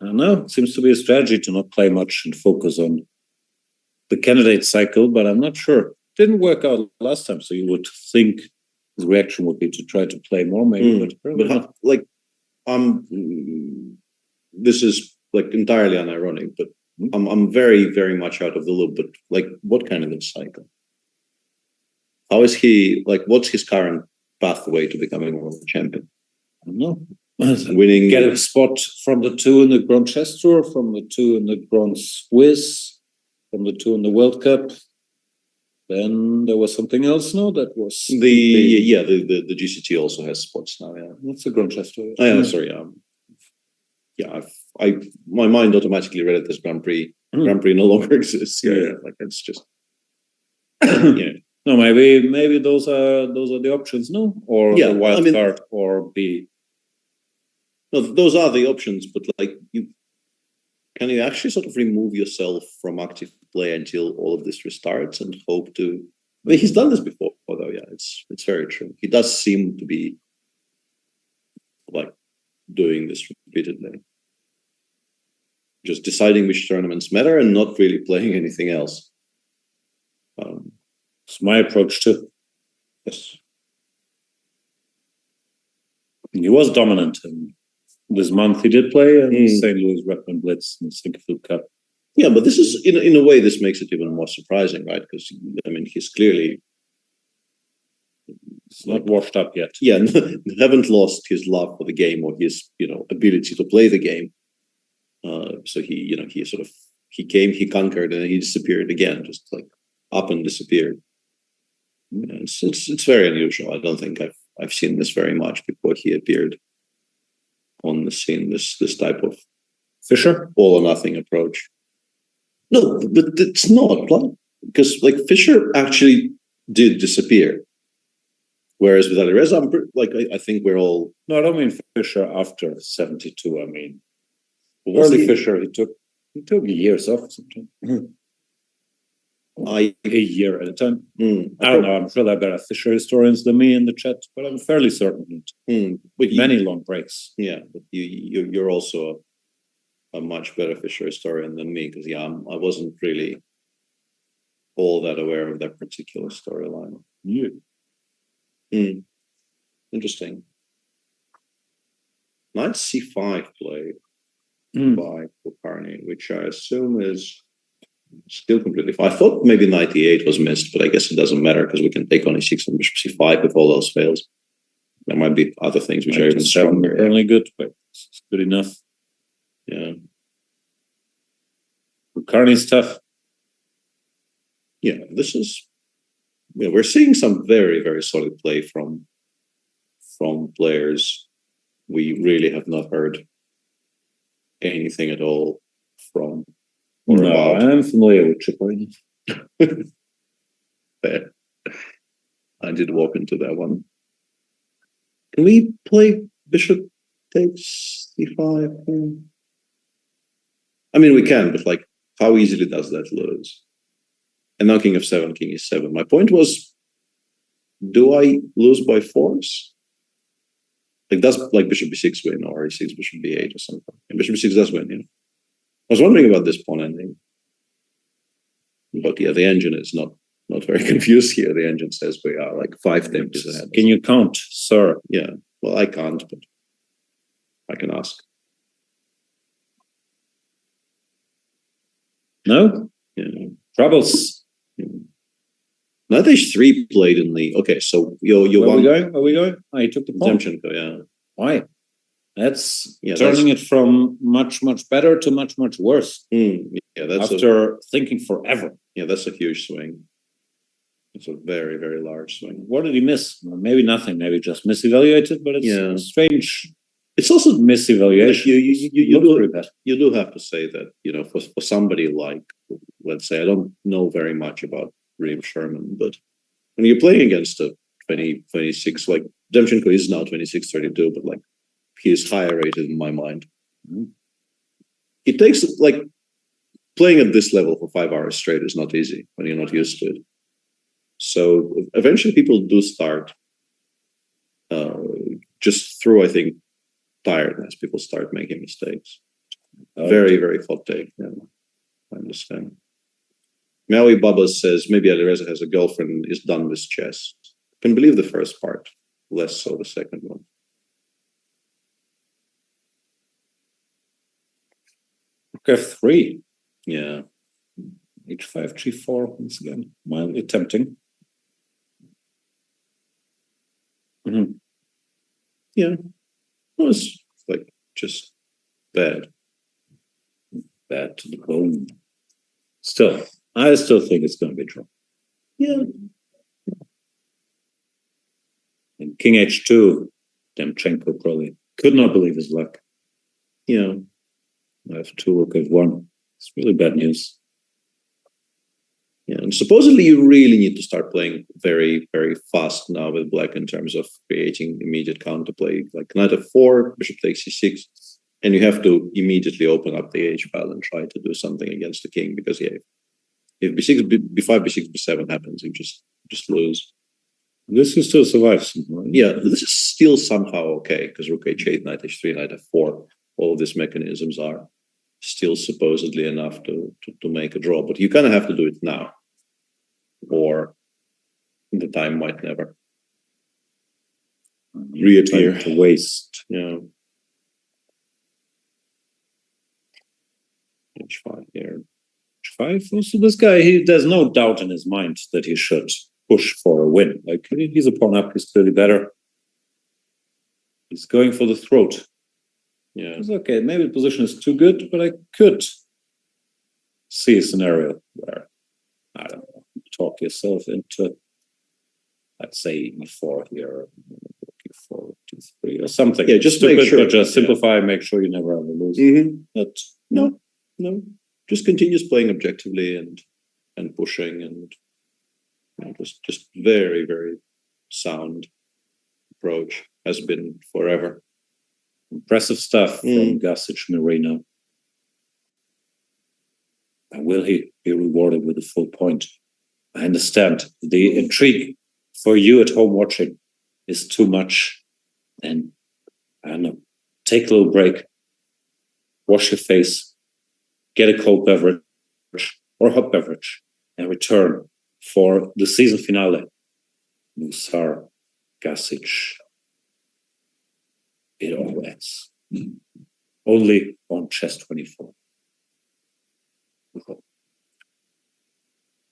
I don't know. It seems to be a strategy to not play much and focus on the candidate cycle, but I'm not sure. Didn't work out last time, so you would think his reaction would be to try to play more, maybe. This is like entirely unironic, but I'm very, very much out of the loop. But like, what kind of a cycle? How is he like? What's his current pathway to becoming world champion? I don't know. Winning, get a spot from the 2 in the Grand Chess Tour, from the 2 in the Grand Swiss, from the 2 in the World Cup. Then there was something else. No, that was the GCT also has spots now. Yeah, that's the Grand Chess Tour. Oh, yeah, sorry. My mind automatically read it as Grand Prix. Grand Prix no longer exists. Yeah. Like it's just. Yeah. No, maybe those are the options. No, or the wild card or B. No, those are the options, but like can you actually sort of remove yourself from active play until all of this restarts and hope to? I mean, he's done this before, though. Yeah, it's very true. He does seem to be like doing this repeatedly, just deciding which tournaments matter and not really playing anything else. It's my approach too. Yes. He was dominant this month. He did play in St. Louis Redmond Blitz in the Sitges Cup. Yeah, but this is in a way this makes it even more surprising, right? Because I mean, he's clearly not washed up yet. Yeah, haven't lost his love for the game or his ability to play the game. So he came, he conquered, and he disappeared again, just like up and disappeared. It's very unusual. I don't think I've seen this very much before he appeared on the scene. This type of Fischer all or nothing approach. No, but it's not, because like Fischer actually did disappear. Whereas with Alireza, I think we're all. No, I don't mean Fischer after 72. I mean early Fischer. He took years off sometimes. A year at a time. I don't know. I'm sure there are better Fischer historians than me in the chat, but I'm fairly certain. But many long breaks. Yeah, but you're also a much better Fischer historian than me, because I wasn't really all that aware of that particular storyline. Yeah. Interesting. Knight c5 play by Kulkarni, which I assume is still completely fine. I thought maybe knight e8 was missed, but I guess it doesn't matter because we can take on e6 and bishop c5 if all else fails. There might be other things which are even stronger. Only good, but it's good enough. Yeah. Kulkarni's tough. Yeah, this is. Yeah, we're seeing some very, very solid play from players we really have not heard anything at all from. No, I'm familiar with Chipotle. Fair. I did walk into that one. Can we play bishop takes c5? I mean, we can, but like, how easily does that lose? And now king f7, king e7. My point was, do I lose by force? Like, does like bishop b6 win, or e6 bishop b8 or something? And bishop b6 does win, I was wondering about this pawn ending. But yeah, the engine is not very confused here. The engine says we are like 5 tempos ahead. Can you count, sir? Yeah, well, I can't, but I can ask. No? Yeah. Troubles. Knight h3 played in the. Okay, so you won. Are we going? Oh, he took the pawn. Demchenko, yeah. Why? That's turning it from much better to much worse. Yeah, that's after thinking forever. Yeah, that's a huge swing. It's a very, very large swing. What did he miss? Well, maybe nothing. Maybe just misevaluated. But it's strange. It's also misevaluation. You do have to say that for somebody like, let's say, I don't know very much about Reem Sherman, but when you're playing against a 26, like Demchenko is now 26-32, but like he is higher rated in my mind. It takes like playing at this level for 5 hours straight is not easy when you're not used to it. So eventually people do start just through, I think, tiredness. People start making mistakes. Very, very hot take. Yeah, I understand. Maui Baba says maybe Alireza has a girlfriend and is done with chess. I can believe the first part, less so the second one. F3. Yeah. H5, G4 once again. Mildly tempting. Yeah. Well, it's like just bad. Bad to the bone. I still think it's going to be a draw. Yeah. And king h2, Demchenko probably could not believe his luck. Yeah. F2, rook f1. It's really bad news. Yeah, and supposedly you really need to start playing very, very fast now with black in terms of creating immediate counterplay, like knight f4, bishop takes c6, and you have to immediately open up the h file and try to do something against the king, because if b6, b5, b6, b7 happens, you just lose. This is still survives. Yeah, this is still somehow okay, because rook h8, knight h3, knight f4, all of these mechanisms are still supposedly enough to make a draw, but you kind of have to do it now, or the time might never reappear. Time to waste. Yeah. H5 here. H5. So this guy, there's no doubt in his mind that he should push for a win. Like, he's a pawn up, he's clearly better. He's going for the throat. Yeah. It's okay, maybe the position is too good, but I could see a scenario where, I don't know, talk yourself into, let's say, E4 here, E4, 2-3 or something. Yeah, just stupid, make sure. but just simplify, make sure you never ever lose. But No, just continues playing objectively and pushing and just very, very sound approach, has been forever. Impressive stuff from Gustafsson Marino. And will he be rewarded with a full point? I understand the intrigue for you at home watching is too much. And I don't know, take a little break, wash your face, get a cold beverage or hot beverage, and return for the season finale. Musar Gasic. It all ends. Only on Chess24.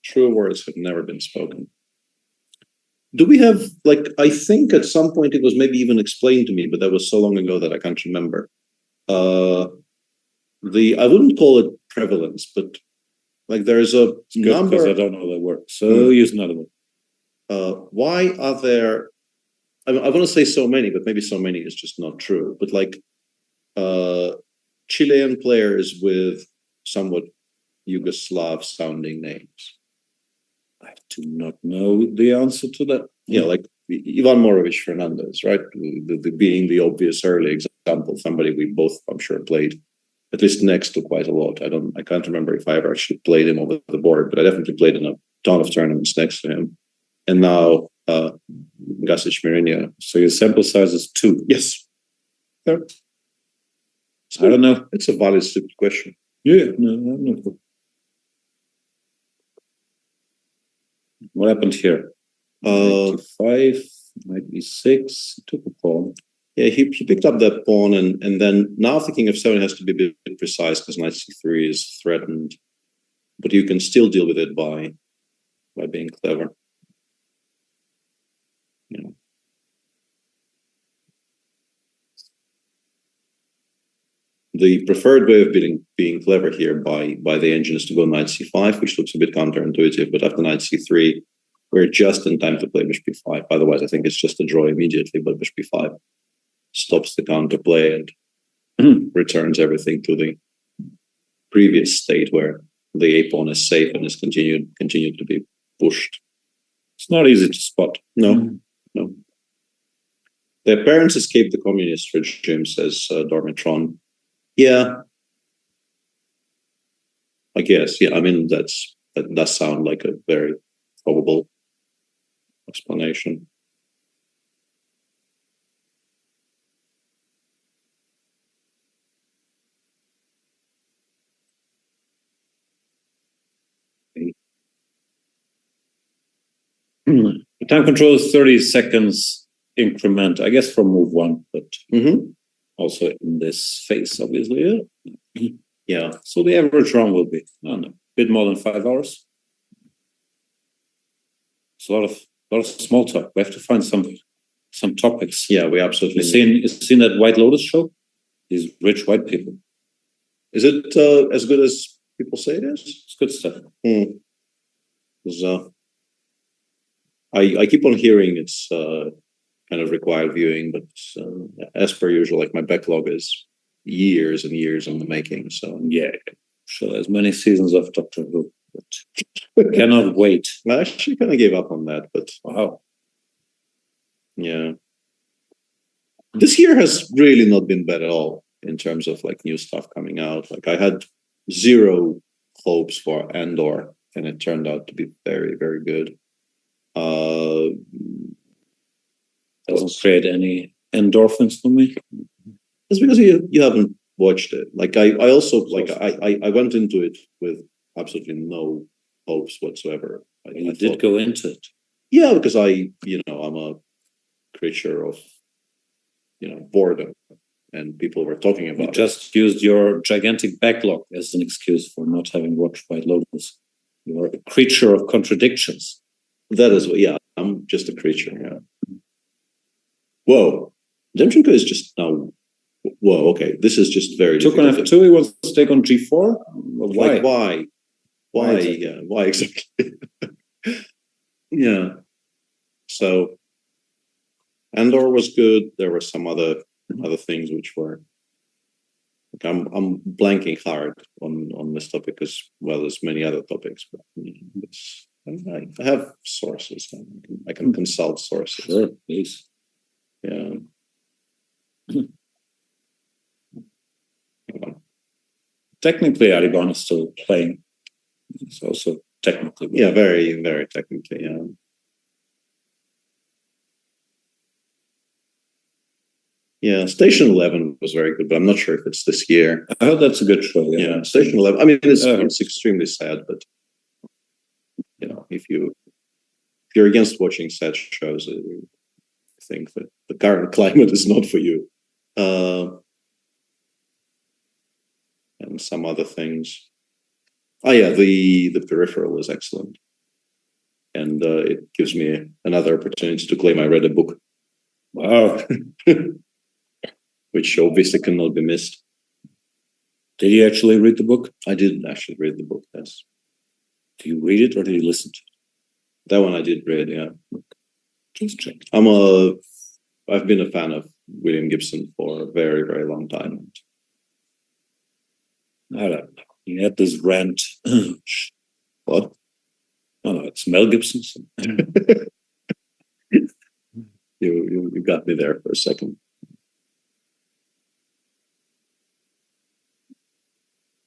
True words have never been spoken. Do we have, like, I think at some point it was maybe even explained to me, but that was so long ago that I can't remember. I wouldn't call it prevalence, but like there's a number. Because I don't know the word, so use another one. Why are there? I want to say so many, but maybe so many is just not true. But like Chilean players with somewhat Yugoslav sounding names. I do not know the answer to that. Yeah, like Ivan Morovic Fernandez, right? Being the obvious early example, somebody we both, I'm sure, played at least next to quite a lot. I can't remember if I ever actually played him over the board, but I definitely played in a ton of tournaments next to him. And now Gasic Marino. So your sample size is 2. Yes. Yeah. I don't know. It's a valid stupid question. Yeah, no. What happened here? 5, might be 6. He took a pawn. Yeah, he picked up that pawn, and then now thinking of 7 has to be a bit precise because knight c3 is threatened, but you can still deal with it by being clever. Yeah. The preferred way of being clever here by the engine is to go knight c5, which looks a bit counterintuitive, but after knight c3, we're just in time to play bishop b5. Otherwise, I think it's just a draw immediately, but bishop b5 stops the counterplay and returns everything to the previous state where the a pawn is safe and is continued to be pushed. It's not easy to spot. No. Their parents escaped the communist regime, says Dormitron. Yeah, I guess. Yeah, I mean that does sound like a very probable explanation. The time control is 30 seconds increment, I guess, from move 1, but also in this phase, obviously. Yeah. So the average run will be, I don't know, a bit more than 5 hours. It's a lot of small talk. We have to find some topics. Yeah, we absolutely. You seen that White Lotus show? These rich white people. Is it as good as people say it is? It's good stuff. I keep on hearing it's kind of required viewing, but as per usual, like my backlog is years and years in the making. So yeah, sure. There's many seasons of Doctor Who, but cannot wait. I actually kind of gave up on that, but wow. Yeah. This year has really not been bad at all in terms of like new stuff coming out. Like I had zero hopes for Andor, and it turned out to be very, very good. Doesn't create any endorphins for me. It's because you haven't watched it. Like I also like I went into it with absolutely no hopes whatsoever. I did go into it. Yeah, because I'm a creature of, boredom, and people were talking about You just used your gigantic backlog as an excuse for not having watched White Lotus. You're a creature of contradictions. That is, yeah, I'm just a creature, yeah. Whoa, Demchenko is just now, whoa, okay, this is just very Took on difficult. F2, he wants to take on G4? Why? Like, why? Why? Yeah, why exactly? Yeah. So Andor was good. There were some other things which were. I'm blanking hard on this topic as well as many other topics, but I have sources. I can consult sources. Sure, please. Yeah. Technically, Aragon is still playing. It's also technically. Yeah, very, very technically, yeah. Yeah, Station 11 was very good, but I'm not sure if it's this year. I heard that's a good show. Yeah, Station 11. I mean, it's extremely sad, but if you're against watching sad shows, I think that the current climate is not for you. And some other things. Oh yeah, the Peripheral is excellent, and it gives me another opportunity to claim I read a book. Wow. Which obviously cannot be missed. Did you actually read the book? I did actually read the book, yes. Did you read it or did you listen to it? That one I did read, yeah. Just check. I've been a fan of William Gibson for a very, very long time. I don't know. He had this rant. What? Oh no, it's Mel Gibson's. You got me there for a second. I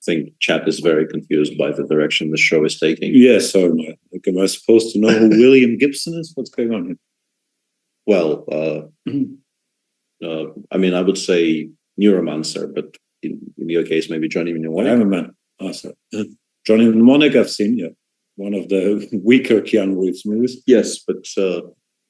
think chat is very confused by the direction the show is taking. Yes, so am I. Like, am I supposed to know who William Gibson is? What's going on here? Well, I mean, I would say Neuromancer, but in your case, maybe Johnny Mnemonic. I'm a man. Oh, sorry. Johnny Mnemonic, I've seen, yeah. One of the weaker Keanu Reeves movies. Yes, but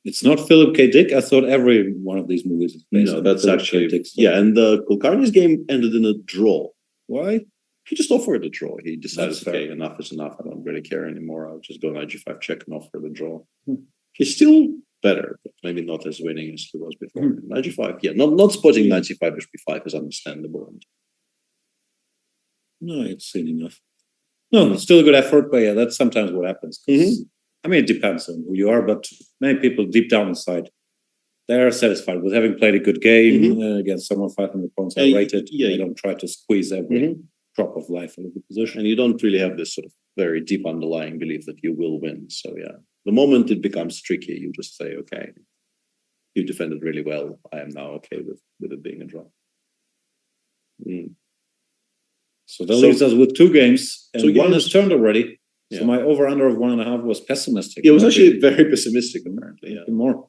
it's not Philip K. Dick. I thought every one of these movies is based on that's Philip actually K. Dick. Yeah, and the Kulkarni's game ended in a draw. Why? He just offered a draw. He decided, That's fair. okay, enough is enough. I don't really care anymore. I'll just go knight g5 check and offer the draw. He's still better, but maybe not as winning as he was before. Knight g5, yeah, not spotting knight c5 b5 is understandable. No, it's seen enough. No, it's still a good effort, but yeah, that's sometimes what happens. I mean, it depends on who you are, but many people deep down inside, they're satisfied with having played a good game against someone 500 points rated. Yeah, they don't try to squeeze every drop of life in a good position. And you don't really have this sort of very deep underlying belief that you will win. So yeah, the moment it becomes tricky, you just say, okay, you defended really well. I am now okay with it being a draw. So that leaves us with 2 games, and 2 one games. is turned already. Yeah. So my over-under of 1.5 was pessimistic. It was actually very pessimistic, apparently. Yeah. More.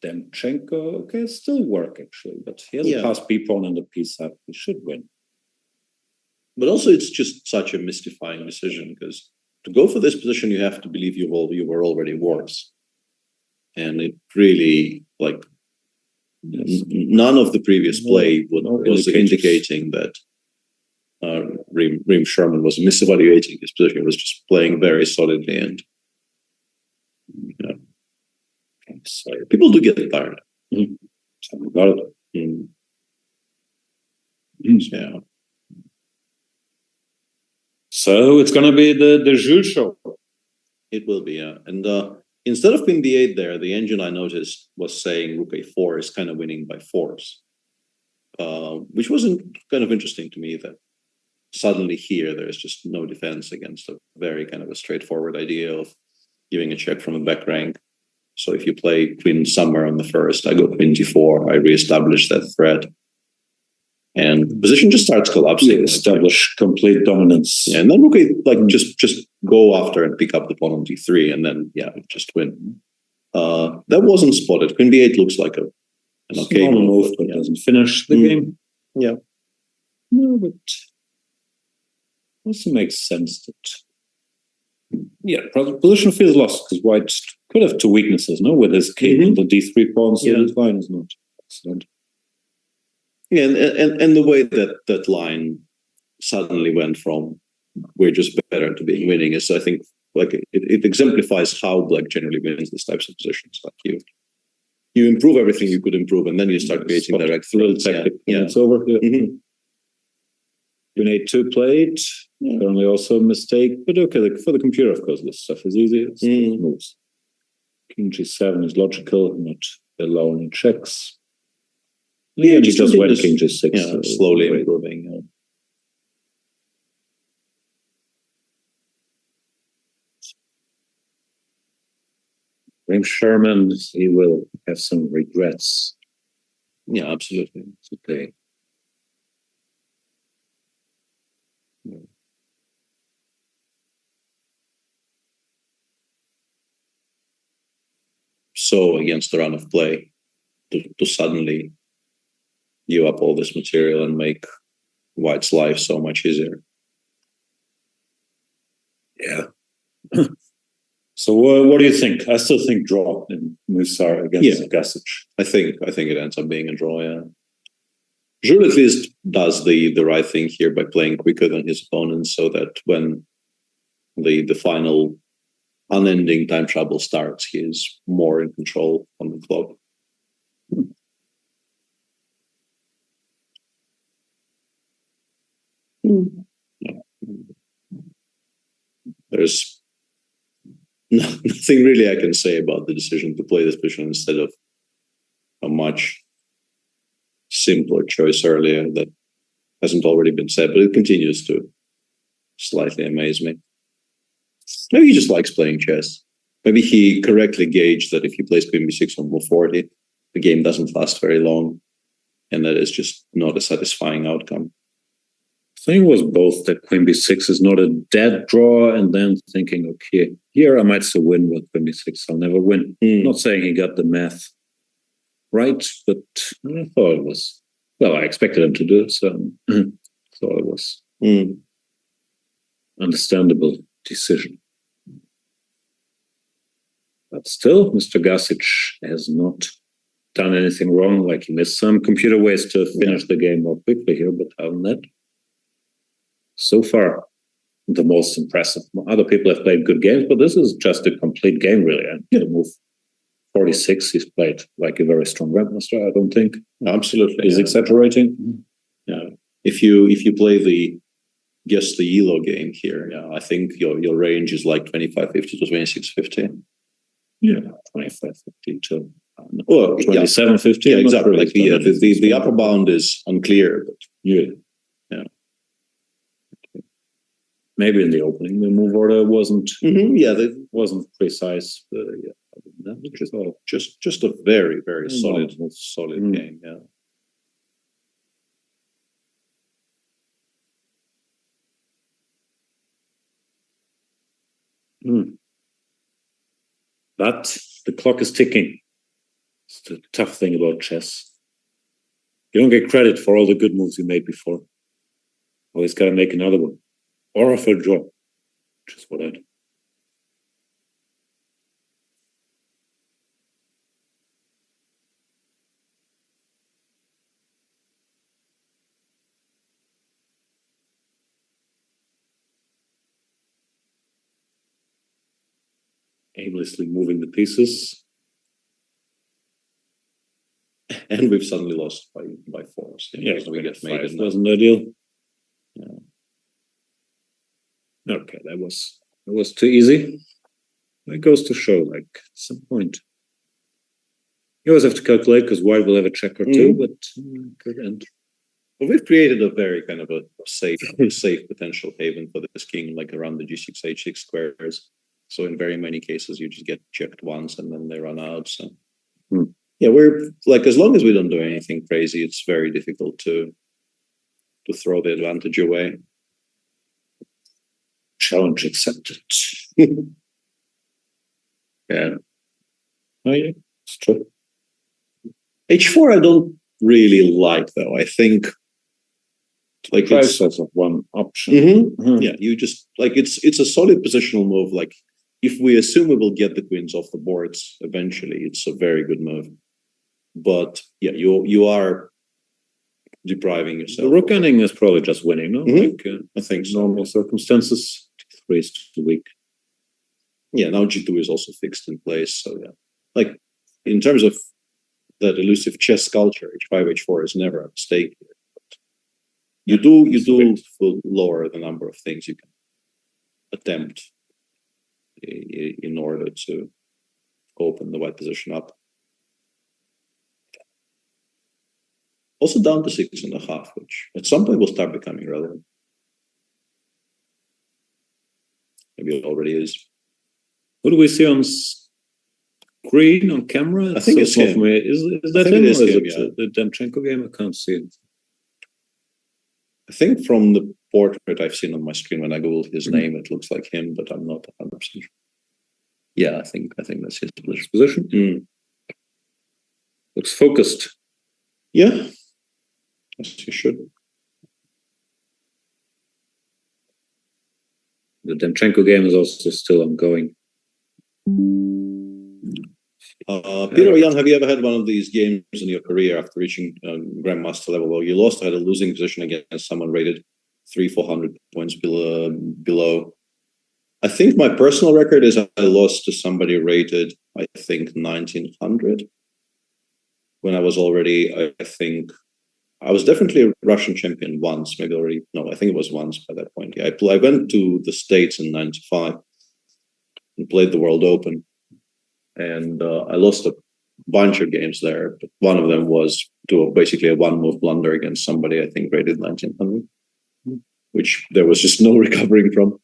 Demchenko can still work, actually, but he has a passed b-pawn and a p-side. He should win. But also, it's just such a mystifying decision, because to go for this position, you have to believe you were already worse. And it really, like, none of the previous play was indicating that Reem Sherman was misevaluating his position. He was just playing very solidly, and sorry, people do get tired. About it. Yeah. So it's gonna be the Jules show. It will be, yeah. And instead of queen b8 there, the engine I noticed was saying rook a4 is kind of winning by force, which wasn't kind of interesting to me, that suddenly here there's just no defense against a very kind of a straightforward idea of giving a check from a back rank. So if you play queen somewhere on the first, I go queen g4, I reestablish that threat. And the position just starts collapsing. Establish complete dominance. Yeah, and then rook like just go after and pick up the pawn on d3, and then just win. That wasn't spotted. Queen b8 looks like an okay move, but doesn't finish the game. Yeah. No, but Also makes sense that, yeah, position feels lost because white could have two weaknesses, no? With his king and the d3 pawn, so this line is not excellent. Yeah, and the way that line suddenly went from we're just better to being winning is, I think, like it exemplifies how black generally wins these types of positions. Like you improve everything you could improve, and then you start creating direct threats. Yeah, it's over. Yeah. Queen a2 played. Currently also a mistake, but okay, for the computer, of course, this stuff is easy. It's moves. King g7 is logical, not allowing checks. Yeah, he just went king g6. Yeah, slowly improving. Rim Sherman, he will have some regrets. Yeah, absolutely. Today. So against the run of play, to suddenly give up all this material and make white's life so much easier. Yeah. So what do you think? I still think draw in Musar against Gustafsson. I think it ends up being a draw. Yeah. Jules at least does the right thing here by playing quicker than his opponents, so that when the final unending time trouble starts, he is more in control on the clock. There's nothing really I can say about the decision to play this position instead of a much simpler choice earlier that hasn't already been said, but it continues to slightly amaze me. Maybe he just likes playing chess. Maybe he correctly gauged that if he plays queen b6 on move 40, the game doesn't last very long, and that is just not a satisfying outcome. I think it was both that queen b6 is not a dead draw, and then thinking, okay, here I might still win with queen b6. I'll never win. Not saying he got the math right, but I thought it was, well, I expected him to do it, so thought it was understandable decision. But still, Mr. Gasic has not done anything wrong. Like, he missed some computer ways to finish the game more quickly here, but other than that, so far, the most impressive. Other people have played good games, but this is just a complete game, really. And the move 46, he's played like a very strong grandmaster, I don't think. Absolutely. He's exaggerating. Yeah. If you play the guess the ELO game here, I think your range is like 2550 to 2650. Yeah, 2550 to 2750. Yeah, exactly. Like the upper bound is unclear, but yeah. Maybe in the opening the move order wasn't wasn't precise. Just a very, very solid game. But the clock is ticking. It's the tough thing about chess. You don't get credit for all the good moves you made before. Always got to make another one. Or a third draw, which is what I do. Aimlessly moving the pieces. And we've suddenly lost by 4. Yeah, we get made. It wasn't ideal. Yeah. Okay, that was too easy. It goes to show, like, at some point. You always have to calculate because white will have a check or two, but good end. Well, we've created a very kind of a safe potential haven for this king, like around the g6, h6 squares. So in very many cases, you just get checked once and then they run out. So yeah, we're like, as long as we don't do anything crazy, it's very difficult to throw the advantage away. Challenge accepted. Yeah. Oh yeah, it's true. h4 I don't really like, though. I think Like price as of one option. Yeah, you just like it's a solid positional move. Like if we assume we will get the queens off the boards eventually, it's a very good move. But yeah, you are depriving yourself. The rook ending is probably just winning, no? Like I think so. normal circumstances, 3 is too weak. Yeah, now G2 is also fixed in place. So yeah, like in terms of that elusive chess culture, H5, H4 is never a mistake here. But you do lower the number of things you can attempt in order to open the white position up. Also down to 6.5, which at some point will start becoming relevant. Maybe it already is. What do we see on screen on camera? I think it's him. Is that him, or is it the Demchenko game? I can't see it. I think from the portrait I've seen on my screen when I googled his name, it looks like him, but I'm not 100% sure. Yeah, I think that's his position. Looks focused. Yeah, as you should. The Demchenko game is also still ongoing. Peter or Jan, have you ever had one of these games in your career after reaching grandmaster level where you lost, had a losing position against someone rated 300-400 points below? I think my personal record is I lost to somebody rated, I think, 1900. When I was already, I think, I was definitely a Russian champion once, maybe already, no, I think it was once by that point. Yeah, I went to the States in 95 and played the World Open. And I lost a bunch of games there, but one of them was to basically a one-move blunder against somebody I think rated 1900, which there was just no recovering from.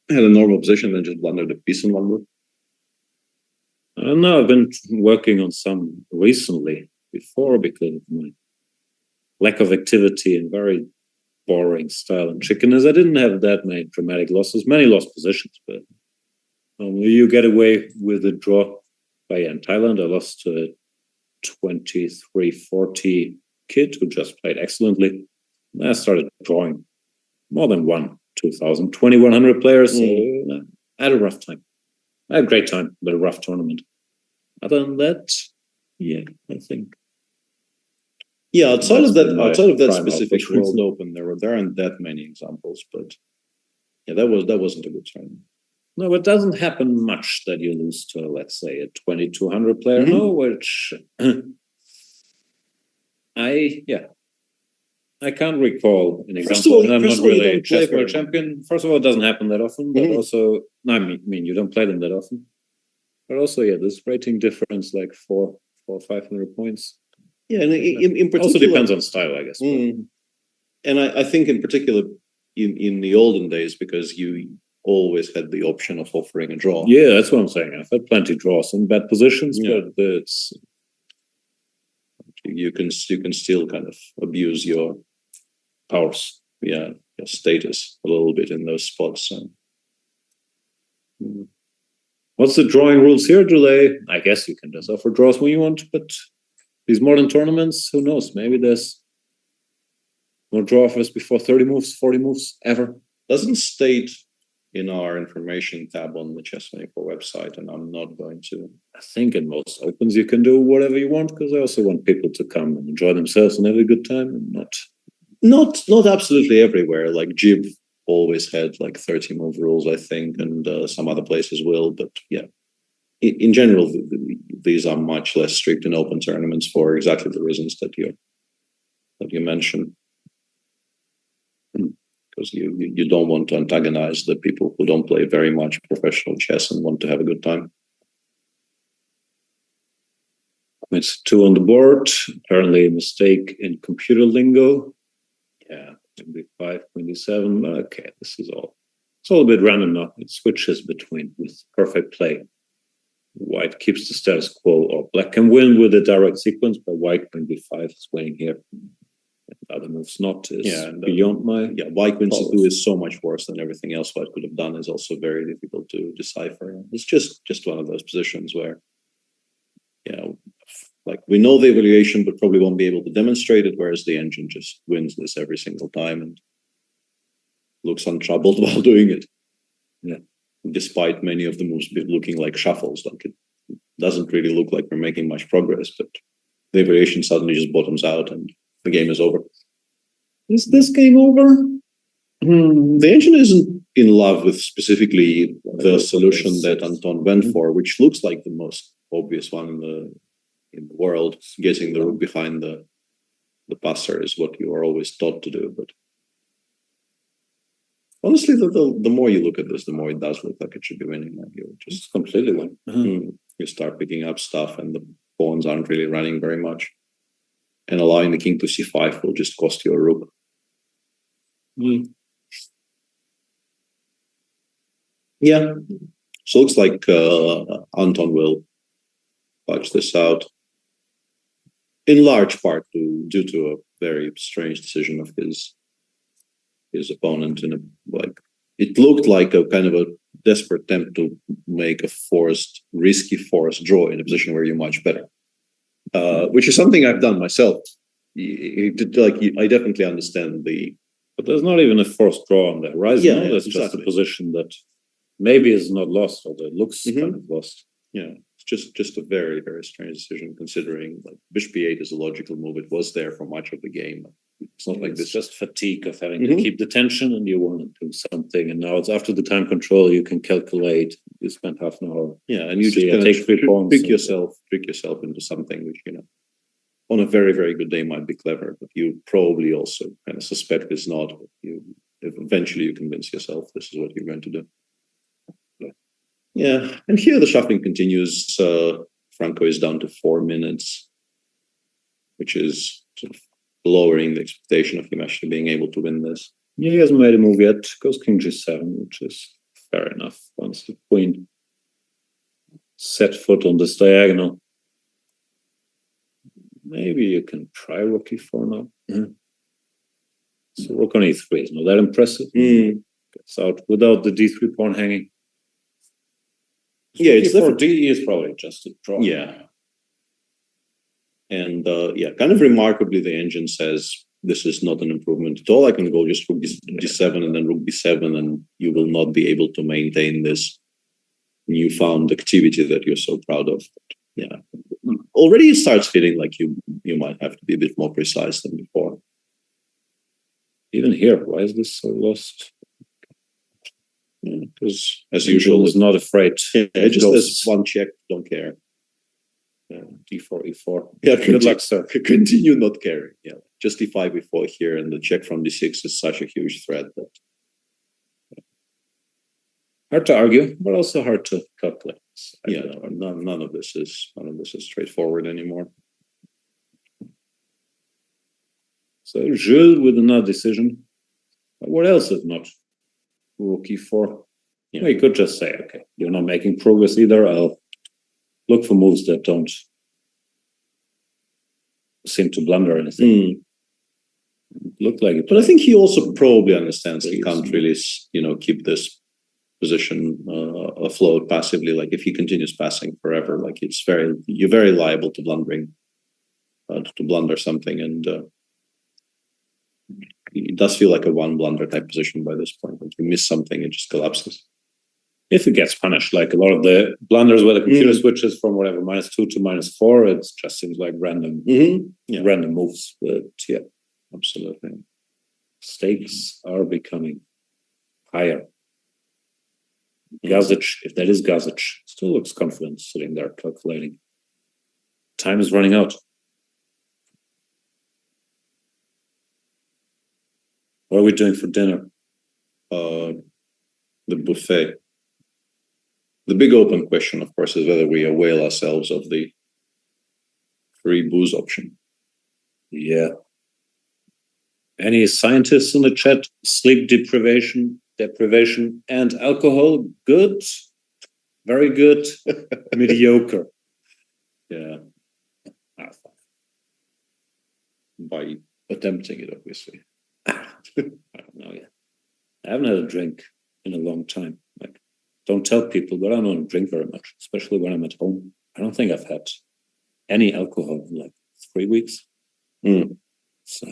I had a normal position and just blundered a piece in one move. I don't know. I've been working on some recently before because of my lack of activity and very boring style and chickenness. I didn't have that many dramatic losses, many lost positions, but you get away with a draw. But yeah, in Thailand, I lost to a 23-40 kid who just played excellently. And I started drawing more than 2,100 players. So I had a rough time. I had a great time, but a rough tournament. Other than that, yeah, I think. Yeah, outside of that specific World Open, there aren't that many examples, but yeah, that wasn't a good tournament. No, it doesn't happen much that you lose to, let's say, a 2,200 player. No, which I can't recall an example. I'm not really a chess world champion. First of all, it doesn't happen that often, but also, no, I mean, you don't play them that often. But also, yeah, this rating difference, like 400 or 500 points. Yeah, and in particular, also depends on style, I guess. And I think in particular in the olden days, because you always had the option of offering a draw. Yeah, that's what I'm saying. I've had plenty of draws in bad positions, but it's you can still kind of abuse your powers, your status a little bit in those spots. So. What's the drawing rules here? Do they? I guess you can just offer draws when you want, but these modern tournaments, who knows? Maybe there's no draw offers before 30 moves, 40 moves ever. Doesn't state in our information tab on the Chess24 website, and I'm not going to. I think in most opens you can do whatever you want, because I also want people to come and enjoy themselves and have a good time, and not absolutely everywhere. Like Jib always had like 30 move rules, I think, and some other places will, but yeah. In general, these are much less strict in open tournaments for exactly the reasons that you mentioned. Because you don't want to antagonize the people who don't play very much professional chess and want to have a good time. It's 2 on the board. Apparently a mistake in computer lingo. Yeah, 25, 27. Okay, this is all. It's all a bit random now. It switches between with perfect play. White keeps the status quo, or black can win with a direct sequence, but white queen b5 is winning here. Other moves not is beyond my. Yeah, white queen c2 is so much worse than everything else white could have done. Is also very difficult to decipher. It's just one of those positions where, Like we know the evaluation, but probably won't be able to demonstrate it, whereas the engine just wins this every single time and looks untroubled while doing it. Yeah. Despite many of the moves looking like shuffles, like it doesn't really look like we're making much progress, but the evaluation suddenly just bottoms out and the game is over. Is this game over? The engine isn't in love with specifically the solution that Anton went for, which looks like the most obvious one in the world. Getting the rook behind the passer is what you are always taught to do. But honestly, the more you look at this, the more it does look like it should be winning. Like you just completely win. You start picking up stuff, and the pawns aren't really running very much. And allowing the king to c5 will just cost you a rook. Yeah, so looks like Anton will fudge this out, in large part due to a very strange decision of his opponent. It looked like a kind of a desperate attempt to make a risky forced draw in a position where you're much better, which is something I've done myself. I definitely understand but there's not even a forced draw on the horizon. Yeah, that's exactly. just a position that maybe is not lost, although it looks kind of lost. Yeah, it's just a very, very strange decision considering like bishop e8 is a logical move. It was there for much of the game. It's not like It's this. just fatigue of having to keep the tension, and you want to do something. And now it's after the time control. You can calculate. You spend half an hour. Yeah, and you See, just kind take 3 pawns. trick yourself into something which on a very, very good day might be clever, but you probably also kind of suspect it's not. Eventually you convince yourself this is what you're going to do. Yeah, and here the shuffling continues. Franco is down to 4 minutes, which is sort of lowering the expectation of him actually being able to win this. Yeah, he hasn't made a move yet. Goes king g7, which is fair enough. Once the queen set foot on this diagonal, maybe you can try rook e4 now. So rook on e3 is not that impressive. Gets out without the d3 pawn hanging. Yeah, it's for d is probably just a draw. Yeah. And kind of remarkably, the engine says this is not an improvement at all. I can go just rook d7 and then rook b7, and you will not be able to maintain this newfound activity that you're so proud of. But, yeah, already it starts feeling like you might have to be a bit more precise than before. Even here, why is this so lost? Because as usual, is not afraid. Yeah, just as one check, don't care. d4, e4. Yeah, good luck, sir. Continue not caring. Yeah, just d5, e4 here, and the check from d6 is such a huge threat that hard to argue, but also hard to calculate. None of this is straightforward anymore. So Jules with another decision. What else if not rook e4? Yeah. You could just say, okay, you're not making progress either. I'll look for moves that don't seem to blunder anything. Look like it, but I think he also probably understands he can't really, keep this position afloat passively. Like if he continues passing forever, like you're very liable to blundering, to blunder something, and it does feel like a one blunder type position by this point. If you miss something, it just collapses. If it gets punished, like a lot of the blunders where the computer switches from whatever -2 to -4, it just seems like random moves. But yeah, absolutely. Stakes are becoming higher. Gazic, if that is Gazic, still looks confident sitting there calculating. Time is running out. What are we doing for dinner? The buffet. The big open question, of course, is whether we avail ourselves of the free booze option. Yeah. Any scientists in the chat? Sleep deprivation, and alcohol? Good, very good, mediocre. Yeah. By attempting it, obviously. I don't know yet. I haven't had a drink in a long time. Like, don't tell people, but I don't drink very much, especially when I'm at home. I don't think I've had any alcohol in like 3 weeks. So,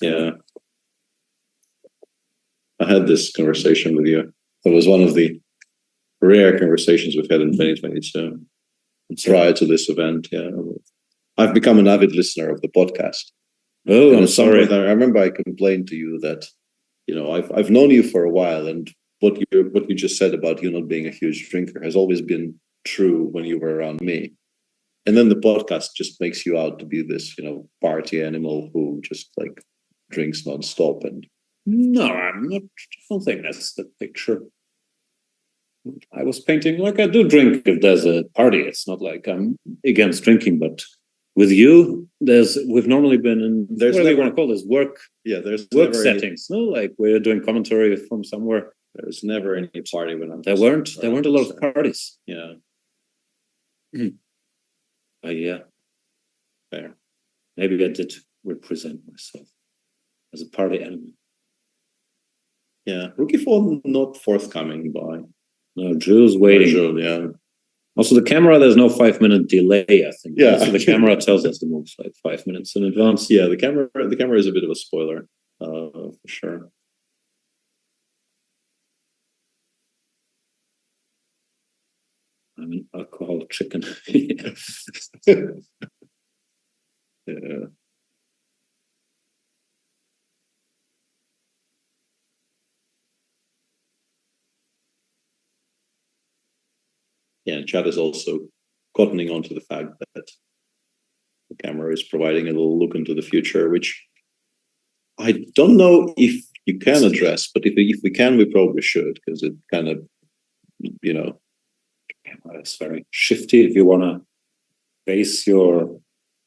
Yeah. I had this conversation with you. It was one of the rare conversations we've had in 2022 prior to this event. Yeah. I've become an avid listener of the podcast. Oh, And I'm at some sorry. point, I remember I complained to you that, I've known you for a while, and what you just said about you not being a huge drinker has always been true when you were around me. And then the podcast just makes you out to be this, party animal who just like drinks nonstop. And No, I'm not. I don't think that's the picture. I was painting like I do drink if there's a party. It's not like I'm against drinking, but with you, we've normally been in what do you want to call this work? Yeah, there's work never settings. No, like we're doing commentary from somewhere. There's never any party when I'm. There weren't a lot of parties. Yeah. Yeah, fair. Maybe I did represent myself as a party animal. Yeah, rookie phone not forthcoming by. No, Drew's waiting. Drew, yeah. Also, the camera, there's no 5-minute delay, I think. Yeah. So the camera tells us the moves like 5 minutes in advance. Yeah, the camera is a bit of a spoiler, for sure. I'm an alcoholic chicken. Yeah. Yeah, Chad is also cottoning onto the fact that the camera is providing a little look into the future, which I don't know if you can address, but if we can, we probably should, because it kind of, camera is very shifty. If you want to base your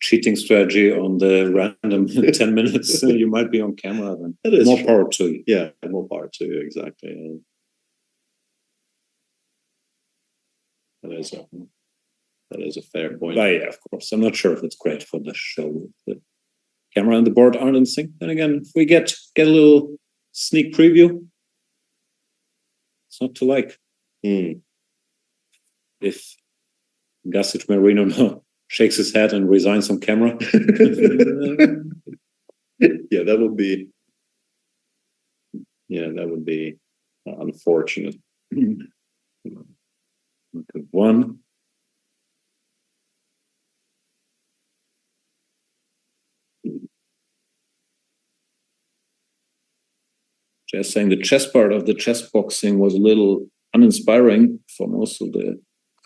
cheating strategy on the random 10 minutes, you might be on camera. Then that is more true. power to you. Yeah, more power to you, exactly. Yeah. That is a fair point. But yeah, of course. I'm not sure if it's great for the show. The camera and the board aren't in sync. Then again, if we get a little sneak preview, it's not to like. If Gustafsson Marino shakes his head and resigns on camera. Yeah, that would be. Yeah, that would be unfortunate. Okay, one. Just saying the chess part of the chess boxing was a little uninspiring for most of the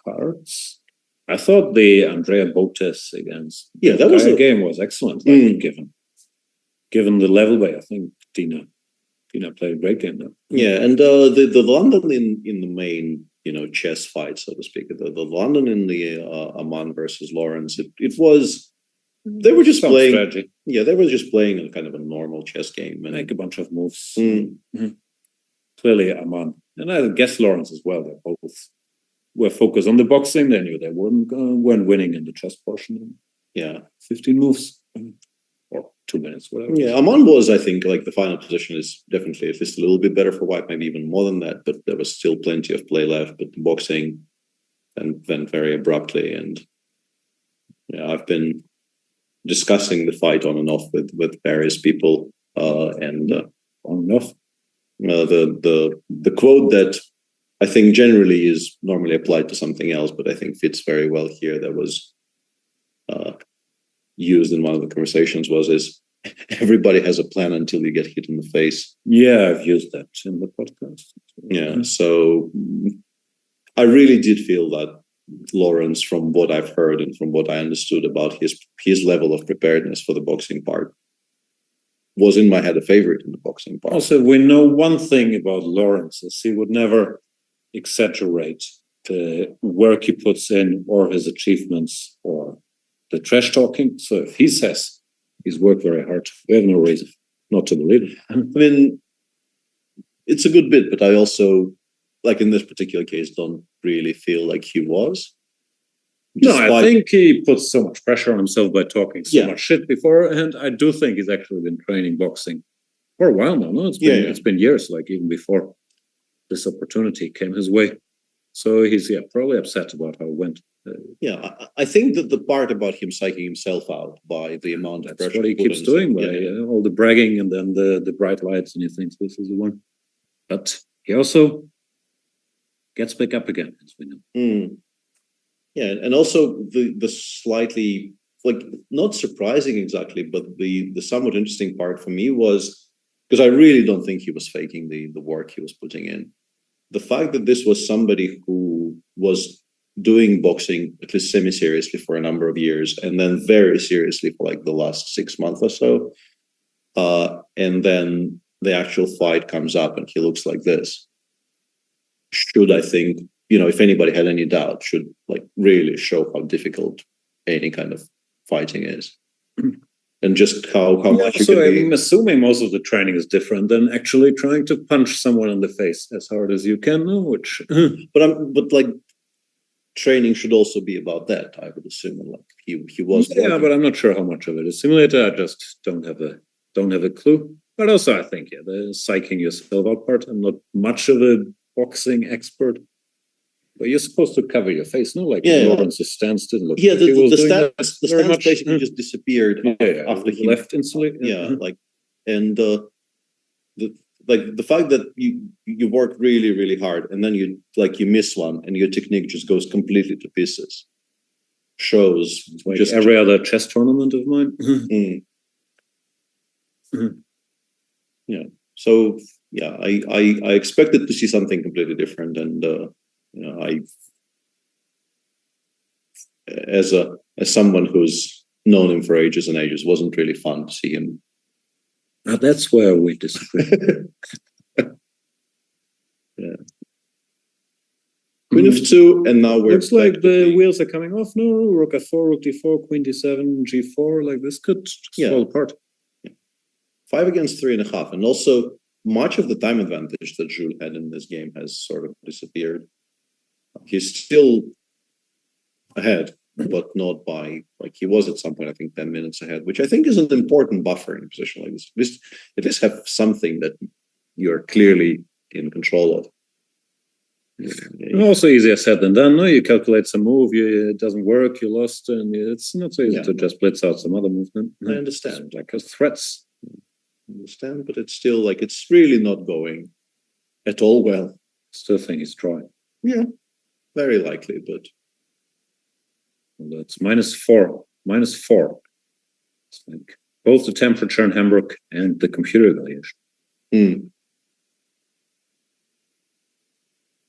cards. I thought the Andrea Botes against that was a game was excellent. Like, given the level way, I think Dina played a great game though. Yeah, and the London in the main chess fight, so to speak, the London in the Aman versus Lawrence, it was they were just playing strategy. Yeah, they were just playing a kind of a normal chess game and make a bunch of moves. Clearly Aman, and I guess Lawrence as well. They both were focused on the boxing. They knew they weren't winning in the chess portion. Yeah, 15 moves or 2 minutes, whatever. Yeah, Aman was, I think, like the final position is definitely at least a little bit better for White, maybe even more than that. But there was still plenty of play left. But the boxing went very abruptly, and I've been discussing the fight on and off with various people, and on and off. The quote that I think generally is normally applied to something else, but I think fits very well here, that was used in one of the conversations is everybody has a plan until you get hit in the face. Yeah, I've used that in the podcast. Yeah, so I really did feel that Lawrence, from what I've heard and from what I understood about his level of preparedness for the boxing part, was in my head a favorite in the boxing part. Also, we know one thing about Lawrence is he would never exaggerate the work he puts in or his achievements or the trash talking. So if he says he's worked very hard, we have no reason not to believe it. I mean, it's a good bit, but I also, like in this particular case, don't really feel like he was. I think he puts so much pressure on himself by talking so much shit before, and I do think he's actually been training boxing for a while now. No, it's been years, like even before this opportunity came his way. So he's probably upset about how it went. Yeah, I think that the part about him psyching himself out by the amount of That's pressure what he put keeps on doing, by himself. all the bragging and then the bright lights, and he thinks this is the one. But he also gets back up again, as we know. Yeah, and also the slightly, like, not surprising exactly, but the somewhat interesting part for me was, because I really don't think he was faking the work he was putting in. The fact that this was somebody who was doing boxing at least semi-seriously for a number of years, and then very seriously for like the last 6 months or so, and then the actual fight comes up and he looks like this, should, I think, if anybody had any doubt, should like really show how difficult any kind of fighting is. And just how much you so can be. I'm assuming most of the training is different than actually trying to punch someone in the face as hard as you can, which but like training should also be about that, I would assume. Like he was yeah, but I'm not sure how much of it is simulator. I just don't have a clue. But also I think the psyching yourself out part. I'm not much of a boxing expert. But you're supposed to cover your face, no? Like Lawrence's stance didn't look. Yeah, like the stance basically just disappeared after he left instantly. like, and the fact that you work really, really hard and then you miss one and your technique just goes completely to pieces shows like just every other chess tournament of mine. Yeah. So yeah, I expected to see something completely different, and I, as someone who's known him for ages and ages, wasn't really fun to see him. That's where we disagree. Yeah. Queen of 2, and now we're looks like the wheels are coming off. No, rook f4, rook d4, queen d7, g4. Like this could fall apart. 5 against 3.5, and also much of the time advantage that Jules had in this game has sort of disappeared. He's still ahead, but not by, like, he was at some point, I think, 10 minutes ahead, which I think is an important buffer in a position like this. At least have something that you're clearly in control of. Also easier said than done. No, you calculate some move, it doesn't work, you lost, and it's not so easy to just blitz out some other movement. I understand. Like as threats. I understand, but it's still like it's really not going at all well. Still think he's drawing. Yeah, very likely, but that's -4. -4. It's like both the temperature in Hamburg and the computer evaluation.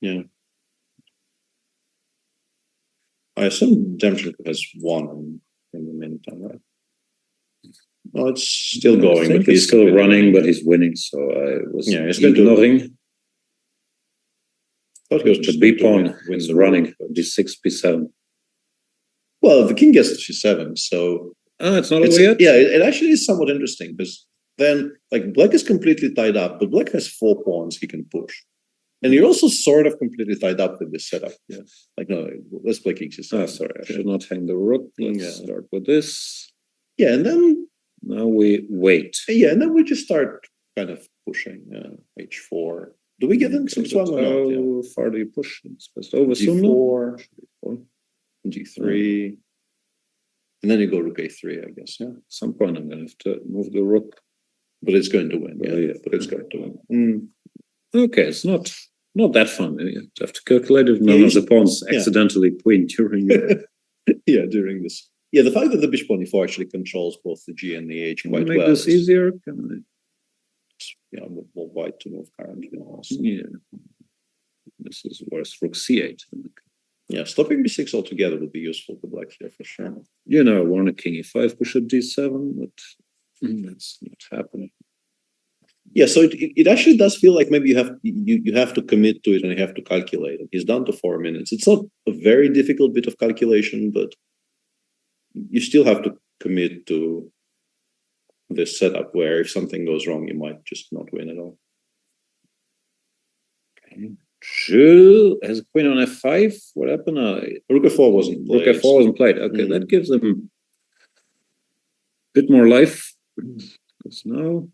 Yeah. I assume temperature has won in the meantime, right? Oh, it's still going, but he's still running, but he's winning. So I was ignoring. Thought he was the B pawn is running. D6, B7. Well, the king gets to C7, so it's not over yet. Yeah, it actually is somewhat interesting because then, like, black is completely tied up, but black has 4 pawns he can push, and you're also sort of completely tied up with this setup. Yeah, like no, let's play king C7. Oh, sorry, I should not hang the rook. Let's start with this. Yeah, and then. Now we wait. Yeah, and then we just start kind of pushing h4. Do we get into x1 or not? How far do you push? It's just over g4, g3, and then you go rook a3, I guess. Yeah. At some point, I'm going to have to move the rook, but it's going to win. Yeah, but it's going to win. Okay, it's not that fun. You have to calculate if none of the pawns accidentally point during. During this. Yeah, the fact that the bishop on e4 actually controls both the g and the h quite well. Make this easier? More white to move currently. Yeah. This is worse. Rook c8. Yeah, stopping b6 altogether would be useful for black here for sure. Warn a king e5, bishop d7, but that's not happening. Yeah, so it actually does feel like maybe you have to commit to it and you have to calculate it. He's down to 4 minutes. It's not a very difficult bit of calculation, but you still have to commit to this setup where if something goes wrong, you might just not win at all. Okay. Jules has a queen on f5. What happened? Rook f4 wasn't played. Rook f4 wasn't played. Okay, that gives him a bit more life. Because now,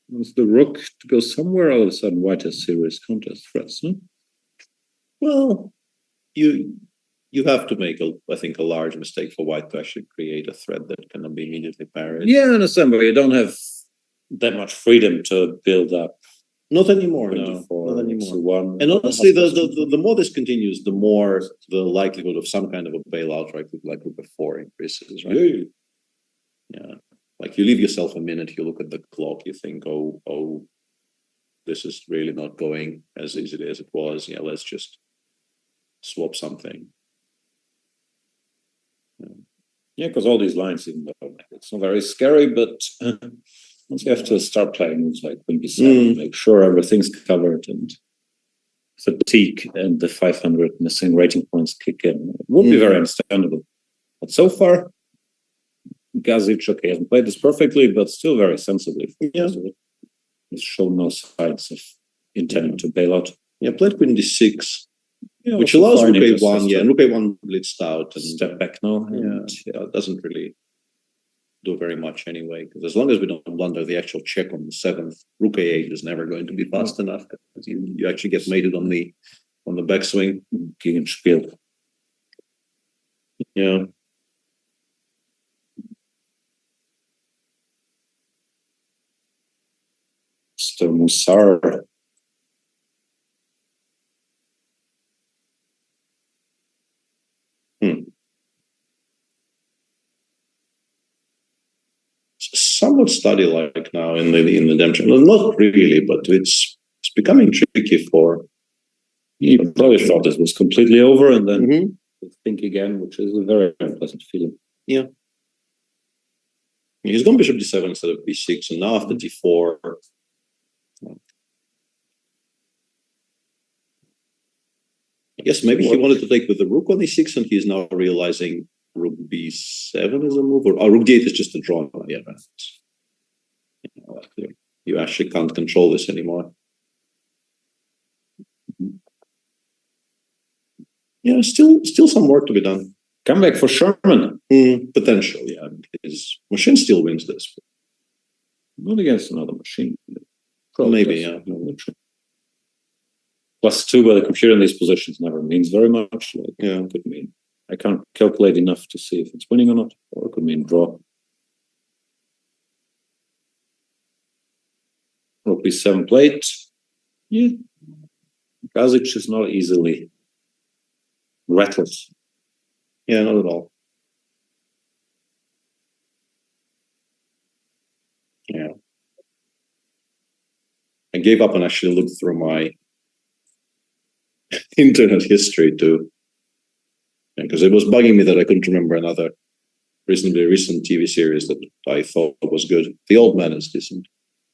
wants the rook to go somewhere, all of a sudden white has serious counter threats, no? Well, You have to make, I think, a large mistake for white to actually create a threat that cannot be immediately parried. Yeah, I understand, but you don't have that much freedom to build up. Not anymore, no. 24 Not anymore. to 1. And honestly, the more this continues, the more the likelihood of some kind of a bailout, right, like Rook F4 increases, right? Yeah. Like you leave yourself a minute, you look at the clock, you think, oh, this is really not going as easily as it was. Yeah, let's just swap something. Yeah, because all these lines, even though it's not very scary, but once you have to start playing moves like Queen B7, make sure everything's covered and fatigue and the 500 missing rating points kick in. It would be very understandable. But so far, Gazic, okay, hasn't played this perfectly, but still very sensibly. Yeah. He's shown no signs of intending to bail out. Yeah, played Queen D6. Yeah, which also allows fine, Rook it just A1, has yeah, to and Rook A1 blitzed out and step back now. And yeah, it doesn't really do very much anyway. Because as long as we don't blunder the actual check on the 7th, Rook A8 is never going to be fast enough. You actually get mated on the backswing. Gegenspiel. Yeah. Mr. Musar. Somewhat study-like now in the Dempsey. Well, not really, but it's becoming tricky for. He probably thought this was completely over, and then think again, which is a very unpleasant feeling. Yeah. He's gone Bishop D7 instead of B6, and now after D4. I guess maybe he wanted to take with the Rook on E6, and he's now realizing Rook B7 is a move, or Rook D8 is just a draw. Yeah, right. You actually can't control this anymore. Yeah, still some work to be done. Comeback for Sherman. Potential, yeah. His machine still wins this. Not against another machine. Maybe, yeah. +2 by the computer in these positions never means very much. Like, yeah, it could mean I can't calculate enough to see if it's winning or not, or it could mean draw. Rook B7 plate. Yeah. Gazic is not easily rattled. Yeah, not at all. Yeah. I gave up and actually looked through my internet history too. Because it was bugging me that I couldn't remember another reasonably recent TV series that I thought was good. The Old Man is decent.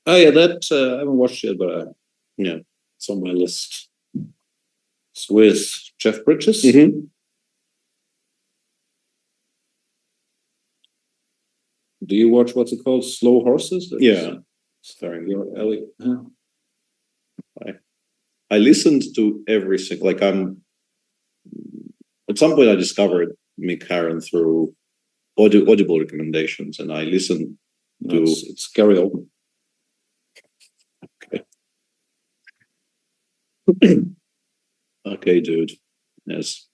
Oh yeah, that I haven't watched it, but yeah, it's on my list. It's with Jeff Bridges. Do you watch what's it called? Slow Horses? Yeah, starring your Ellie. I listened to every single. Like at some point I discovered Mick Harron through Audible recommendations, and I listened to. It's Gary Oldman. Okay. Okay, dude. As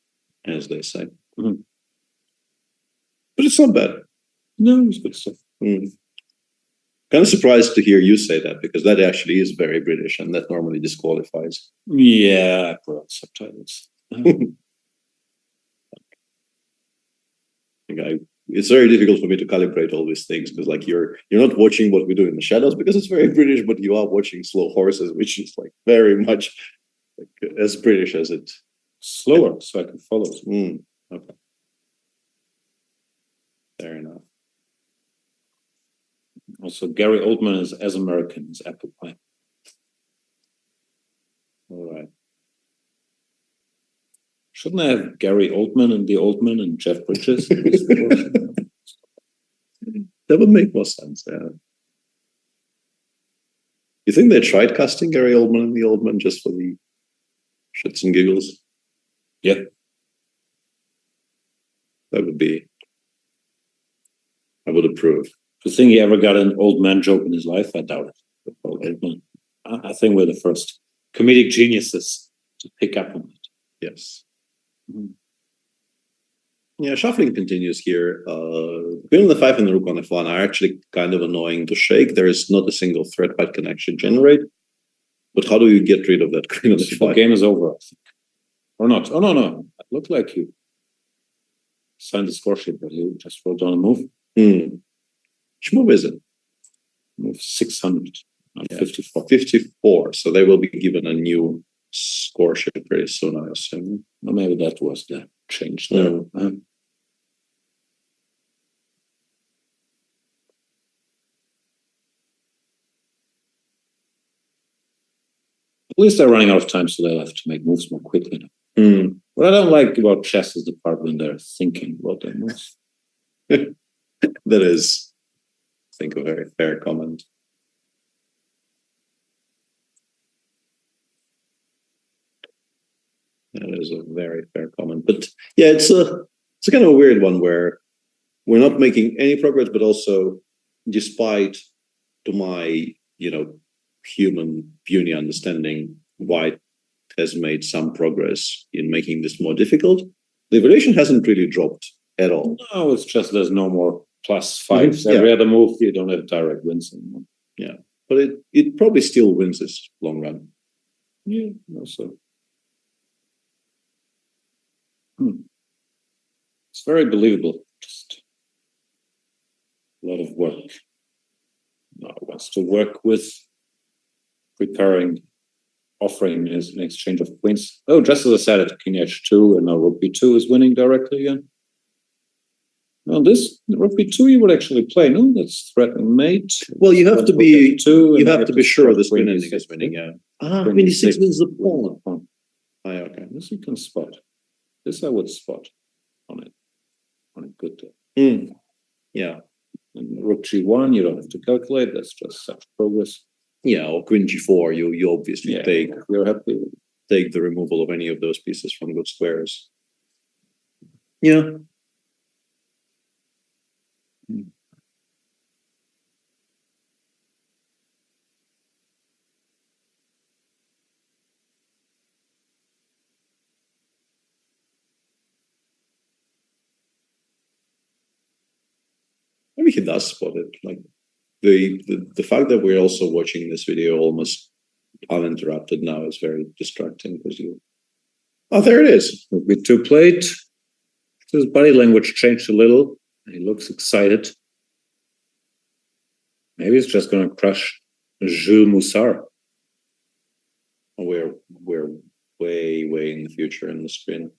they say. But it's not bad. No, it's good stuff. Kind of surprised to hear you say that, because that actually is very British, and that normally disqualifies. Yeah, I put on subtitles. It's very difficult for me to calibrate all these things, because like you're not watching what we do in the shadows because it's very British, but you are watching Slow Horses, which is like very much like, as British as it. Slower, so I can follow it. Okay. Fair enough. Also, Gary Oldman is as American as apple pie. All right. Shouldn't I have Gary Oldman and the Oldman and Jeff Bridges? That would make more sense, yeah. You think they tried casting Gary Oldman and the Oldman just for the shits and giggles? Yeah. That would be. I would approve. Do you think he ever got an old man joke in his life? I doubt it. Oldman. I think we're the first comedic geniuses to pick up on it. Yes. Yeah, shuffling continues here. Queen on the 5 and the rook on f1 are actually kind of annoying to shake. There is not a single threat white can actually generate. But how do you get rid of that queen on the 5? The game is over, I think. Or not. Oh, no. It looked like you signed the score sheet, but you just wrote down a move. Which move is it? Move 654. 54. So they will be given a new score sheet very soon, I assume. Or maybe that was the change there. At least they're running out of time, so they'll have to make moves more quickly now. What I don't like about chess is the part when they're thinking about their moves. That is, I think, a very fair comment. That is a very fair comment. But yeah, it's a kind of a weird one where we're not making any progress, but also, despite to my, human puny understanding, white has made some progress in making this more difficult. The evaluation hasn't really dropped at all. No, it's just there's no more +5s. Every other move, you don't have direct wins anymore. Yeah, but it probably still wins this long run. Yeah, also. It's very believable. Just a lot of work. Now wants to work with preparing, offering in exchange of queens. Oh, just as I said, at king h2, and now rook b2 is winning directly again. Now this rook b2 you would actually play. No, that's threatening mate. Well, you have to be sure this queen winning is winning. Yeah. Queen d6 wins the pawn. Oh, yeah, okay. This you can spot. This I would spot on a good day. Yeah. And rook g1, you don't have to calculate. That's just such progress. Yeah, or queen g4, you obviously you're happy with take the removal of any of those pieces from good squares. Yeah. Maybe he does spot it. Like the fact that we're also watching this video almost uninterrupted now is very distracting because there it is. With 2 played. His body language changed a little. He looks excited. Maybe he's just going to crush Jules Moussard. We're way in the future in the screen.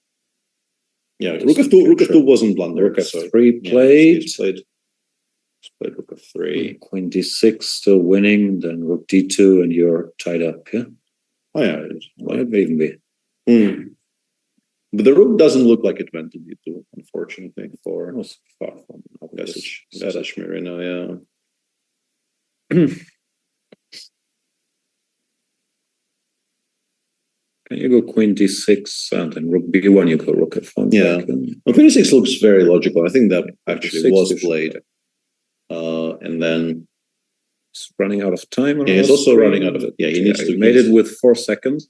Yeah, rook f2 wasn't blunder. Rook f3 played. Played rook f3. Queen d6 still winning. Then rook d2, and you're tied up. Yeah. Oh yeah, might even be. But the rook doesn't look like it went to d2, unfortunately. For far from Kashmir now, yeah. Can you go queen d6 and then rook b1? You go rook f1. Yeah. Well, queen d6 looks very logical. I think that actually was played. And then it's running out of time. Yeah, it's also running out of it. Yeah, he needs to made it with 4 seconds.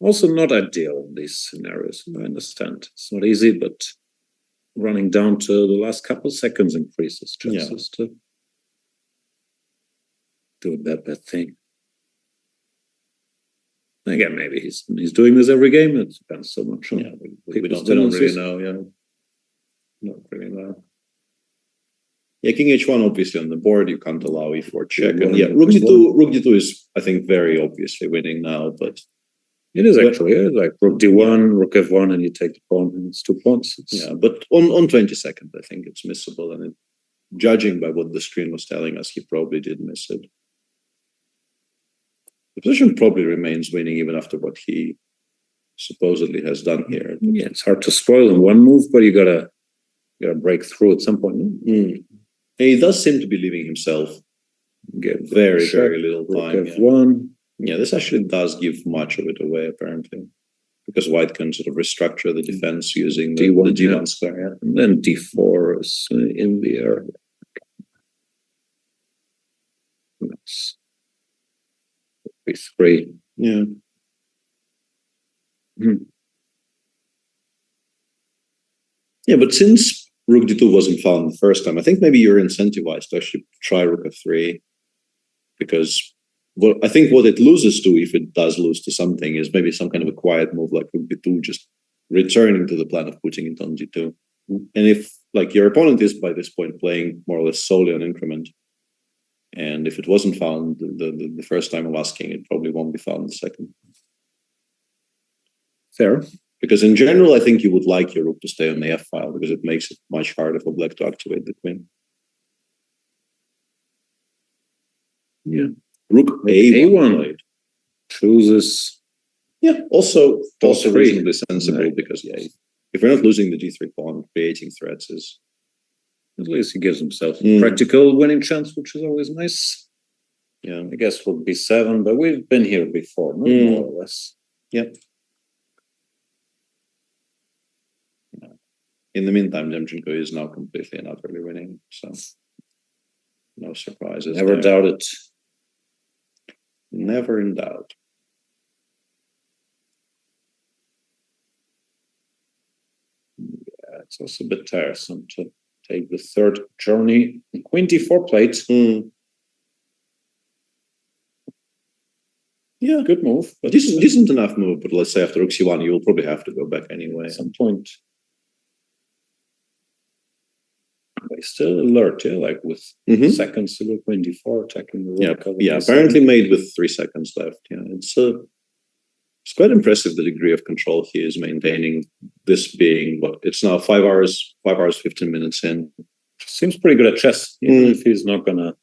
Also not ideal in these scenarios. I understand. It's not easy, but running down to the last couple of seconds increases chances to do a bad thing. Again, maybe he's doing this every game. It depends so much on we don't really know. Yeah, not really know. Yeah, king h1 obviously on the board. You can't allow e4 check. And yeah, rook d2 is, I think, very obviously winning now, but it is actually like rook d1, rook f1, and you take the pawn, and it's 2 pawns. But on 22nd, I think it's missable, and judging by what the screen was telling us, he probably did miss it. The position probably remains winning even after what he supposedly has done here. Yeah, it's hard to spoil in one move, but you gotta break through at some point. And he does seem to be leaving himself very little time. F1. Yeah, this actually does give much of it away, apparently, because white can sort of restructure the defense using the d1 square. Yeah. And then d4 is in the air. That's b3. Yeah. Yeah, but since rook d2 wasn't found the first time, I think maybe you're incentivized to actually try rook f3, because I think what it loses to, if it does lose to something, is maybe some kind of a quiet move like rook d2, just returning to the plan of putting it on g2. And if like your opponent is by this point playing more or less solely on increment, and if it wasn't found the first time of asking, it probably won't be found the second. Fair. Because in general, I think you would like your rook to stay on the f file, because it makes it much harder for black to activate the queen. Yeah. Rook a1 chooses. Yeah, also reasonably sensible, because if you're not losing the d3 pawn, creating threats is, at least he gives himself a practical winning chance, which is always nice. Yeah, I guess rook b7, but we've been here before, more or less. Yep. In the meantime, Demchenko is now completely and utterly winning, so no surprises. Never doubt it. Never in doubt. Yeah, it's also a bit tiresome to take the third journey. Queen d4 plate. Yeah, good move. But decent enough move, but let's say after rook c1, you will probably have to go back anyway at some point. But still alert, yeah, like with seconds to go queen d4, attacking the rook. Yeah, apparently made with 3 seconds left. Yeah, it's quite impressive the degree of control he is maintaining. This being what it's now 5 hours, 15 minutes in. Seems pretty good at chess, even if he's not gonna.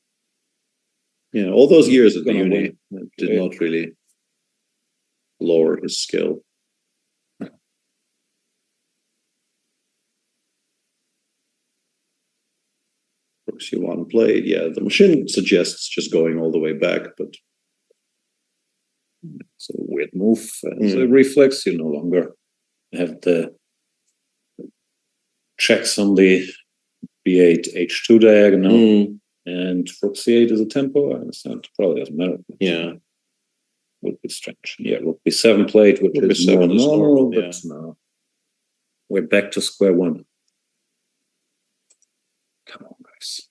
Yeah, all those years at the uni did not really lower his skill. Rook c1 played. Yeah, the machine suggests just going all the way back, but it's a weird move. As a reflex, you no longer have the checks on the b8 h2 diagonal, and rook c8 is a tempo. I understand. Probably doesn't matter. Yeah, would be strange. Yeah, rook b7 played, which is more normal, but no, we're back to square one. Come on, guys,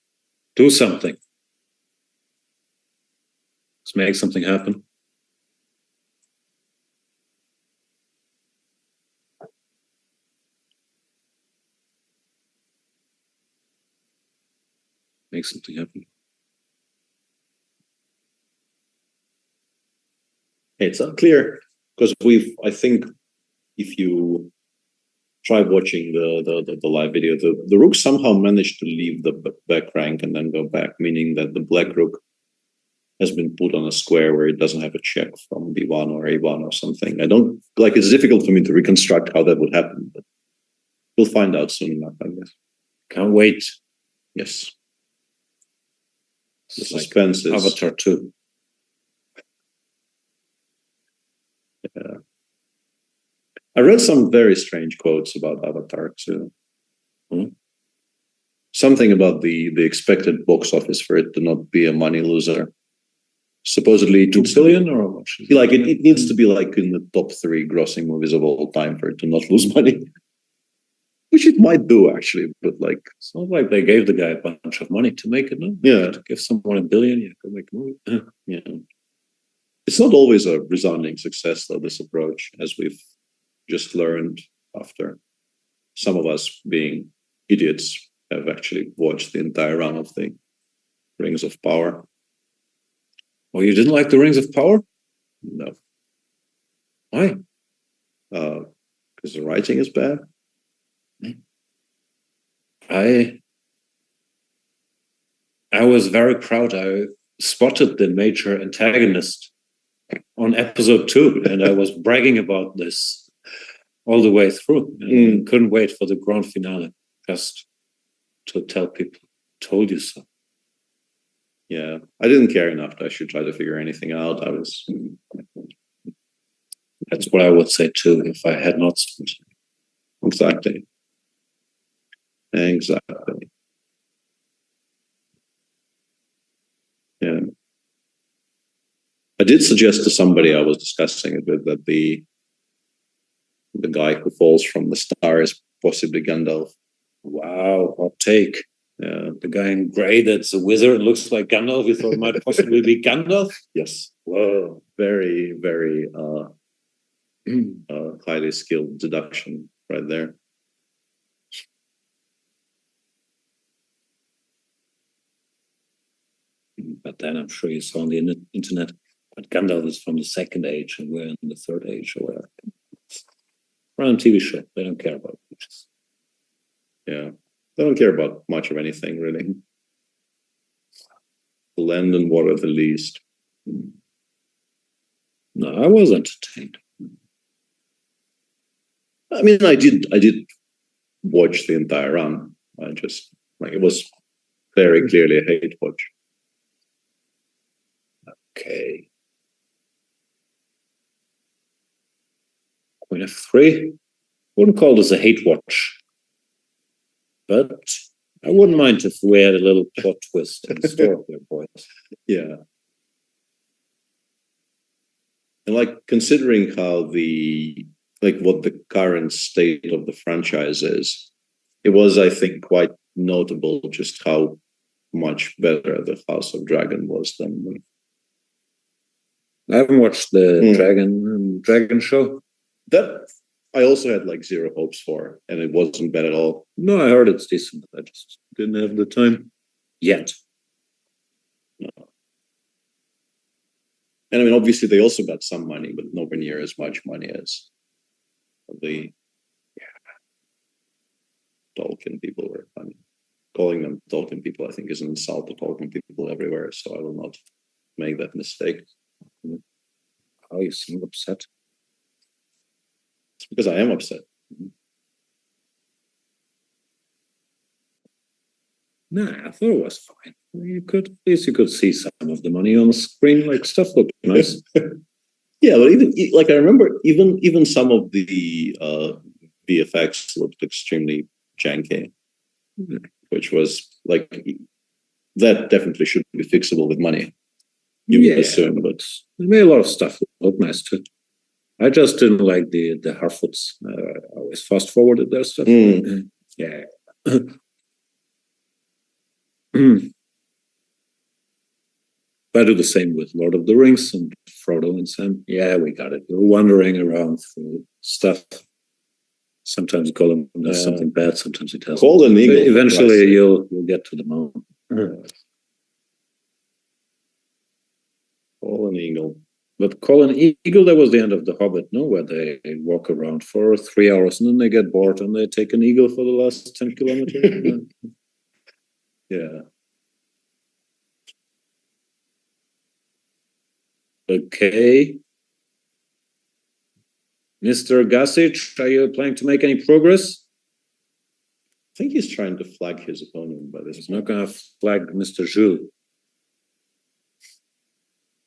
do something. Let's make something happen. Make something happen. It's unclear because I think if you try watching the live video, the rook somehow managed to leave the back rank and then go back, meaning that the black rook has been put on a square where it doesn't have a check from b1 or a1 or something. I don't like. It's difficult for me to reconstruct how that would happen, but we'll find out soon enough, I guess. Can't wait. Yes. The suspense is Avatar 2. Yeah. I read some very strange quotes about Avatar 2. Something about the expected box office for it to not be a money loser. Supposedly 2 billion or how much? Like it needs to be like in the top 3 grossing movies of all time for it to not lose money. Which it might do actually, but like it's not like they gave the guy a bunch of money to make it. No? Yeah, to give someone $1 billion, yeah, go make a movie. Yeah, it's not always a resounding success though. This approach, as we've just learned after some of us being idiots have actually watched the entire run of the Rings of Power. Oh, you didn't like the Rings of Power? No. Why? Because the writing is bad. I was very proud. I spotted the major antagonist on episode 2, and I was bragging about this all the way through. And couldn't wait for the grand finale just to tell people, told you so. Yeah, I didn't care enough that I should try to figure anything out. That's what I would say too if I had not spotted. Exactly. Yeah. I did suggest to somebody I was discussing it with that the guy who falls from the stars possibly Gandalf. Wow, hot take. The guy in gray that's a wizard looks like Gandalf. You thought it might possibly be Gandalf? Yes. Whoa. Very, very highly skilled deduction right there. But then I'm sure you saw on the internet, but Gandalf is from the second age and we're in the third age or whatever. Run a TV show. They don't care about witches. Yeah. They don't care about much of anything, really. Land and water the least. No, I was entertained. I mean, I did watch the entire run. I just, like, it was very clearly a hate watch. Okay. Queen f3. Wouldn't call this a hate watch. But I wouldn't mind if we had a little plot twist in store there, boys. Yeah. And like, considering how what the current state of the franchise is, it was, I think, quite notable just how much better the House of Dragon was than we. I haven't watched the Dragon show. That I also had like zero hopes for, and it wasn't bad at all. No, I heard it's decent. I just didn't have the time yet. No. And I mean, obviously, they also got some money, but nowhere near as much money as the Tolkien people were. I mean, calling them Tolkien people, I think, is an insult to Tolkien people everywhere. So I will not make that mistake. Oh, you seem upset. It's because I am upset. Nah, I thought it was fine. At least you could see some of the money on the screen. Like, stuff looked nice. Yeah, but even like I remember, even some of the VFX looked extremely janky, which was like that definitely should be fixable with money. You would assume, but they made a lot of stuff look nice too. I just didn't like the Harfoots. I always fast forwarded their stuff. Yeah. I do the same with Lord of the Rings and Frodo and Sam. Yeah, we got it. We're wandering around through stuff. Sometimes Gollum does something bad. Sometimes he doesn't. Golden Eagle. Eventually, you'll get to the moment. Golden Eagle. But Golden Eagle, that was the end of The Hobbit, no? Where they walk around for 3 hours and then they get bored and they take an eagle for the last 10 kilometers. Yeah. Okay. Mr. Gasic, are you planning to make any progress? I think he's trying to flag his opponent, but he's not going to flag Mr. Jules.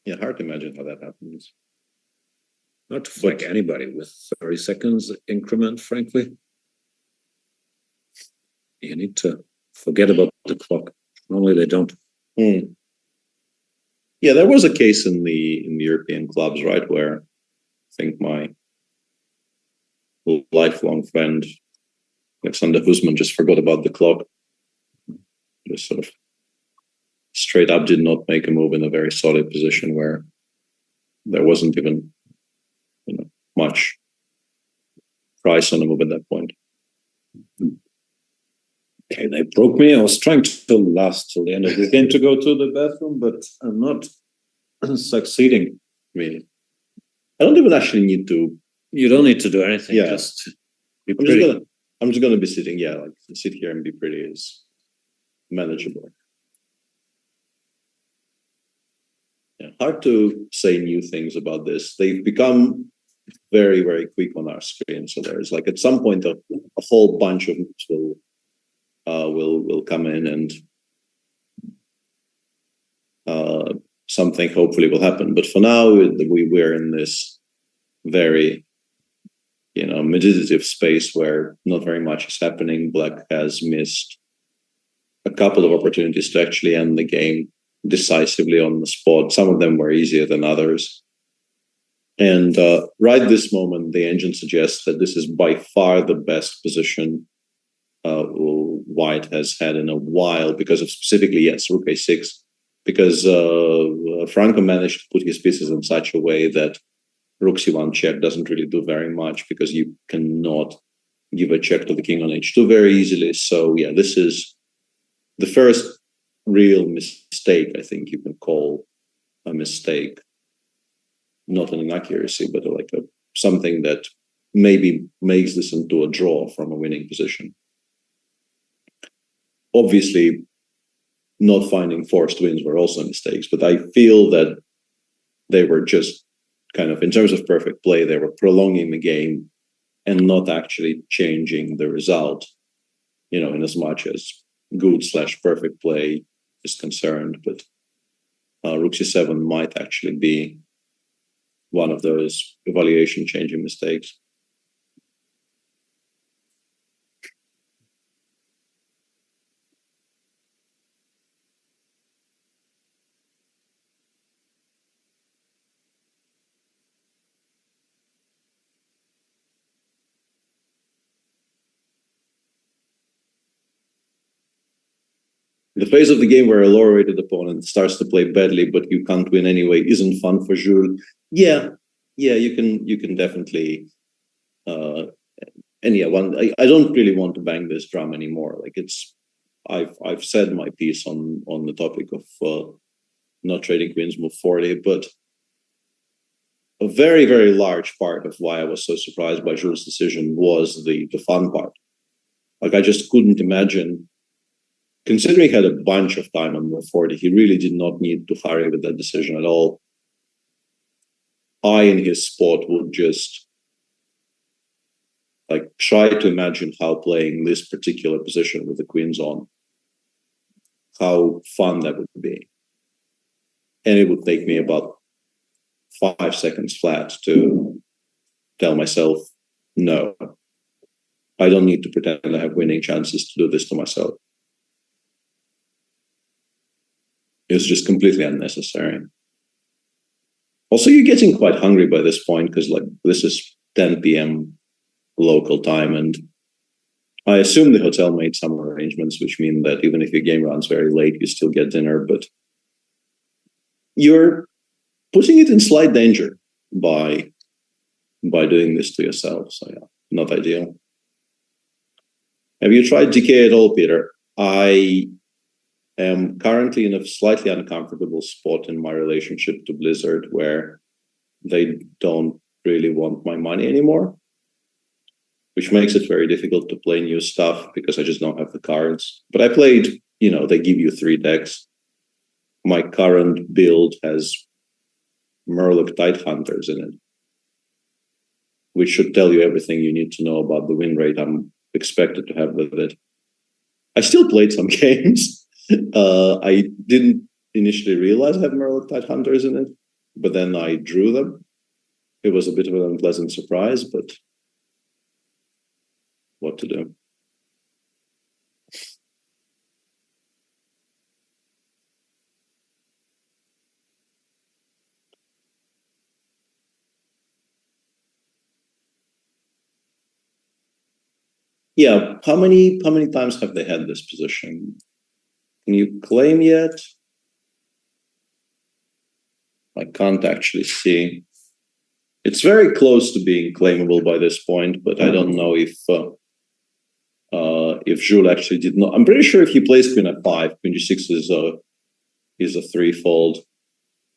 Yeah, hard to imagine how that happens. Not to flag anybody with 30 seconds increment, frankly. You need to forget about the clock. Normally they don't. Yeah, there was a case in the European clubs, right, where I think my lifelong friend Alexander Husman just forgot about the clock. Just sort of straight up did not make a move in a very solid position where there wasn't even, much price on the move at that point. Okay, they broke me. I was trying to last till the end of the game to go to the bathroom, but I'm not succeeding. Really, I don't even actually need to. You don't need to do anything. Yeah, just be pretty. I'm just gonna be sitting. Yeah, like sit here and be pretty is manageable. Yeah, hard to say new things about this. They've become very, very quick on our screen. So there's like at some point a whole bunch of moves will come in and something hopefully will happen. But for now, we're in this very meditative space where not very much is happening. Black has missed a couple of opportunities to actually end the game decisively on the spot. Some of them were easier than others. And right this moment, the engine suggests that this is by far the best position White has had in a while because of specifically, yes, Rook A6, because Franco managed to put his pieces in such a way that Rook C1 check doesn't really do very much because you cannot give a check to the king on H2 very easily. So yeah, this is the first real mistake I think you can call a mistake. Not an inaccuracy, but like something that maybe makes this into a draw from a winning position. Obviously, not finding forced wins were also mistakes, but I feel that they were just kind of, in terms of perfect play, they were prolonging the game and not actually changing the result, in as much as good/perfect play is concerned. But Rook C7 might actually be one of those evaluation changing mistakes. The phase of the game where a lower rated opponent starts to play badly, but you can't win anyway, isn't fun for Jules. Yeah, you can definitely. And yeah, I don't really want to bang this drum anymore. Like I've said my piece on the topic of not trading queens move 40, but a very, very large part of why I was so surprised by Jules' decision was the fun part. Like I just couldn't imagine. Considering he had a bunch of time on move 40, he really did not need to hurry with that decision at all. I, in his spot, would just like try to imagine how playing this particular position with the queens on, how fun that would be. And it would take me about 5 seconds flat to tell myself, no, I don't need to pretend I have winning chances to do this to myself. It's just completely unnecessary. Also, you're getting quite hungry by this point because like this is 10 p.m. local time, and I assume the hotel made some arrangements, which mean that even if your game runs very late, you still get dinner, but you're putting it in slight danger by doing this to yourself. So yeah, not ideal. Have you tried DK at all, Peter? I am currently in a slightly uncomfortable spot in my relationship to Blizzard where they don't really want my money anymore, which makes it very difficult to play new stuff because I just don't have the cards. But I played, they give you 3 decks. My current build has Murloc Tidehunters in it, which should tell you everything you need to know about the win rate I'm expected to have with it. I still played some games. I didn't initially realize I have Murloc Tidehunters in it, but then I drew them. It was a bit of an unpleasant surprise, but what to do? Yeah, how many times have they had this position? Can you claim yet? I can't actually see. It's very close to being claimable by this point, but I don't know if Jules actually did not. I'm pretty sure if he plays Queen F5, Queen G6 is a threefold.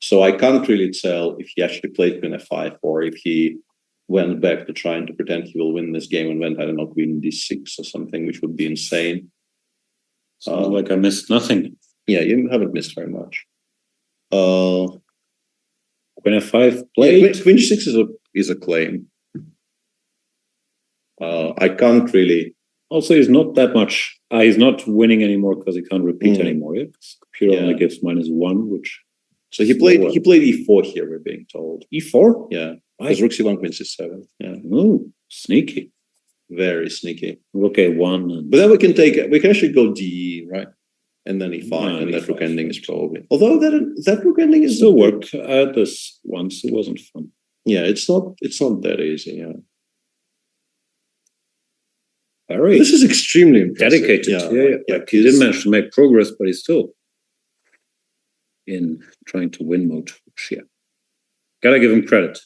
So I can't really tell if he actually played Queen F5 or if he went back to trying to pretend he will win this game and went, I don't know, Queen D6 or something, which would be insane. Like I missed nothing. Yeah, you haven't missed very much. Queen F5 played. Yeah, Queen G6 is a claim. I can't really. Also, he's not that much. He's not winning anymore because he can't repeat anymore. Yeah? Computer only gives -1, which. So he played E4 here. We're being told E4. Yeah, because Rook C1, Queen C7. Yeah. Oh, sneaky. Very sneaky. Rook A1. But then we can actually go DE, right? And then E5, and that rook ending is probably. Although that rook ending is still worked. I had this once. It wasn't fun. Yeah, it's not that easy. Yeah. Very. This is extremely impressive. Dedicated. Yeah. Like he didn't manage to make progress, but he's still in trying to win mode. Yeah. Gotta give him credit.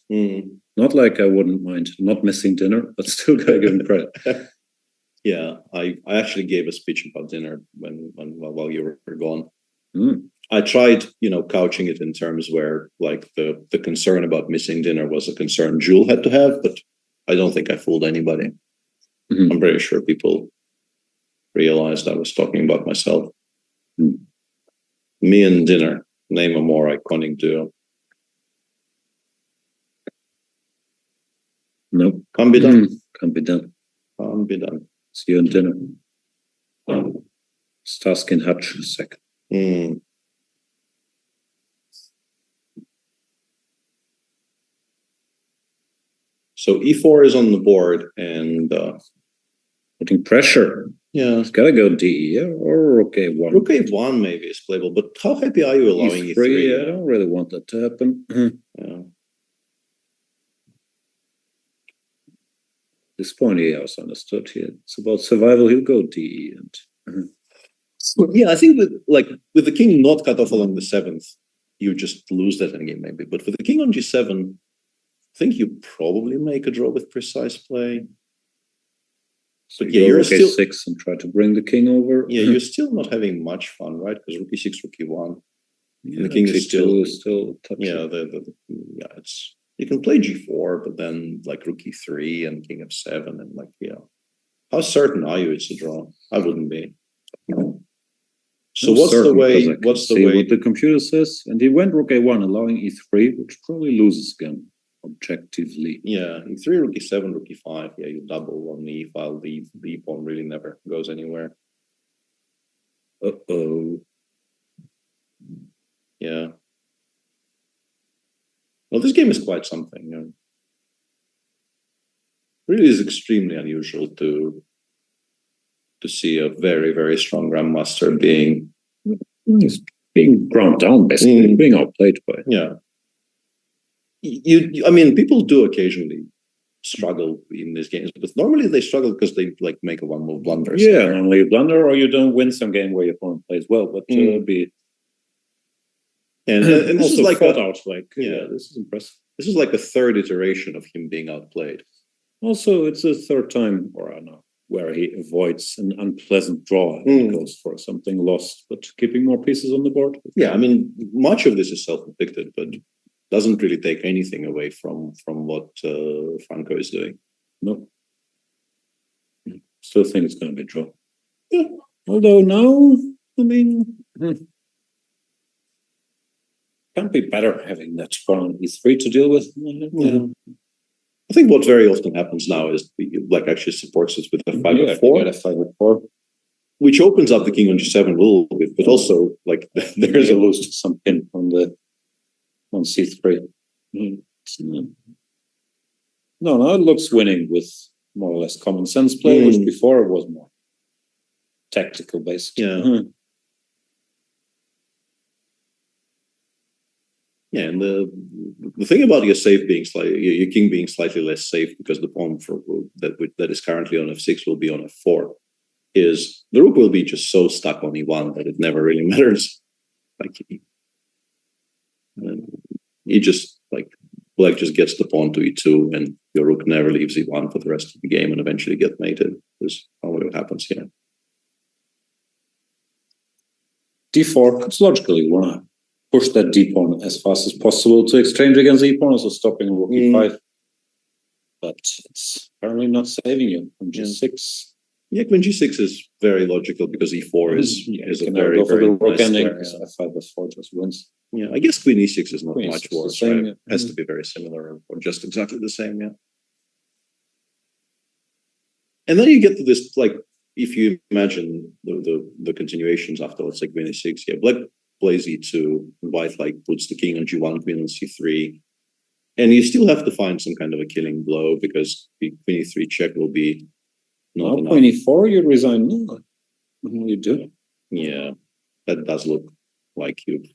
Not like I wouldn't mind not missing dinner, but still gotta give him credit. Yeah, I actually gave a speech about dinner while you were gone. Mm. I tried, couching it in terms where like the concern about missing dinner was a concern Jewel had to have, but I don't think I fooled anybody. Mm-hmm. I'm pretty sure people realized I was talking about myself. Mm. Me and dinner, name a more iconic duo. Nope. Can't be done. Can't be done. Can't be done. See you on dinner. Starsky and Hutch second. So e4 is on the board and putting pressure. Yeah, it's gotta go D, yeah, or rook a1. Rook a1 maybe is playable, but how happy are you allowing e3? I don't really want that to happen. Yeah. This point he also understood here. It's about survival. He'll go D and. Yeah, I think with the king not cut off along the 7th, you just lose that endgame maybe. But with the king on g7, I think you probably make a draw with precise play. So but yeah, you're still 6 and try to bring the king over. Yeah, you're still not having much fun, right? Because rook e6, rook e1. Yeah, the king is still touching. Yeah, it's you can play g4, but then like rook e3 and king f7 and like how certain are you it's a draw? I wouldn't be. So what's the way? What's the way? What the computer says, and he went rook a1, allowing e3, which probably loses again objectively. Yeah, e3, rook e7, rook e5. Yeah, you double on the e file. The pawn really never goes anywhere. Yeah. Well, this game is quite something. Really is extremely unusual to see a very, very strong grandmaster being ground down, basically, being outplayed by. Yeah. I mean, people do occasionally struggle in these games, but normally they struggle because they like make a one-move blunder. Yeah, normally you blunder or you don't win some game where your opponent plays well, but be. And this is like out. This is impressive. This is like a third iteration of him being outplayed. Also, it's a third time, or I don't know, where he avoids an unpleasant draw and goes for something lost, but keeping more pieces on the board. Yeah, I mean, much of this is self-inflicted, but doesn't really take anything away from what Franco is doing. No. Still think it's going to be a draw. Yeah. Although now, I mean, can't be better having that pawn on e3 to deal with. Yeah. I think what very often happens now is like actually supports us with f5 f4, which opens up the king on g7 a little bit, but also like there's a lose to some pin on c3. No, it looks winning with more or less common sense play, which before it was more tactical based. Yeah. Yeah, and the thing about your safe being your king being slightly less safe because the pawn that is currently on f6 will be on f4 is the rook will be just so stuck on e1 that it never really matters. Like he just like black just gets the pawn to e2 and your rook never leaves e1 for the rest of the game and eventually get mated. Is probably what happens here. d4, it's logically you want to push that d pawn as fast as possible to exchange against e pawn, also stopping rook e5. But it's apparently not saving you from g6. Yeah, queen g6 is very logical because e4 is a very, go for very the rook nice ending. square, f5 f4 just wins. Yeah, I guess queen e6 is not Queen much E6 is the worse, same, right? yeah. It has to be very similar or just exactly the same, yeah. And then you get to this, like, if you imagine the continuations after, let's say, queen e6, yeah, black plays e2, white like puts the king on g1, queen on c3, and you still have to find some kind of a killing blow because the queen e3 check will be not enough. Queen e4, you resign. No, you do. Yeah, that does look like you've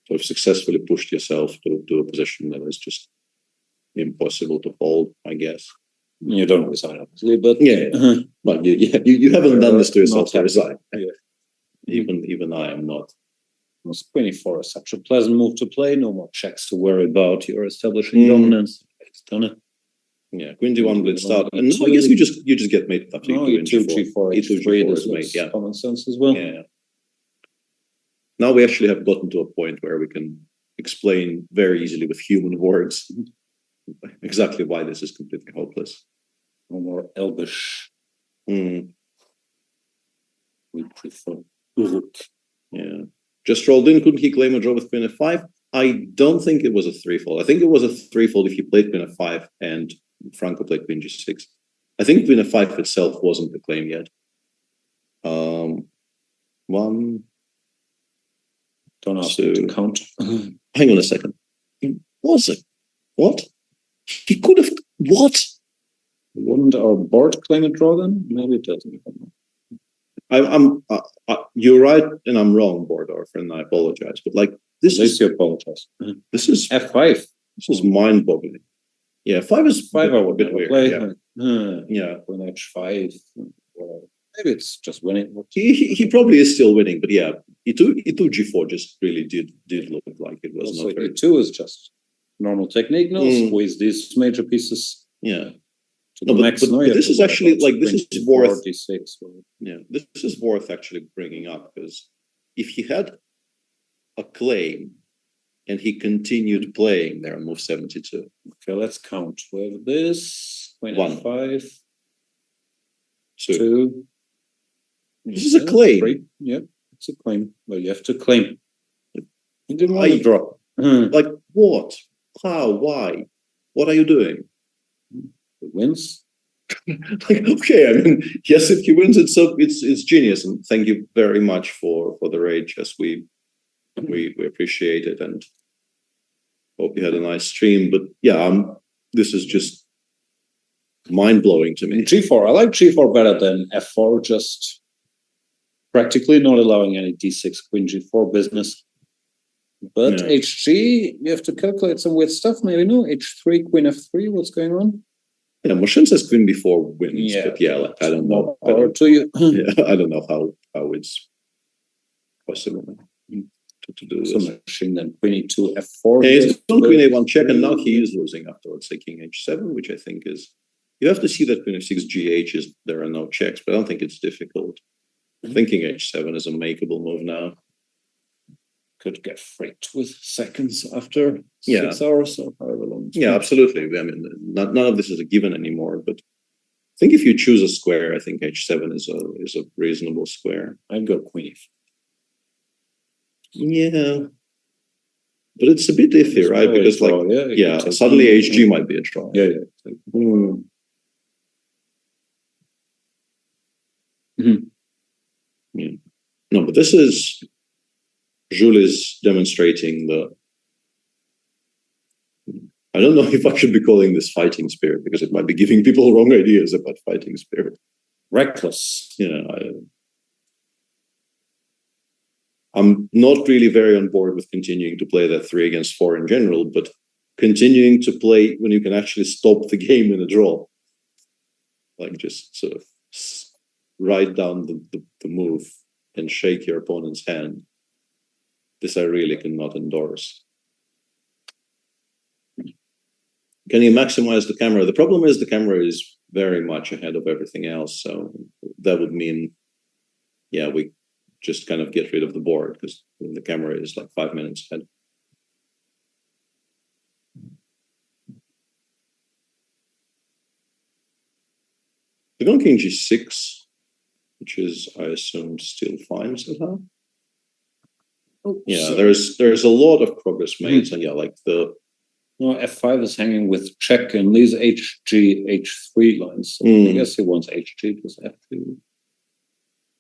sort of successfully pushed yourself to a position that is just impossible to fold, I guess. You don't resign, obviously, but Yeah, but you haven't done this to yourself to Not resign. Yeah. Even I am not. Queen e4 is such a pleasant move to play. No more checks to worry about. You're establishing Mm. dominance. It's done it. Yeah, Queen D1 blitz start, and E2. I guess you just get mate after No, E2 and E2, G4. G4, E2, H3. G4 This is mate. looks Yeah, common sense as well. yeah. Now we actually have gotten to a point where we can explain very easily with human words exactly why this is completely hopeless. No more elvish. Mm. We prefer. Yeah. Just rolled in. Couldn't he claim a draw with Queen F5? I don't think it was a threefold. I think it was a threefold if he played Queen F5 and Franco played Queen G6. I think Queen F5 itself wasn't the claim yet. One. Don't ask Two. me to count. Hang on a second. Was it? What? He could have. What? Wouldn't our board claim a draw then? Maybe it doesn't. You're right, and I'm wrong, Bordorf, and I apologize. But like this is you apologize. This is F5. This is mind-boggling. Yeah, 5 is Five. I would bit never weird. play. Yeah. Yeah. Queen H5. Whatever. Maybe it's just winning. He probably is still winning, but yeah, E2 G4 just really did look like it was Also, not very. E2 is just normal technique. No, Mm. squeeze these major pieces. Yeah. To No, the max. but No, you have this to is worry actually about like this Queen is D4, worth. D6. Yeah, this is worth actually bringing up because if he had a claim and he continued playing there on move 72. Okay, let's count. We have this. Queen One. F5. Two. Two. This is a claim. Three. Yeah, it's a claim. Well, you have to claim. You didn't want I- to draw. Like what? How? Why? What are you doing? It wins. Like, okay, I mean, yes, if he wins, it's genius, and thank you very much for the rage. Yes, we appreciate it, and hope you had a nice stream. But yeah, this is just mind blowing to me. G4. I like G4 better than F4. Just practically not allowing any D6 Queen G4 business. But Yeah. HG, you have to calculate some weird stuff. Maybe no H3 Queen F3. What's going on? Yeah, Moshin says Queen before wins, Yeah. but yeah, like, I don't know. I Power don't, to you. yeah, I don't know how it's possible to do So this. machine then Queen E2 F4. Yeah, he's on Queen A1 check, and now he is losing afterwards, like King H7, which I think is. You have to see that Queen F6 GH is there are no checks, but I don't think it's difficult. I think King H7 is a makeable move now. Could get freaked with seconds after Yeah. 6 hours or however long. it's Yeah, been. absolutely. I mean, none of this is a given anymore. But I think if you choose a square, I think H7 is a reasonable square. I'd go Queen E4. Yeah, but it's a bit iffy, It's right? more a Because like, draw, you yeah, can take suddenly one. HG might be a draw. Yeah, yeah. Hmm. Mhm. Yeah. No, but this is Jules is demonstrating the. I don't know if I should be calling this fighting spirit because it might be giving people wrong ideas about fighting spirit. Reckless. You know, I'm not really very on board with continuing to play that 3 against 4 in general, but continuing to play when you can actually stop the game in a draw, like just sort of write down the move and shake your opponent's hand. This I really cannot endorse. Can you maximize the camera? The problem is the camera is very much ahead of everything else. So that would mean, yeah, we just kind of get rid of the board because the camera is like 5 minutes ahead. We're going King G6, which is, I assume, still fine somehow. Yeah, there's a lot of progress made. So yeah, like the No, F5 is hanging with check and these HG, H3 lines. So I guess he wants HG because F2.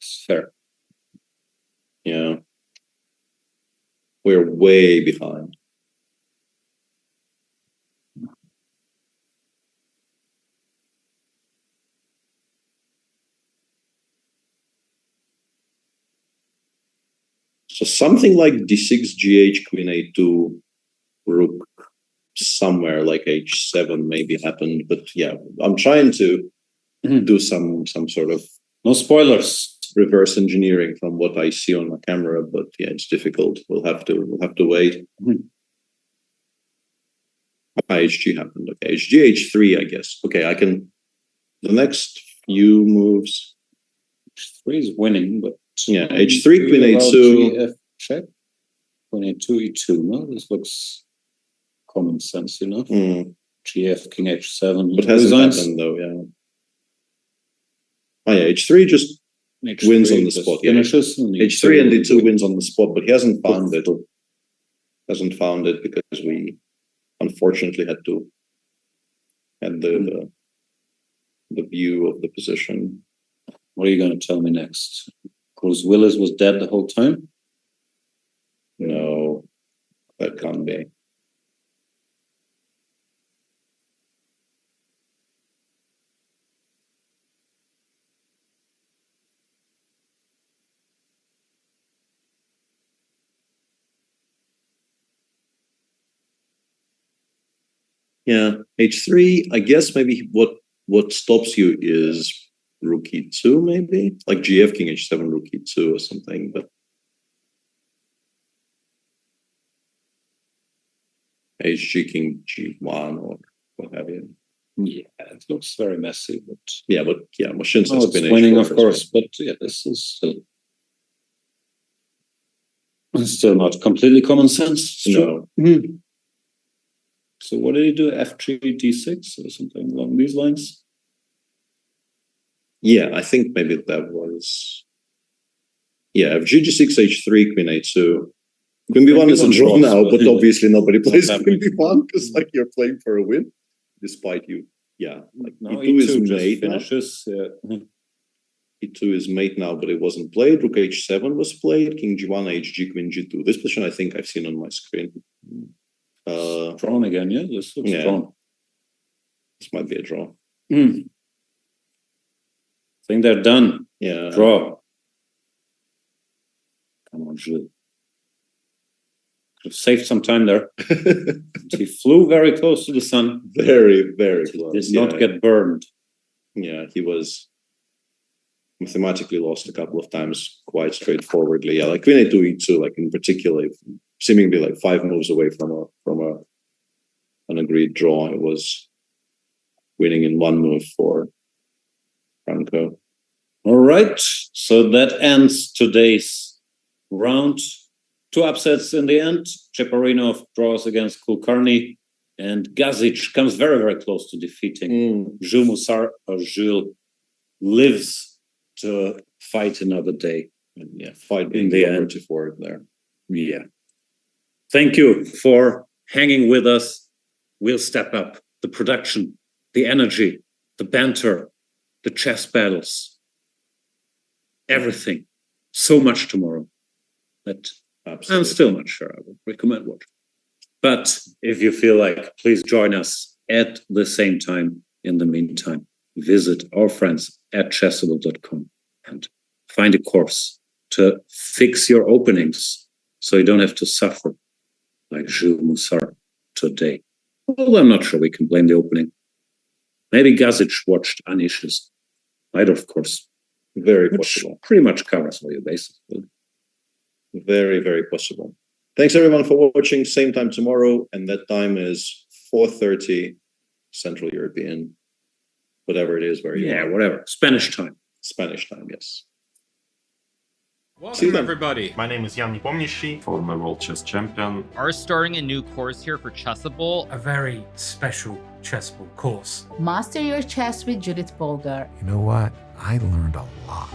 It's fair. yeah, we're way behind. So something like D6, GH, Queen A2, Rook somewhere like h7 maybe happened, but yeah, I'm trying to do some sort of no spoilers reverse engineering from what I see on my camera, but yeah, it's difficult. We'll have to wait. HG happened. Okay, HG h3, I guess. Okay, I can. The next few moves. H3 is winning, but yeah, h3 queen a2 check. Queen a2 e2. No, this looks common sense, you know. GF king h7. But hasn't happened though. Yeah. Oh yeah, h3 just H3 wins on the spot. Yeah. H3 and d2 wins on the spot, but he hasn't found it. Hasn't found it because we unfortunately had the view of the position. What are you going to tell me next? Bruce Willis was dead the whole time? No, that can't be. Yeah, h3. I guess maybe what stops you is rook e2, maybe like GF king h7, rook e2 or something. But HG king g1 or what have you. Yeah, it looks very messy, but yeah, Moshin's been winning, of course. But yeah, this is still not completely common sense. No. So what did he do? F3, d6 or something along these lines? Yeah, I think maybe that was. Yeah, Fg g6, h3, queen a2. Queen b1 is a draw now, but obviously nobody plays queen b1 because like you're playing for a win, despite you. Yeah, like e2 is mate now. E2 is mate now, but it wasn't played. Rook h7 was played. King g1, hg, queen g2. This position I think I've seen on my screen. Drawn again, yeah. This looks drawn. This might be a draw. I think they're done. Yeah. Draw. Come on, Gilles. Could have saved some time there. He flew very close to the sun. Very, very close. Did not get burned. Yeah, he was mathematically lost a couple of times quite straightforwardly. Yeah, like queen a2, e2, like in particular, seemingly like 5 moves away from an agreed draw. It was winning in 1 move for Franco. All right, so that ends today's round. 2 upsets in the end. Cheparinov draws against Kulkarni, and Gazic comes very, very close to defeating Jules Moussard. Jules lives to fight another day. And yeah, fight in the end for it there. Yeah. Thank you for hanging with us. We'll step up the production, the energy, the banter, the chess battles, everything. So much tomorrow that I'm still not sure I would recommend watching. But if you feel like, please join us at the same time. In the meantime, visit our friends at chessable.com and find a course to fix your openings so you don't have to suffer like Jules Moussard today. Well, I'm not sure we can blame the opening. Maybe Gazic watched Anish's Knight, of course. Very possible. Pretty much covers all your bases. Very, very possible. Thanks everyone for watching. Same time tomorrow, and that time is 4:30 Central European, whatever it is where you are. Whatever. Spanish time. Spanish time, yes. Welcome everybody. My name is Jan Nepomniachtchi, former world chess champion. Are starting a new course here for Chessable. A very special Chessable course. Master your chess with Judith Bolgar. You know what? I learned a lot.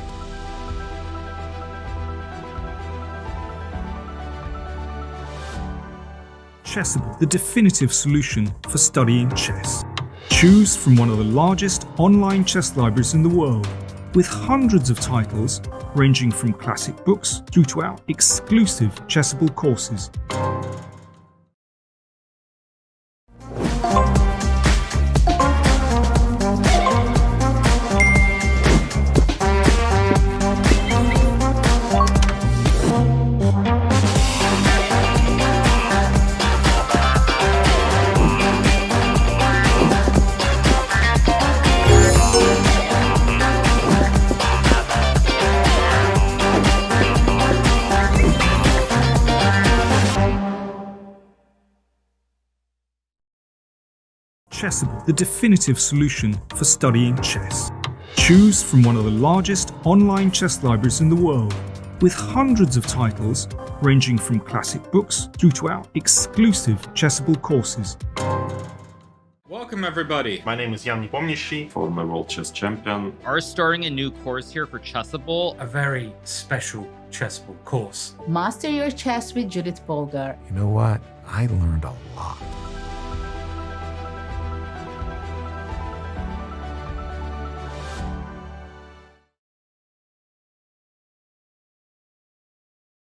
Chessable, the definitive solution for studying chess. Choose from one of the largest online chess libraries in the world, with hundreds of titles ranging from classic books through to our exclusive Chessable courses. Chessable, the definitive solution for studying chess. Choose from one of the largest online chess libraries in the world, with hundreds of titles ranging from classic books through to our exclusive Chessable courses. Welcome everybody. My name is Jan Nepomniachtchi, former world chess champion. Are starting a new course here for Chessable. A very special Chessable course. Master your chess with Judith Bolger. You know what? I learned a lot.